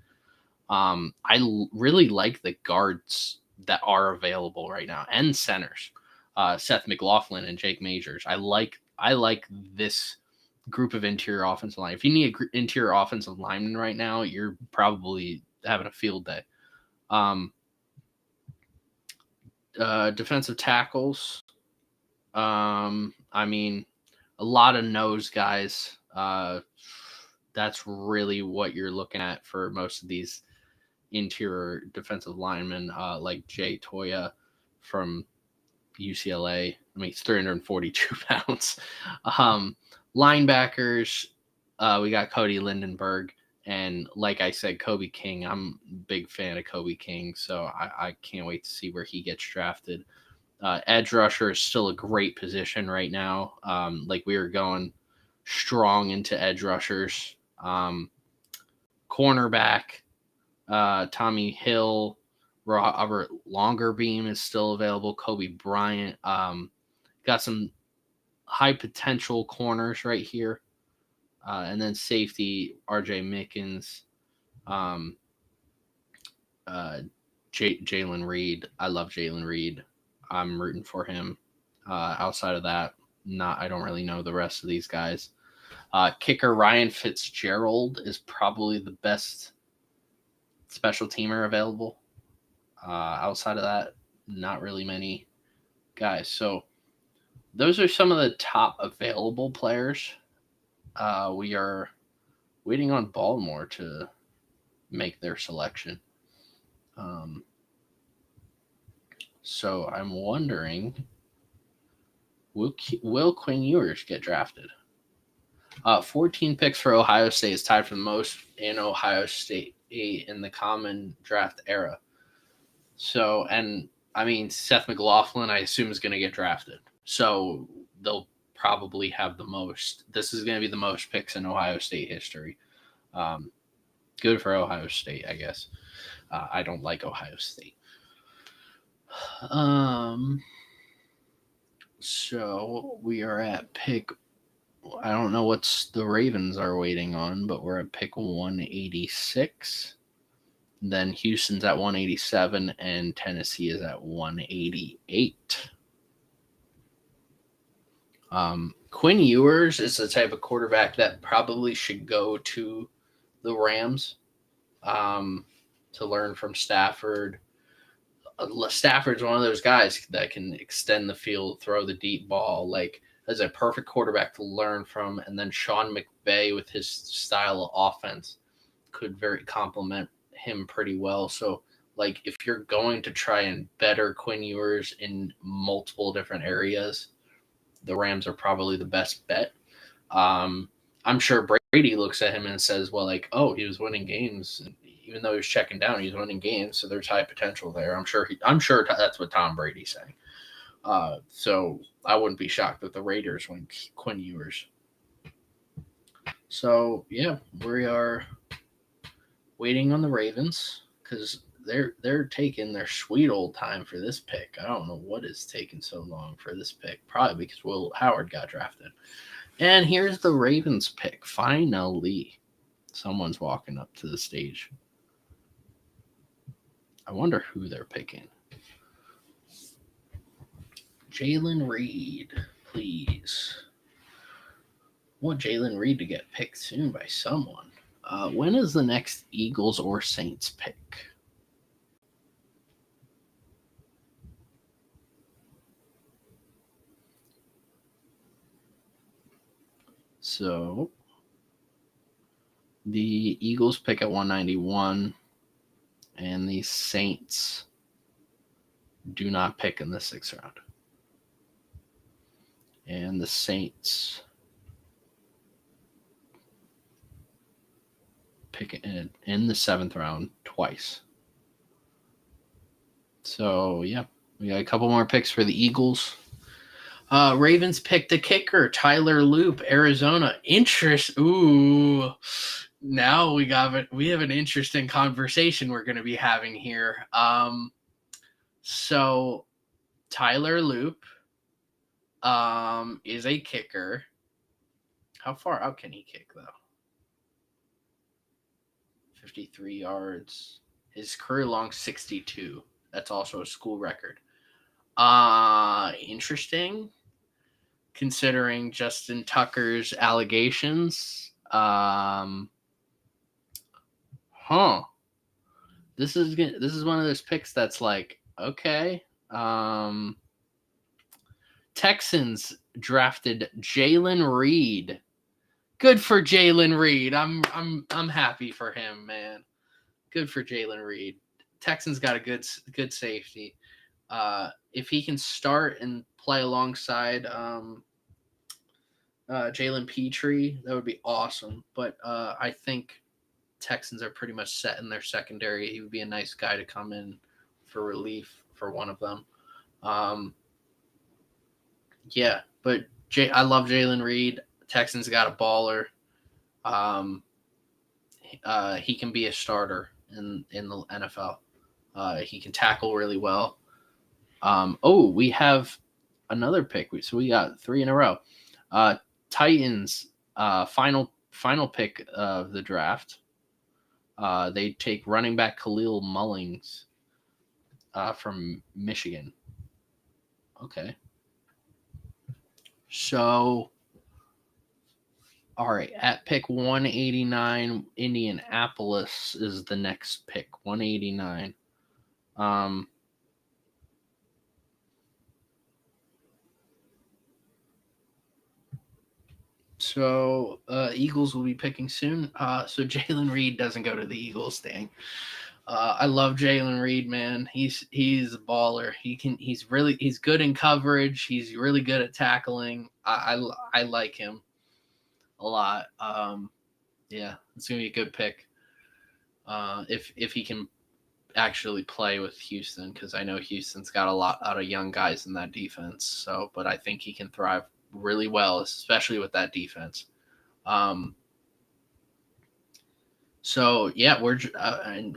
Really like the guards that are available right now and centers. Seth McLaughlin and Jake Majors. I like this group of interior offensive line. If you need an interior offensive lineman right now, you're probably having a field day. Defensive tackles. I mean, a lot of nose guys. That's really what you're looking at for most of these interior defensive linemen, like Jay Toya from UCLA. I mean, he's 342 pounds. Linebackers, we got Cody Lindenberg. And like I said, Kobe King. I'm a big fan of Kobe King, so I can't wait to see where he gets drafted. Edge rusher is still a great position right now. Like we are going strong into edge rushers. Cornerback, Tommy Hill, Robert Longerbeam is still available. Kobe Bryant. Got some high potential corners right here. And then safety, RJ Mickens, Jalen Reed. I love Jalen Reed. I'm rooting for him. Outside of that, I don't really know the rest of these guys. Kicker Ryan Fitzgerald is probably the best special teamer available. Outside of that, not really many guys. So those are some of the top available players. We are waiting on Baltimore to make their selection. So I'm wondering, will Quinn Ewers get drafted? 14 picks for Ohio State is tied for the most in Ohio State in the common draft era. So, and I mean, Seth McLaughlin, I assume, is going to get drafted. So they'll probably have the most. This is going to be the most picks in Ohio State history. Good for Ohio State, I guess. I don't like Ohio State. So we are at pick. I don't know what's the Ravens are waiting on, but we're at pick 186. Then Houston's at 187, and Tennessee is at 188. Quinn Ewers is the type of quarterback that probably should go to the Rams to learn from Stafford. Stafford's one of those guys that can extend the field, throw the deep ball, like as a perfect quarterback to learn from. And then Sean McVay with his style of offense could very complement him pretty well. So like if you're going to try and better Quinn Ewers in multiple different areas, the Rams are probably the best bet. I'm sure Brady looks at him and says, well, like, oh, he was winning games. Even though he was checking down, he's winning games. So there's high potential there. I'm sure that's what Tom Brady's saying. So I wouldn't be shocked if the Raiders win Quinn Ewers. So yeah, we are waiting on the Ravens because they're taking their sweet old time for this pick. I don't know what is taking so long for this pick. Probably because Will Howard got drafted. And here's the Ravens pick. Finally, someone's walking up to the stage. I wonder who they're picking. Jalen Reed, please. I want Jalen Reed to get picked soon by someone. When is the next Eagles or Saints pick? So the Eagles pick at 191, and the Saints do not pick in the 6th round. And the Saints pick in the 7th round twice. So, yeah, we got a couple more picks for the Eagles. Ravens picked a kicker, Tyler Loop, Arizona. Ooh. Now we have an interesting conversation we're going to be having here. So Tyler Loop is a kicker. How far out can he kick though? 53 yards. His career long 62. That's also a school record. Interesting. Considering Justin Tucker's allegations. This is one of those picks that's like, okay. Texans drafted Jalen Reed. Good for Jalen Reed. I'm happy for him, man. Good for Jalen Reed. Texans got a good safety. If he can start and play alongside Jalen Petrie, that would be awesome. But I think Texans are pretty much set in their secondary. He would be a nice guy to come in for relief for one of them. Yeah, but I love Jalen Reed. Texans got a baller. He can be a starter in the NFL. He can tackle really well. We have another pick. So we got 3 in a row. Titans, final pick of the draft. They take running back Khalil Mullings from Michigan. Okay. So, all right, at pick 189, Indianapolis is the next pick, 189. So Eagles will be picking soon. So Jalen Reed doesn't go to the Eagles, dang. I love Jalen Reed, man. He's a baller. He's good in coverage. He's really good at tackling. I like him a lot. Yeah, it's gonna be a good pick. If he can actually play with Houston, because I know Houston's got a lot of young guys in that defense. So, but I think he can thrive really well, especially with that defense. So yeah, I'm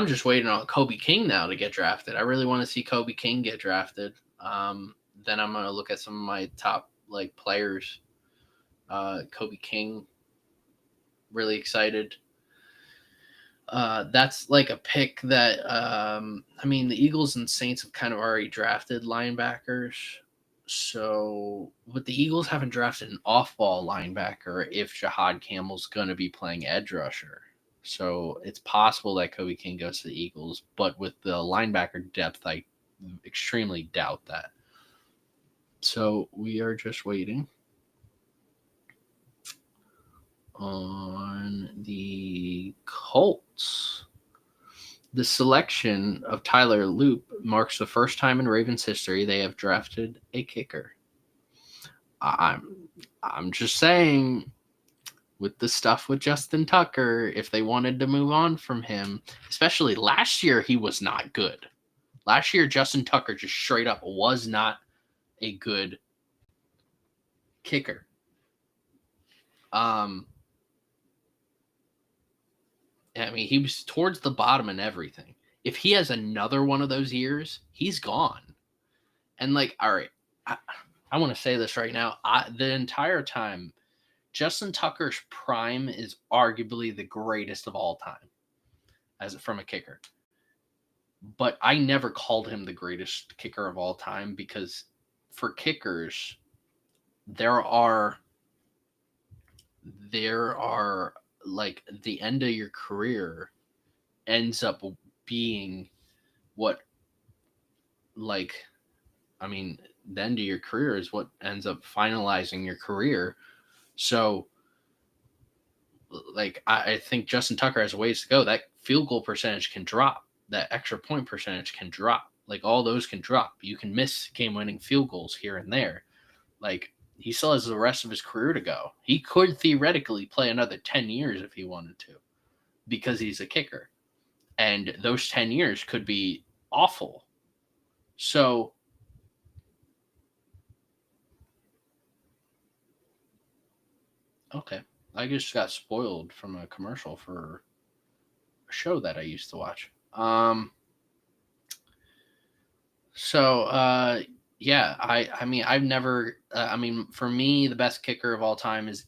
just waiting on Kobe King now to get drafted. I really want to see Kobe King get drafted. Then I'm gonna look at some of my top players. Kobe King, really excited. That's like a pick that the Eagles and Saints have kind of already drafted linebackers. So, but the Eagles haven't drafted an off-ball linebacker if Jahad Campbell's going to be playing edge rusher. So it's possible that Kobe King goes to the Eagles, but with the linebacker depth, I extremely doubt that. So we are just waiting on the Colts. The selection of Tyler Loop marks the first time in Ravens history they have drafted a kicker. I'm just saying, with the stuff with Justin Tucker, if they wanted to move on from him, especially last year, he was not good. Last year, Justin Tucker just straight up was not a good kicker. He was towards the bottom in everything. If he has another one of those years, he's gone. And all right, I want to say this right now. The entire time, Justin Tucker's prime is arguably the greatest of all time from a kicker. But I never called him the greatest kicker of all time, because for kickers, there are the end of your career ends up being what the end of your career is what ends up finalizing your career. So I think Justin Tucker has a ways to go. That field goal percentage can drop. That extra point percentage can drop. All those can drop. You can miss game-winning field goals here and there. He still has the rest of his career to go. He could theoretically play another 10 years if he wanted to, because he's a kicker. And those 10 years could be awful. So Okay. I just got spoiled from a commercial for a show that I used to watch. Yeah, I mean I've never I mean for me the best kicker of all time is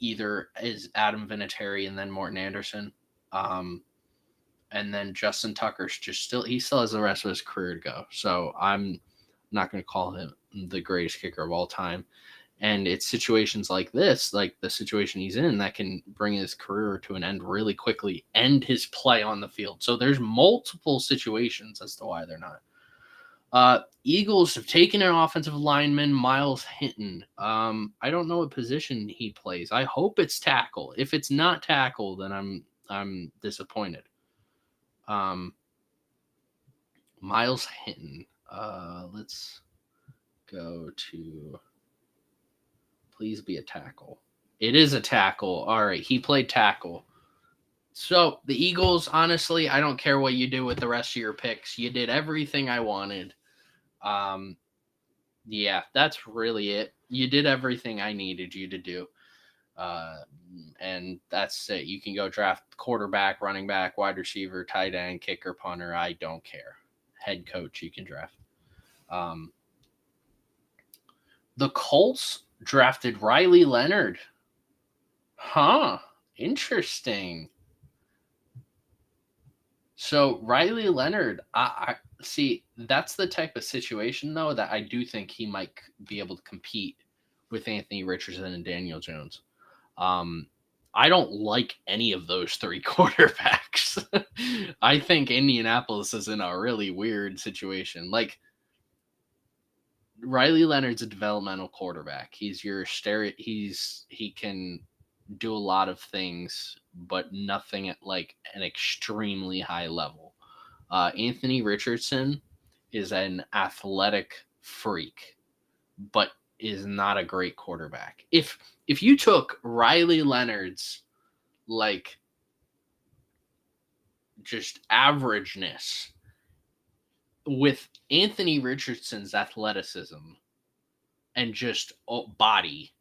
Adam Vinatieri and then Morton Anderson. Um and then Justin Tucker's he still has the rest of his career to go. So I'm not going to call him the greatest kicker of all time. And it's situations like this, like the situation he's in, that can bring his career to an end really quickly, end his play on the field. So there's multiple situations as to why they're not. Eagles have taken an offensive lineman, Miles Hinton. I don't know what position he plays. I hope it's tackle. If it's not tackle, then I'm disappointed. Miles Hinton. Let's go to. Please be a tackle. It is a tackle. All right, he played tackle. So the Eagles, honestly, I don't care what you do with the rest of your picks. You did everything I wanted. Yeah, that's really it. You did everything I needed you to do. And that's it. You can go draft quarterback, running back, wide receiver, tight end, kicker, punter. I don't care. Head coach, you can draft. The Colts drafted Riley Leonard. Huh. Interesting. So Riley Leonard, I see. That's the type of situation, though, that I do think he might be able to compete with Anthony Richardson and Daniel Jones. I don't like any of those three quarterbacks. I think Indianapolis is in a really weird situation. Like Riley Leonard's a developmental quarterback. He's your he can do a lot of things, but nothing at like an extremely high level. Anthony Richardson is an athletic freak, but is not a great quarterback. If you took Riley Leonard's like just averageness with Anthony Richardson's athleticism and just body,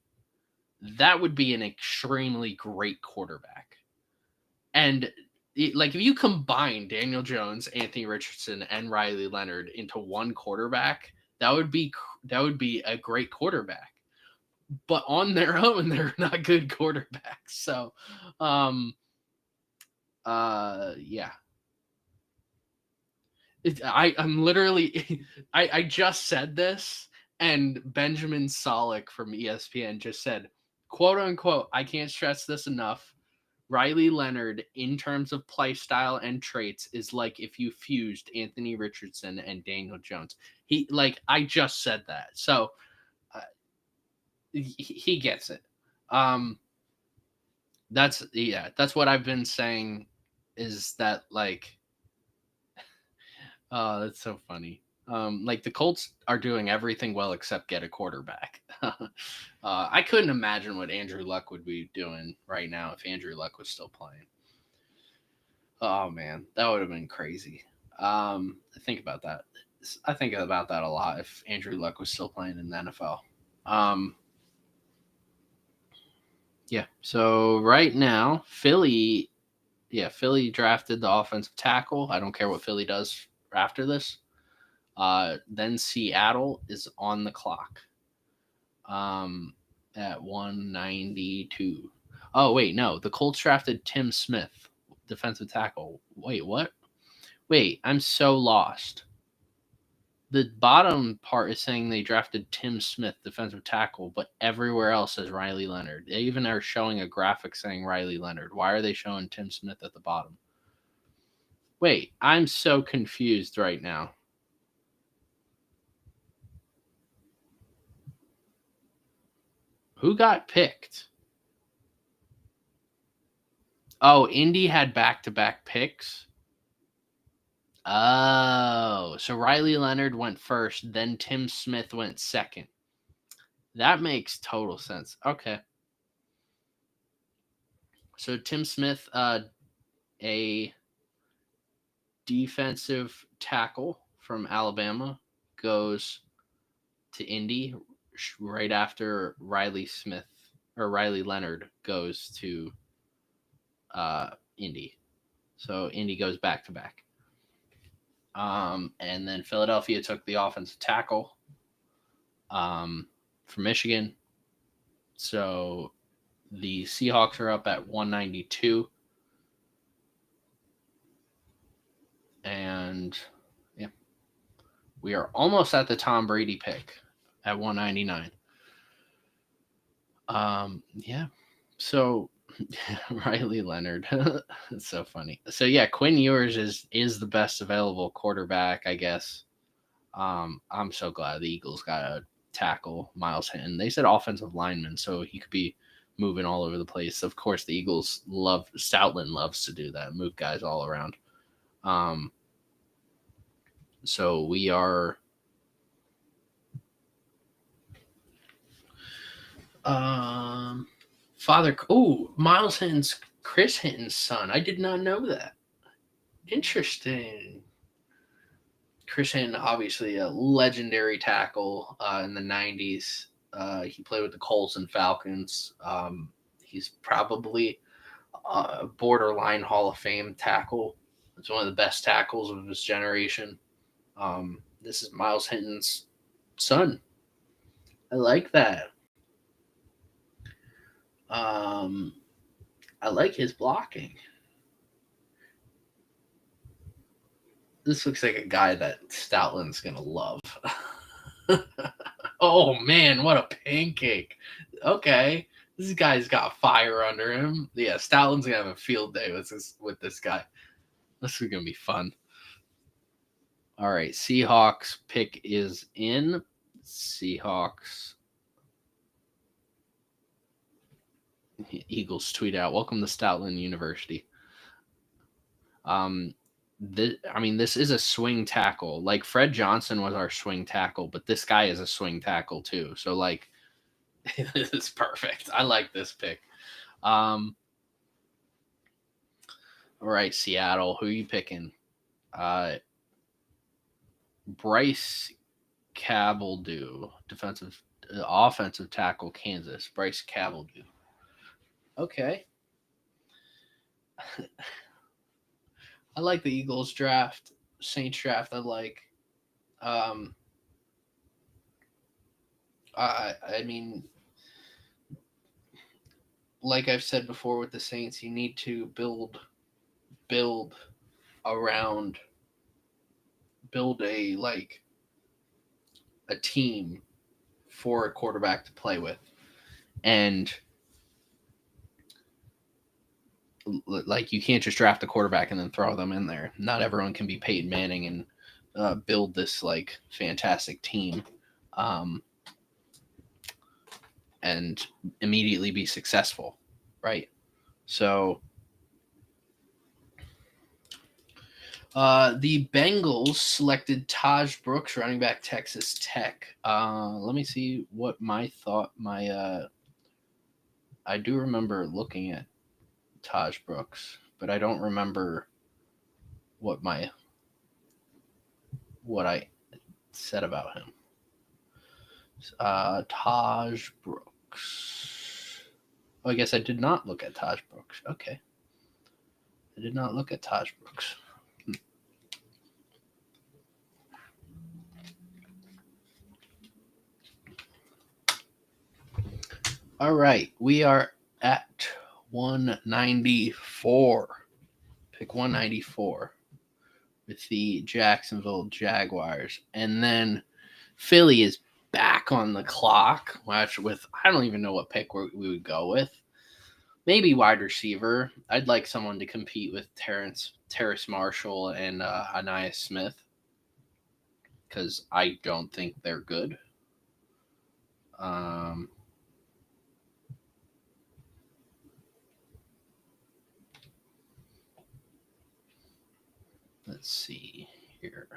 that would be an extremely great quarterback. And like if you combine Daniel Jones, Anthony Richardson, and Riley Leonard into one quarterback, that would be a great quarterback. But on their own, they're not good quarterbacks. So, yeah. I'm literally, I just said this, and Benjamin Solak from ESPN just said, quote unquote, I can't stress this enough. Riley Leonard, in terms of play style and traits, is like if you fused Anthony Richardson and Daniel Jones. I just said that. So he gets it. That's what I've been saying is that like, oh, that's so funny. Like the Colts are doing everything well except get a quarterback. I couldn't imagine what Andrew Luck would be doing right now if Andrew Luck was still playing. Oh man, that would have been crazy. Think about that. I think about that a lot if Andrew Luck was still playing in the NFL. Yeah. So right now, Philly drafted the offensive tackle. I don't care what Philly does after this. Then Seattle is on the clock. At 192. Oh wait, no. The Colts drafted Tim Smith, defensive tackle. Wait, what? Wait, I'm so lost. The bottom part is saying they drafted Tim Smith, defensive tackle, but everywhere else says Riley Leonard. They even are showing a graphic saying Riley Leonard. Why are they showing Tim Smith at the bottom? Wait, I'm so confused right now. Who got picked? Oh, Indy had back-to-back picks. Oh, so Riley Leonard went first, then Tim Smith went second. That makes total sense. Okay. So Tim Smith, a defensive tackle from Alabama, goes to Indy right after Riley Smith or Riley Leonard goes to Indy. So Indy goes back to back. And then Philadelphia took the offensive tackle from Michigan. So the Seahawks are up at 192. And yeah, we are almost at the Tom Brady pick at 199. Yeah. So Riley Leonard. It's so funny. So yeah, Quinn Ewers is the best available quarterback, I guess. I'm so glad the Eagles got a tackle, Miles Hinton. They said offensive lineman, so he could be moving all over the place. Of course, the Eagles Stoutland loves to do that, move guys all around. So we are Miles Hinton's Chris Hinton's son. I did not know that. Interesting. Chris Hinton, obviously a legendary tackle in the 90s. He played with the Colts and Falcons. He's probably a borderline Hall of Fame tackle. It's one of the best tackles of his generation. This is Miles Hinton's son. I like that. I like his blocking. This looks like a guy that Stoutland's going to love. Oh, man, what a pancake. Okay. This guy's got fire under him. Yeah, Stoutland's going to have a field day with this guy. This is going to be fun. All right, Seahawks pick is in. Seahawks. Eagles tweet out, welcome to Stoutland University. This is a swing tackle. Like Fred Johnson was our swing tackle, but this guy is a swing tackle too. So like, this is perfect. I like this pick. All right, Seattle. Who are you picking? Bryce Cabeldue, offensive tackle, Kansas. Bryce Cabeldue. Okay. I like the Eagles draft, Saints draft. I like. I mean, like I've said before with the Saints, you need to build a team for a quarterback to play with, and like you can't just draft a quarterback and then throw them in there. Not everyone can be Peyton Manning and build this like fantastic team and immediately be successful, right? So the Bengals selected Taj Brooks, running back, Texas Tech. Let me see what I do remember looking at Taj Brooks, but I don't remember what I said about him. Taj Brooks. Oh, I guess I did not look at Taj Brooks. Okay. I did not look at Taj Brooks. All right. We are at 194. Pick 194 with the Jacksonville Jaguars. And then Philly is back on the clock, with I don't even know what pick we would go with. Maybe wide receiver. I'd like someone to compete with Terrace Marshall and Aniyah Smith, because I don't think they're good. Let's see here.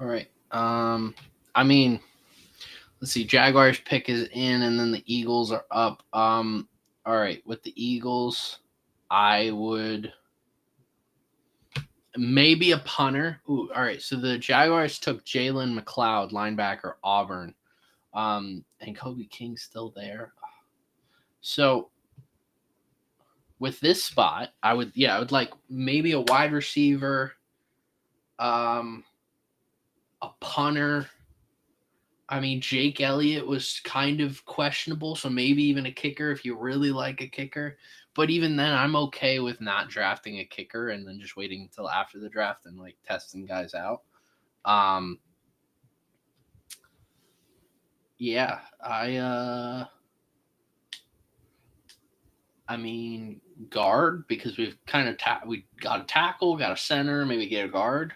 All right. I mean, let's see. Jaguars pick is in, and then the Eagles are up. All right. With the Eagles, I would maybe a punter. Ooh, all right. So the Jaguars took Jalen McLeod, linebacker, Auburn. And Kobe King's still there. So with this spot, I would like maybe a wide receiver, a punter. I mean, Jake Elliott was kind of questionable, so maybe even a kicker if you really like a kicker. But even then, I'm okay with not drafting a kicker and then just waiting until after the draft and like testing guys out. Yeah, I mean guard because we've kind of we got a tackle, got a center, maybe get a guard.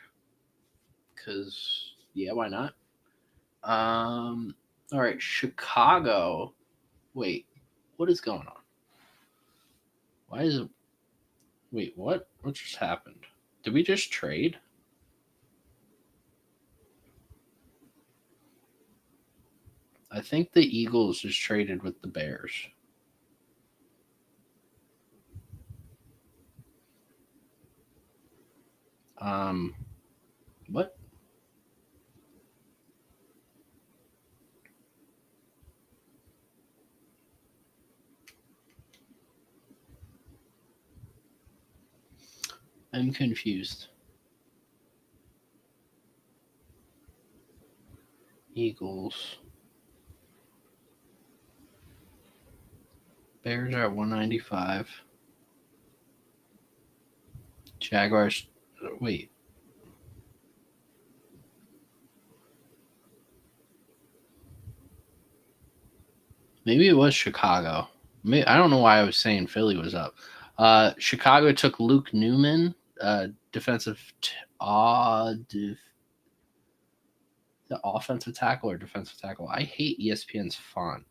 Because yeah, why not? All right, Chicago. Wait, what is going on? Why is it? Wait, what? What just happened? Did we just trade? I think the Eagles just traded with the Bears. What? I'm confused. Eagles. Bears are at 195. Jaguars. Wait. Maybe it was Chicago. I don't know why I was saying Philly was up. Chicago took Luke Newman, defensive, the offensive tackle or defensive tackle. I hate ESPN's font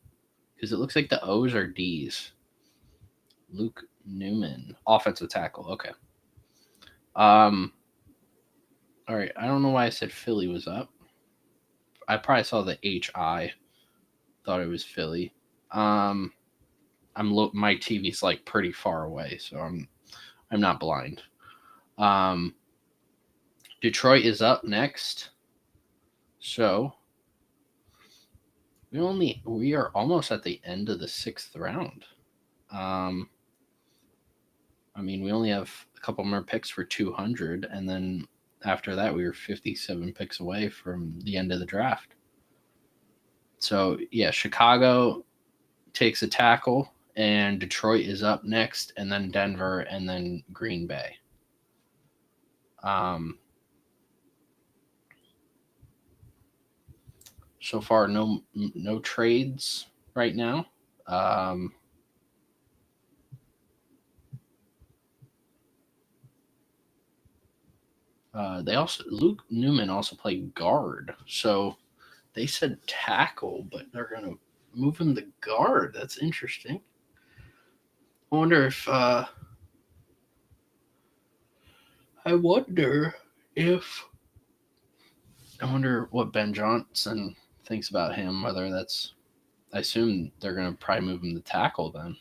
because it looks like the O's are D's. Luke Newman, offensive tackle. Okay. All right. I don't know why I said Philly was up. I probably saw the HI. Thought it was Philly. My TV's like pretty far away, so I'm not blind. Detroit is up next. So we are almost at the end of the 6th round. I mean, we only have a couple more picks for 200, and then after that, we were 57 picks away from the end of the draft. So yeah, Chicago takes a tackle, and Detroit is up next, and then Denver, and then Green Bay. So far, no trades right now. Luke Newman also played guard, so they said tackle, but they're gonna move him to guard. That's interesting. I wonder if what Ben Johnson thinks about him. Whether that's, I assume they're gonna probably move him to tackle then.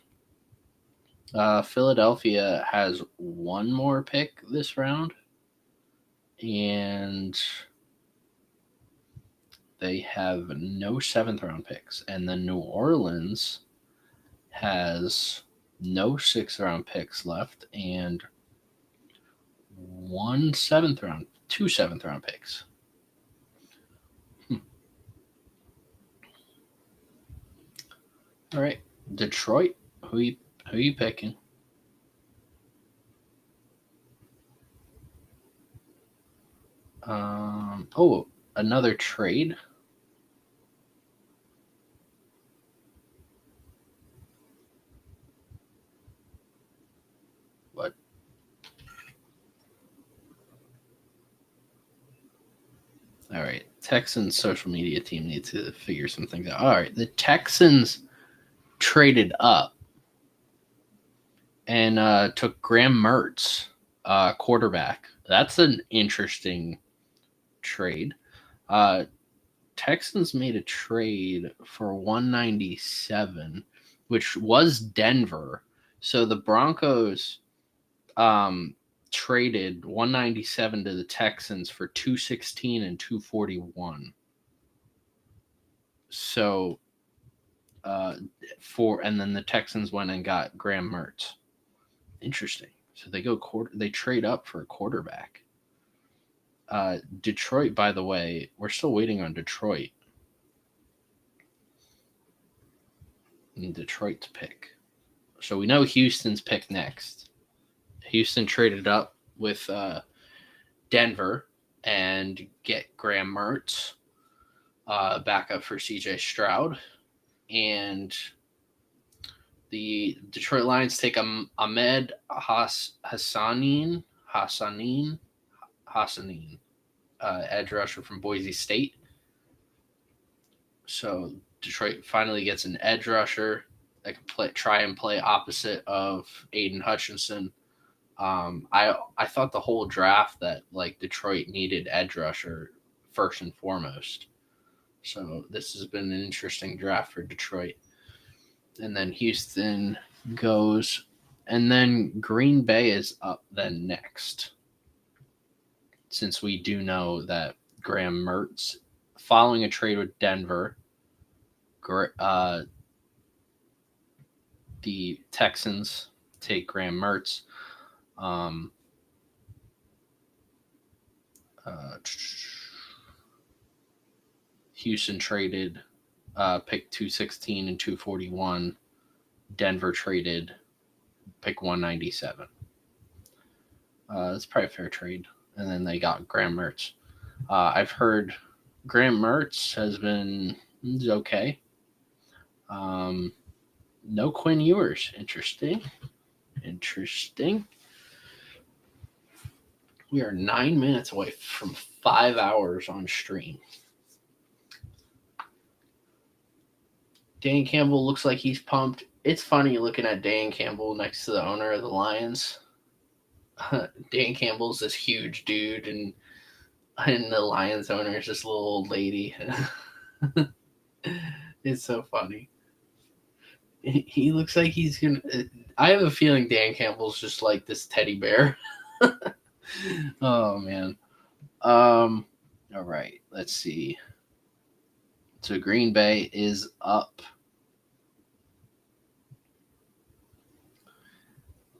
Philadelphia has one more pick this round, and they have no 7th round picks. And then New Orleans has no 6th round picks left and 2 7th round picks. All right, Detroit, who you picking? Another trade. What? All right, Texans social media team needs to figure some things out. All right, the Texans traded up and took Graham Mertz, quarterback. That's an interesting trade. Texans made a trade for 197, which was Denver. So the Broncos traded 197 to the Texans for 216 and 241. So and then the Texans went and got Graham Mertz. Interesting. So they trade up for a quarterback. Detroit, by the way, we're still waiting on Detroit. Detroit's pick. So we know Houston's pick next. Houston traded up with Denver and get Graham Mertz, backup for CJ Stroud. And the Detroit Lions take Ahmed Hassanin, edge rusher from Boise State. So Detroit finally gets an edge rusher that can try and play opposite of Aiden Hutchinson. I thought the whole draft that like Detroit needed edge rusher first and foremost. So this has been an interesting draft for Detroit. And then Houston goes, and then Green Bay is up then next. Since we do know that Graham Mertz, following a trade with Denver, the Texans take Graham Mertz. Houston traded pick 216 and 241. Denver traded pick 197. That's probably a fair trade. And then they got Graham Mertz. I've heard Graham Mertz has been okay. No Quinn Ewers. Interesting. We are 9 minutes away from 5 hours on stream. Dan Campbell looks like he's pumped. It's funny looking at Dan Campbell next to the owner of the Lions. Dan Campbell's this huge dude, and the Lions owner is this little old lady. It's so funny. He looks like he's gonna. I have a feeling Dan Campbell's just like this teddy bear. Oh man. All right. Let's see. So Green Bay is up.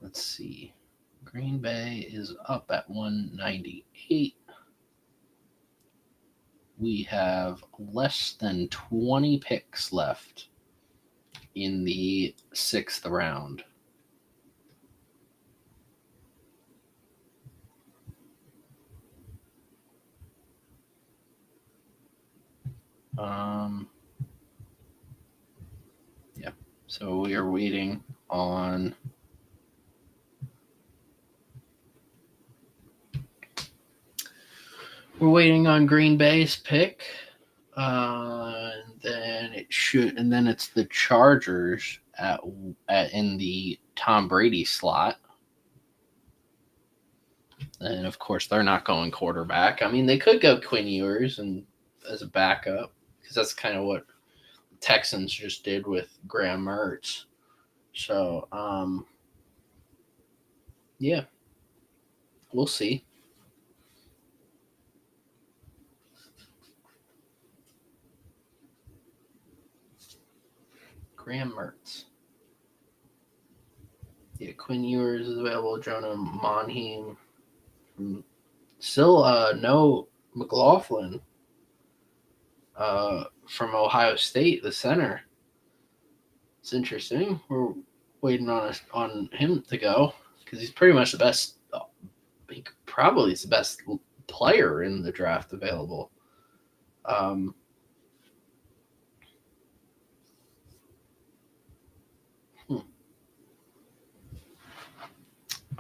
Let's see. Green Bay is up at 198. We have less than 20 picks left in the 6th round. Yeah. So we are waiting on Green Bay's pick. And then it's the Chargers at in the Tom Brady slot. And of course they're not going quarterback. I mean, they could go Quinn Ewers and as a backup, because that's kind of what Texans just did with Graham Mertz. So, yeah, we'll see. Graham Mertz. Yeah, Quinn Ewers is available. Jonah Monheim. Still no McLaughlin from Ohio State, the center. It's interesting. We're waiting on him to go because he's pretty much the best. He probably is the best player in the draft available.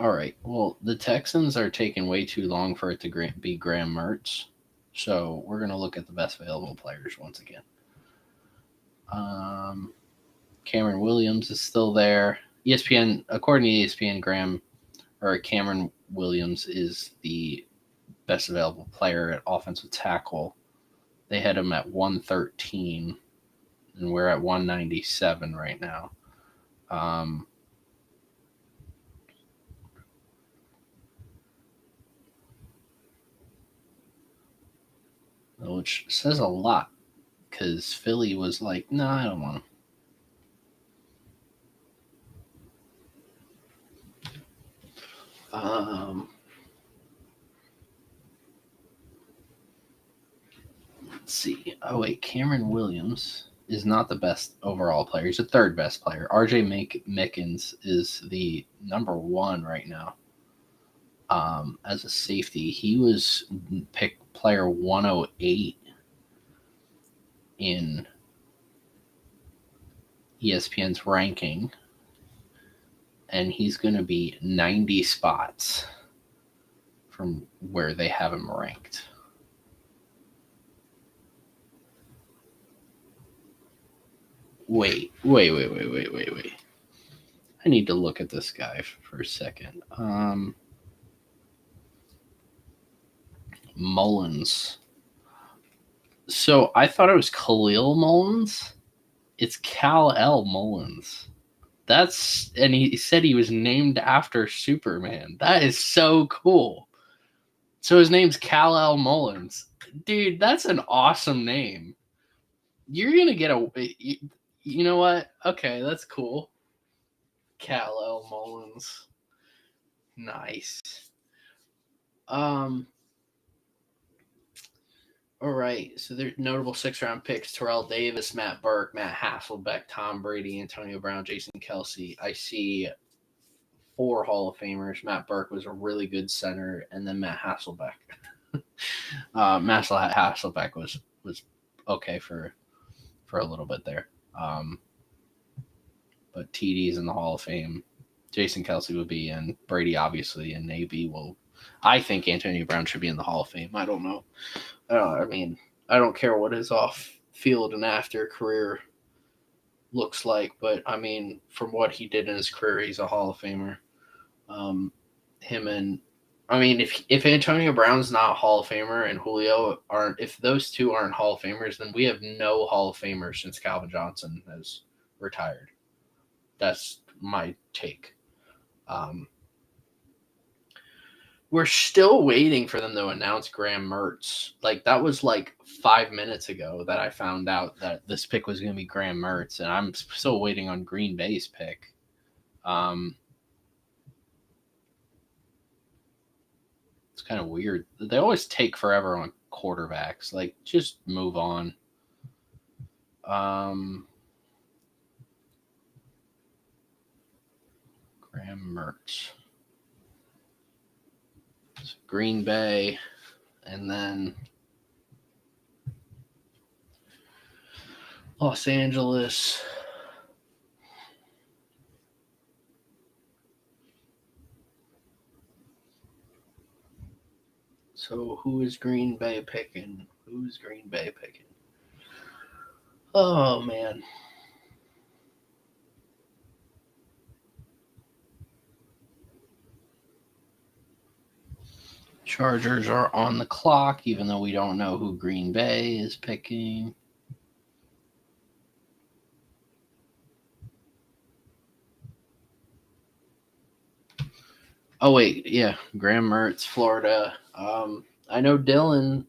All right. Well, the Texans are taking way too long for it to be Graham Mertz. So we're going to look at the best available players once again. Cameron Williams is still there. ESPN, according to ESPN, Cameron Williams is the best available player at offensive tackle. They had him at 113, and we're at 197 right now. Which says a lot, because Philly was like, no, I don't want him. Let's see. Oh, wait. Cameron Williams is not the best overall player. He's the third best player. RJ Mickens is the number one right now as a safety. He was picked player 108 in ESPN's ranking, and he's going to be 90 spots from where they have him ranked. Wait. I need to look at this guy for a second. Mullins. So I thought it was Khalil Mullins. It's Kal-El Mullins. And he said he was named after Superman. That is so cool. So his name's Kal-El Mullins. Dude, that's an awesome name. You're going to get you know what? Okay, that's cool. Kal-El Mullins. Nice. All right, so there's notable 6th-round picks: Terrell Davis, Matt Burke, Matt Hasselbeck, Tom Brady, Antonio Brown, Jason Kelce. I see 4 Hall of Famers. Matt Burke was a really good center, and then Matt Hasselbeck. Matt Hasselbeck was okay for a little bit there. But TD's in the Hall of Fame. Jason Kelce would be in. Brady, obviously, and AB will. I think Antonio Brown should be in the Hall of Fame. I don't know. I mean, I don't care what his off-field and after career looks like, but I mean, from what he did in his career, he's a Hall of Famer. If Antonio Brown's not a Hall of Famer and Julio aren't, if those two aren't Hall of Famers, then we have no Hall of Famers since Calvin Johnson has retired. That's my take. We're still waiting for them to announce Graham Mertz. Like, that was like 5 minutes ago that I found out that this pick was going to be Graham Mertz, and I'm still waiting on Green Bay's pick. It's kind of weird. They always take forever on quarterbacks. Like, just move on. Graham Mertz. Green Bay, and then Los Angeles. So who is Green Bay picking? Who's Green Bay picking? Oh, man. Chargers are on the clock, even though we don't know who Green Bay is picking. Oh, wait. Yeah. Graham Mertz, Florida. I know Dylan,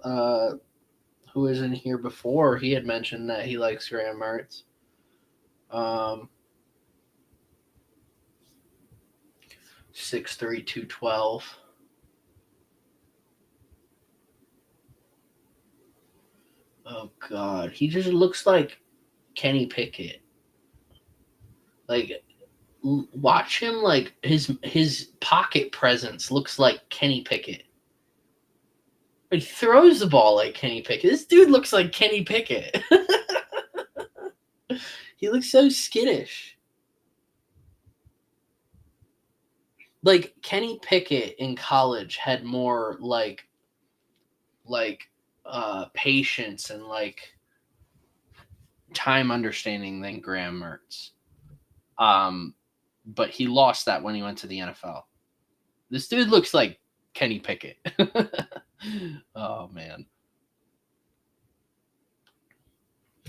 who was in here before, he had mentioned that he likes Graham Mertz. 6'3", 212. Oh, God. He just looks like Kenny Pickett. Like, watch him, like, his pocket presence looks like Kenny Pickett. He throws the ball like Kenny Pickett. This dude looks like Kenny Pickett. He looks so skittish. Like, Kenny Pickett in college had more, like patience and like time understanding than Graham Mertz. But he lost that when he went to the NFL. This dude looks like Kenny Pickett. Oh, man.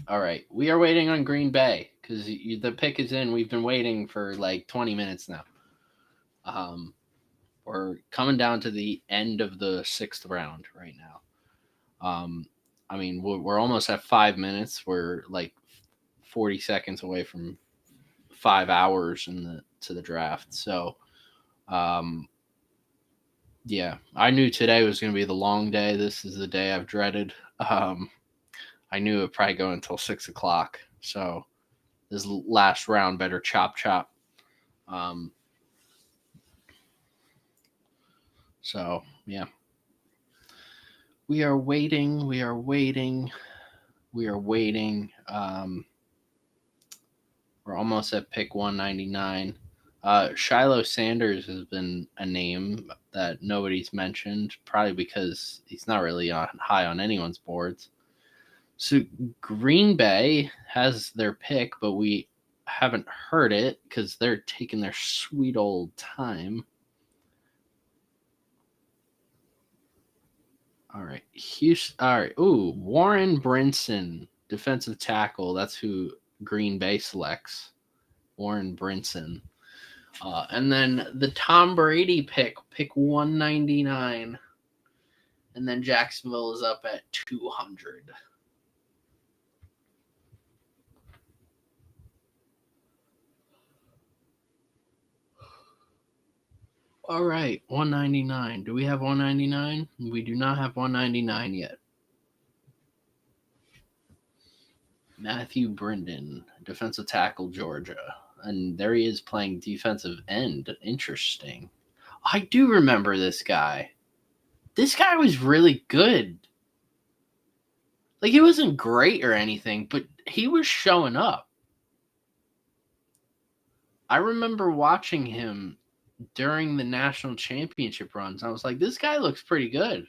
All right. We are waiting on Green Bay because the pick is in. We've been waiting for like 20 minutes now. We're coming down to the end of the 6th round right now. I mean, we're almost at 5 minutes. We're like 40 seconds away from 5 hours to the draft. So, yeah, I knew today was going to be the long day. This is the day I've dreaded. I knew it would probably go until 6 o'clock. So this last round better chop. So yeah, we are waiting. We're almost at pick 199. Shiloh Sanders has been a name that nobody's mentioned, probably because he's not really high on anyone's boards. So Green Bay has their pick, but we haven't heard it because they're taking their sweet old time. All right, Houston. All right, ooh, Warren Brinson, defensive tackle. That's who Green Bay selects. Warren Brinson. And then the Tom Brady pick 199. And then Jacksonville is up at 200. All right, 199. Do we have 199? We do not have 199 yet. Matthew Brendan, defensive tackle, Georgia. And there he is playing defensive end. Interesting. I do remember this guy. This guy was really good. Like, he wasn't great or anything, but he was showing up. I remember watching him during the national championship runs. I was like, this guy looks pretty good.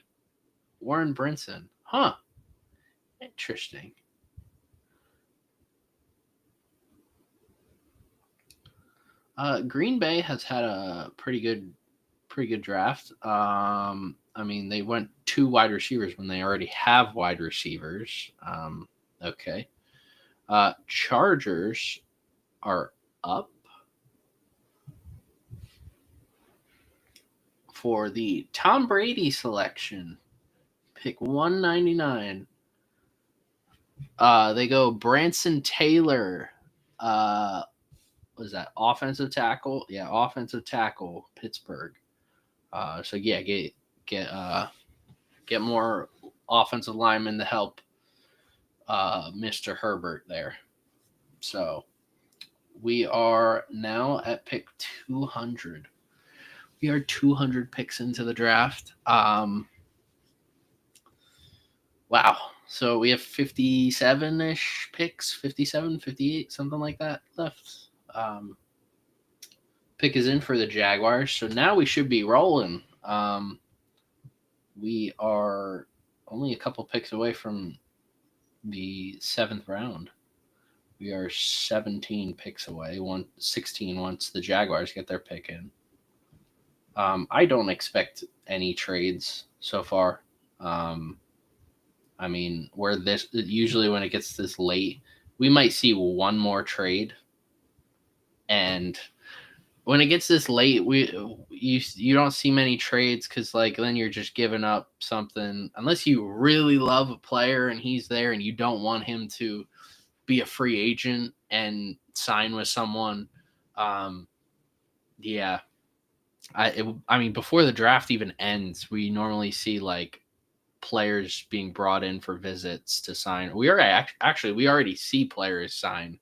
Warren Brinson. Huh. Interesting. Green Bay has had a pretty good draft. I mean, they went 2 wide receivers when they already have wide receivers. Okay. Chargers are up for the Tom Brady selection. Pick 199. They go Branson Taylor. Was that offensive tackle? Yeah, offensive tackle, Pittsburgh. So yeah, get more offensive linemen to help Mr. Herbert there. So we are now at pick 200. We are 200 picks into the draft. Wow. So we have 57-ish picks, 57, 58, something like that left. Pick is in for the Jaguars. So now we should be rolling. We are only a couple picks away from the 7th round. We are 17 picks away, 16 once the Jaguars get their pick in. I don't expect any trades so far. I mean, usually when it gets this late, we might see one more trade. And when it gets this late, you don't see many trades because then you're just giving up something unless you really love a player and he's there and you don't want him to be a free agent and sign with someone. Yeah. I mean, before the draft even ends, we normally see players being brought in for visits to sign. We already see players sign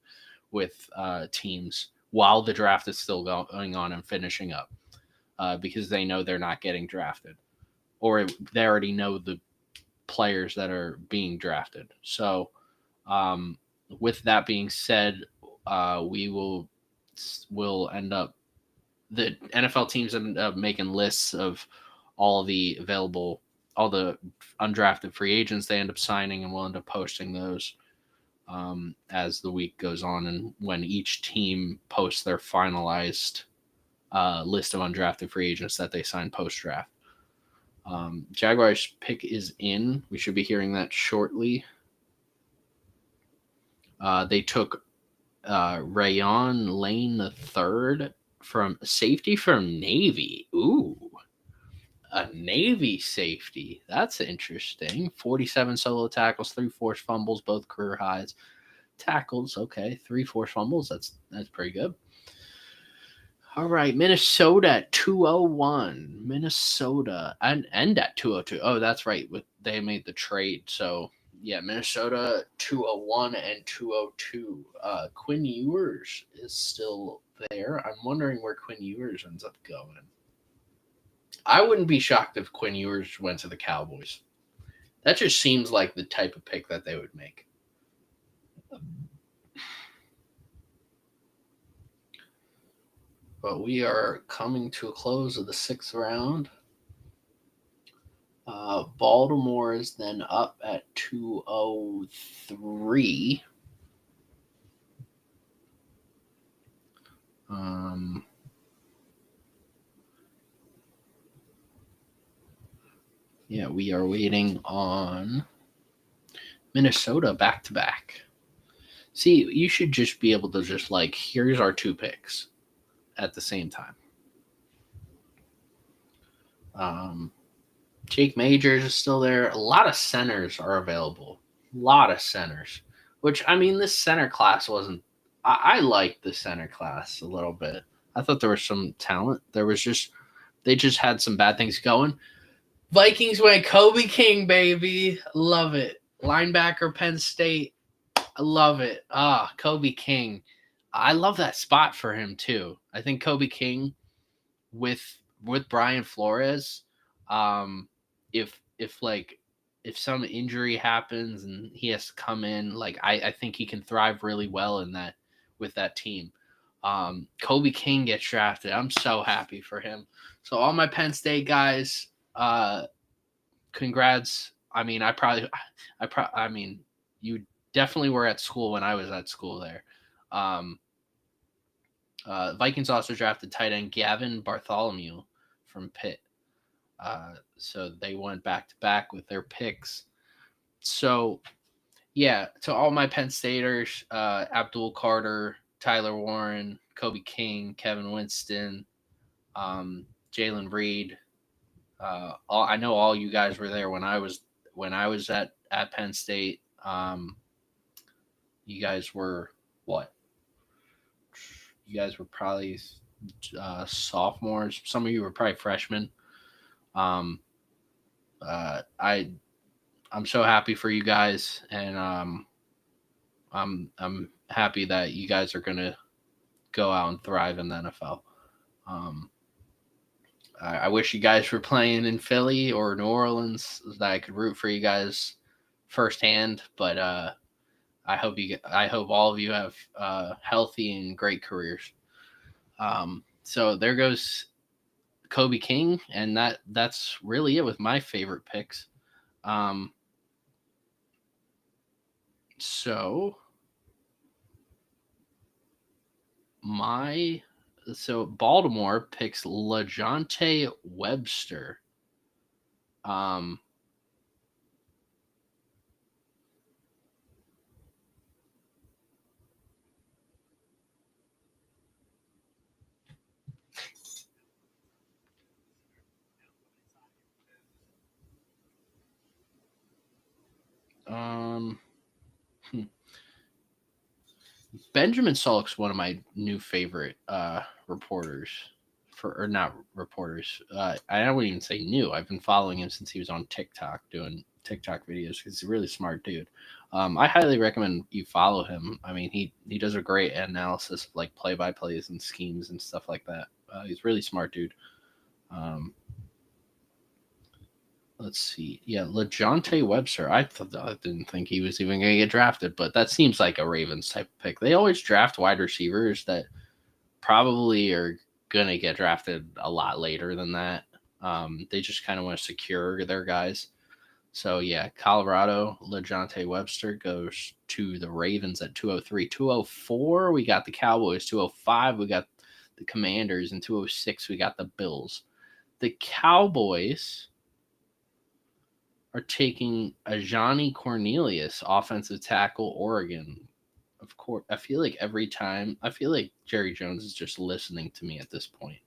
with teams while the draft is still going on and finishing up because they know they're not getting drafted or they already know the players that are being drafted. So with that being said, we will end up, the NFL teams end up making lists of all the undrafted free agents they end up signing, and we'll end up posting those as the week goes on, and when each team posts their finalized list of undrafted free agents that they sign post-draft. Jaguars pick is in. We should be hearing that shortly. They took Rayon Lane the third from safety from Navy. Ooh, a Navy safety. That's interesting. 47 solo tackles, 3 forced fumbles, both career highs. Tackles, okay, 3 forced fumbles. That's pretty good. All right, Minnesota at 201. Minnesota and at 202. Oh, that's right. They made the trade. So, yeah, Minnesota 201 and 202. Quinn Ewers is still there. I'm wondering where Quinn Ewers ends up going. I wouldn't be shocked if Quinn Ewers went to the Cowboys. That just seems like the type of pick that they would make. But we are coming to a close of the 6th round. Baltimore is then up at 203. Yeah, we are waiting on Minnesota back to back. See, you should just be able to just like, here's our 2 picks at the same time. Jake Majors is still there. A lot of centers are available. A lot of centers. Which, I mean, this center class wasn't... I liked the center class a little bit. I thought there was some talent. There was just... They just had some bad things going. Vikings went Kobe King, baby. Love it. Linebacker, Penn State. I love it. Kobe King. I love that spot for him, too. I think Kobe King with Brian Flores... if some injury happens and he has to come in, like I think he can thrive really well in that with that team. Kobe King gets drafted. I'm so happy for him. So all my Penn State guys, congrats. I mean, I mean, you definitely were at school when I was at school there. Vikings also drafted tight end Gavin Bartholomew from Pitt. So they went back to back with their picks. So, yeah, to all my Penn Staters, Abdul Carter, Tyler Warren, Kobe King, Kevin Winston, Jalen Reed. I know all you guys were there when I was at Penn State. You guys were what? You guys were probably sophomores. Some of you were probably freshmen. I'm so happy for you guys, and I'm happy that you guys are gonna go out and thrive in the NFL. I wish you guys were playing in Philly or New Orleans so that I could root for you guys firsthand, but I hope all of you have healthy and great careers. So there goes Kobe King, and that's really it with my favorite picks. So Baltimore picks LaJohntay Webster. Benjamin Sulk's one of my new favorite reporters. Not reporters. I wouldn't even say new. I've been following him since he was on TikTok doing TikTok videos. He's a really smart dude. I highly recommend you follow him. I mean, he does a great analysis of like play-by-plays and schemes and stuff like that. He's a really smart dude. Let's see. Yeah, LaJohntay Webster. I didn't think he was even going to get drafted, but that seems like a Ravens type of pick. They always draft wide receivers that probably are going to get drafted a lot later than that. They just kind of want to secure their guys. So, yeah, Colorado, LaJohntay Webster goes to the Ravens at 203. 204, we got the Cowboys. 205, we got the Commanders. And 206, we got the Bills. The Cowboys are taking Ajani Cornelius, offensive tackle, Oregon. of course, I feel like every time, I feel like Jerry Jones is just listening to me at this point.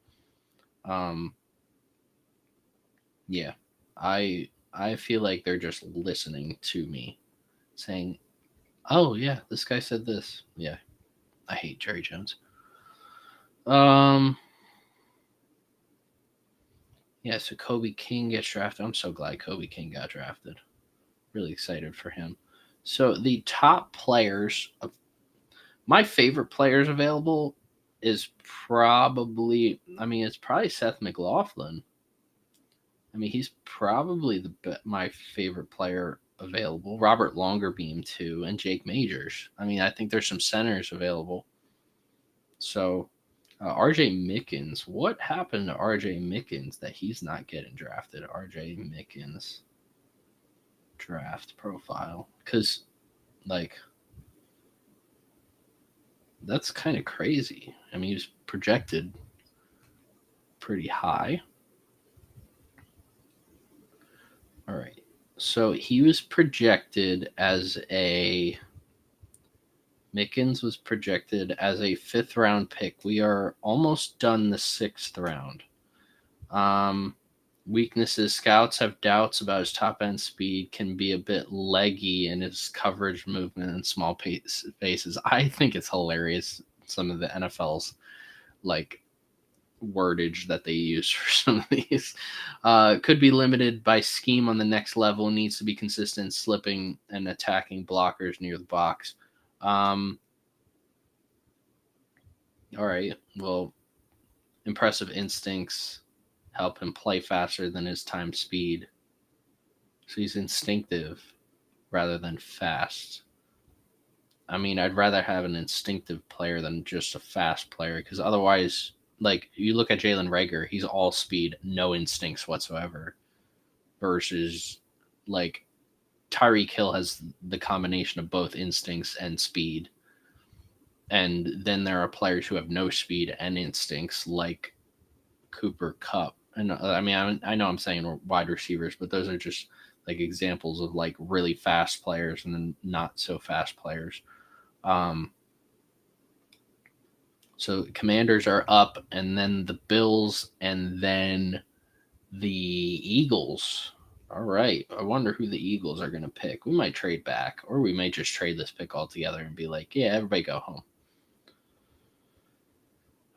Yeah, I feel like they're just listening to me, saying, "Oh yeah, this guy said this." Yeah, I hate Jerry Jones. Yeah, so Kobe King gets drafted. I'm so glad Kobe King got drafted. Really excited for him. So the top players of my favorite players available is probably, I mean, it's probably Seth McLaughlin. I mean, he's probably my favorite player available. Robert Longerbeam too, and Jake Majors. I mean, I think there's some centers available. So, R.J. Mickens. What happened to R.J. Mickens that he's not getting drafted? R.J. Mickens draft profile, because like that's kind of crazy. I mean, he was projected pretty high. All right. So he was projected as a Mickens was projected as a 5th round pick. We are almost done the 6th round. Weaknesses: scouts have doubts about his top end speed, can be a bit leggy in his coverage movement and small spaces. I think it's hilarious, some of the NFL's like wordage that they use for some of these. Could be limited by scheme on the next level, needs to be consistent, slipping and attacking blockers near the box. All right, well, impressive instincts help him play faster than his time speed. So he's instinctive rather than fast. I mean, I'd rather have an instinctive player than just a fast player, because otherwise, like, you look at Jalen Reagor, he's all speed, no instincts whatsoever. Versus, like, Tyreek Hill has the combination of both instincts and speed. And then there are players who have no speed and instincts, like Cooper Kupp. And I mean, I know I'm saying wide receivers, but those are just like examples of like really fast players and then not so fast players. So Commanders are up, and then the Bills, and then the Eagles. All right. I wonder who the Eagles are going to pick. We might trade back, or we might just trade this pick altogether and be like, yeah, everybody go home.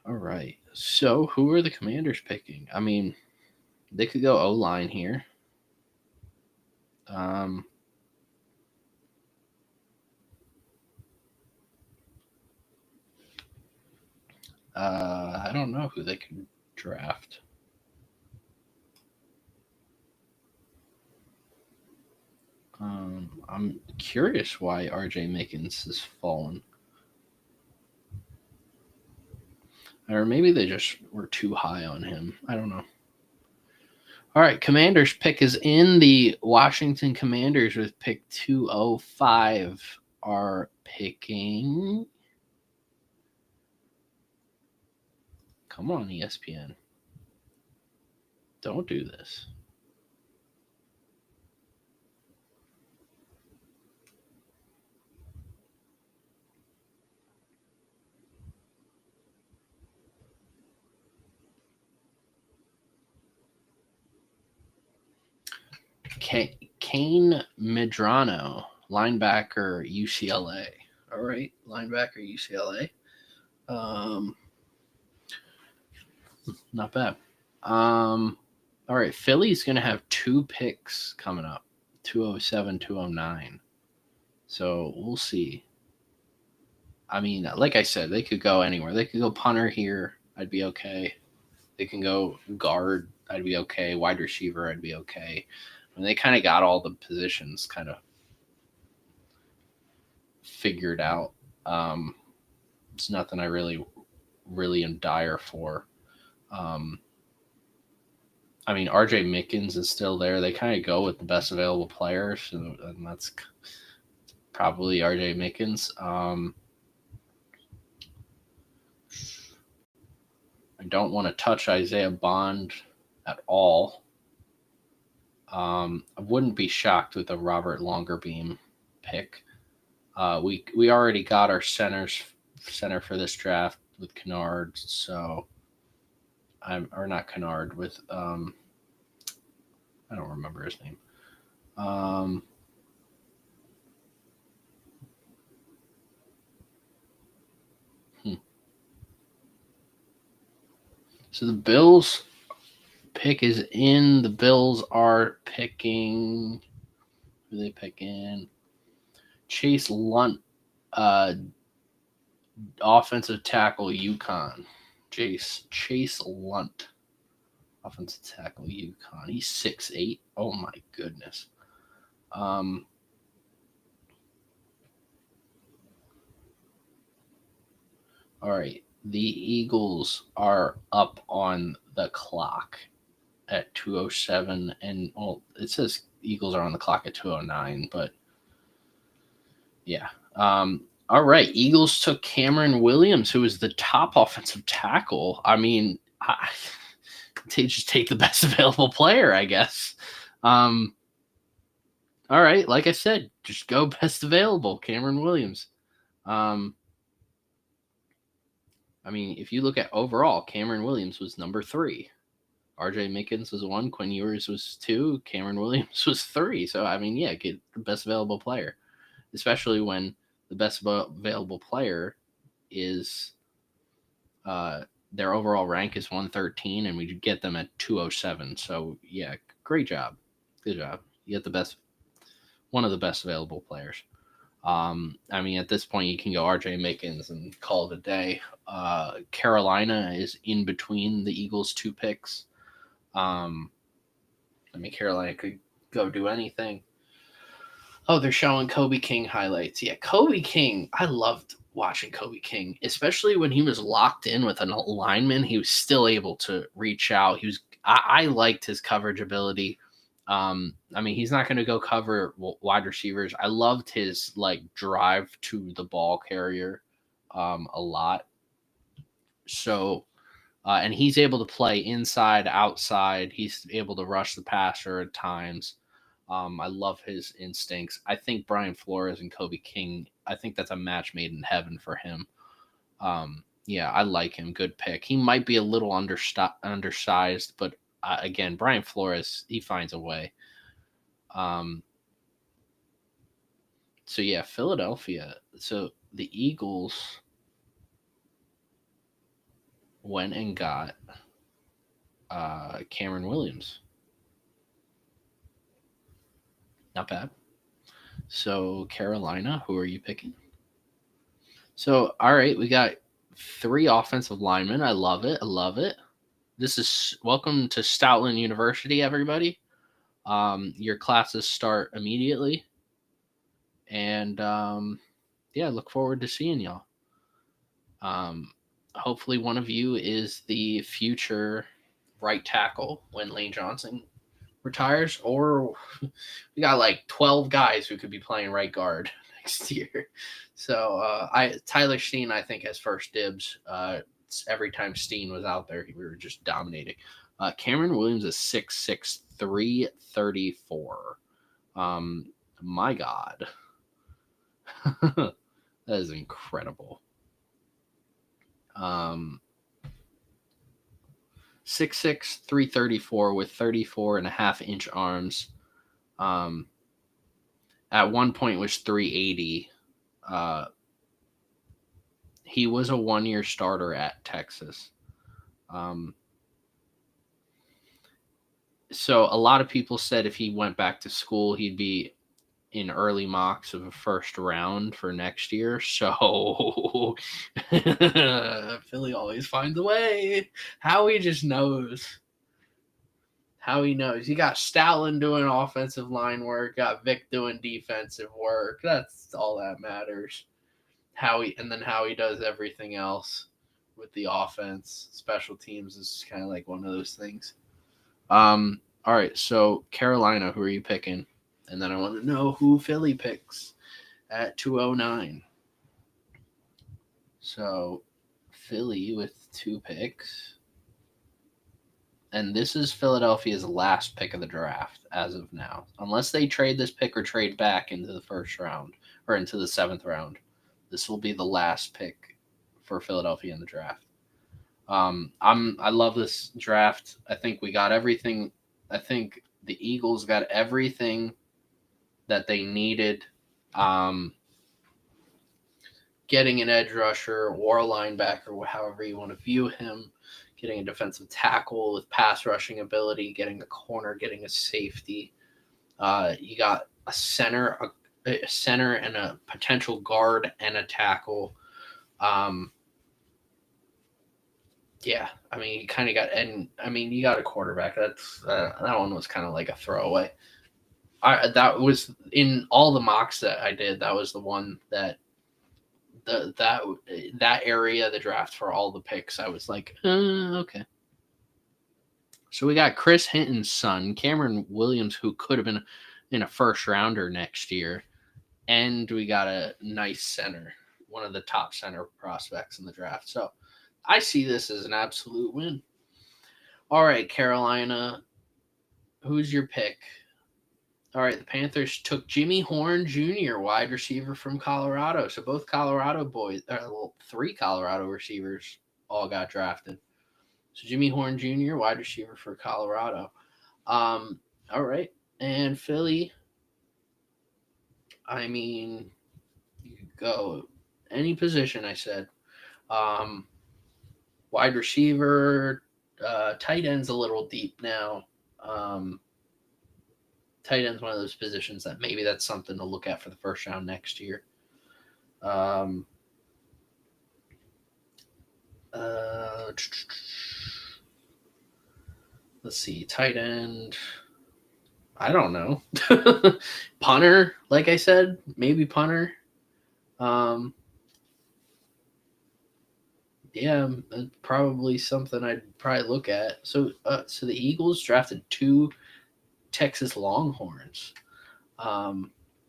All right. So who are the Commanders picking? I mean, they could go O-line here. I don't know who they could draft. I'm curious why R.J. Mickens has fallen. Or maybe they just were too high on him. I don't know. All right, Commanders pick is in. The Washington Commanders with pick 205 are picking. Come on, ESPN. Don't do this. Kane Medrano, linebacker, UCLA. All right, linebacker, UCLA. Not bad. All right, Philly's going to have 2 picks coming up, 207, 209. So we'll see. I mean, like I said, they could go anywhere. They could go punter here. I'd be okay. They can go guard. I'd be okay. Wide receiver. I'd be okay. I mean, they kind of got all the positions kind of figured out. It's nothing I really am dire for. I mean, R.J. Mickens is still there. They kind of go with the best available players, and that's probably R.J. Mickens. I don't want to touch Isaiah Bond at all. I wouldn't be shocked with a Robert Longerbeam pick. We already got our center for this draft with Kennard, so or not Kennard with I don't remember his name. So the Bills pick is in. The Bills are picking. Who are they picking? Chase Lunt, offensive tackle, UConn. Chase Lunt, offensive tackle, UConn. He's 6'8". Oh my goodness. All right. The Eagles are up on the clock at 2:07, and well, it says Eagles are on the clock at 2:09, but yeah. All right, Eagles took Cameron Williams, who is the top offensive tackle. I mean, they just take the best available player, I guess. All right, like I said, just go best available, Cameron Williams. I mean, if you look at overall, Cameron Williams was number 3. RJ Mickens was 1, Quinn Ewers was 2, Cameron Williams was 3. So, I mean, yeah, get the best available player, especially when the best available player is their overall rank is 113, and we get them at 207. So, yeah, great job. Good job. You get one of the best available players. I mean, at this point, you can go RJ Mickens and call it a day. Carolina is in between the Eagles' 2 picks. I mean, Carolina could go do anything. Oh, they're showing Kobe King highlights. Yeah, Kobe King. I loved watching Kobe King, especially when he was locked in with an lineman. He was still able to reach out. I liked his coverage ability. I mean, he's not going to go cover wide receivers. I loved his drive to the ball carrier a lot. So, and he's able to play inside, outside. He's able to rush the passer at times. I love his instincts. I think Brian Flores and Kobe King, I think that's a match made in heaven for him. Yeah, I like him. Good pick. He might be a little undersized, but again, Brian Flores, he finds a way. So yeah, Philadelphia. So the Eagles went and got Cameron Williams. Not bad. So Carolina, who are you picking? So all right, we got 3 offensive linemen. I love it. I love it. This is welcome to Stoutland University, everybody. Your classes start immediately, and yeah, look forward to seeing y'all. Hopefully, one of you is the future right tackle when Lane Johnson retires, or we got 12 guys who could be playing right guard next year. So Tyler Steen, I think, has first dibs. Every time Steen was out there, we were just dominating. Cameron Williams is 6'6", 334. My God. That is incredible. 6'6", 334 with 34.5-inch arms. At one point was 380. He was a 1-year starter at Texas. So a lot of people said if he went back to school, he'd be in early mocks of a first round for next year. So Philly always finds a way. Howie just knows. Howie knows. You got Stoutland doing offensive line work, got Vic doing defensive work. That's all that matters. Howie does everything else with the offense. Special teams is kind of like one of those things. All right, so Carolina, who are you picking? And then I want to know who Philly picks at 209. So Philly with 2 picks. and this is Philadelphia's last pick of the draft as of now. Unless they trade this pick or trade back into the first round or into the 7th round, this will be the last pick for Philadelphia in the draft. I love this draft. I think we got everything. I think the Eagles got everything that they needed. Getting an edge rusher or a linebacker, however you want to view him, getting a defensive tackle with pass rushing ability, getting a corner, getting a safety. You got a center and a potential guard and a tackle. Yeah, I mean, you kind of got, and I mean, you got a quarterback. That's that one was kind of like a throwaway. That was in all the mocks that I did. That was the one that that area of the draft for all the picks. I was like, okay. So we got Chris Hinton's son, Cameron Williams, who could have been in a first rounder next year, and we got a nice center, one of the top center prospects in the draft. So I see this as an absolute win. All right, Carolina, who's your pick? All right, the Panthers took Jimmy Horn Jr., wide receiver from Colorado. So both Colorado boys, 3 Colorado receivers all got drafted. So Jimmy Horn Jr., wide receiver for Colorado. All right, and Philly, I mean, you could go any position, I said. Wide receiver, tight end's a little deep now. Tight end's one of those positions that maybe that's something to look at for the first round next year. Let's see, tight end. I don't know. Punter, like I said, maybe punter. Yeah, probably something I'd probably look at. So the Eagles drafted 2 Texas Longhorns.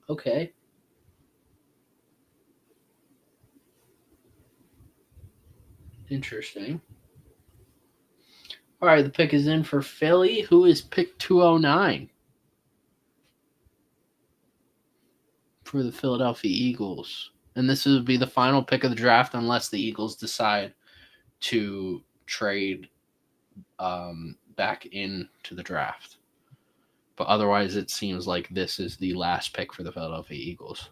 Okay. Interesting. All right, the pick is in for Philly, who is pick 209 for the Philadelphia Eagles. And this would be the final pick of the draft unless the Eagles decide to trade back into the draft. But otherwise, it seems like this is the last pick for the Philadelphia Eagles.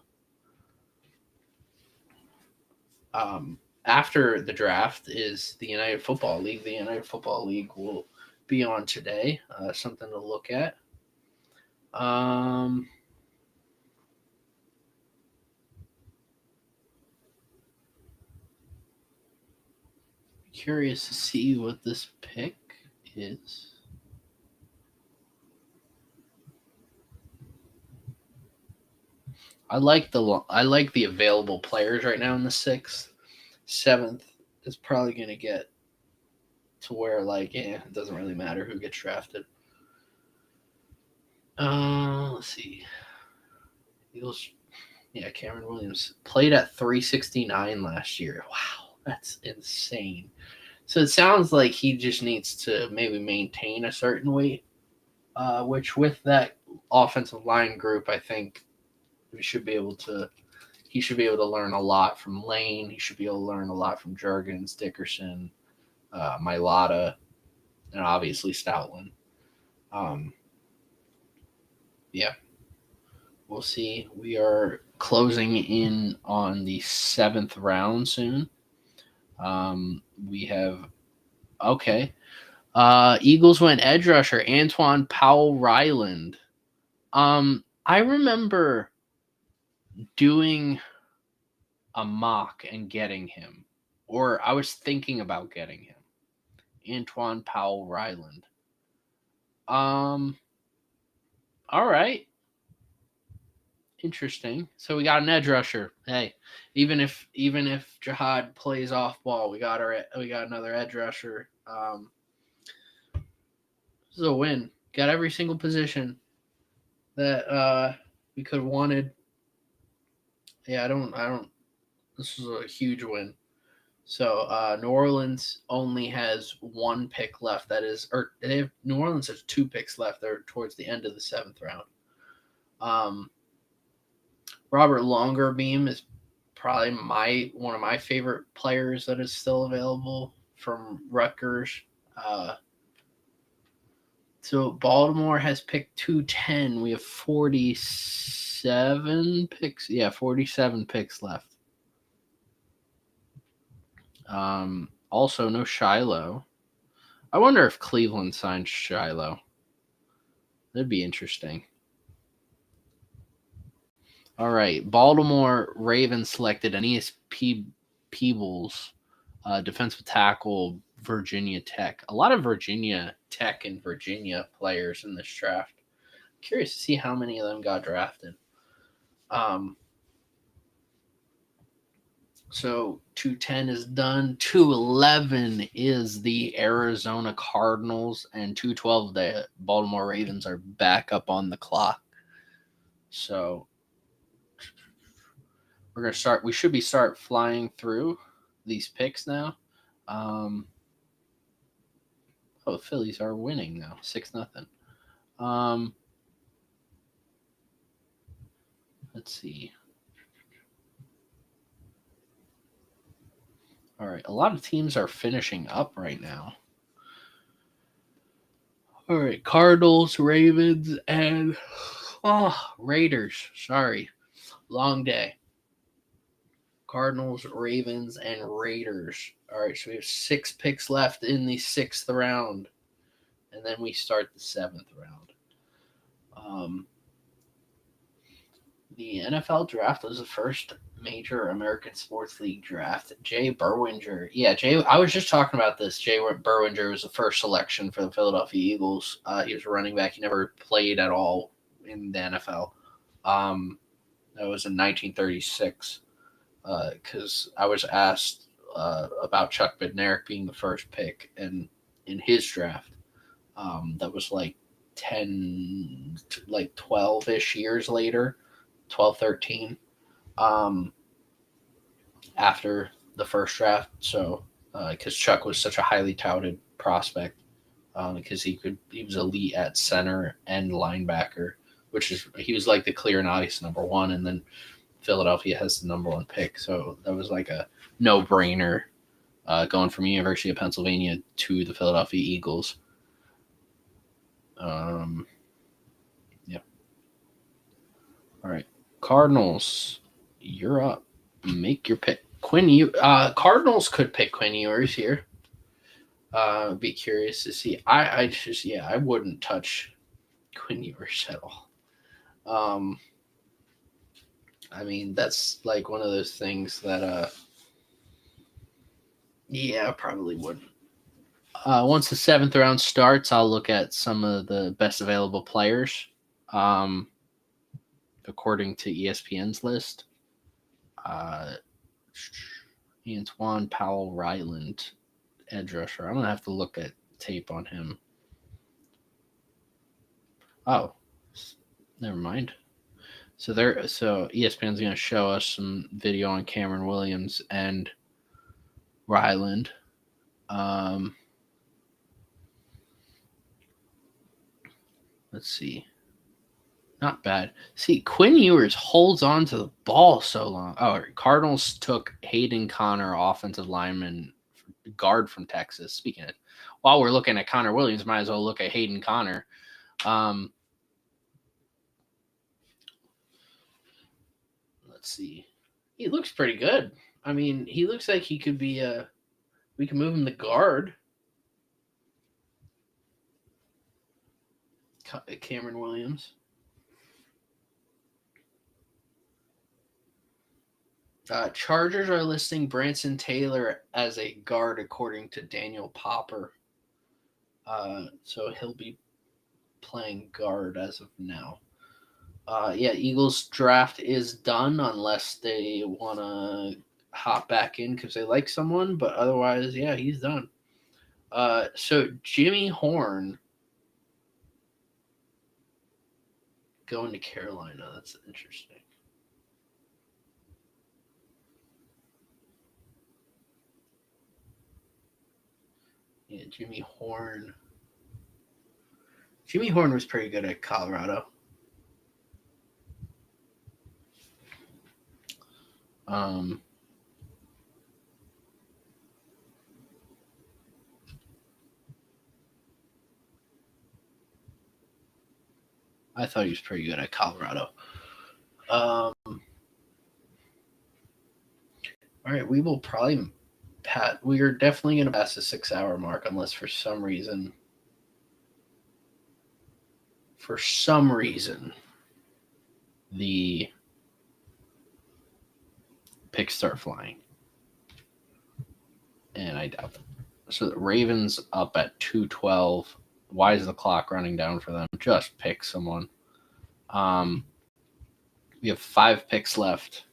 After the draft is the United Football League. The United Football League will be on today. Something to look at. Curious to see what this pick is. I like the available players right now in the 6th. 7th is probably going to get to where it doesn't really matter who gets drafted. Let's see. Eagles. Yeah, Cameron Williams played at 369 last year. Wow, that's insane. So it sounds like he just needs to maybe maintain a certain weight, which with that offensive line group, I think he should be able to learn a lot from Lane. He should be able to learn a lot from Juergens, Dickerson, Mailata, and obviously Stoutland. Yeah. We'll see. We are closing in on the 7th round soon. We have Eagles went edge rusher Antoine Powell-Ryland. I remember doing a mock and getting him, or I was thinking about getting him. Antoine Powell-Ryland. All right. Interesting. So we got an edge rusher. Hey, even if Jihad plays off ball, we got another edge rusher. This is a win. Got every single position that we could have wanted. Yeah, I don't. This is a huge win. So New Orleans only has 1 pick left. That is, or New Orleans has 2 picks left. They're towards the end of the 7th round. Robert Longerbeam is probably one of my favorite players that is still available from Rutgers. So Baltimore has picked 210. We have 47 picks. Yeah, 47 picks left. Also, no Shiloh. I wonder if Cleveland signed Shiloh. That'd be interesting. All right. Baltimore Ravens selected Aeneas Peebles, defensive tackle, Virginia Tech. A lot of Virginia Tech and Virginia players in this draft. Curious to see how many of them got drafted. So 210 is done. 211 is the Arizona Cardinals, and 212 the Baltimore Ravens are back up on the clock. So we're gonna start. We should start flying through these picks now. The Phillies are winning now, 6-0. Let's see. All right, a lot of teams are finishing up right now. All right, Cardinals, Ravens, and Raiders. Sorry, long day. Cardinals, Ravens, and Raiders. All right, so we have 6 picks left in the 6th round, and then we start the 7th round. The NFL draft was the first major American sports league draft. Jay Berwinger. Yeah, I was just talking about this. Jay Berwinger was the first selection for the Philadelphia Eagles. He was a running back. He never played at all in the NFL. That was in 1936. Because I was asked about Chuck Bednarik being the first pick, and in his draft, that was like 12-ish years later, 12, 13, after the first draft. So, because Chuck was such a highly touted prospect, because he was elite at center and linebacker, he was like the clear and obvious number one, and then Philadelphia has the number 1 pick. So that was like a no-brainer going from University of Pennsylvania to the Philadelphia Eagles. Yep. All right. Cardinals, you're up. Make your pick. Cardinals could pick Quinn Ewers here. Be curious to see. I wouldn't touch Quinn Ewers at all. I mean, that's like one of those things that, I probably wouldn't. Once the 7th round starts, I'll look at some of the best available players, according to ESPN's list. Antoine Powell Ryland, edge rusher. I'm going to have to look at tape on him. Oh, never mind. So ESPN's going to show us some video on Cameron Williams and Ryland. Let's see. Not bad. See, Quinn Ewers holds on to the ball so long. Oh, Cardinals took Hayden Connor, offensive lineman, guard from Texas. Speaking of, while we're looking at Connor Williams, might as well look at Hayden Connor. Let's see. He looks pretty good. I mean, he looks like he could be we can move him to guard. Cameron Williams. Chargers are listing Branson Taylor as a guard according to Daniel Popper. So he'll be playing guard as of now. Eagles draft is done unless they want to hop back in because they like someone, but otherwise, he's done. So Jimmy Horn going to Carolina. That's interesting. Yeah, Jimmy Horn. Jimmy Horn was pretty good at Colorado. I thought he was pretty good at Colorado. All right, we will probably we are definitely going to pass the 6-hour mark unless for some reason the picks start flying. And I doubt it. So the Ravens up at 212. Why is the clock running down for them? Just pick someone. We have 5 picks left.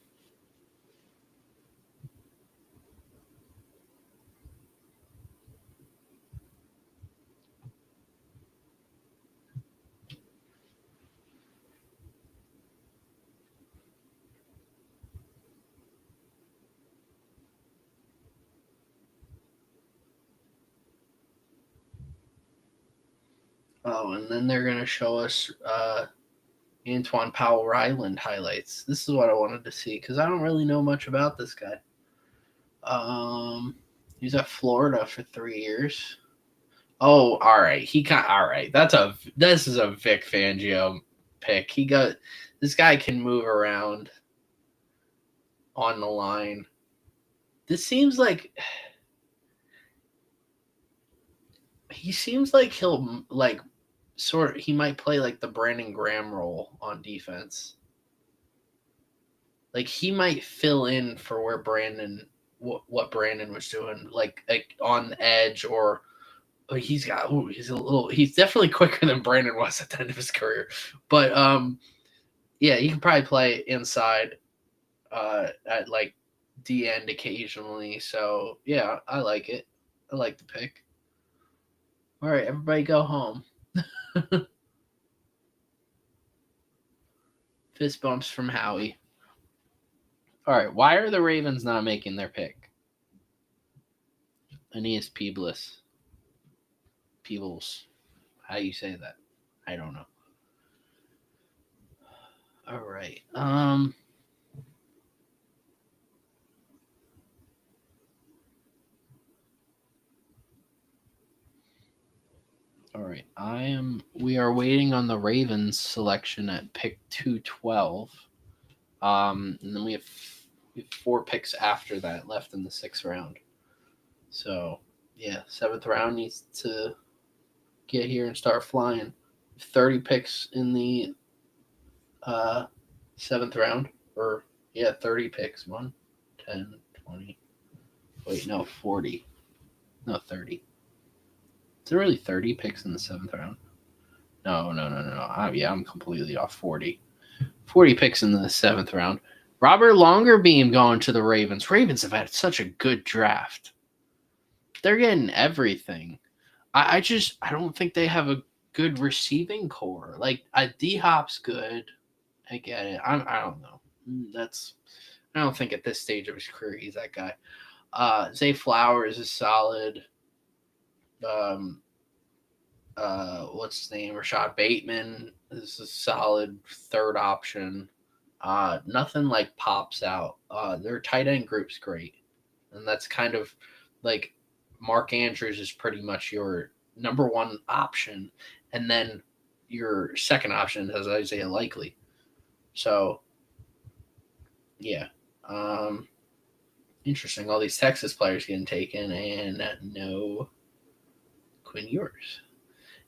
Oh, and then they're going to show us Antoine Powell-Ryland highlights. This is what I wanted to see because I don't really know much about this guy. He's at Florida for 3 years. Oh, all right. All right. This is a Vic Fangio pick. This guy can move around on the line. This seems like he'll like he might play like the Brandon Graham role on defense. Like he might fill in for where what Brandon was doing, like on the edge, or he's definitely quicker than Brandon was at the end of his career. But yeah, he can probably play inside at like D end occasionally. So yeah, I like it. I like the pick. All right, everybody go home. Fist bumps from Howie. All right, why are the Ravens not making their pick? Aeneas Peebles. How do you say that? I don't know. All right. All right. We are waiting on the Ravens selection at pick 212. And then we have 4 picks after that left in the 6th round. So, yeah, 7th round needs to get here and start flying. 30 picks in the 7th round. 30 picks. 1, 10, 20. Wait, no, 40. No, 30. Is there really 30 picks in the 7th round? No. I'm completely off. 40. 40 picks in the 7th round. Robert Longerbeam going to the Ravens. Ravens have had such a good draft. They're getting everything. I don't think they have a good receiving core. Like D-Hop's good. I get it. I don't know. I don't think at this stage of his career he's that guy. Zay Flowers is solid. What's his name? Rashad Bateman is a solid 3rd option. Nothing like pops out. Their tight end group's great. And that's kind of like Mark Andrews is pretty much your number 1 option. And then your 2nd option is Isaiah Likely. So, yeah. Interesting. All these Texas players getting taken and no Quinn Ewers.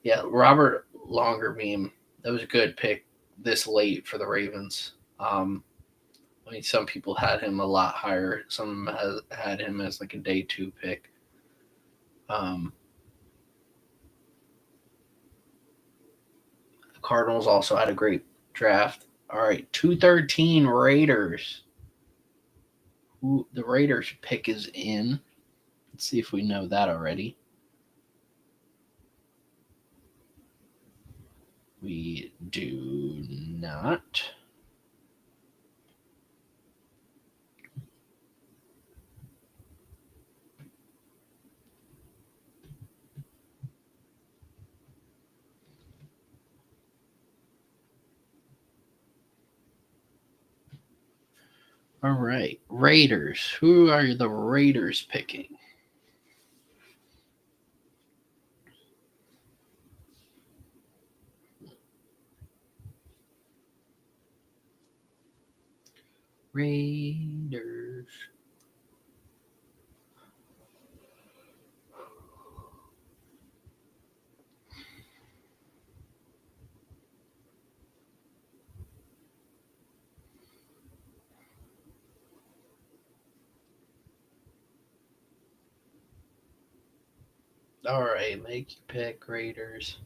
Yeah, Robert Longerbeam. That was a good pick this late for the Ravens. Some people had him a lot higher. Some had him as like a day 2 pick. The Cardinals also had a great draft. All right, 213 Raiders. The Raiders pick is in. Let's see if we know that already. We do not. All right, Raiders. Who are the Raiders picking? Raiders. All right, make your pick, Raiders.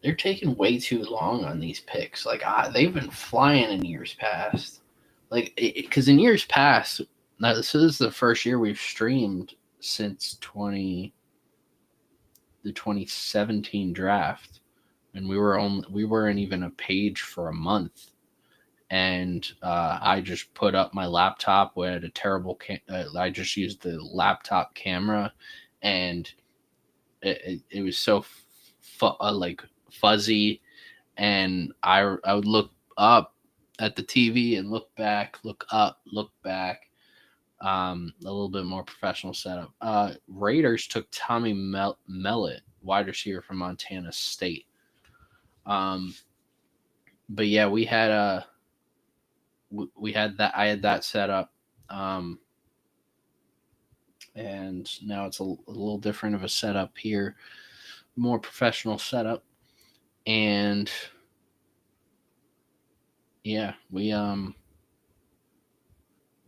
They're taking way too long on these picks. Like they've been flying in years past. Like because in years past, now this is the first year we've streamed since the 2017 draft, and we weren't even a page for a month. And I just put up my laptop with a terrible. I just used the laptop camera, and it was so like fuzzy, and I would look up at the TV and look back, look up, look back. A little bit more professional setup. Raiders took Tommy Mellett, wide receiver from Montana State. But yeah, we had that. I had that set up. And now it's a little different of a setup here, more professional setup. And yeah, we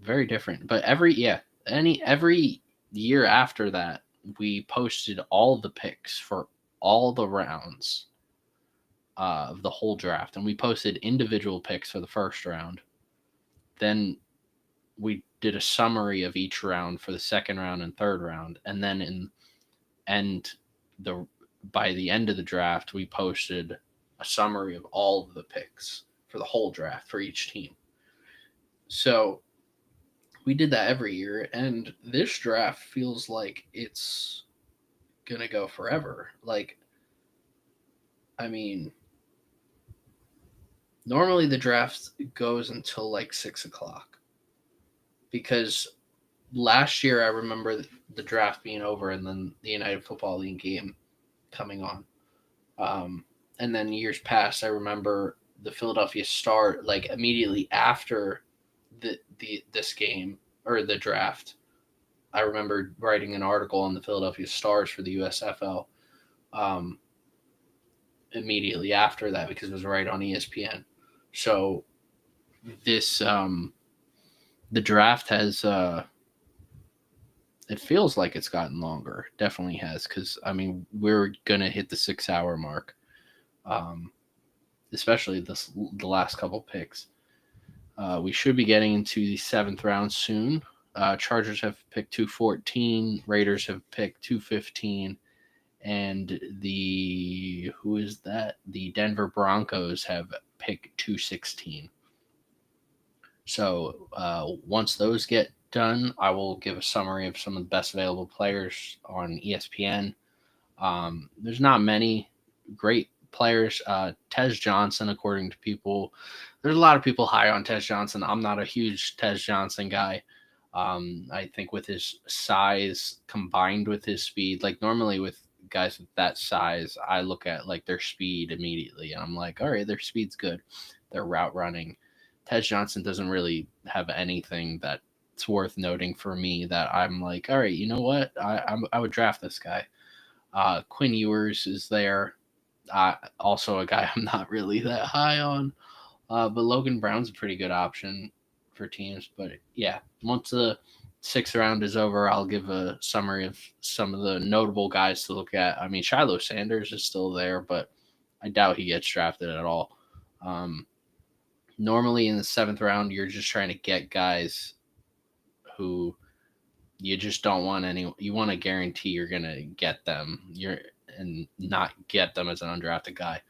very different. But every year after that, we posted all the picks for all the rounds of the whole draft, and we posted individual picks for the first round. Then we did a summary of each round for the second round and third round, and then by the end of the draft, we posted a summary of all of the picks for the whole draft for each team. So we did that every year, and this draft feels like it's gonna go forever. Like, I mean, normally the draft goes until like 6 o'clock, because last year I remember the draft being over and then the United Football League game coming on. And then years past, I remember the Philadelphia Star, like immediately after this game or the draft, I remember writing an article on the Philadelphia Stars for the USFL immediately after that, because it was right on ESPN. So this the draft has it feels like it's gotten longer. Definitely has, because I mean we're gonna hit the 6 hour mark, especially the last couple picks. We should be getting into the 7th round soon. Chargers have picked 214. Raiders have picked 215, and the Denver Broncos have picked 216. So once those get done, I will give a summary of some of the best available players on ESPN. There's not many great players. Tez Johnson, according to people, there's a lot of people high on Tez Johnson. I'm not a huge Tez Johnson guy. I think with his size combined with his speed, like normally with guys with that size, I look at like their speed immediately, and I'm like, all right, their speed's good. Their route running. Tez Johnson doesn't really have anything that's worth noting for me that I'm like, all right, you know what? I would draft this guy. Quinn Ewers is there. Also a guy I'm not really that high on. But Logan Brown's a pretty good option for teams. But yeah, once the 6th round is over, I'll give a summary of some of the notable guys to look at. I mean, Shiloh Sanders is still there, but I doubt he gets drafted at all. Normally in the 7th round, you're just trying to get guys who you just don't want any. You want to guarantee you're gonna get them. And not get them as an undrafted guy.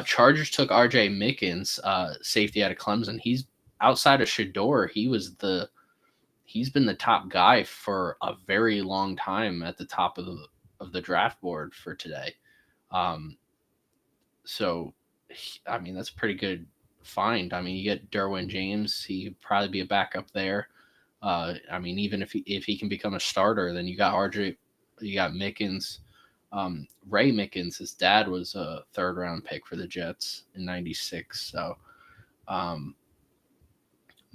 Chargers took R.J. Mickens, safety out of Clemson. He's outside of Shedeur. He's been the top guy for a very long time at the top of the draft board for today. So, I mean, that's pretty good find. I mean, you get Derwin James, he could probably be a backup there. I mean, even if he can become a starter, then you got RJ, you got Mickens. Ray Mickens, his dad was a 3rd round pick for the Jets in '96. So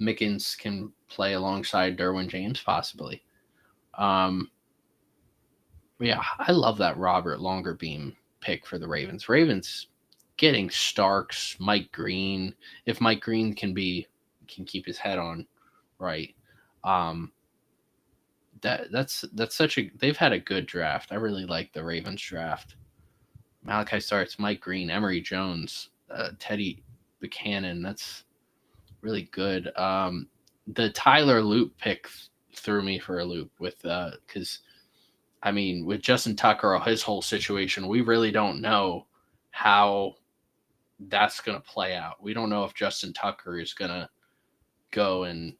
Mickens can play alongside Derwin James possibly. Yeah, I love that Robert Longerbeam pick for the Ravens. Ravens getting Starks, Mike Green. If Mike Green can keep his head on right, that's such a they've had a good draft. I really like the Ravens draft. Malachi Starks, Mike Green, Emory Jones, Teddy Buchanan. That's really good. The Tyler Loop pick threw me for a loop with because I mean with Justin Tucker, his whole situation, we really don't know how that's going to play out. We don't know if Justin Tucker is going to go and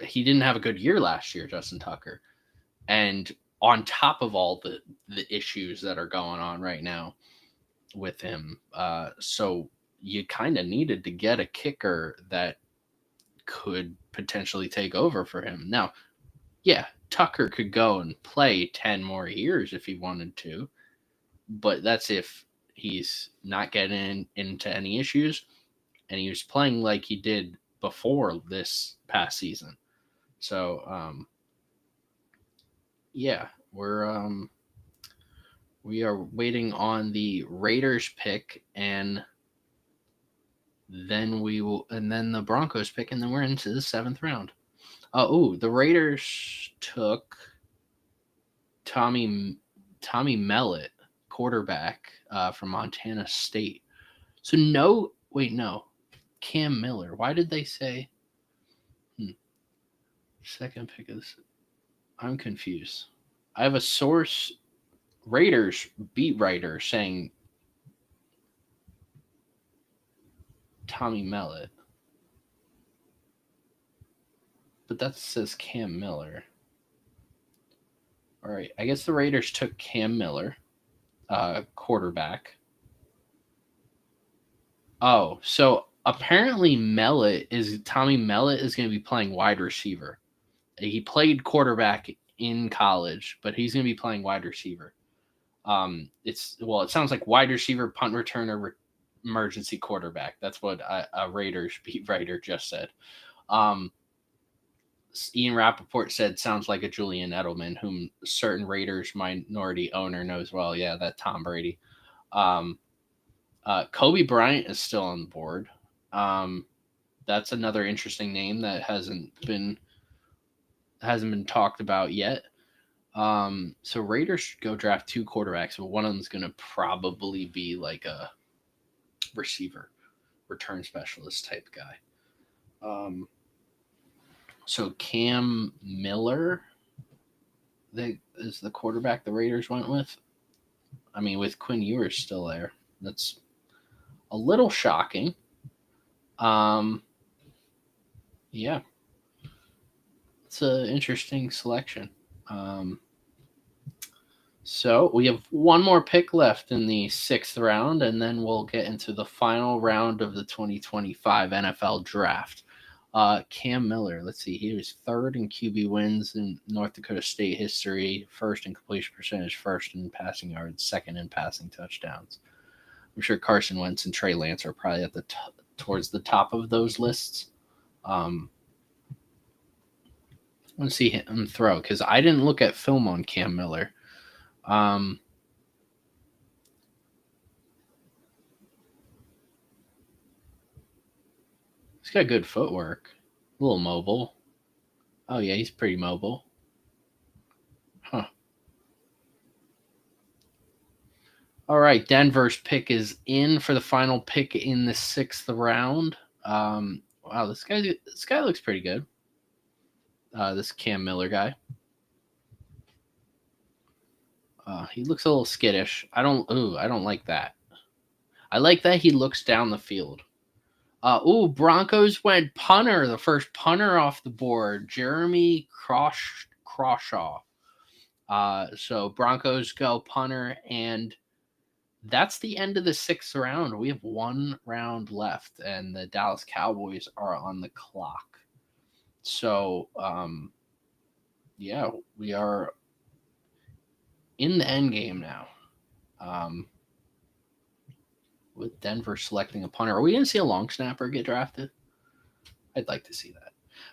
he didn't have a good year last year, Justin Tucker. And on top of all the issues that are going on right now with him, so you kind of needed to get a kicker that could potentially take over for him. Now, yeah, Tucker could go and play 10 more years if he wanted to, but that's if he's not getting into any issues and he was playing like he did before this past season. So, yeah, we are waiting on the Raiders pick and then the Broncos pick, and then we're into the 7th round. The Raiders took Tommy Mellett, quarterback from Montana State. So no, Cam Miller. Why did they say second pick is? I'm confused. I have a source, Raiders beat writer, saying Tommy Mellett, but that says Cam Miller. All right, I guess the Raiders took Cam Miller, quarterback. Oh, so apparently Tommy Mellett is going to be playing wide receiver. He played quarterback in college, but he's going to be playing wide receiver. It sounds like wide receiver, punt returner, emergency quarterback. That's what a Raiders beat writer just said. Ian Rappaport said, sounds like a Julian Edelman, whom certain Raiders minority owner knows well. Yeah, that Tom Brady. Kobe Bryant is still on the board. That's another interesting name that hasn't been talked about yet. So Raiders should go draft 2 quarterbacks, but one of them's going to probably be like a receiver, return specialist type guy. So Cam Miller is the quarterback the Raiders went with. I mean, with Quinn Ewers still there, that's a little shocking. Yeah, it's an interesting selection. So we have one more pick left in the 6th round, and then we'll get into the final round of the 2025 NFL Draft. Cam Miller, let's see, he was 3rd in QB wins in North Dakota State history, 1st in completion percentage, 1st in passing yards, 2nd in passing touchdowns. I'm sure Carson Wentz and Trey Lance are probably at towards the top of those lists. Let's see him throw, because I didn't look at film on Cam Miller. He's got good footwork. A little mobile. Oh, yeah, he's pretty mobile. Huh. All right, Denver's pick is in for the final pick in the 6th round. Wow, this guy looks pretty good. This Cam Miller guy. He looks a little skittish. I don't like that. I like that he looks down the field. Broncos went punter, the first punter off the board, Jeremy Crawshaw. So Broncos go punter, and that's the end of the 6th round. We have 1 round left, and the Dallas Cowboys are on the clock. So, yeah, we are in the end game now. With Denver selecting a punter. Are we going to see a long snapper get drafted? I'd like to see that.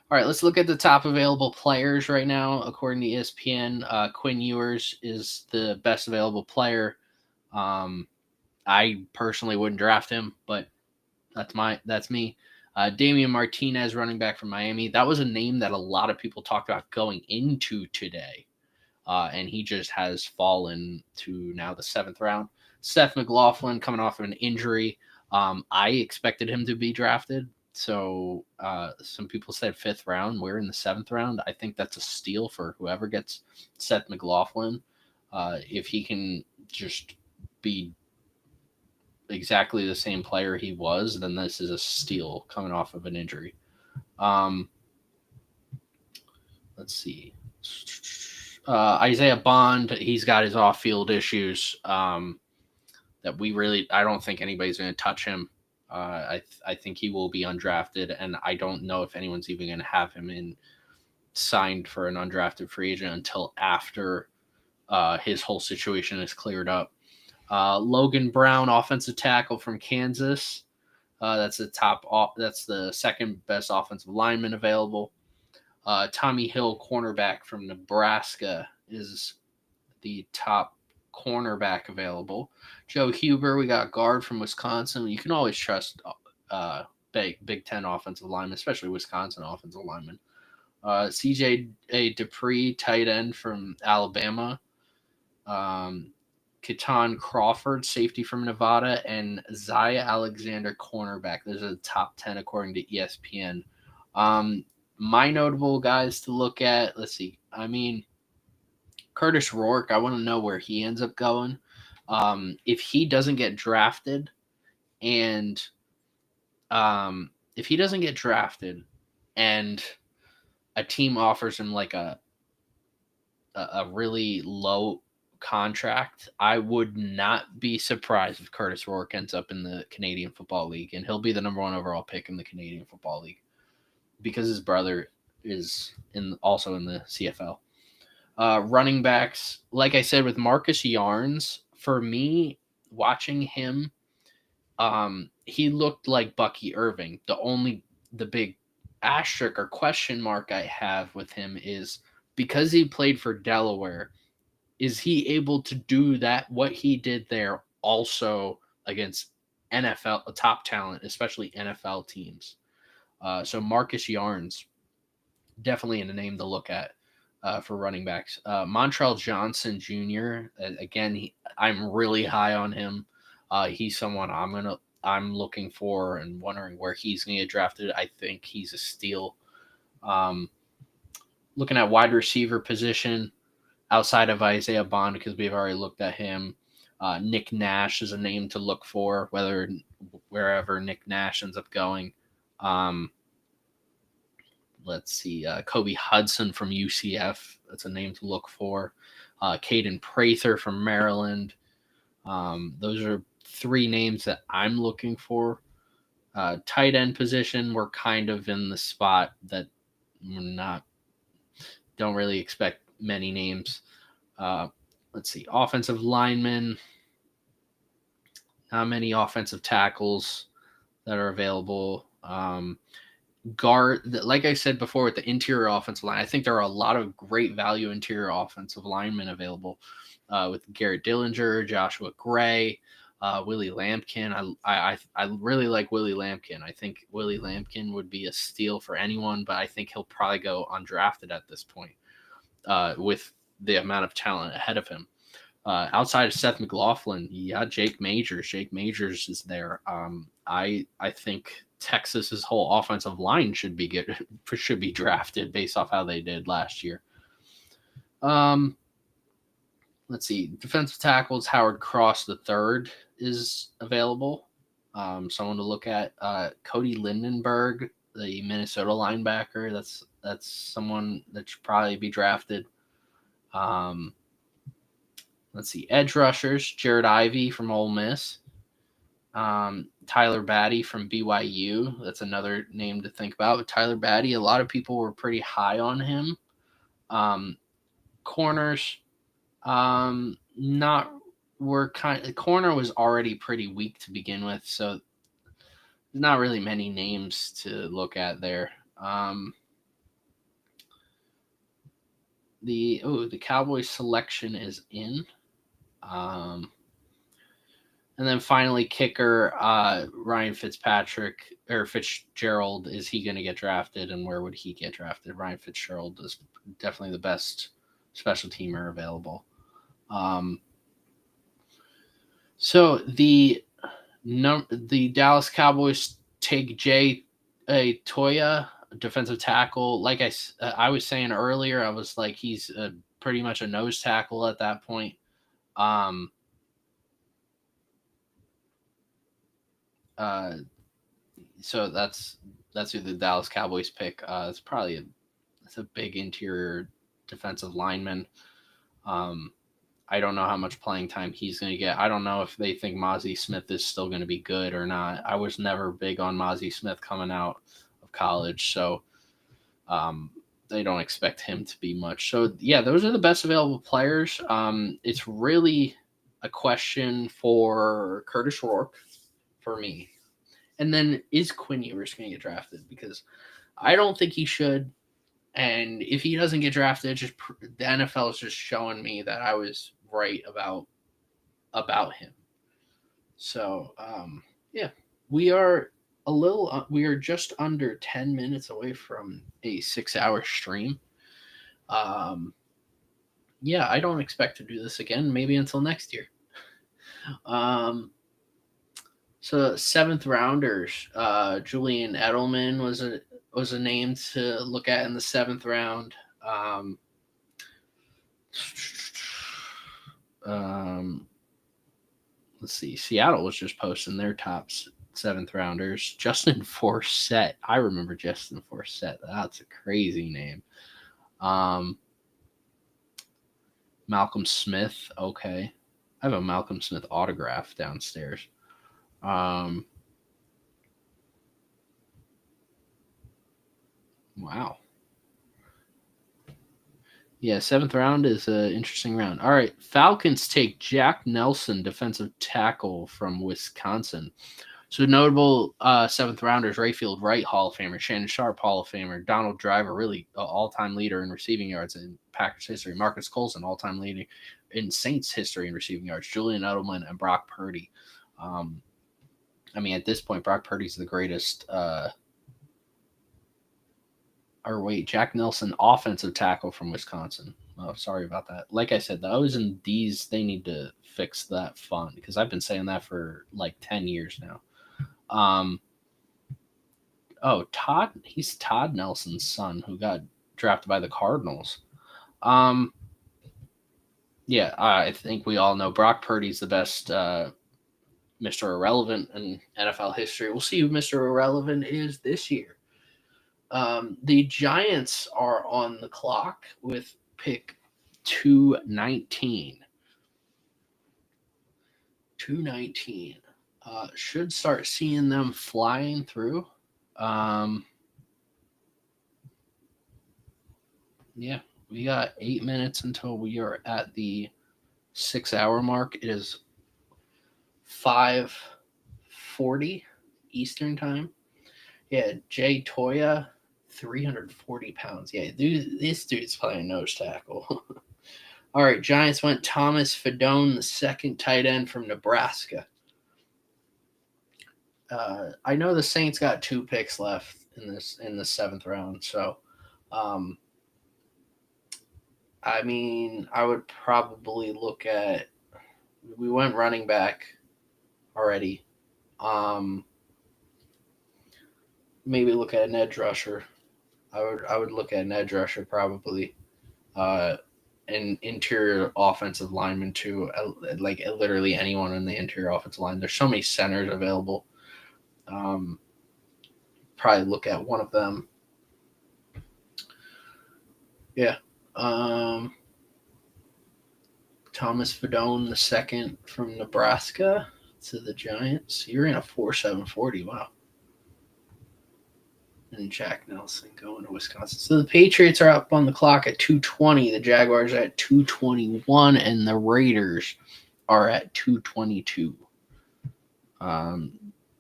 All right, let's look at the top available players right now. According to ESPN, Quinn Ewers is the best available player. I personally wouldn't draft him, but that's me. Damian Martinez, running back from Miami. That was a name that a lot of people talked about going into today, and he just has fallen to now the 7th round. Seth McLaughlin coming off of an injury. I expected him to be drafted. So some people said 5th round. We're in the 7th round. I think that's a steal for whoever gets Seth McLaughlin. If he can just be exactly the same player he was, then this is a steal coming off of an injury. Let's see. Isaiah Bond, he's got his off-field issues that I don't think anybody's going to touch him. I think he will be undrafted, and I don't know if anyone's even going to have him signed for an undrafted free agent until after his whole situation is cleared up. Logan Brown, offensive tackle from Kansas. That's the second best offensive lineman available. Tommy Hill, cornerback from Nebraska, is the top cornerback available. Joe Huber, we got guard from Wisconsin. You can always trust Big Ten offensive linemen, especially Wisconsin offensive linemen. CJ Dupree, tight end from Alabama. Keaton Crawford, safety from Nevada, and Zaya Alexander, cornerback. Those are the top 10 according to ESPN. My notable guys to look at, let's see. I mean, Curtis Rourke, I want to know where he ends up going. If he doesn't get drafted, and if he doesn't get drafted, and a team offers him like a really low contract, I would not be surprised if Curtis Rourke ends up in the Canadian Football League, and he'll be the number 1 overall pick in the Canadian Football League because his brother is also in the CFL. Running backs, like I said, with Marcus Yarns, for me, watching him, he looked like Bucky Irving. The big asterisk or question mark I have with him is because he played for Delaware, is he able to do that, what he did there, also against NFL, top talent, especially NFL teams? So Marcus Yarns, definitely a name to look at for running backs. Montrell Johnson Jr., again, I'm really high on him. He's someone I'm looking for and wondering where he's going to get drafted. I think he's a steal. Looking at wide receiver position outside of Isaiah Bond, because we've already looked at him. Nick Nash is a name to look for, wherever Nick Nash ends up going. Let's see. Kobe Hudson from UCF. That's a name to look for. Caden Prather from Maryland. Those are 3 names that I'm looking for. Tight end position, we're kind of in the spot that we're don't really expect many names. Let's see. Offensive linemen. Not many offensive tackles that are available. Guard, like I said before, with the interior offensive line, I think there are a lot of great value interior offensive linemen available with Garrett Dillinger, Joshua Gray, Willie Lampkin. I really like Willie Lampkin. I think Willie Lampkin would be a steal for anyone, but I think he'll probably go undrafted at this point with the amount of talent ahead of him. Outside of Seth McLaughlin, Jake Majors. Jake Majors is there. I think Texas's whole offensive line should be drafted based off how they did last year. Let's see. Defensive tackles, Howard Cross III is available. Someone to look at. Cody Lindenberg, the Minnesota linebacker. That's someone that should probably be drafted. Let's see. Edge rushers, Jared Ivey from Ole Miss. Tyler Batty from BYU. That's another name to think about. Tyler Batty, a lot of people were pretty high on him. Corners, not were kind. The corner was already pretty weak to begin with, so not really many names to look at there. The Cowboys selection is in. And then finally, kicker Ryan Fitzgerald. Is he going to get drafted, and where would he get drafted? Ryan Fitzgerald is definitely the best special teamer available. So the Dallas Cowboys take Jay Toya, defensive tackle. Like I was saying earlier, I was like, he's pretty much a nose tackle at that point. So that's who the Dallas Cowboys pick. It's probably it's a big interior defensive lineman. I don't know how much playing time he's going to get. I don't know if they think Mozzie Smith is still going to be good or not. I was never big on Mozzie Smith coming out of college, so they don't expect him to be much. So, yeah, those are the best available players. It's really a question for Curtis Rourke for me. And then is Quinn Ewers going to get drafted? Because I don't think he should. And if he doesn't get drafted, the NFL is just showing me that I was right about him. So, yeah, we are just under 10 minutes away from a 6-hour stream. Yeah, I don't expect to do this again, maybe until next year. So 7th rounders, Julian Edelman was a name to look at in the 7th round. Let's see. Seattle was just posting their top 7th rounders. Justin Forsett. I remember Justin Forsett. That's a crazy name. Malcolm Smith. Okay. I have a Malcolm Smith autograph downstairs. Wow. Yeah, 7th round is an interesting round. All right, Falcons take Jack Nelson, defensive tackle from Wisconsin. So notable 7th rounders: Rayfield Wright, Hall of Famer; Shannon Sharp, Hall of Famer; Donald Driver, really all-time leader in receiving yards in Packers history; Marcus Colson, all-time leader in Saints history in receiving yards; Julian Edelman, and Brock Purdy. I mean, at this point, Brock Purdy's the greatest. Jack Nelson, offensive tackle from Wisconsin. Oh, sorry about that. Like I said, the O's and D's, they need to fix that font because I've been saying that for like 10 years now. He's Todd Nelson's son who got drafted by the Cardinals. Yeah, I think we all know Brock Purdy's the best Mr. Irrelevant in NFL history. We'll see who Mr. Irrelevant is this year. The Giants are on the clock with pick 219. 219. Should start seeing them flying through. Yeah, we got 8 minutes until we are at the 6-hour mark. It is 5:40 Eastern time. Yeah, Jay Toya, 340 pounds. Yeah, this dude's playing nose tackle. All right, Giants went Thomas Fedone, the second tight end from Nebraska. I know the Saints got 2 picks left in the 7th round, so I mean, I would probably look at. We went running back already. Maybe look at an edge rusher. I would look at an edge rusher probably. An interior offensive lineman too. Like literally anyone in the interior offensive line. There's so many centers available. Probably look at one of them. Yeah. Tom Thomas Fedone the second from Nebraska to the Giants. You're in a 4.740. Wow. And Jack Nelson going to Wisconsin. So the Patriots are up on the clock at 220. The Jaguars are at 221, and the Raiders are at 222.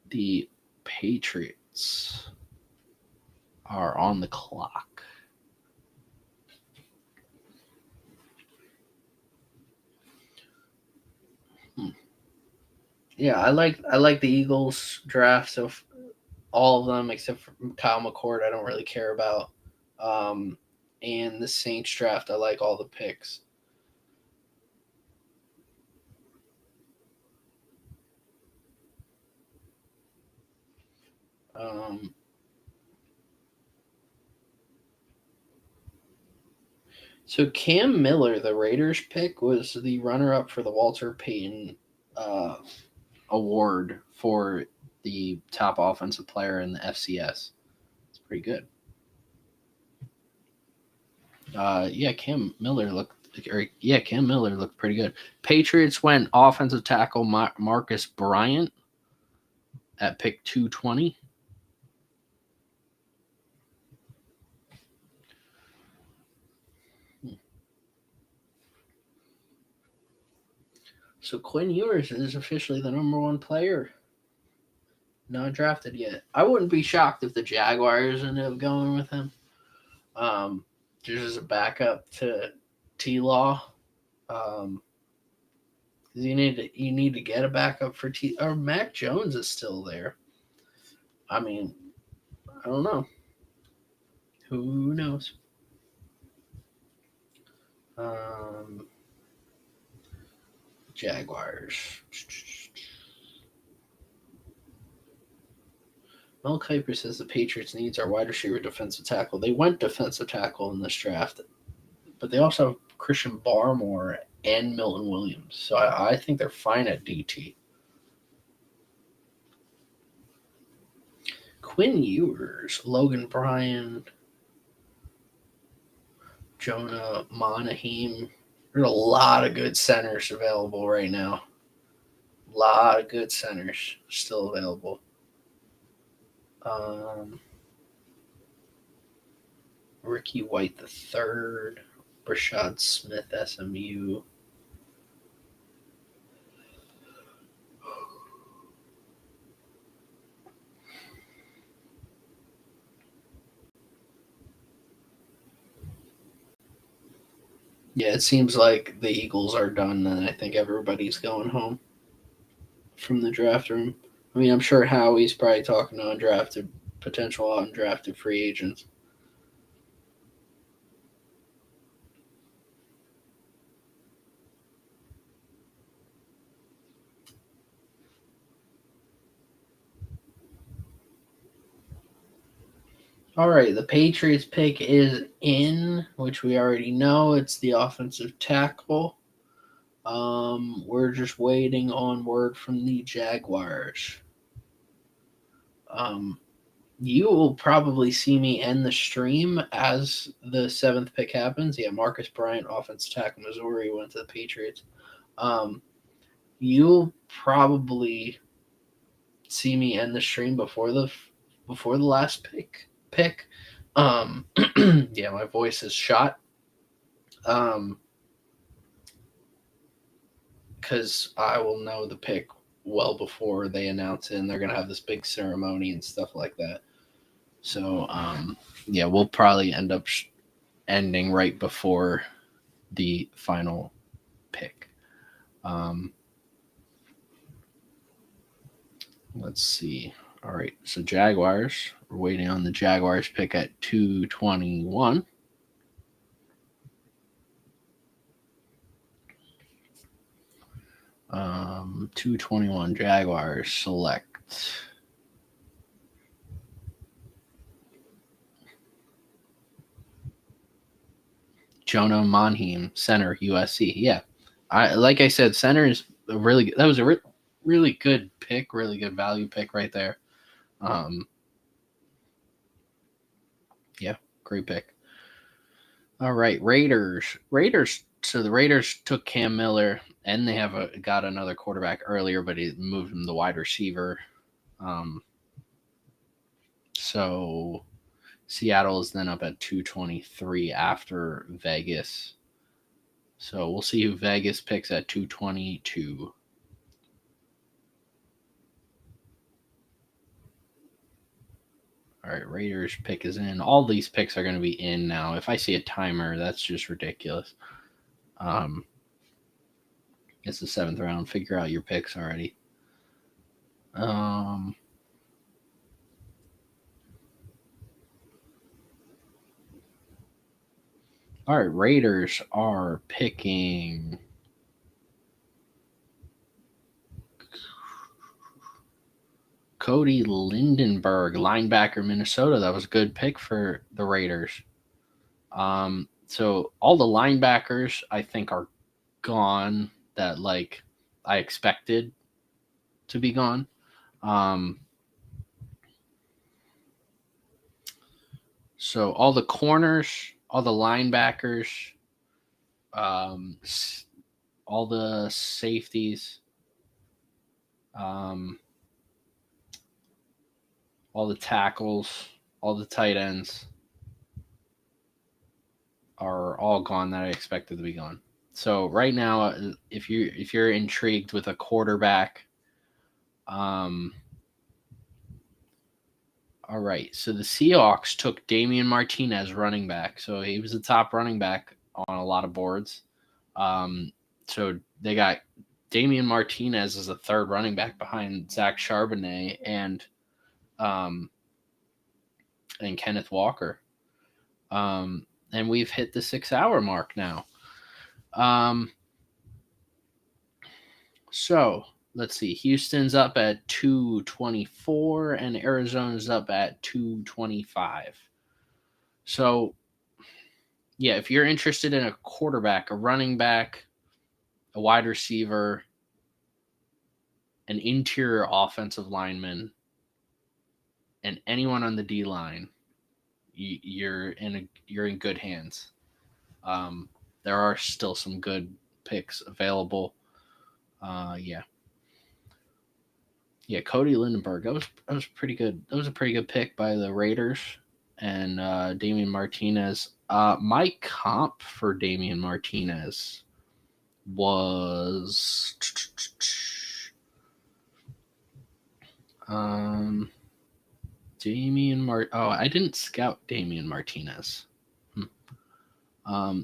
The Patriots are on the clock. Yeah, I like the Eagles draft. So all of them except for Kyle McCord, I don't really care about. And the Saints draft, I like all the picks. So Cam Miller, the Raiders pick, was the runner-up for the Walter Payton award for the top offensive player in the FCS. It's pretty good. Cam Miller looked pretty good. Patriots went offensive tackle Marcus Bryant at pick 220. So Quinn Ewers is officially the number one player. Not drafted yet. I wouldn't be shocked if the Jaguars ended up going with him. Just as a backup to T-Law. You need to get a backup for or Mac Jones is still there. I mean, I don't know. Who knows? Jaguars. Mel Kiper says the Patriots needs our wide receiver defensive tackle. They went defensive tackle in this draft, but they also have Christian Barmore and Milton Williams. So I think they're fine at DT. Quinn Ewers, Logan Bryan, Jonah Monaheim. There's a lot of good centers available right now. A lot of good centers still available. Ricky White III, Brashad Smith, SMU. Yeah, it seems like the Eagles are done, and I think everybody's going home from the draft room. I mean, I'm sure Howie's probably talking to potential undrafted free agents. All right, the Patriots pick is in, which we already know. It's the offensive tackle. We're just waiting on word from the Jaguars. You will probably see me end the stream as the 7th pick happens. Yeah, Marcus Bryant, offensive tackle, Missouri, went to the Patriots. You'll probably see me end the stream before the last pick. Yeah, my voice is shot. Because I will know the pick well before they announce it, and they're gonna have this big ceremony and stuff like that. So, yeah, we'll probably end up ending right before the final pick. Let's see. All right, so Jaguars. We're waiting on the Jaguars pick at 221. Um, 221 Jaguars select. Jonah Monaheim, center, USC. Yeah, like I said, center is that was a really good pick, really good value pick right there. Yeah, great pick. All right, Raiders So the Raiders took Cam Miller, and they have got another quarterback earlier, but he moved him to wide receiver. So Seattle is then up at 223 after Vegas. So we'll see who Vegas picks at 222. All right, Raiders pick is in. All these picks are going to be in now. If I see a timer, that's just ridiculous. It's the 7th round. Figure out your picks already. All right, Raiders are picking Cody Lindenberg, linebacker, Minnesota. That was a good pick for the Raiders. So all the linebackers I think are gone that like I expected to be gone. So all the corners, all the linebackers, all the safeties, all the tackles, all the tight ends are all gone that I expected to be gone. So right now, if you're intrigued with a quarterback, all right. So the Seahawks took Damian Martinez, running back. So he was the top running back on a lot of boards. So they got Damian Martinez as a third running back behind Zach Charbonnet and Kenneth Walker. And we've hit the 6-hour mark now. So let's see. Houston's up at 224 and Arizona's up at 225. So, yeah, if you're interested in a quarterback, a running back, a wide receiver, an interior offensive lineman, and anyone on the D line, you're in good hands. There are still some good picks available. Yeah, Cody Lindenberg. That was pretty good. That was a pretty good pick by the Raiders and Damian Martinez. My comp for Damian Martinez was I didn't scout Damian Martinez. I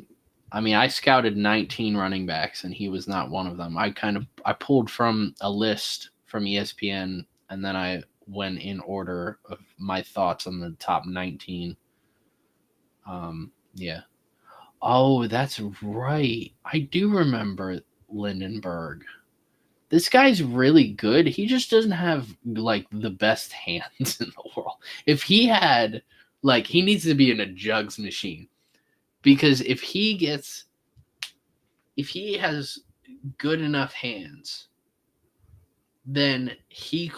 mean, I scouted 19 running backs, and he was not one of them. I pulled from a list from ESPN, and then I went in order of my thoughts on the top 19. Yeah. Oh, that's right. I do remember Lindenberg. This guy's really good. He just doesn't have like the best hands in the world. If he had, like, he needs to be in a jugs machine. Because if he has good enough hands, then he'd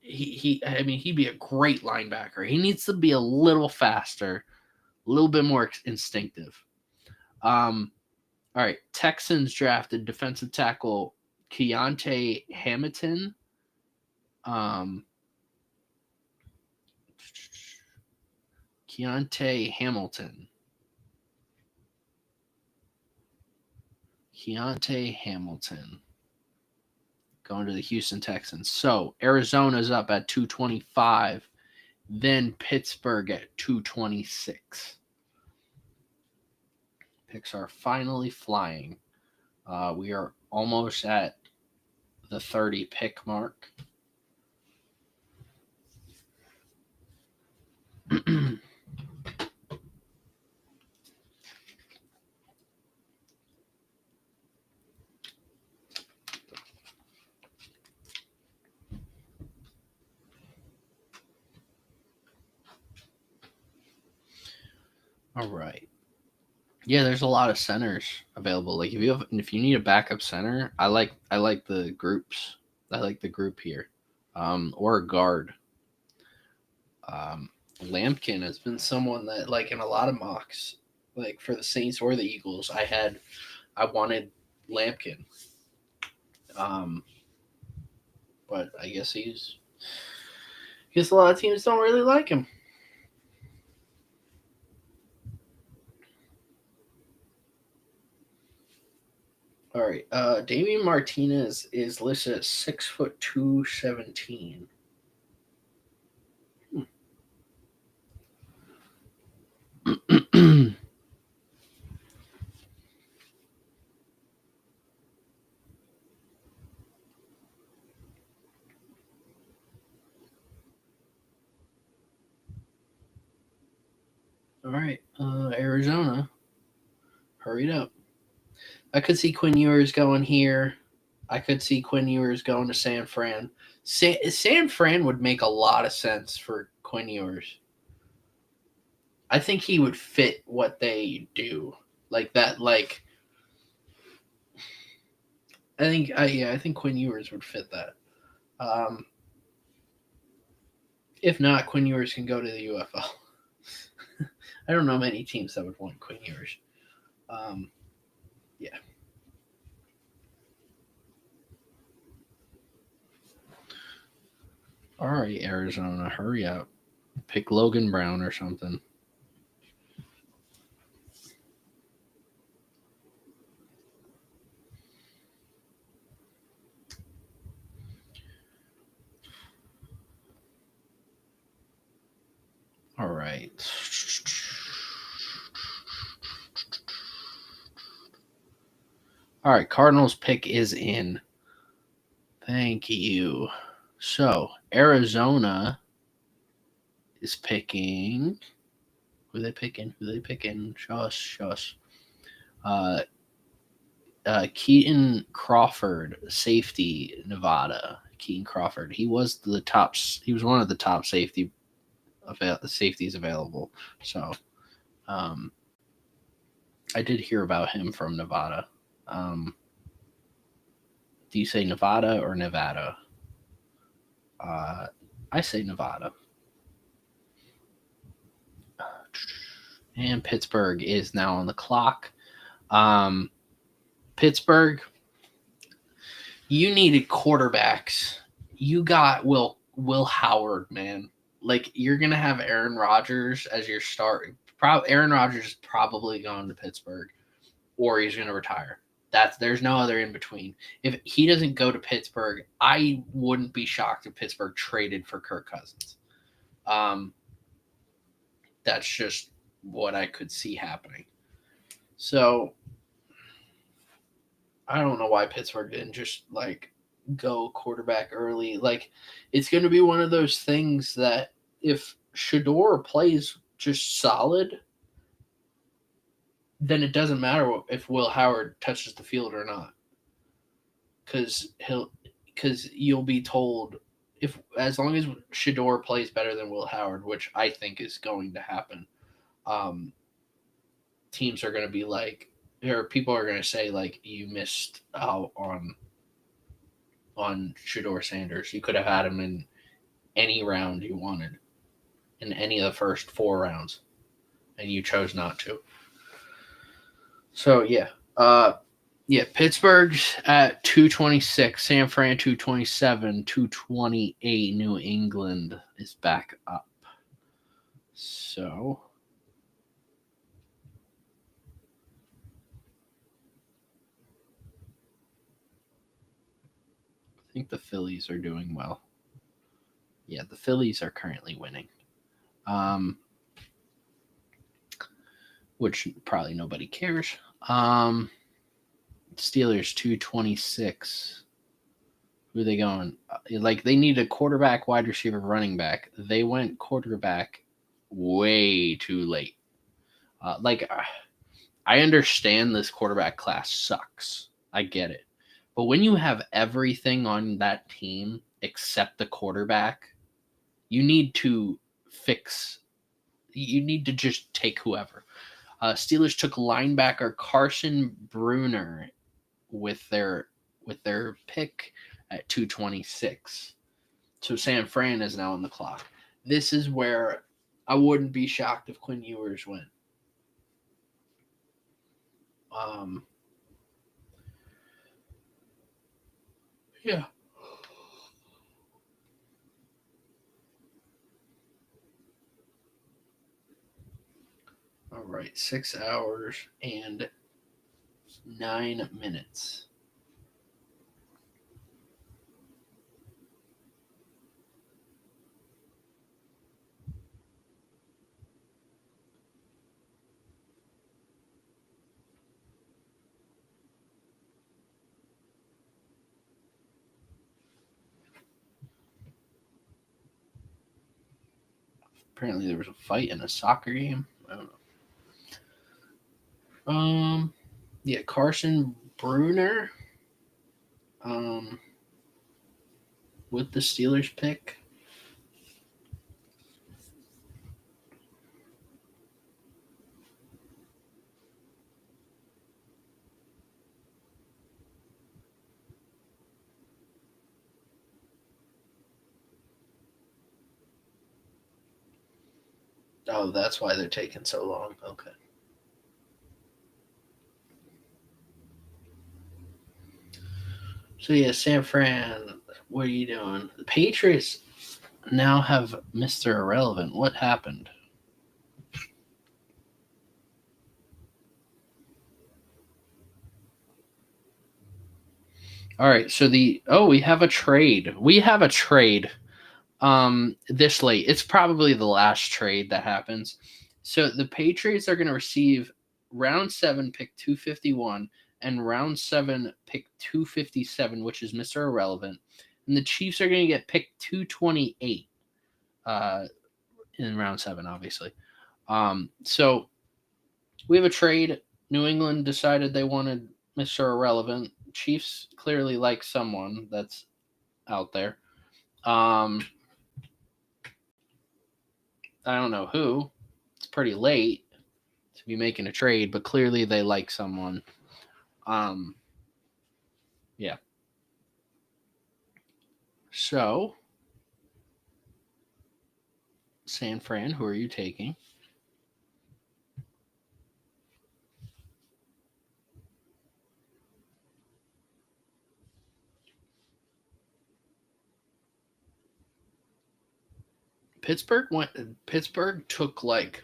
be a great linebacker. He needs to be a little faster, a little bit more instinctive. All right, Texans drafted defensive tackle Keontae Hamilton. Keontae Hamilton. Going to the Houston Texans. So Arizona's up at 225, then Pittsburgh at 226. Picks are finally flying. We are almost at the 30 pick mark. All right. Yeah, there's a lot of centers available. Like if you need a backup center, I like the groups. I like the group here. Or a guard. Lampkin has been someone that, like, in a lot of mocks, like for the Saints or the Eagles, I had I wanted Lampkin. But I guess a lot of teams don't really like him. All right. Damian Martinez is listed at 6'2", 217. All right, Arizona, hurry up. I could see Quinn Ewers going here. I could see Quinn Ewers going to San Fran. San Fran would make a lot of sense for Quinn Ewers. I think he would fit what they do, like that. Like, I think Quinn Ewers would fit that. If not, Quinn Ewers can go to the UFL. I don't know many teams that would want Quinn Ewers. Yeah. All right, Arizona, hurry up. Pick Logan Brown or something. All right. All right, Cardinals pick is in. Thank you. So, Arizona is picking. Who are they picking? Shush. Keaton Crawford, safety, Nevada. Keaton Crawford. He was one of the top safeties available. So, I did hear about him from Nevada. Do you say Nevada or Nevada? I say Nevada. And Pittsburgh is now on the clock. Pittsburgh, you needed quarterbacks. You got Will Howard, man. Like, you're going to have Aaron Rodgers as your start. Aaron Rodgers is probably going to Pittsburgh, or he's going to retire. There's no other in between. If he doesn't go to Pittsburgh, I wouldn't be shocked if Pittsburgh traded for Kirk Cousins. That's just what I could see happening. So I don't know why Pittsburgh didn't just go quarterback early. Like, it's going to be one of those things that if Shedeur plays just solid, then it doesn't matter if Will Howard touches the field or not, because you'll be told, as long as Shedeur plays better than Will Howard, which I think is going to happen, teams are going to be or people are going to say you missed out on Shedeur Sanders. You could have had him in any round you wanted, in any of the first 4 rounds, and you chose not to. So, Pittsburgh's at 226, San Fran 227, 228, New England is back up. So, I think the Phillies are doing well. Yeah, the Phillies are currently winning. Which probably nobody cares. Steelers 226. Who are they going? They need a quarterback, wide receiver, running back. They went quarterback way too late. I understand this quarterback class sucks. I get it. But when you have everything on that team except the quarterback, you need to just take whoever. Steelers took linebacker Carson Bruner with their pick at 226. So San Fran is now on the clock. This is where I wouldn't be shocked if Quinn Ewers went. Yeah. All right, 6 hours and 9 minutes. Apparently, there was a fight in a soccer game. I don't know. Yeah, Carson Bruner. With the Steelers pick. Oh, that's why they're taking so long. Okay. So yeah, San Fran, what are you doing? The Patriots now have Mr. Irrelevant. What happened? All right, so we have a trade. We have a trade this late. It's probably the last trade that happens. So the Patriots are going to receive round 7 pick 251 and round 7 pick 257, which is Mr. Irrelevant. And the Chiefs are going to get pick 228 in round 7, obviously. So we have a trade. New England decided they wanted Mr. Irrelevant. Chiefs clearly like someone that's out there. I don't know who. It's pretty late to be making a trade, but clearly they like someone. Yeah. So, San Fran, who are you taking? Pittsburgh took like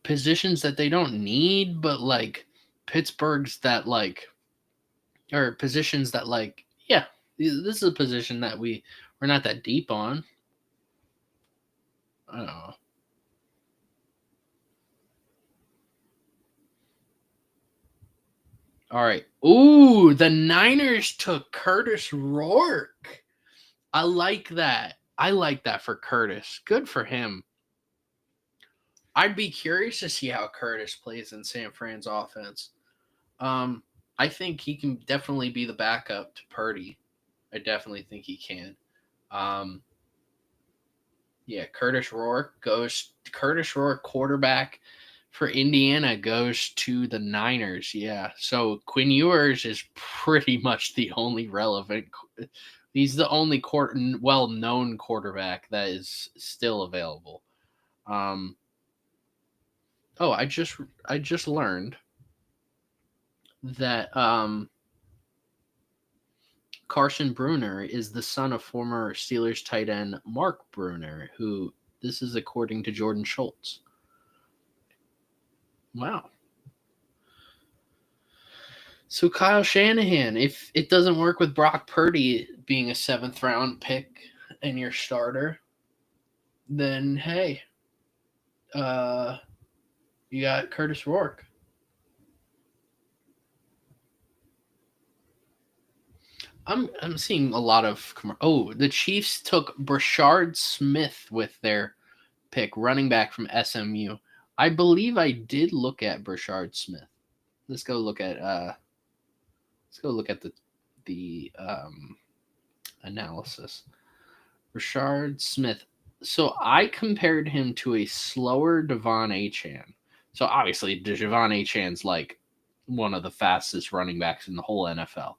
positions that they don't need, but like Pittsburgh's that like, or positions that like, yeah, this is a position that we're not that deep on. I don't know. All right. Ooh, the Niners took Curtis Rourke. I like that. I like that for Curtis. Good for him. I'd be curious to see how Curtis plays in San Fran's offense. I think he can definitely be the backup to Purdy. I definitely think he can. Yeah, Curtis Rourke, quarterback for Indiana, goes to the Niners. Yeah, so Quinn Ewers is pretty much the only relevant. He's the only well-known quarterback that is still available. I just learned that Carson Bruner is the son of former Steelers tight end Mark Bruner, who this is according to Jordan Schultz. Wow. So Kyle Shanahan, if it doesn't work with Brock Purdy being a 7th round pick and your starter, then hey, you got Curtis Rourke. I'm seeing a lot of the Chiefs took Brashard Smith with their pick, running back from SMU. I believe I did look at Brashard Smith. Let's go look at the analysis. Brashard Smith. So I compared him to a slower Devon Achane. So obviously Devon Achane's like one of the fastest running backs in the whole NFL.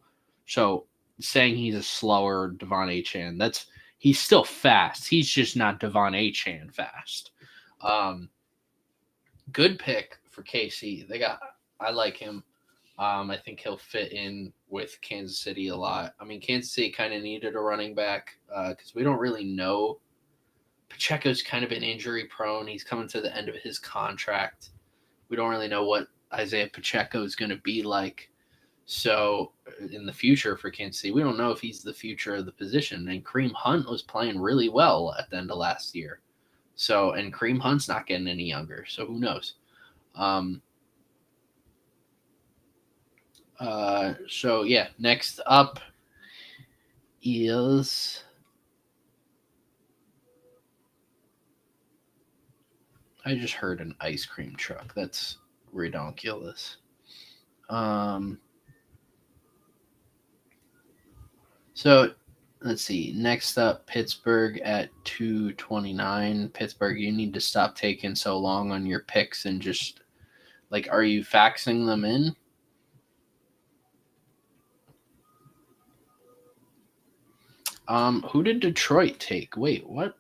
So saying he's a slower Devon Achane, he's still fast. He's just not Devon Achane fast. Good pick for KC. I like him. I think he'll fit in with Kansas City a lot. I mean, Kansas City kind of needed a running back because we don't really know. Pacheco's kind of been injury prone. He's coming to the end of his contract. We don't really know what Isaiah Pacheco is going to be like. So in the future for Kansas City, we don't know if he's the future of the position. And Kareem Hunt was playing really well at the end of last year. So, and Kareem Hunt's not getting any younger. So who knows? So yeah, next up is I just heard an ice cream truck. That's redonkulous. So let's see. Next up, Pittsburgh at 229. Pittsburgh, you need to stop taking so long on your picks and just like, are you faxing them in? Who did Detroit take? Wait, what?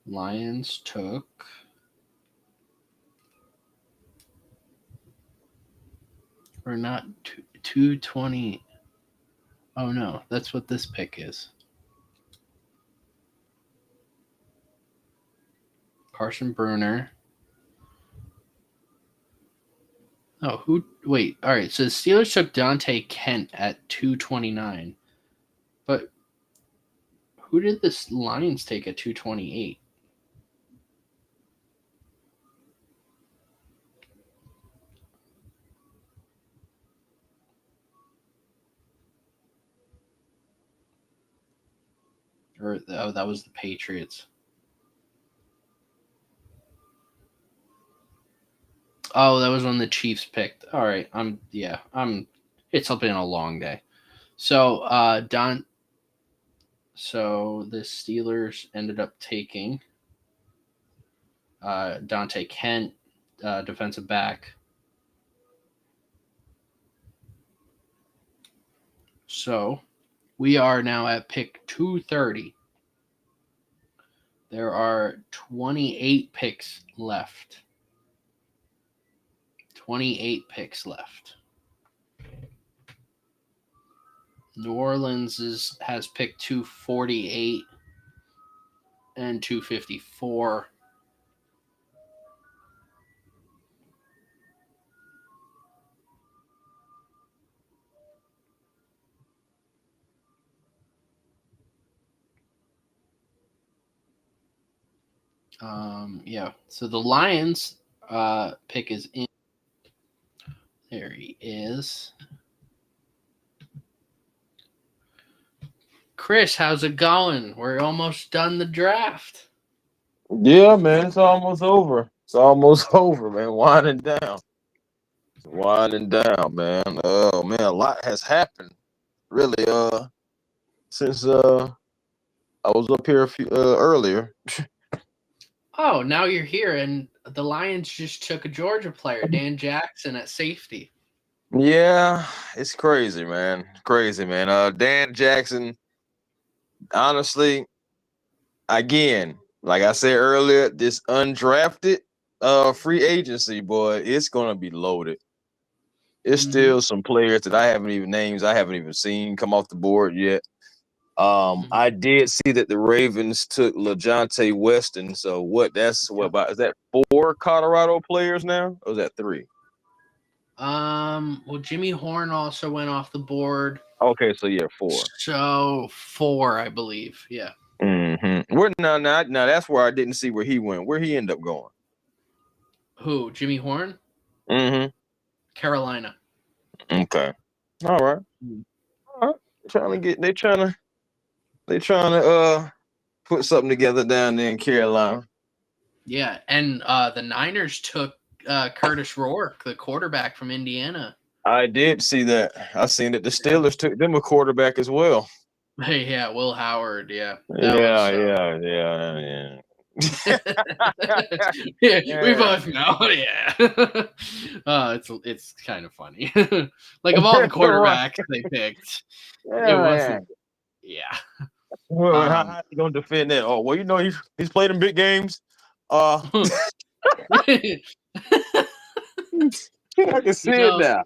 Lions took or not 220. Oh no, that's what this pick is. Carson Bruner. Oh, who? Wait, all right. So the Steelers took Dante Kent at 229, but who did the Lions take at 228? Or that was the Patriots. Oh, that was when the Chiefs picked. All right, it's been a long day. So So the Steelers ended up taking Dante Kent, defensive back. So we are now at pick 230. There are 28 picks left. 28 picks left. New Orleans has picked 248 and 254. So the Lions pick is in. There he is. Chris, how's it going? We're almost done the draft. Yeah, man, it's almost over. It's almost over, man. Winding down. Winding down, man. Oh man, a lot has happened. Really, since I was up here a few earlier. Oh, now you're here, and the Lions just took a Georgia player, Dan Jackson, at safety. Yeah, it's crazy, man. Crazy, man. Dan Jackson, honestly, again, like I said earlier, this undrafted free agency, boy, it's gonna be loaded. It's still some players that I haven't even seen come off the board yet. I did see that the Ravens took LaJohntay Weston. So is that 4 Colorado players now? Or is that 3? Well, Jimmy Horn also went off the board. Okay, so yeah, 4. So 4, I believe. Yeah. Where now that's where I didn't see where he went. Where he ended up going? Who? Jimmy Horn? Carolina. Okay. All right. All right. They trying to put something together down there in Carolina. Yeah, and the Niners took Curtis Rourke, the quarterback from Indiana. I did see that. I seen that the Steelers took them a quarterback as well. Yeah, Will Howard. Yeah. Yeah. Yeah, we both know. Yeah. It's kind of funny. Like of all the quarterbacks they picked, it wasn't. Yeah. Well, how you gonna defend that? Oh, well, you know he's played in big games. I can see it now.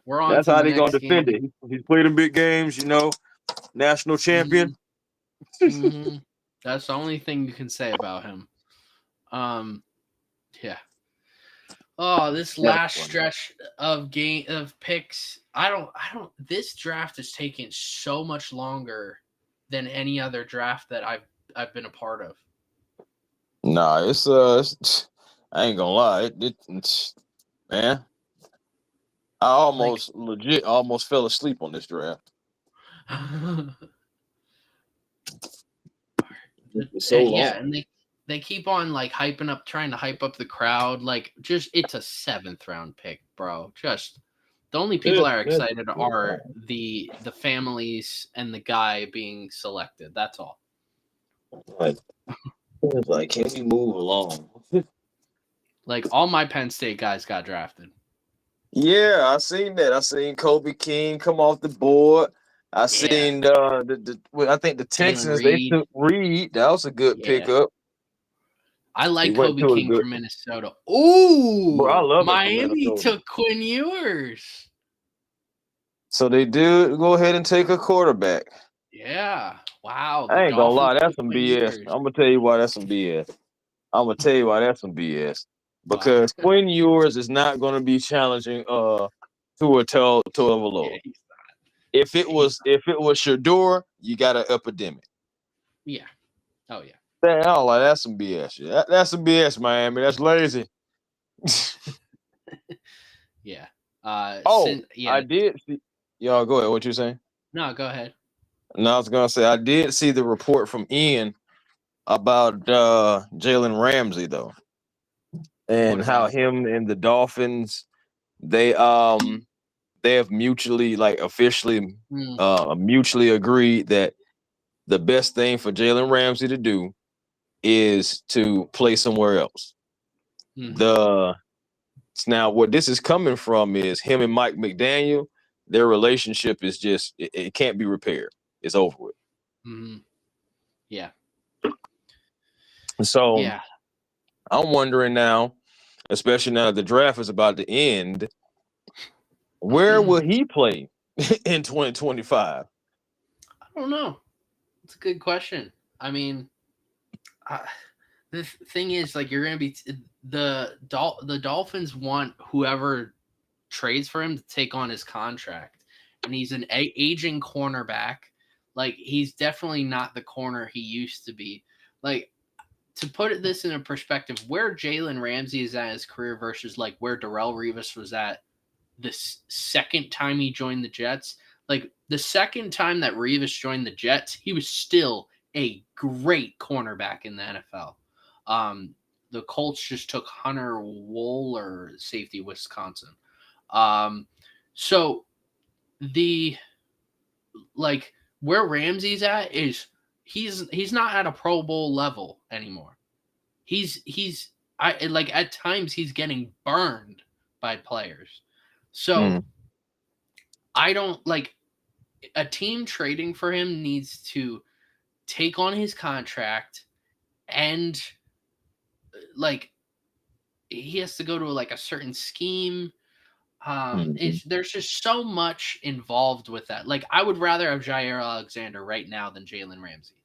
We're on That's to how the they gonna next defend game. it. He's played in big games, you know, national champion. Mhm. That's the only thing you can say about him. Yeah. Oh, this last stretch of picks. I don't this draft is taking so much longer than any other draft that I've been a part of. Nah, it's I ain't gonna lie, it's man. I almost fell asleep on this draft. It's so long. Yeah, and they keep on like trying to hype up the crowd. Like, just it's a 7th round pick, bro. Just the only people that are excited are the families and the guy being selected. That's all. Like, can we move along? Like, all my Penn State guys got drafted. Yeah, I seen that. I seen Kobe King come off the board. I seen I think the Texans they took Reed. That was a good pickup. I like Kobe King from Minnesota. Ooh, bro, I love Miami took Quinn Ewers. So they do go ahead and take a quarterback. Yeah. Wow. I ain't gonna lie, that's some BS. I'm gonna tell you why that's some BS. Because Quinn Ewers is not gonna be challenging Tua Tagovailoa. If it was Shedeur, you got an epidemic. Yeah. Oh yeah. That's some BS. That's some BS, Miami. That's lazy. Yeah. I did see. Y'all go ahead. What you saying? No, go ahead. No, I was gonna say I did see the report from Ian about Jalen Ramsey though, and how him and the Dolphins they have mutually officially mutually agreed that the best thing for Jalen Ramsey to do is to play somewhere else. Mm-hmm. Now what this is coming from is him and Mike McDaniel. Their relationship is just it can't be repaired. It's over with. Mm-hmm. Yeah. So I'm wondering now, especially now that the draft is about to end, where will he play in 2025? I don't know. It's a good question. I mean, the thing is, like, you're going to be the Dolphins want whoever trades for him to take on his contract, and he's an aging cornerback. Like, he's definitely not the corner he used to be. Like, to put this in a perspective, where Jalen Ramsey is at in his career versus like where Darrelle Revis was at this second time he joined the Jets. Like, the second time that Revis joined the Jets, he was still a great cornerback in the NFL. The Colts just took Hunter Wohler, safety, Wisconsin. So where Ramsey's at is he's not at a Pro Bowl level anymore. At times he's getting burned by players. So I don't like a team trading for him needs to take on his contract and he has to go to a certain scheme. There's just so much involved with that. Like, I would rather have Jair Alexander right now than Jalen Ramsey.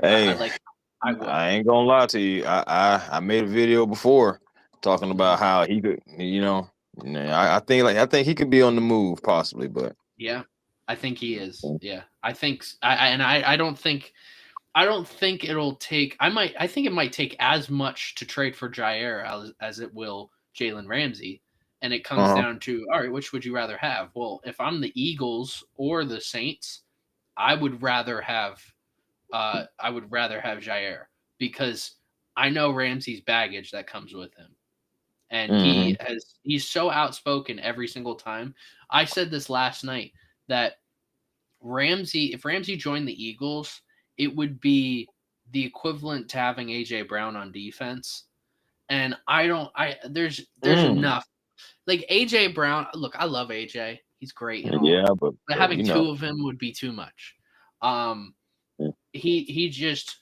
Hey, I ain't gonna lie to you. I made a video before talking about how he could, I think he could be on the move possibly, but yeah, I think he is. Yeah, I think I don't think it'll take. I think it might take as much to trade for Jair as it will Jalen Ramsey. And it comes down to, all right, which would you rather have? Well, if I'm the Eagles or the Saints, I would rather have Jair, because I know Ramsey's baggage that comes with him. And he's so outspoken every single time. I said this last night that if Ramsey joined the Eagles, it would be the equivalent to having AJ Brown on defense. And there's enough. Like, AJ Brown, look, I love AJ. He's great in all. Yeah, but having you two know. of him would be too much. Yeah. He just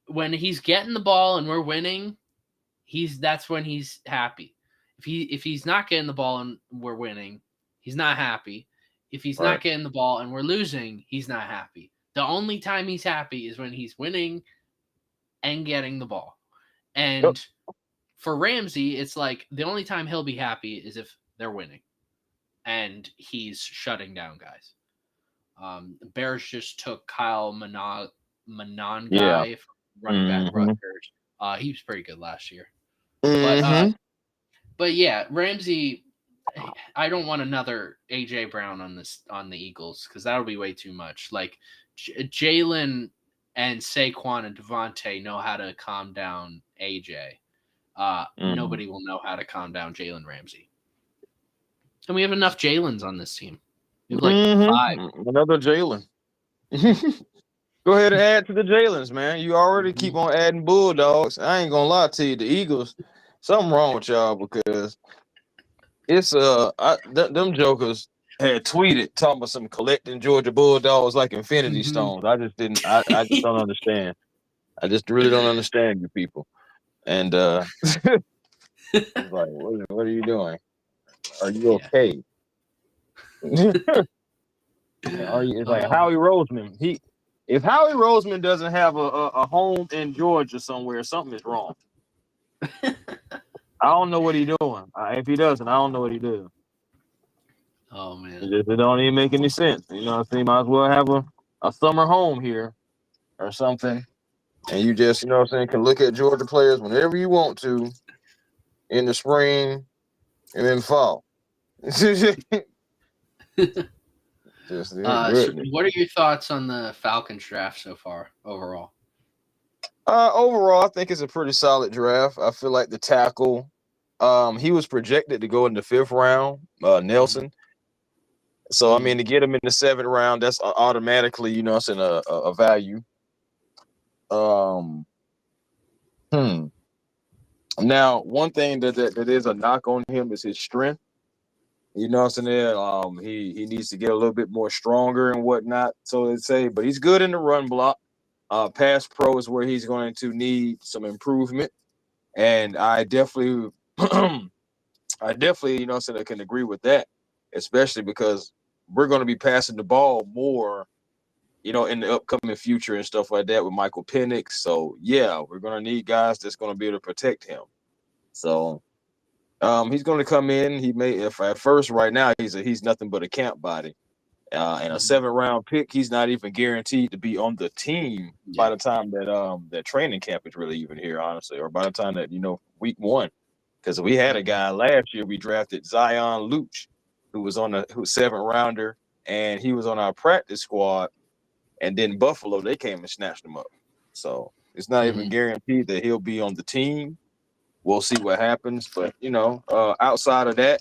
when he's getting the ball and we're winning, that's when he's happy. If he's not getting the ball and we're winning, he's not happy. If he's Right. not getting the ball and we're losing, he's not happy. The only time he's happy is when he's winning and getting the ball. And for Ramsey, it's like the only time he'll be happy is if they're winning and he's shutting down guys. Bears just took Kyle Monangai from running back Rutgers. He was pretty good last year. But yeah, Ramsey, I don't want another AJ Brown on the Eagles because that'll be way too much. Like Jalen and Saquon and Devontae know how to calm down AJ. Nobody will know how to calm down Jalen Ramsey. And we have enough Jalens on this team. We have like 5. Another Jalen. Go ahead and add to the Jalens, man. You already keep on adding Bulldogs. I ain't gonna lie to you, the Eagles, something wrong with y'all because it's them jokers had tweeted talking about some collecting Georgia Bulldogs like Infinity Stones. I just don't understand. I just really don't understand you people. And it's like, what are you doing? Are you okay? It's like Howie Roseman. If Howie Roseman doesn't have a home in Georgia somewhere, something is wrong. I don't know what he's doing. If he doesn't, I don't know what he does. Oh man, it don't even make any sense. You know what I mean? Might as well have a summer home here or something, and you just can look at Georgia players whenever you want to in the spring and in fall. So what are your thoughts on the Falcons draft so far overall? Overall, I think it's a pretty solid draft. I feel like the tackle, he was projected to go in the 5th round, Nelson. So I mean, to get him in the 7th round, that's automatically, a value. Now, one thing that is a knock on him is his strength. You know what I'm saying? He needs to get a little bit more stronger and whatnot, so they say. But he's good in the run block. Pass pro is where he's going to need some improvement, and I definitely, can agree with that, especially because we're going to be passing the ball more, in the upcoming future and stuff like that with Michael Penix. So yeah, we're going to need guys that's going to be able to protect him. So. He's going to come in. He may, if at first, right now, he's nothing but a camp body, and a 7th round pick. He's not even guaranteed to be on the team by the time that training camp is really even here, honestly, or by the time that week 1, because we had a guy last year we drafted, Zion Luch, who was 7th rounder, and he was on our practice squad, and then Buffalo they came and snatched him up. So it's not even guaranteed that he'll be on the team. We'll see what happens, but outside of that,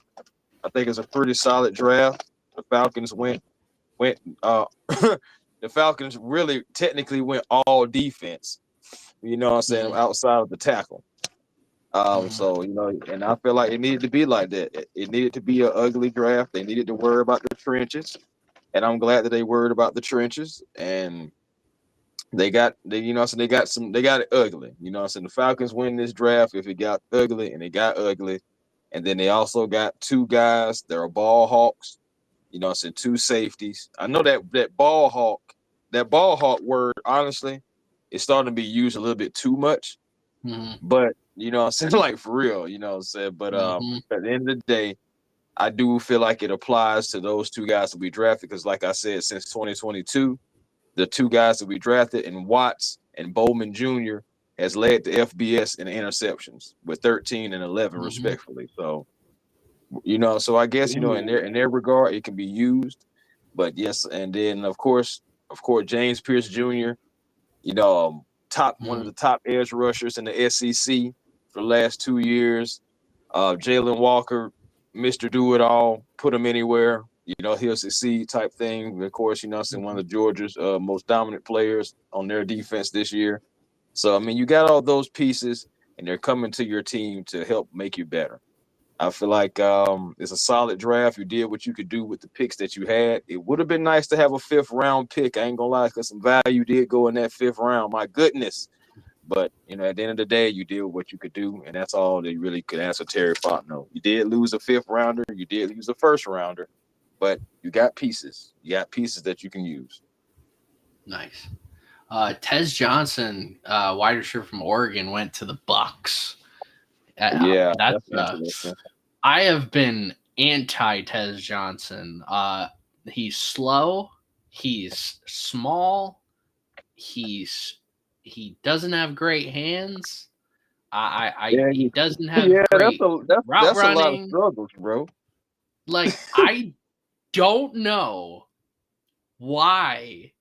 I think it's a pretty solid draft. The Falcons went. The Falcons really technically went all defense. You know what I'm saying? Outside of the tackle. So and I feel like it needed to be like that. It needed to be an ugly draft. They needed to worry about the trenches, and I'm glad that they worried about the trenches and. They got it ugly. The Falcons win this draft if it got ugly, and it got ugly. And then they also got 2 guys that are ball hawks, 2 safeties. I know that ball hawk word, honestly, is starting to be used a little bit too much. But like for real, But at the end of the day, I do feel like it applies to those 2 guys that we drafted, because like I said, since 2022. The 2 guys that we drafted, and Watts and Bowman Jr. has led the FBS in interceptions with 13 and 11 respectfully. So, so I guess, in their regard, it can be used. But yes, and then of course, James Pierce Jr., one of the top edge rushers in the SEC for the last 2 years. Jalen Walker, Mr. Do-It-All, put him anywhere. He'll succeed type thing. Of course, one of the Georgia's most dominant players on their defense this year. So, I mean, you got all those pieces, and they're coming to your team to help make you better. I feel like it's a solid draft. You did what you could do with the picks that you had. It would have been nice to have a 5th round pick. I ain't gonna lie, because some value did go in that 5th round. My goodness. But at the end of the day, you did what you could do, and that's all that you really could ask for Terry Fontenot. You did lose a 5th rounder, you did lose a 1st rounder, but you got pieces. You got pieces that you can use. Nice. Tez Johnson, wide receiver from Oregon, went to the Bucks. Yeah, that's interesting. I have been anti Tez Johnson. He's slow. He's small. He doesn't have great hands. He doesn't have great route that's running. A lot of struggles, bro. Like, I don't know why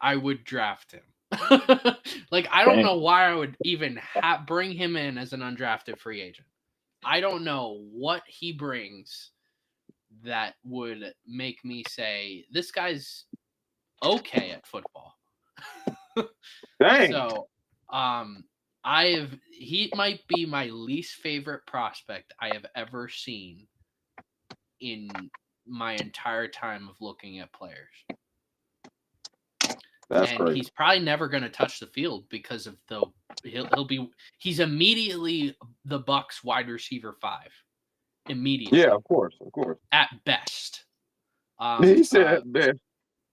I would draft him. Like, I don't know why I would even bring him in as an undrafted free agent. I don't know what he brings that would make me say this guy's okay at football. Dang. So, he might be my least favorite prospect I have ever seen in my entire time of looking at players. That's crazy. He's probably never going to touch the field because of he's immediately the Bucks wide receiver 5. Immediately. Yeah, of course. At best. He said at best.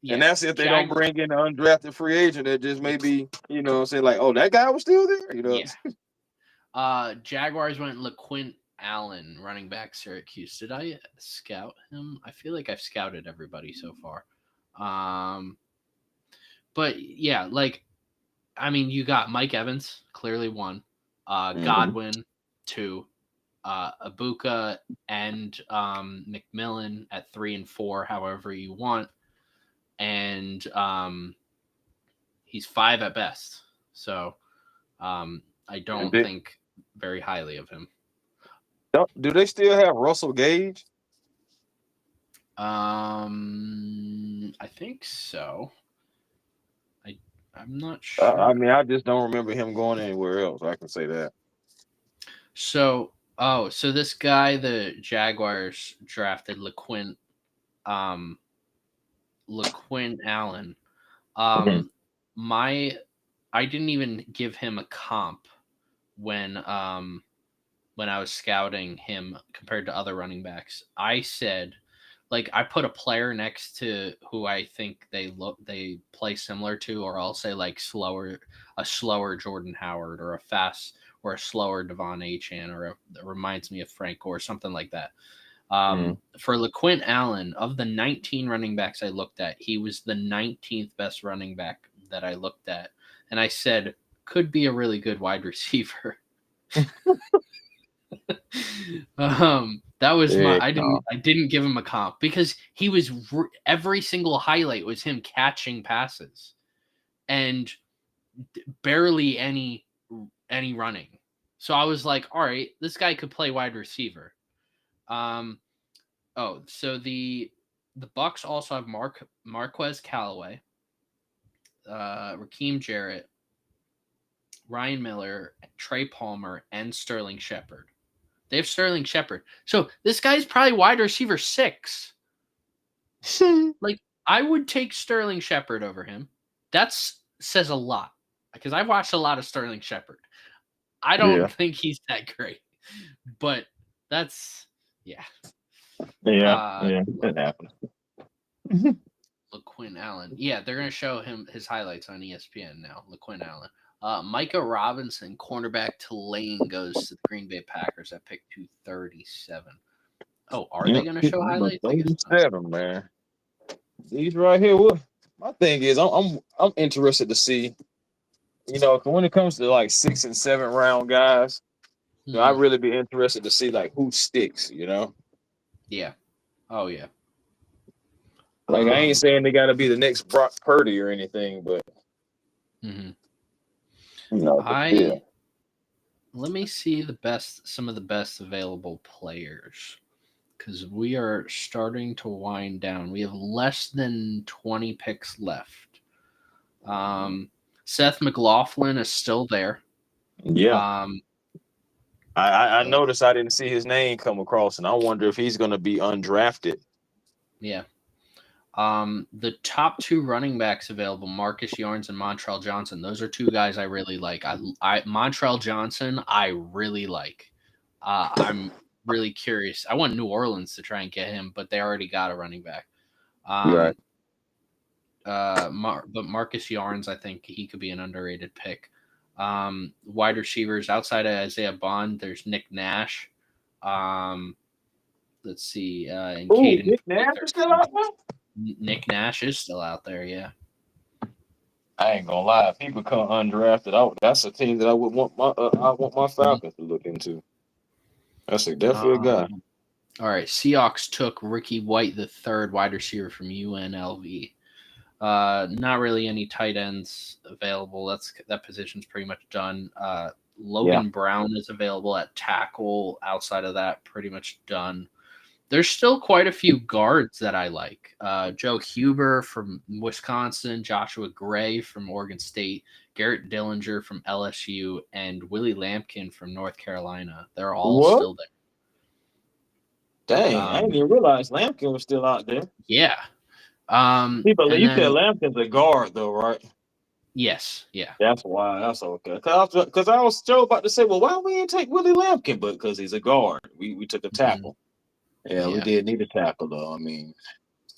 Yeah, and that's if they don't bring in an undrafted free agent that just maybe, say like, oh, that guy was still there, Yeah. Jaguars went LaQuint Allen, running back, Syracuse. Did I scout him? I feel like I've scouted everybody so far. But yeah, you got Mike Evans, clearly 1. Godwin, 2. Ibuka and McMillan at 3 and 4, however you want. And he's 5 at best. So I don't think very highly of him. Do they still have Russell Gage? I think so. I'm not sure. I just don't remember him going anywhere else. I can say that. So this guy, the Jaguars drafted LaQuint Allen. I didn't even give him a comp when I was scouting him compared to other running backs. I said, I put a player next to who I think they play similar to, or I'll say a slower Jordan Howard, or a slower Devon Achane, or that reminds me of Frank Gore, something like that. For LaQuint Allen, of the 19 running backs I looked at, he was the 19th best running back that I looked at. And I said, could be a really good wide receiver. That was I didn't give him a comp because he was every single highlight was him catching passes and barely any running. So I was like, all right, this guy could play wide receiver. So the Bucks also have Marquez Callaway, Raheem Jarrett, Ryan Miller, Trey Palmer, and Sterling Shepard. They have Sterling Shepard. So this guy's probably wide receiver 6. I would take Sterling Shepard over him. That says a lot because I've watched a lot of Sterling Shepard. I don't think he's that great, but that's Yeah, that happens. LaQuint Allen. Yeah, they're going to show him his highlights on ESPN now. LaQuint Allen. Micah Robinson, cornerback Tulane, goes to the Green Bay Packers at pick 237. Oh, are they going to show highlights? 37, man. These right here. My thing is, I'm interested to see. When it comes to 6 and 7 round guys, I'd really be interested to see who sticks. Yeah. Oh yeah. I ain't saying they got to be the next Brock Purdy or anything, but. Let me see some of the best available players, because we are starting to wind down. We have less than 20 picks left. Seth McLaughlin is still there. Yeah. I So, noticed I didn't see his name come across, and I wonder if he's going to be undrafted. yeah. The top 2 running backs available, Marcus Yarns and Montrell Johnson. Those are 2 guys I really like. I Montrell Johnson, I really like. I'm really curious. I want New Orleans to try and get him, but they already got a running back. Right. But Marcus Yarns, I think he could be an underrated pick. Wide receivers outside of Isaiah Bond, there's Nick Nash. Let's see, and Caden. Nick Nash is still out there? Nick Nash is still out there, yeah. I ain't gonna lie. If he become undrafted, that's a team that I would want my Falcons to look into. That's definitely a guy. All right, Seahawks took Ricky White, the 3rd wide receiver from UNLV. Not really any tight ends available. That position's pretty much done. Logan Brown is available at tackle. Outside of that, pretty much done. There's still quite a few guards that I like. Joe Huber from Wisconsin, Joshua Gray from Oregon State, Garrett Dillinger from LSU, and Willie Lampkin from North Carolina. They're all still there. Dang, I didn't even realize Lampkin was still out there. Yeah. People, you said Lampkin's a guard, though, right? Yes. Yeah. That's why. That's okay. Because I was still about to say, well, why we didn't take Willie Lampkin? But because he's a guard, we took a tackle. Yeah, we did need a tackle, though. I mean,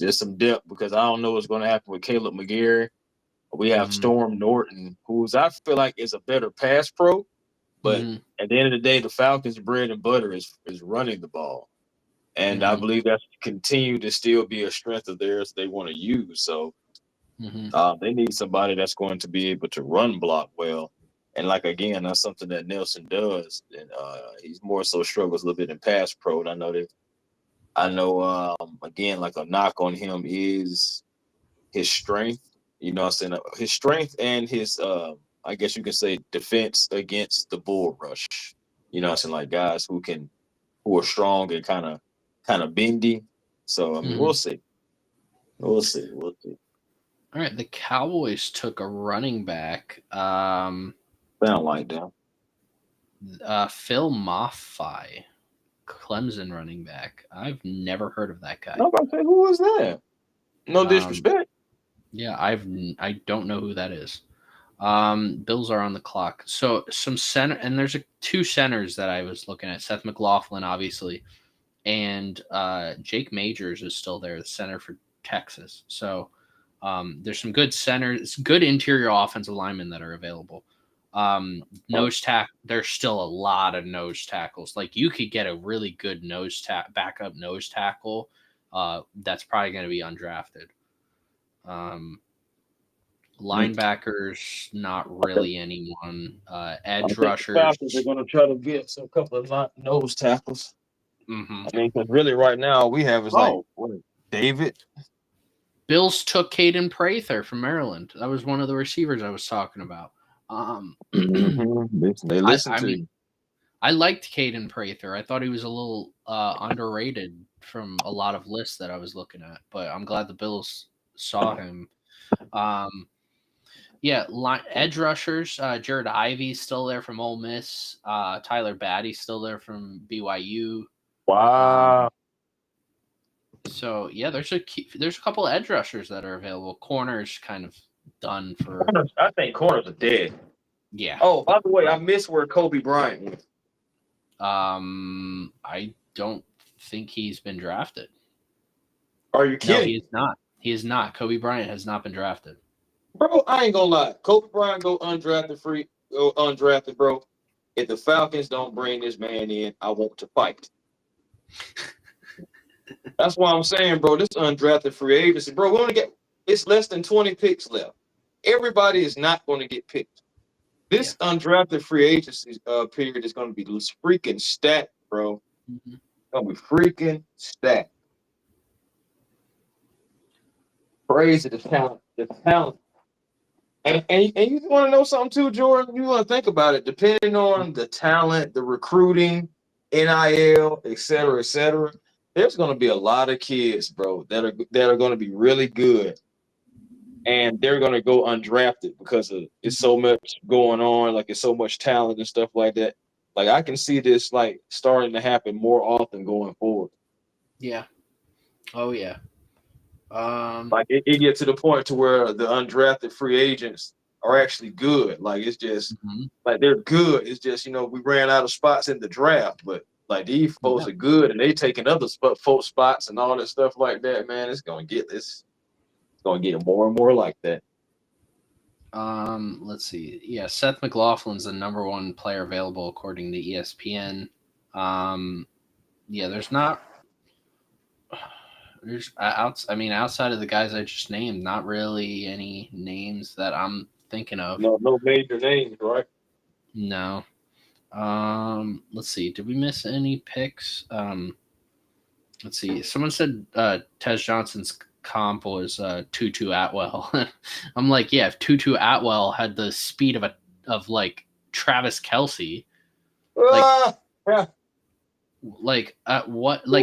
there's some depth because I don't know what's going to happen with Caleb McGarry. We have Storm Norton, who's I feel like is a better pass pro. But at the end of the day, the Falcons' bread and butter is running the ball. And I believe that's continue to still be a strength of theirs they want to use. So they need somebody that's going to be able to run block well. And again, that's something that Nelson does. And he's more so struggles a little bit in pass pro. And I know again, a knock on him is his strength. You know what I'm saying? His strength and his I guess you can say defense against the bull rush. You know what I'm saying? Guys who are strong and kind of bendy. So I mean, we'll see. All right, the Cowboys took a running back. Sound like that. Phil Maffei, Clemson running back. I've never heard of that guy. I was about to say, who was that? No disrespect. Yeah, I don't know who that is. Bills are on the clock. So some center, and there's 2 centers that I was looking at. Seth McLaughlin, obviously. And Jake Majors is still there, the center for Texas. So there's some good centers, good interior offensive linemen that are available. Nose tackle, there's still a lot of nose tackles. You could get a really good backup nose tackle. That's probably going to be undrafted. Linebackers, not really anyone. Edge rushers. The Falcons are going to try to get a couple of nose tackles. I mean, because really right now we have David. Bills took Caden Prather from Maryland. That was one of the receivers I was talking about. They listen to you. I liked Caden Prather. I thought he was a little underrated from a lot of lists that I was looking at, but I'm glad the Bills saw him. Edge rushers. Jared Ivey's still there from Ole Miss. Tyler Batty's still there from BYU. Wow. So there's a couple of edge rushers that are available. Corners kind of done for. I think corners are dead. Yeah. Oh, by the way, I missed where Kobe Bryant went. I don't think he's been drafted. Are you kidding? No, he is not. He is not. Kobe Bryant has not been drafted. Bro, I ain't gonna lie. Kobe Bryant go undrafted, bro. If the Falcons don't bring this man in, I want to fight. That's why I'm saying, bro, this undrafted free agency, bro, it's less than 20 picks left. Everybody is not going to get picked. This undrafted free agency period is going to be freaking stacked, bro. It's going to be freaking stacked. Praise the talent. And you want to know something too, Jordan? You want to think about it. Depending on the talent, the recruiting, NIL, et cetera, there's going to be a lot of kids, bro, that are going to be really good, and they're going to go undrafted because it's so much going on, it's so much talent and stuff like that. Like I can see this like starting to happen more often going forward. Yeah. Oh yeah. Like it gets to the point to where the undrafted free agents are actually good. Like it's just Mhm. like they're good. It's just we ran out of spots in the draft, but like these folks Yeah. are good and they taking other folks spots and all that stuff like that. Man, it's gonna get this. It's gonna get more and more like that. Let's see. Yeah, Seth McLaughlin's the number one player available according to ESPN. Yeah, outside of the guys I just named, not really any names that I'm thinking of. No major names, right? No. Let's see. Did we miss any picks? Let's see. Someone said Tez Johnson's comp was Tutu Atwell. I'm like, yeah, if Tutu Atwell had the speed of like Travis Kelce, Yeah. like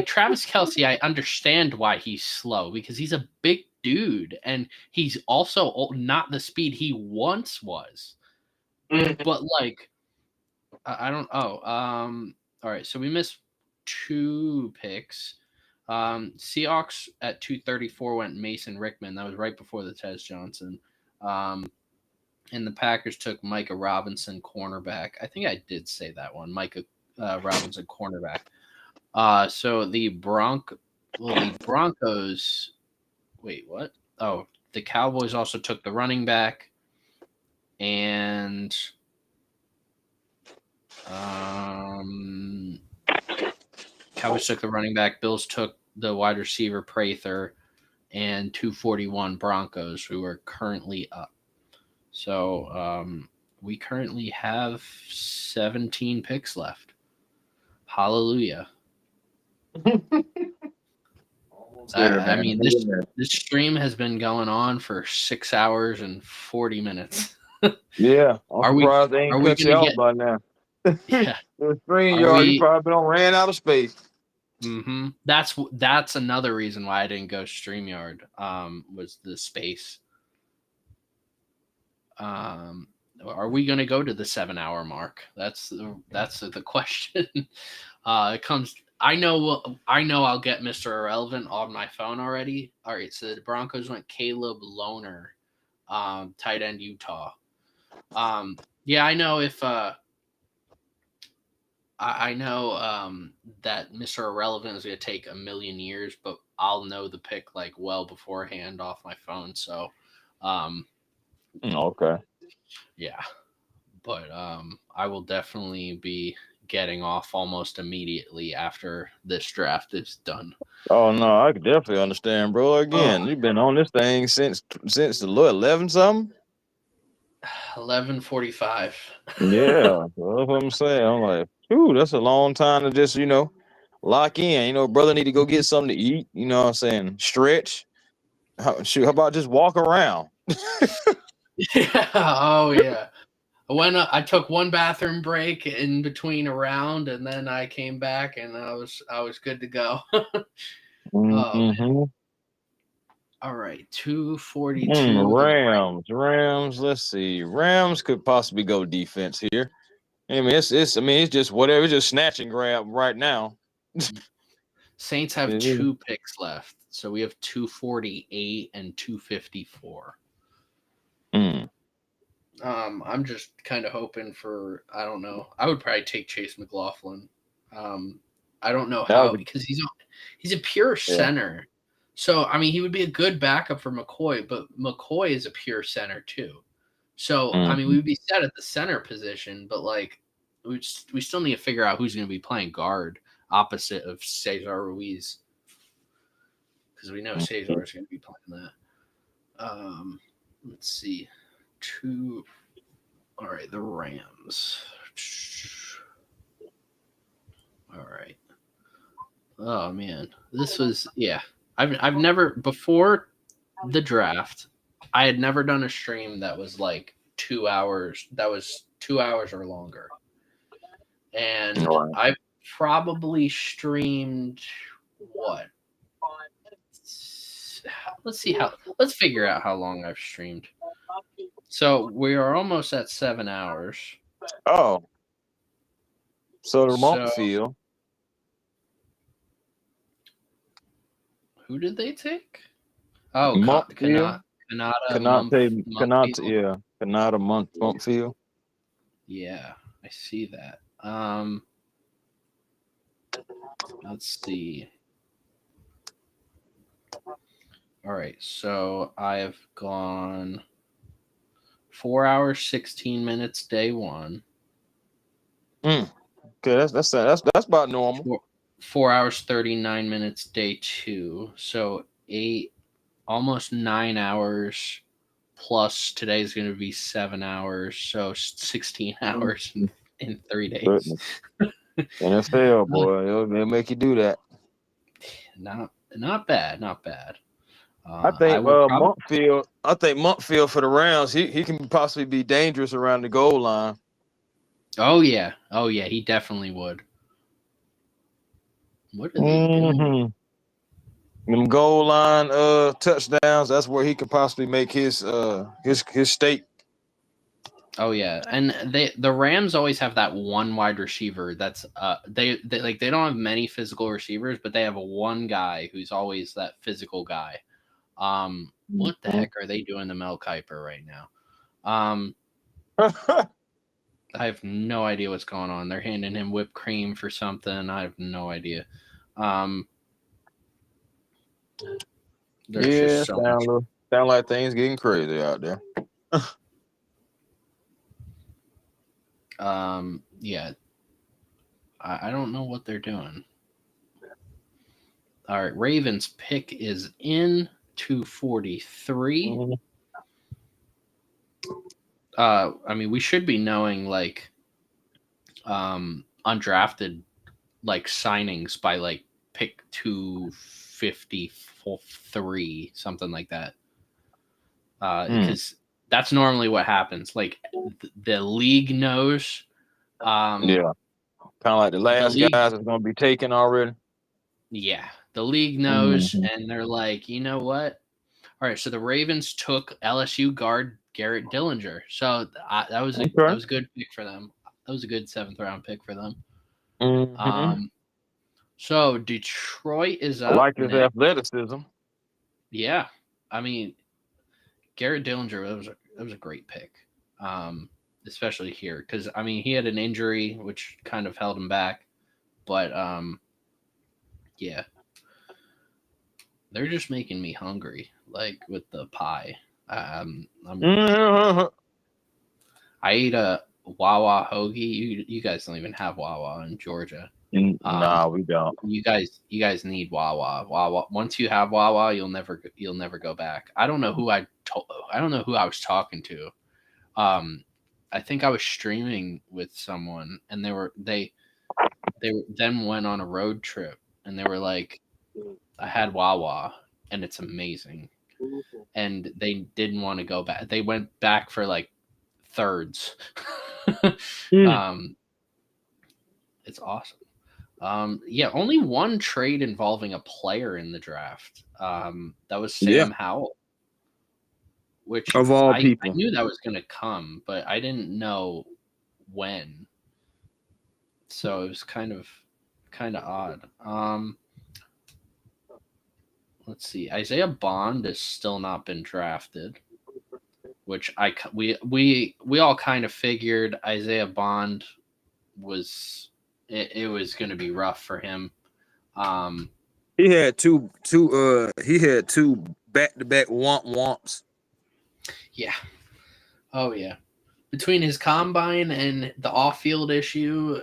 Travis Kelce, I understand why he's slow because he's a big dude and he's also not the speed he once was. But like, I don't. Oh, all right. So we missed 2 picks. Seahawks at 234 went Mason Rickman. That was right before the Tez Johnson. And the Packers took Micah Robinson, cornerback. I think I did say that one. Micah Robinson, cornerback. So the Broncos. Wait, what? Oh, the Cowboys also took the running back, and Cowboys took the running back. Bills took the wide receiver Prather, and 241 Broncos, who are currently up. So we currently have 17 picks left. Hallelujah. I mean, this stream has been going on for 6 hours and 40 minutes. Yeah, Are we surprised they ain't cut you out by now. Yeah. The screen yard, you probably been ran out of space. Mm-hmm. That's another reason why I didn't go StreamYard. Was the space. Are we going to go to the 7-hour mark? That's the question. It comes. I know I'll get Mr. Irrelevant on my phone already. All right, so the Broncos went Caleb Lohner, tight end, Utah. Yeah, I know if I know that Mr. Irrelevant is going to take a million years, but I'll know the pick like well beforehand off my phone. So, okay. Yeah, but I will definitely be getting off almost immediately after this draft is done. Oh no, I could definitely understand, bro. Again, you've been on this thing since the 11 something. 11:45. Yeah, that's what I'm saying. I'm like, ooh, that's a long time to just lock in. Brother need to go get something to eat. You know what I'm saying? Stretch. How about just walk around? Yeah. Oh yeah. I took one bathroom break in between a round, and then I came back, and I was good to go. Mm-hmm. All right, 242. Rams. Let's see. Rams could possibly go defense here. I mean, it's just whatever. It's just snatch and grab right now. Saints have 2 picks left, so we have 248 and 254. I'm just kind of hoping for, I don't know. I would probably take Chase McLaughlin. I don't know how, because he's a pure center. So I mean, he would be a good backup for McCoy, but McCoy is a pure center too. So I mean, we would be set at the center position, but like we still need to figure out who's going to be playing guard opposite of Cesar Ruiz, because we know Cesar is going to be playing that. Let's see. All right, the Rams. All right. Oh man, this was I've never, before the draft, I had never done a stream that was like 2 hours. That was 2 hours or longer, and I've probably streamed what? Let's figure out how long I've streamed. So we are almost at 7 hours. Oh. So the So- Montfield. Who did they take? Oh, Montfield? Kanata. Kanata, Montfield. yeah. Kanata Montfield. Yeah, I see that. Let's see. All right, so I've gone 4 hours 16 minutes day one. Okay, that's about normal. 4 hours 39 minutes day two. So almost 9 hours plus today's going to be 7 hours. So 16 hours in 3 days. Goodness. NFL, boy, they'll make you do that. Not bad, not bad. I think Montfield. I think Montfield for the Rams. He can possibly be dangerous around the goal line. Oh yeah, he definitely would. What are they doing? Them goal line touchdowns. That's where he could possibly make his stake. Oh yeah, and the Rams always have that one wide receiver that's they don't have many physical receivers, but they have one guy who's always that physical guy. What the heck are they doing to Mel Kiper right now? I have no idea what's going on. They're handing him whipped cream for something. I have no idea. Yeah, sound like things getting crazy out there. Yeah. I don't know what they're doing. All right, Ravens pick is in 243. I mean, we should be knowing like undrafted like signings by like pick 253, something like that. Because that's normally what happens. Like the league knows. Yeah. Kind of like the last guys that's going to be taken already. Yeah. The league knows, and they're like, you know what? All right, so the Ravens took LSU guard Garrett Dillinger. So that was a good pick for them. That was a good 7th round pick for them. So Detroit is up. I like his athleticism. Yeah, I mean, Garrett Dillinger, that was a great pick, especially here because I mean he had an injury which kind of held him back, but yeah, they're just making me hungry, like with the pie. I ate a Wawa hoagie. You guys don't even have Wawa in Georgia. Nah, we don't. You guys need Wawa. Wawa. Once you have Wawa, you'll never go back. I don't know who I was talking to. I think I was streaming with someone, and they then went on a road trip, and they were like, I had Wawa, and it's amazing. And they didn't want to go back. They went back for like thirds. It's awesome. Yeah, only one trade involving a player in the draft. That was Sam Howell. Which of all people, I knew that was going to come, but I didn't know when. So it was kind of odd. Let's see. Isaiah Bond has still not been drafted, which we all kind of figured Isaiah Bond was it was going to be rough for him. He had two back-to-back womps. Yeah. Oh yeah. Between his combine and the off-field issue,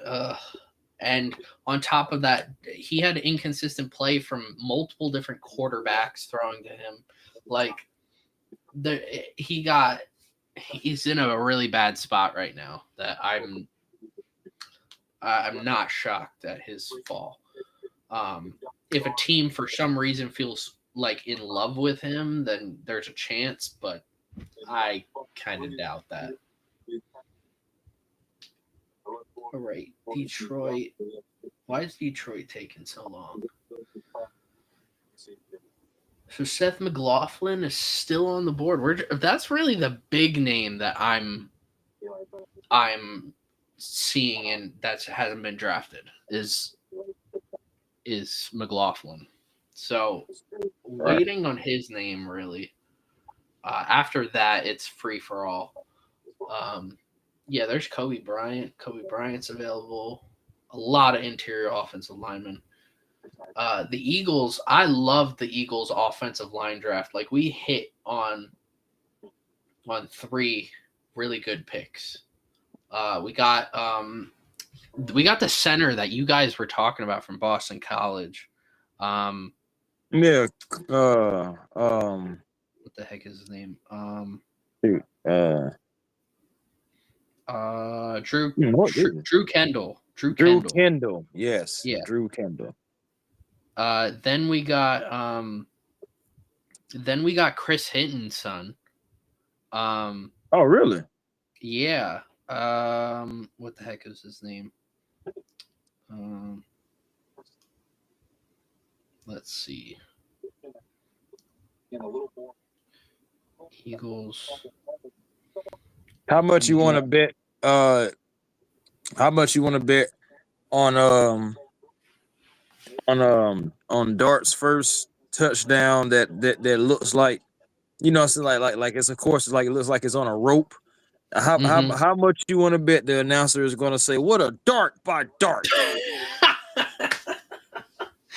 and on top of that, he had inconsistent play from multiple different quarterbacks throwing to him. Like he's in a really bad spot right now that I'm not shocked at his fall. If a team for some reason feels like in love with him, then there's a chance, but I kind of doubt that. All right, Detroit. Why is Detroit taking so long? So Seth McLaughlin is still on the board. That's really the big name that I'm seeing and that hasn't been drafted is McLaughlin. So waiting on his name really. After that, it's free for all. Yeah, there's Kobe Bryant. Kobe Bryant's available. A lot of interior offensive linemen. The Eagles, I love the Eagles offensive line draft. Like we hit on 3 really good picks. We got the center that you guys were talking about from Boston College. Yeah. What the heck is his name? Dude, Drew Kendall. Drew Kendall. Yes. Yeah. Drew Kendall. Then we got Chris Hinton's son. Oh, really? Yeah. What the heck is his name? Let's see. Eagles. How much you want to bet? How much you want to bet on Dart's first touchdown that looks like, you know, it's like it's, of course, it's like it looks like it's on a rope. How much you want to bet the announcer is going to say, "What a dart by Dart"?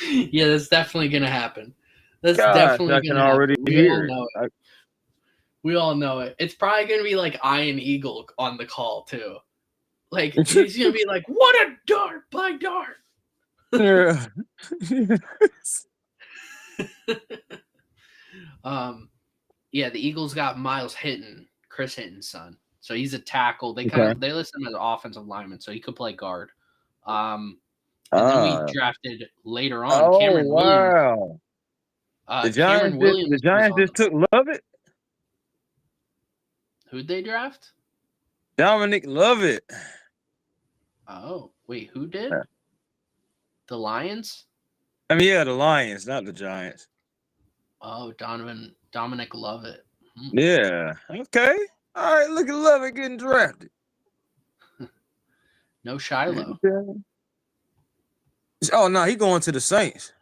Yeah, that's definitely gonna happen. That's definitely I gonna can already happen. hear it. We all know it. It's probably gonna be like Ian Eagle on the call too. Like he's gonna be like, "What a dart by Dart." Yeah. Yeah, the Eagles got Miles Hinton, Chris Hinton's son. So he's a tackle. They they list him as an offensive lineman, so he could play guard. And then we drafted later on Cameron Williams. The Giants just took Lovett. Who'd they draft? Dominic Lovett. Oh, wait, who did? The Lions? I mean, yeah, the Lions, not the Giants. Oh, Dominic Lovett. Yeah. Okay. All right. Look at Lovett getting drafted. No Shiloh. Okay. Oh no, he going to the Saints.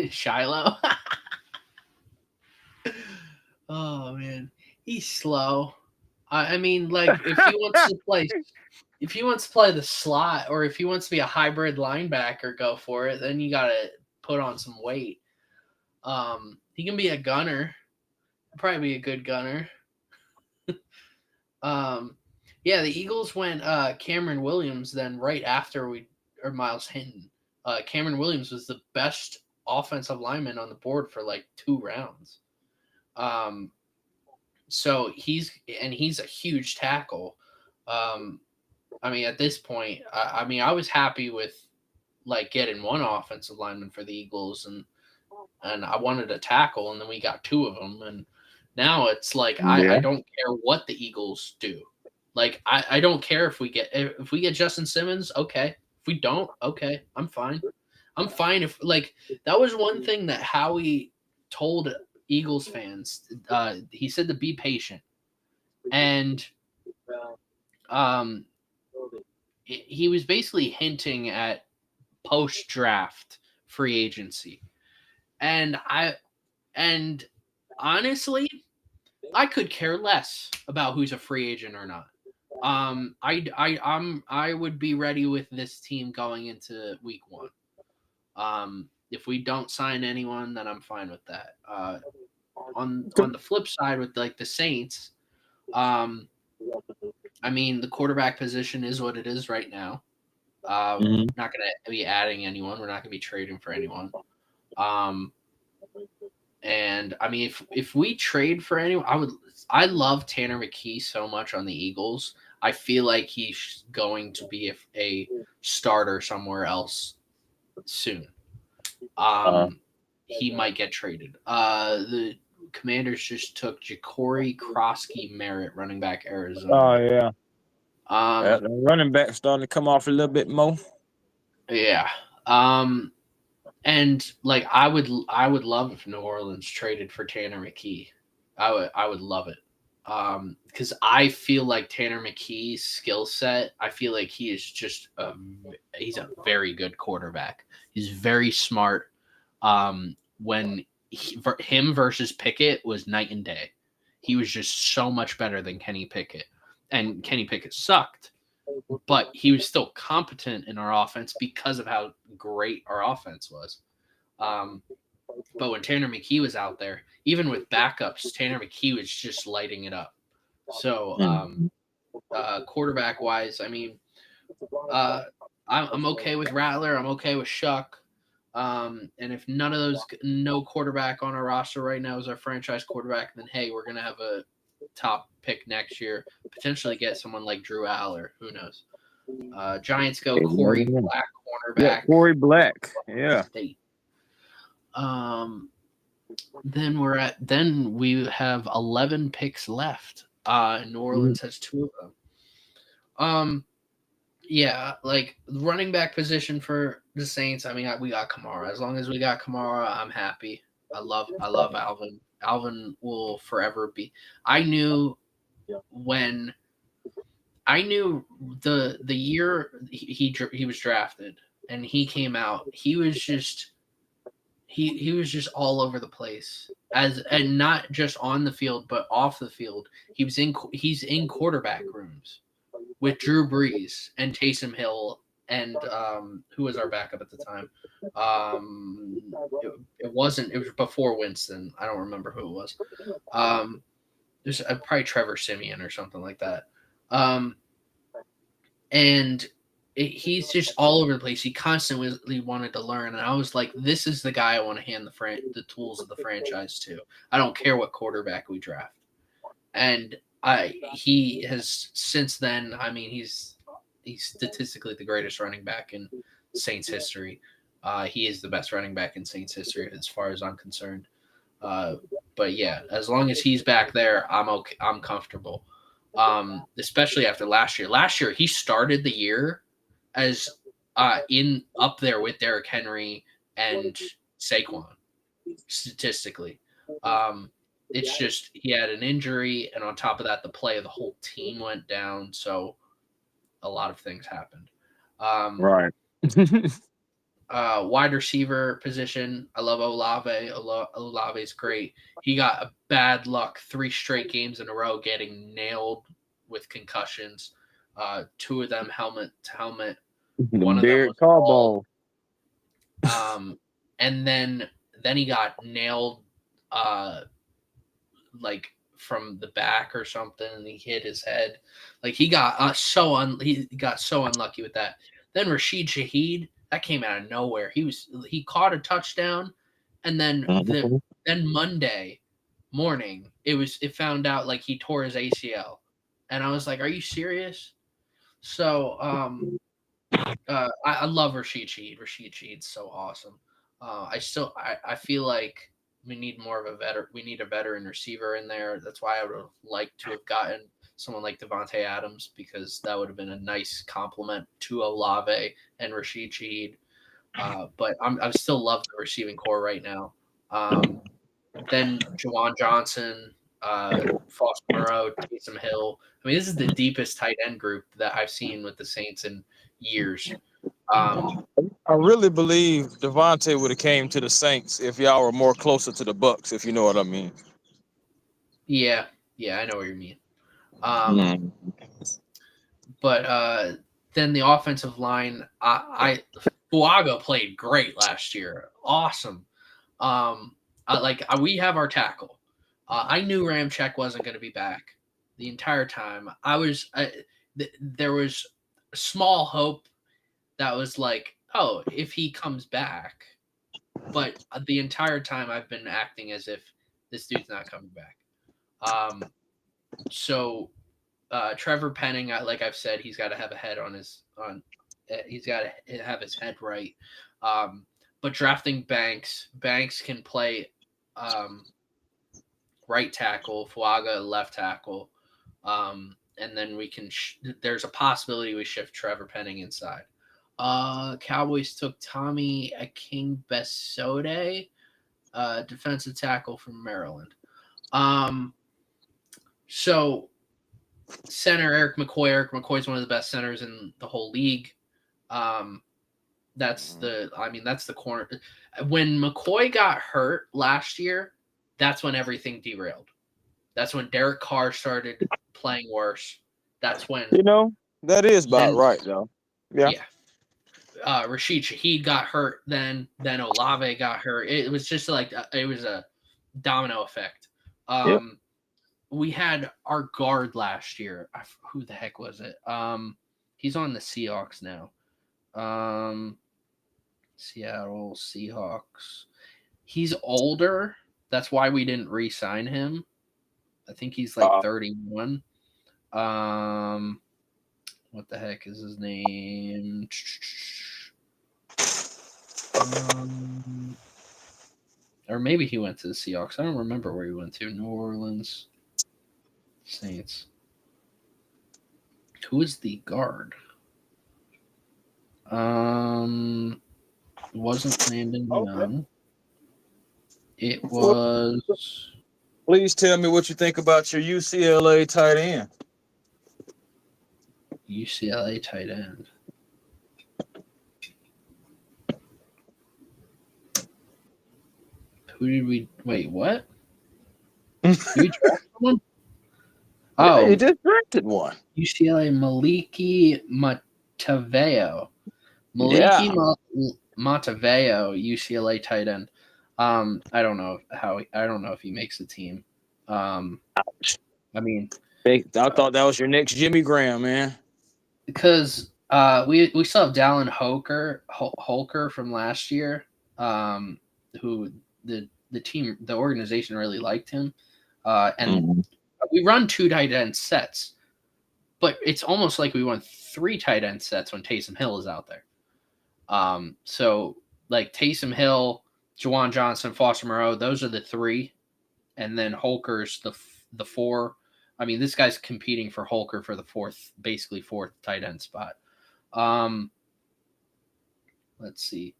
Shiloh. Oh man, he's slow. I mean, like if he wants to play the slot, or if he wants to be a hybrid linebacker, go for it. Then you gotta put on some weight. He can be a gunner. Probably be a good gunner. Yeah, the Eagles went Cameron Williams then right after Miles Hinton. Cameron Williams was the best offensive lineman on the board for like 2 rounds. So he's a huge tackle. I mean, at this point, I was happy with like getting 1 offensive lineman for the Eagles, and I wanted a tackle, and then we got 2 of them, and now it's like I don't care what the Eagles do. Like I don't care if we get Justin Simmons, okay. If we don't, okay, I'm fine. I'm fine if like that was one thing that Howie told Eagles fans. He said to be patient, and he was basically hinting at post-draft free agency, and honestly, I could care less about who's a free agent or not. I would be ready with this team going into week 1. If we don't sign anyone, then I'm fine with that. On the flip side, with like the Saints, I mean the quarterback position is what it is right now. Not going to be adding anyone. We're not going to be trading for anyone. And I mean, if we trade for anyone, I love Tanner McKee so much on the Eagles. I feel like he's going to be a starter somewhere else soon. He might get traded. The Commanders just took Ja'Cory Krosky-Merritt, running back Arizona. Oh yeah. The running back starting to come off a little bit more. Yeah. And like I would love if New Orleans traded for Tanner McKee. I would love it. Because I feel like Tanner McKee's skill set, I feel like he is just he's a very good quarterback. He's very smart. When him versus Pickett was night and day. He was just so much better than Kenny Pickett. And Kenny Pickett sucked, but he was still competent in our offense because of how great our offense was. But when Tanner McKee was out there, even with backups, Tanner McKee was just lighting it up. So quarterback wise, I mean, I'm okay with Rattler. I'm okay with Shuck. And if no quarterback on our roster right now is our franchise quarterback, then hey, we're gonna have a top pick next year. Potentially get someone like Drew Aller. Who knows? Giants go Corey Black, cornerback. Yeah, Corey Black. Yeah. State. Then we have 11 picks left. New Orleans has 2 of them. Yeah, like running back position for the Saints. I mean, we got Kamara. As long as we got Kamara, I'm happy. I love Alvin. Alvin will forever be. I knew the year he was drafted and he came out, he was just all over the place, and not just on the field but off the field. He's in quarterback rooms with Drew Brees and Taysom Hill and who was our backup at the time? It was before Winston. I don't remember who it was. There's probably Trevor Siemian or something like that. And he's just all over the place. He constantly wanted to learn, and I was like, this is the guy I want to hand the tools of the franchise to. I don't care what quarterback we draft. And he has since then, I mean, he's statistically the greatest running back in Saints history. He is the best running back in Saints history as far as I'm concerned. But yeah, as long as he's back there, I'm okay. I'm comfortable. Especially after last year. Last year, he started the year as in up there with Derrick Henry and Saquon statistically. It's just he had an injury, and on top of that, the play of the whole team went down. So a lot of things happened. Right. Wide receiver position, I love Olave. Olave's great. He got a bad luck 3 straight games in a row getting nailed with concussions. 2 of them helmet to helmet. One of them was ball. And then he got nailed like from the back or something, and he hit his head. Like he got so unlucky with that. Then Rashid Shaheed, that came out of nowhere. He caught a touchdown, and then then Monday morning it found out like he tore his ACL, and I was like, "Are you serious?" So I love Rashid Shaheed. Rashid Shaheed's so awesome. I feel like we need more of a veteran. We need a veteran receiver in there. That's why I would have liked to have gotten someone like Devontae Adams, because that would have been a nice compliment to Olave and Rashid Shaheed. But I still love the receiving core right now. Then Juwan Johnson, Foster Moreau, Taysom Hill. I mean, this is the deepest tight end group that I've seen with the Saints in years. I really believe Devontae would have came to the Saints if y'all were more closer to the Bucks, if you know what I mean. Yeah, I know what you mean. But then the offensive line, Fuaga played great last year. Awesome. We have our tackle. I knew Ramczyk wasn't going to be back the entire time. There was small hope that was like, oh, if he comes back. But the entire time I've been acting as if this dude's not coming back. So Trevor Penning, like I've said, he's got to have a head he's got to have his head right. But drafting Banks can play right tackle, Fuaga left tackle, and then we can. There's a possibility we shift Trevor Penning inside. Cowboys took Tommy Akingbesode, defensive tackle from Maryland. So center Eric McCoy. Eric McCoy is one of the best centers in the whole league. That's the corner. When McCoy got hurt last year, that's when everything derailed. That's when Derek Carr started playing worse. That's when that is about right though. Yeah. Rashid Shaheed got hurt. Then Olave got hurt. It was just like it was a domino effect. We had our guard last year. Who the heck was it? He's on the Seahawks now. Seattle Seahawks. He's older. That's why we didn't re-sign him. I think he's like 31. What the heck is his name? Or maybe he went to the Seahawks. I don't remember where he went to. New Orleans Saints. Who is the guard? It wasn't Landon Young. It was. Please tell me what you think about your UCLA tight end. UCLA tight end. Who did we wait? What? Did we draft someone? Oh, you just drafted one. UCLA Maliki Mataveo. Mataveo, UCLA tight end. I don't know if he makes the team. I thought that was your next Jimmy Graham, man. Because we still have Dallin Holker from last year, who the organization really liked him, and we run 2 tight end sets, but it's almost like we run 3 tight end sets when Taysom Hill is out there. So like Taysom Hill, Juwan Johnson, Foster Moreau, those are the 3, and then Holker's the 4. I mean, this guy's competing for Holker for the 4th tight end spot. Let's see.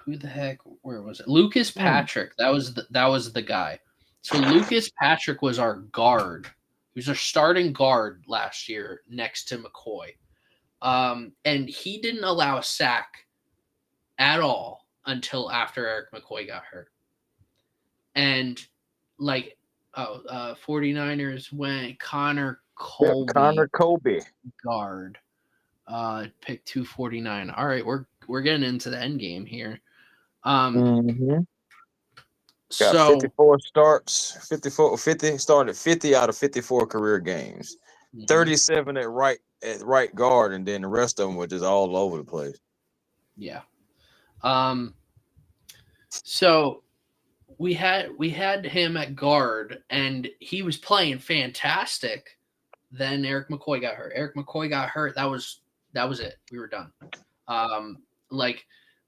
Who the heck? Where was it? Lucas Patrick. That was the guy. So Lucas Patrick was our guard. He was our starting guard last year next to McCoy. And he didn't allow a sack at all until after Eric McCoy got hurt. And 49ers went Connor Colby. Guard. Pick 249. All right, we're getting into the end game here. Got 54 starts, 50 started 50 out of 54 career games. 37 at right guard, and then the rest of them were just all over the place. Yeah. So we had him at guard, and he was playing fantastic. Then Eric McCoy got hurt. That was it. We were done.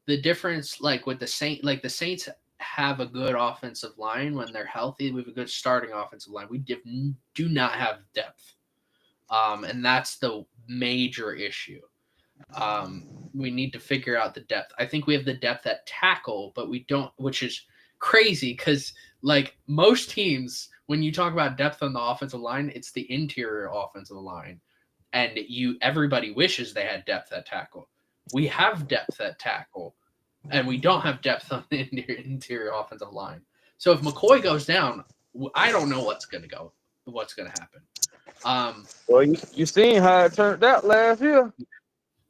The difference, with the Saints have a good offensive line when they're healthy. We have a good starting offensive line. We do not have depth, and that's the major issue. We need to figure out the depth. I think we have the depth at tackle, but we don't, which is crazy because most teams, when you talk about depth on the offensive line, it's the interior offensive line, and everybody wishes they had depth at tackle. We have depth at tackle, and we don't have depth on the interior offensive line. So if McCoy goes down, I don't know what's going to happen. Well, you seen how it turned out last year.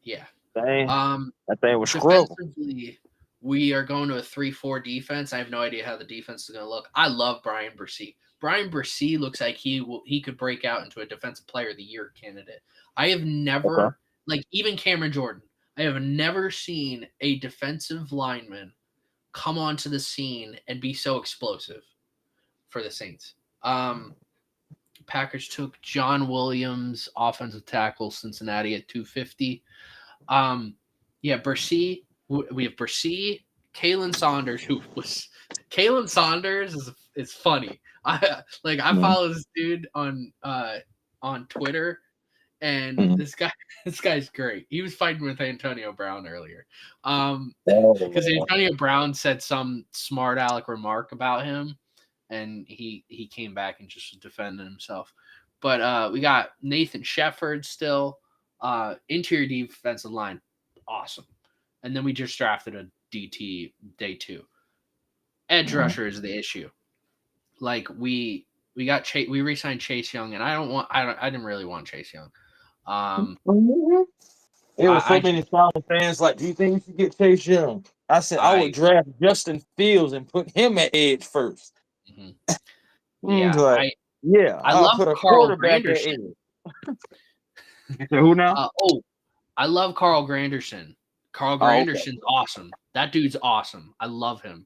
Yeah. That thing was screwed. Defensively, we are going to a 3-4 defense. I have no idea how the defense is going to look. I love Brian Bresee. Brian Bresee looks like he could break out into a Defensive Player of the Year candidate. I have never, even Cameron Jordan, I have never seen a defensive lineman come onto the scene and be so explosive for the Saints. Packers took John Williams, offensive tackle, Cincinnati at 250. Bresee. We have Bresee, Kalen Saunders, Kalen Saunders is funny. I follow this dude on Twitter, and this guy's great. He was fighting with Antonio Brown earlier, because Antonio Brown said some smart aleck remark about him, and he came back and just defended himself. But we got Nathan Shefford still. Interior defensive line, awesome. And then we just drafted a DT day 2. Edge rusher is the issue. Like we got we re-signed Chase Young, and I didn't really want Chase Young. There were so many Falcons fans like, do you think we should get Chase Young? I said I would draft Justin Fields and put him at edge first. Yeah, I I'll love put a Carl quarterback at Granderson. edge. Who now? I love Carl Granderson. Carl Granderson's awesome. That dude's awesome. I love him.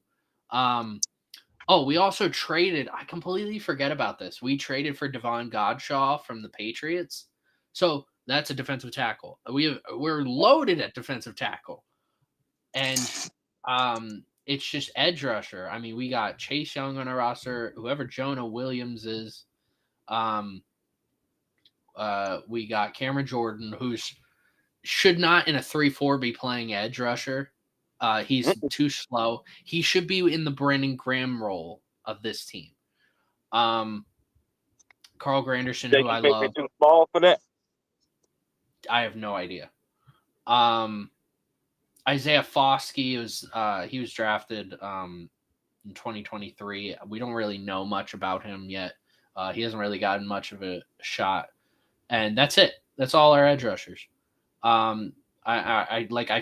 We also traded. I completely forget about this. We traded for Devon Godshaw from the Patriots. So that's a defensive tackle. We're loaded at defensive tackle. And it's just edge rusher. I mean, we got Chase Young on our roster, whoever Jonah Williams is. We got Cameron Jordan, who's should not in a 3-4 be playing edge rusher. He's too slow. He should be in the Brandon Graham role of this team. Carl Granderson, who I love. Too small for that? I have no idea. Isaiah Foskey he was drafted in 2023. We don't really know much about him yet. He hasn't really gotten much of a shot, and that's it. That's all our edge rushers. I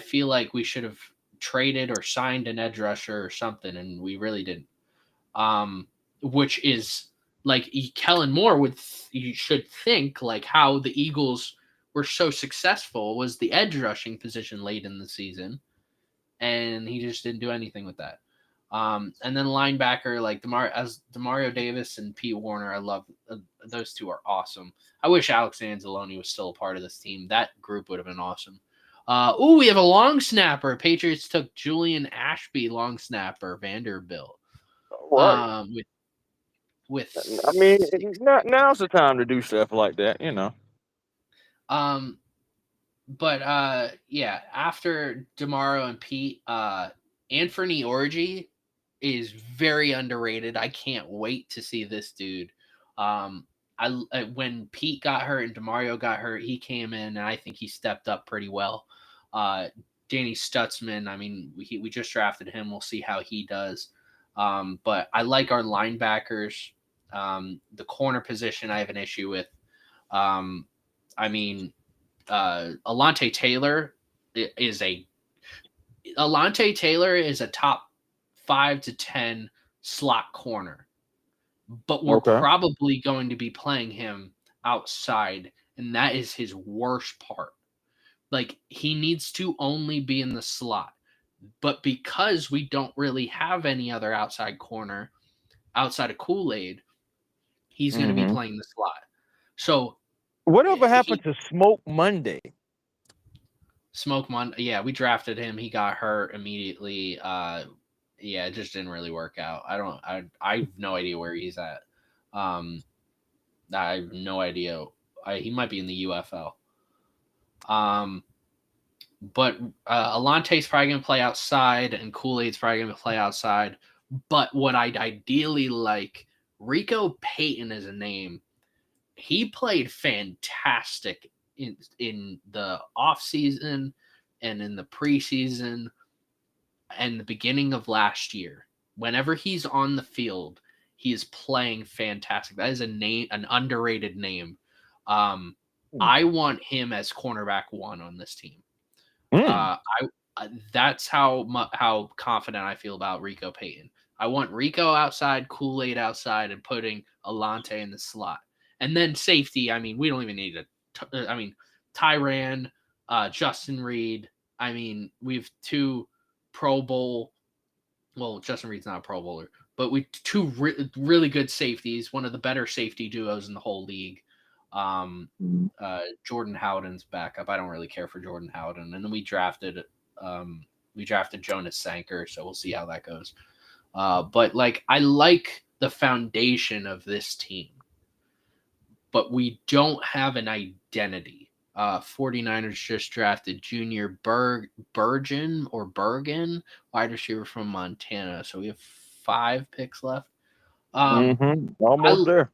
feel like we should have traded or signed an edge rusher or something, and we really didn't. Which is like Kellen Moore you should think like how the Eagles were so successful was the edge rushing position late in the season, and he just didn't do anything with that. And then linebacker like Demario Davis and Pete Warner, I love those two are awesome. I wish Alex Anzalone was still a part of this team. That group would have been awesome. We have a long snapper. Patriots took Julian Ashby, long snapper, Vanderbilt. Right. I mean, now's the time to do stuff like that, you know. But after Demario and Pete, Anthony Orji is very underrated. I can't wait to see this dude. When Pete got hurt and Demario got hurt, he came in and I think he stepped up pretty well. Danny Stutzman, I mean, we just drafted him. We'll see how he does. But I like our linebackers. The corner position I have an issue with. Alontae Taylor is a top 5 to 10 slot corner, but we're probably going to be playing him outside, and that is his worst part. Like, he needs to only be in the slot, but because we don't really have any other outside corner outside of Kool-Aid, he's going to be playing the slot. So whatever happened to Smoke Monday? Smoke Monday, yeah, we drafted him. He got hurt immediately. It just didn't really work out. I have no idea where he's at. I have no idea. He might be in the UFL. But Alontae's probably going to play outside, and Kool-Aid's probably going to play outside. But what I'd ideally like, Rico Payton is a name. He played fantastic in the offseason and in the preseason and the beginning of last year. Whenever he's on the field, he is playing fantastic. That is an underrated name. I want him as cornerback 1 on this team. That's how confident I feel about Rico Payton. I want Rico outside, Kool-Aid outside, and putting Alontae in the slot. And then safety, I mean, we don't even need Tyrann, Justin Reed. I mean, we have 2 Pro Bowl. Well, Justin Reed's not a Pro Bowler, but we 2 really good safeties, one of the better safety duos in the whole league. Jordan Howden's backup. I don't really care for Jordan Howden. And then we drafted Jonas Sanker, so we'll see how that goes. But like, I like the foundation of this team, but we don't have an identity. 49ers just drafted Junior Bergen, wide receiver from Montana. So we have 5 picks left. Almost there.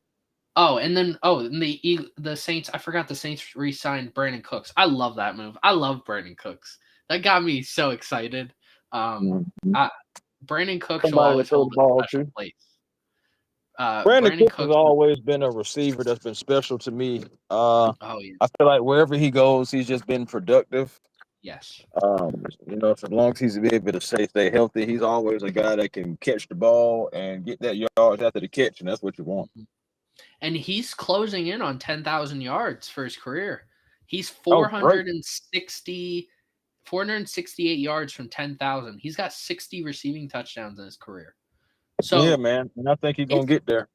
And the Saints. I forgot the Saints re-signed Brandon Cooks. I love that move. I love Brandon Cooks. That got me so excited. Brandon Cooks will Somebody to always throw hold the a ball special to. place. Brandon Cooks has always been a receiver that's been special to me. Oh yeah. I feel like wherever he goes, he's just been productive. Yes. So long as he's able to stay healthy, he's always a guy that can catch the ball and get that yards after the catch, and that's what you want. And he's closing in on 10,000 yards for his career. He's 468 yards from 10,000. He's got 60 receiving touchdowns in his career. So yeah, man, and I think he's gonna get there.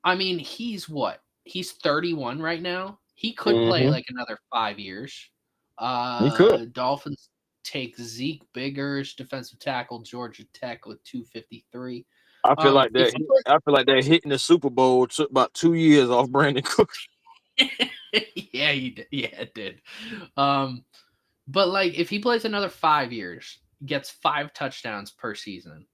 I mean, he's what? He's 31 right now. He could play like another 5 years. He could. Dolphins take Zeke Biggers, defensive tackle, Georgia Tech with 253. I feel like that. I feel like that hitting the Super Bowl took about 2 years off Brandon Cooks. Yeah, he did. Yeah, it did. But like, if he plays another 5 years, gets 5 touchdowns per season,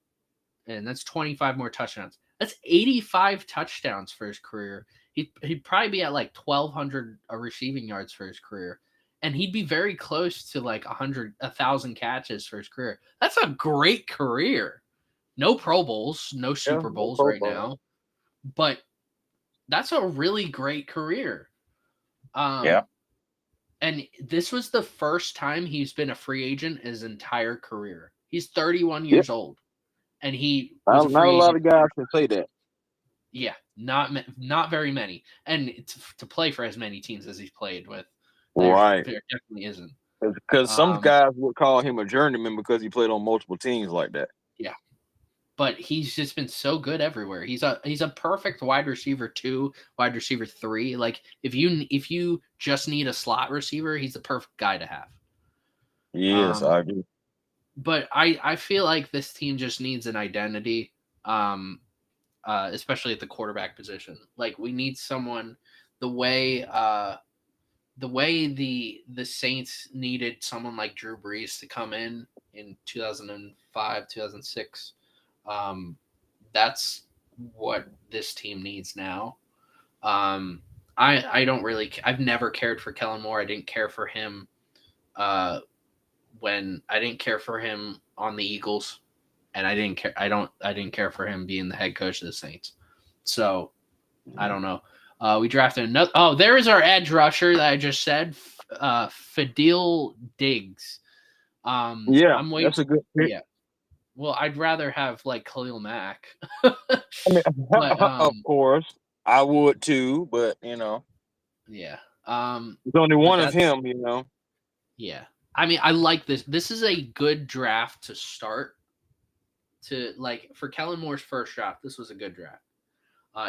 and that's 25 more touchdowns. That's 85 touchdowns for his career. He'd probably be at like 1,200 receiving yards for his career, and he'd be very close to like 1,000 catches for his career. That's a great career. No Pro Bowls, no Super Bowls right now, but that's a really great career. Yeah. And this was the first time he's been a free agent his entire career. He's 31 years old, and he was not a lot of guys can say that. Yeah, not very many, and to play for as many teams as he's played with, there definitely isn't. Because some guys would call him a journeyman because he played on multiple teams like that. Yeah, but he's just been so good everywhere. He's a perfect wide receiver 2, wide receiver 3. Like if you just need a slot receiver, he's the perfect guy to have. Yes, I agree. But I feel like this team just needs an identity, especially at the quarterback position. Like we need someone the way the Saints needed someone like Drew Brees to come in 2005, 2006. That's what this team needs now. I don't really. I've never cared for Kellen Moore. I didn't care for him when I didn't care for him on the Eagles, and I didn't care. I didn't care for him being the head coach of the Saints. So I don't know. We drafted another. Oh, there is our edge rusher that I just said, Fadil Diggs. I'm waiting. That's a good pick. Yeah. Well, I'd rather have like Khalil Mack. But, of course, I would too. But Yeah. there's only one of him. Yeah. I mean, I like this. This is a good draft to start. For Kellen Moore's first draft, this was a good draft.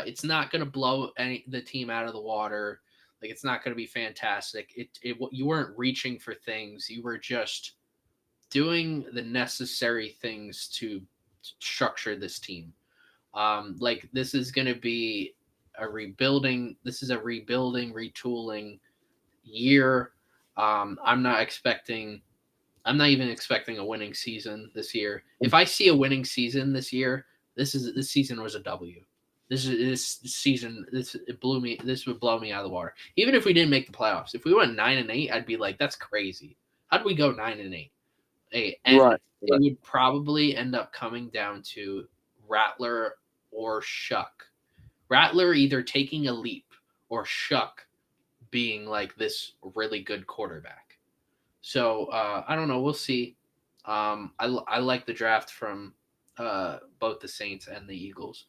It's not going to blow the team out of the water. Like it's not going to be fantastic. You weren't reaching for things. You were just doing the necessary things to structure this team. This is going to be a rebuilding. This is a rebuilding, retooling year. I'm not even expecting a winning season this year. If I see a winning season this year, this season was a W. This season would blow me out of the water. Even if we didn't make the playoffs, if we went 9-8, I'd be like, that's crazy. How did we go 9-8? It would probably end up coming down to Rattler or Shuck. Rattler either taking a leap or Shuck being like this really good quarterback. So I don't know. We'll see. I like the draft from both the Saints and the Eagles.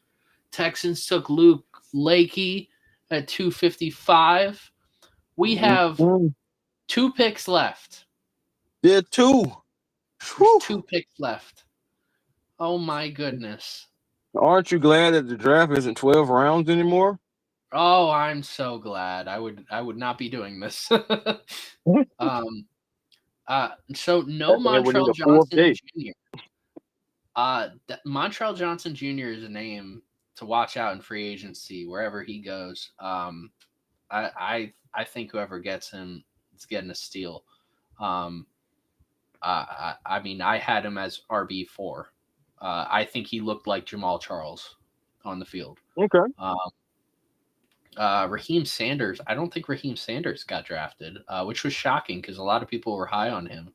Texans took Luke Lakey at 255. We have 2 picks left. There are 2. There's 2 picks left. Oh my goodness. Aren't you glad that the draft isn't 12 rounds anymore? Oh, I'm so glad. I would not be doing this. So no Montrell Johnson Jr. Montrell Johnson Jr. is a name to watch out in free agency wherever he goes. I think whoever gets him is getting a steal. I mean, I had him as RB4. I think he looked like Jamal Charles on the field. Okay. Raheem Sanders. I don't think Raheem Sanders got drafted, which was shocking because a lot of people were high on him.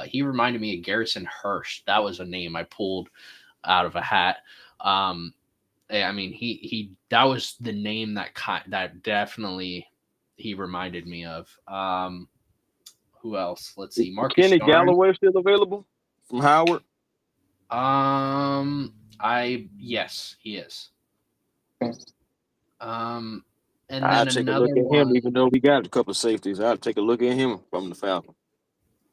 He reminded me of Garrison Hurst. That was a name I pulled out of a hat. I mean, he that was the name that definitely he reminded me of. Who else? Let's see. Marcus Kenny Yarn. Galloway still available from Howard? Yes, he is. And I'll then take a another look at one. him, even though we got a couple of safeties. I'll take a look at him from the Falcons.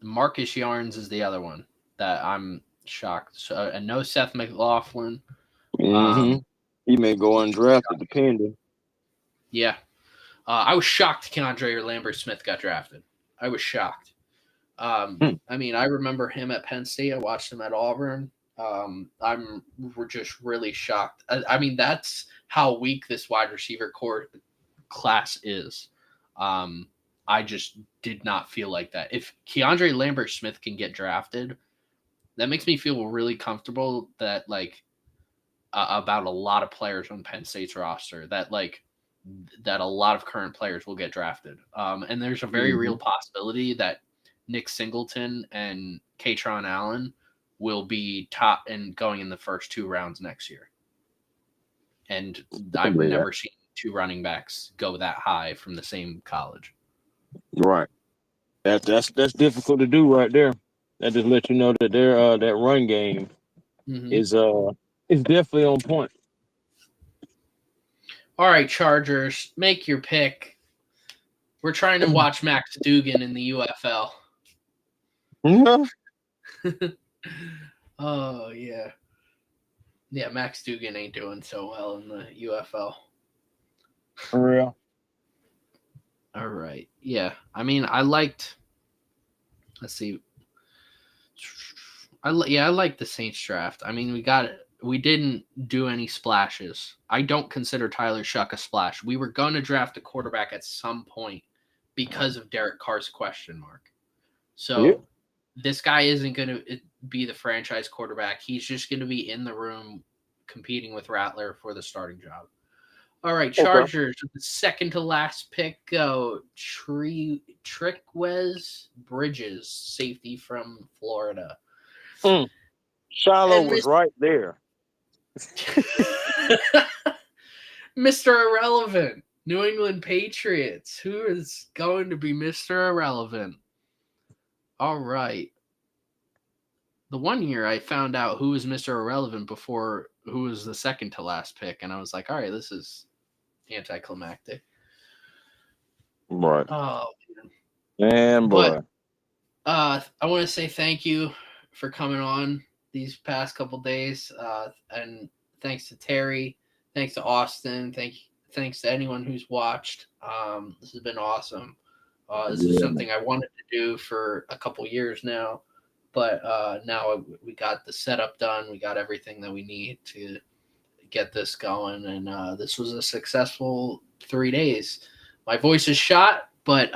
Marcus Yarns is the other one that I'm shocked. So, and no Seth McLaughlin. He may go undrafted, depending. Yeah. I was shocked Keandre Lambert-Smith got drafted. I was shocked. I mean, I remember him at Penn State. I watched him at Auburn. We're just really shocked. I mean, that's how weak this wide receiver core class is. I just did not feel like that. If Keandre Lambert-Smith can get drafted, that makes me feel really comfortable that about a lot of players on Penn State's roster that a lot of current players will get drafted. And there's a very real possibility that Nick Singleton and Katron Allen will be top and going in the first 2 rounds next year. And I've never seen 2 running backs go that high from the same college. Right. That's difficult to do right there. That just lets you know that their that run game is definitely on point. All right, Chargers, make your pick. We're trying to watch Max Duggan in the UFL. Oh, yeah. Yeah, Max Duggan ain't doing so well in the UFL. For real. All right. Yeah. I mean, let's see. I like the Saints draft. I mean, we didn't do any splashes. I don't consider Tyler Shuck a splash. We were going to draft a quarterback at some point because of Derek Carr's question mark. So this guy isn't going to be the franchise quarterback. He's just going to be in the room competing with Rattler for the starting job. All right, Chargers, the second to last pick go. Trickwez Bridges, safety from Florida. Shiloh was right there. Mr. Irrelevant, New England Patriots. Who is going to be Mr. Irrelevant? All right. The one year I found out who was Mr. Irrelevant before who was the second to last pick, and I was like, all right, this is anticlimactic. Right. Oh, man. Boy. But I want to say thank you for coming on these past couple days. And thanks to Terry. Thanks to Austin. Thanks to anyone who's watched. This has been awesome. This is something I wanted to do for a couple years now. But now we got the setup done. We got everything that we need to get this going. And this was a successful 3 days. My voice is shot, but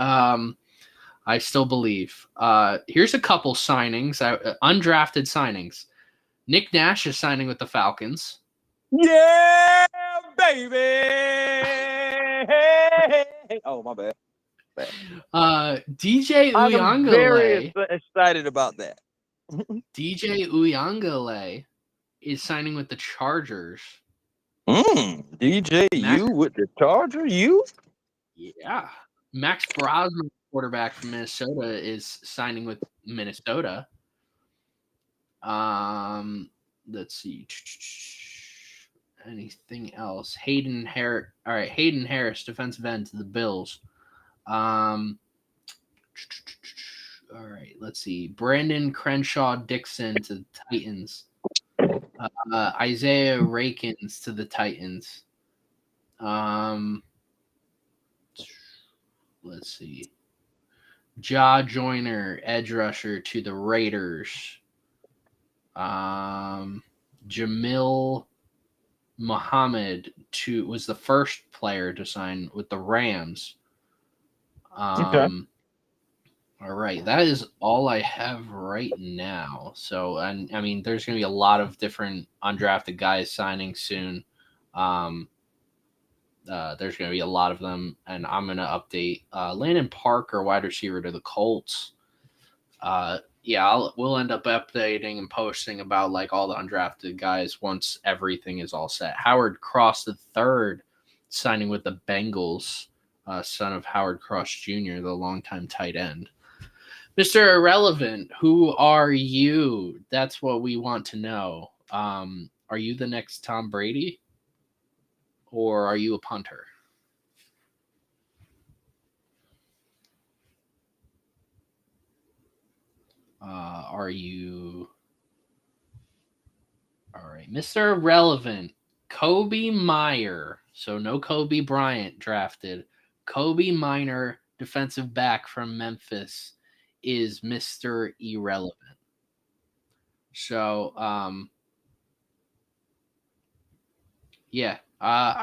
I still believe. Here's a couple signings, undrafted signings. Nick Nash is signing with the Falcons. Yeah, baby. Oh, my bad. DJ Uyunglele. I'm very excited about that. DJ Uyunglele is signing with the Chargers. DJ, you with the Charger? You? Yeah. Max Brosman, quarterback from Minnesota, is signing with Minnesota. Let's see. Anything else? Hayden Harris. All right, Hayden Harris, defensive end to the Bills. All right, let's see. Brandon Crenshaw Dixon to the Titans. Isaiah Rakins to the Titans. Let's see. Ja Joyner, edge rusher to the Raiders. Jamil Muhammad was the first player to sign with the Rams. Okay. All right, that is all I have right now. So, and I mean, there's going to be a lot of different undrafted guys signing soon. There's going to be a lot of them, and I'm going to update Landon Parker, wide receiver to the Colts. We'll end up updating and posting about like all the undrafted guys once everything is all set. Howard Cross III signing with the Bengals, son of Howard Cross Jr., the longtime tight end. Mr. Irrelevant, who are you? That's what we want to know. Are you the next Tom Brady? Or are you a punter? Are you... All right. Mr. Irrelevant, Kobe Meyer. So no Kobe Bryant drafted. Kobe Minor, defensive back from Memphis, is Mr. Irrelevant. So, I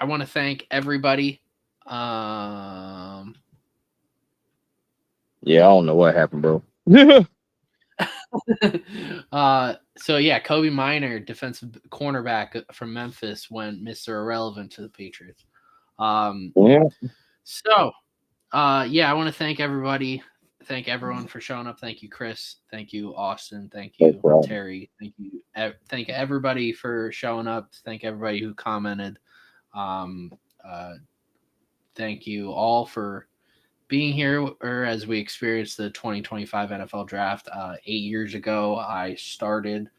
want to thank everybody. Yeah, I don't know what happened, bro. Kobe Minor, defensive cornerback from Memphis, went Mr. Irrelevant to the Patriots. I want to thank everybody. Thank everyone for showing up. Thank you, Chris. Thank you, Austin. Thank you, Terry. Thank everybody for showing up. Thank everybody who commented. Thank you all for being here as we experienced the 2025 NFL draft. 8 years ago, I started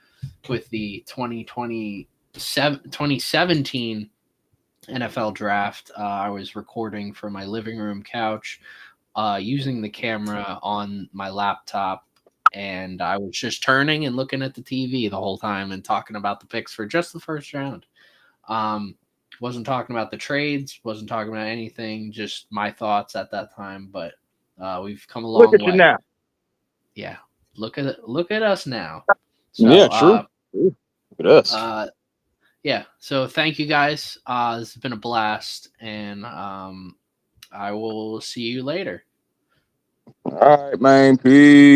with the 2017 NFL draft. I was recording from my living room couch using the camera on my laptop, and I was just turning and looking at the TV the whole time and talking about the picks for just the first round. Wasn't talking about the trades, wasn't talking about anything, just my thoughts at that time. But we've come a long way. Look at you now. Yeah, look at us now. So, yeah, true. Look at us. So thank you guys. This has been a blast, and I will see you later. All right, man. Peace.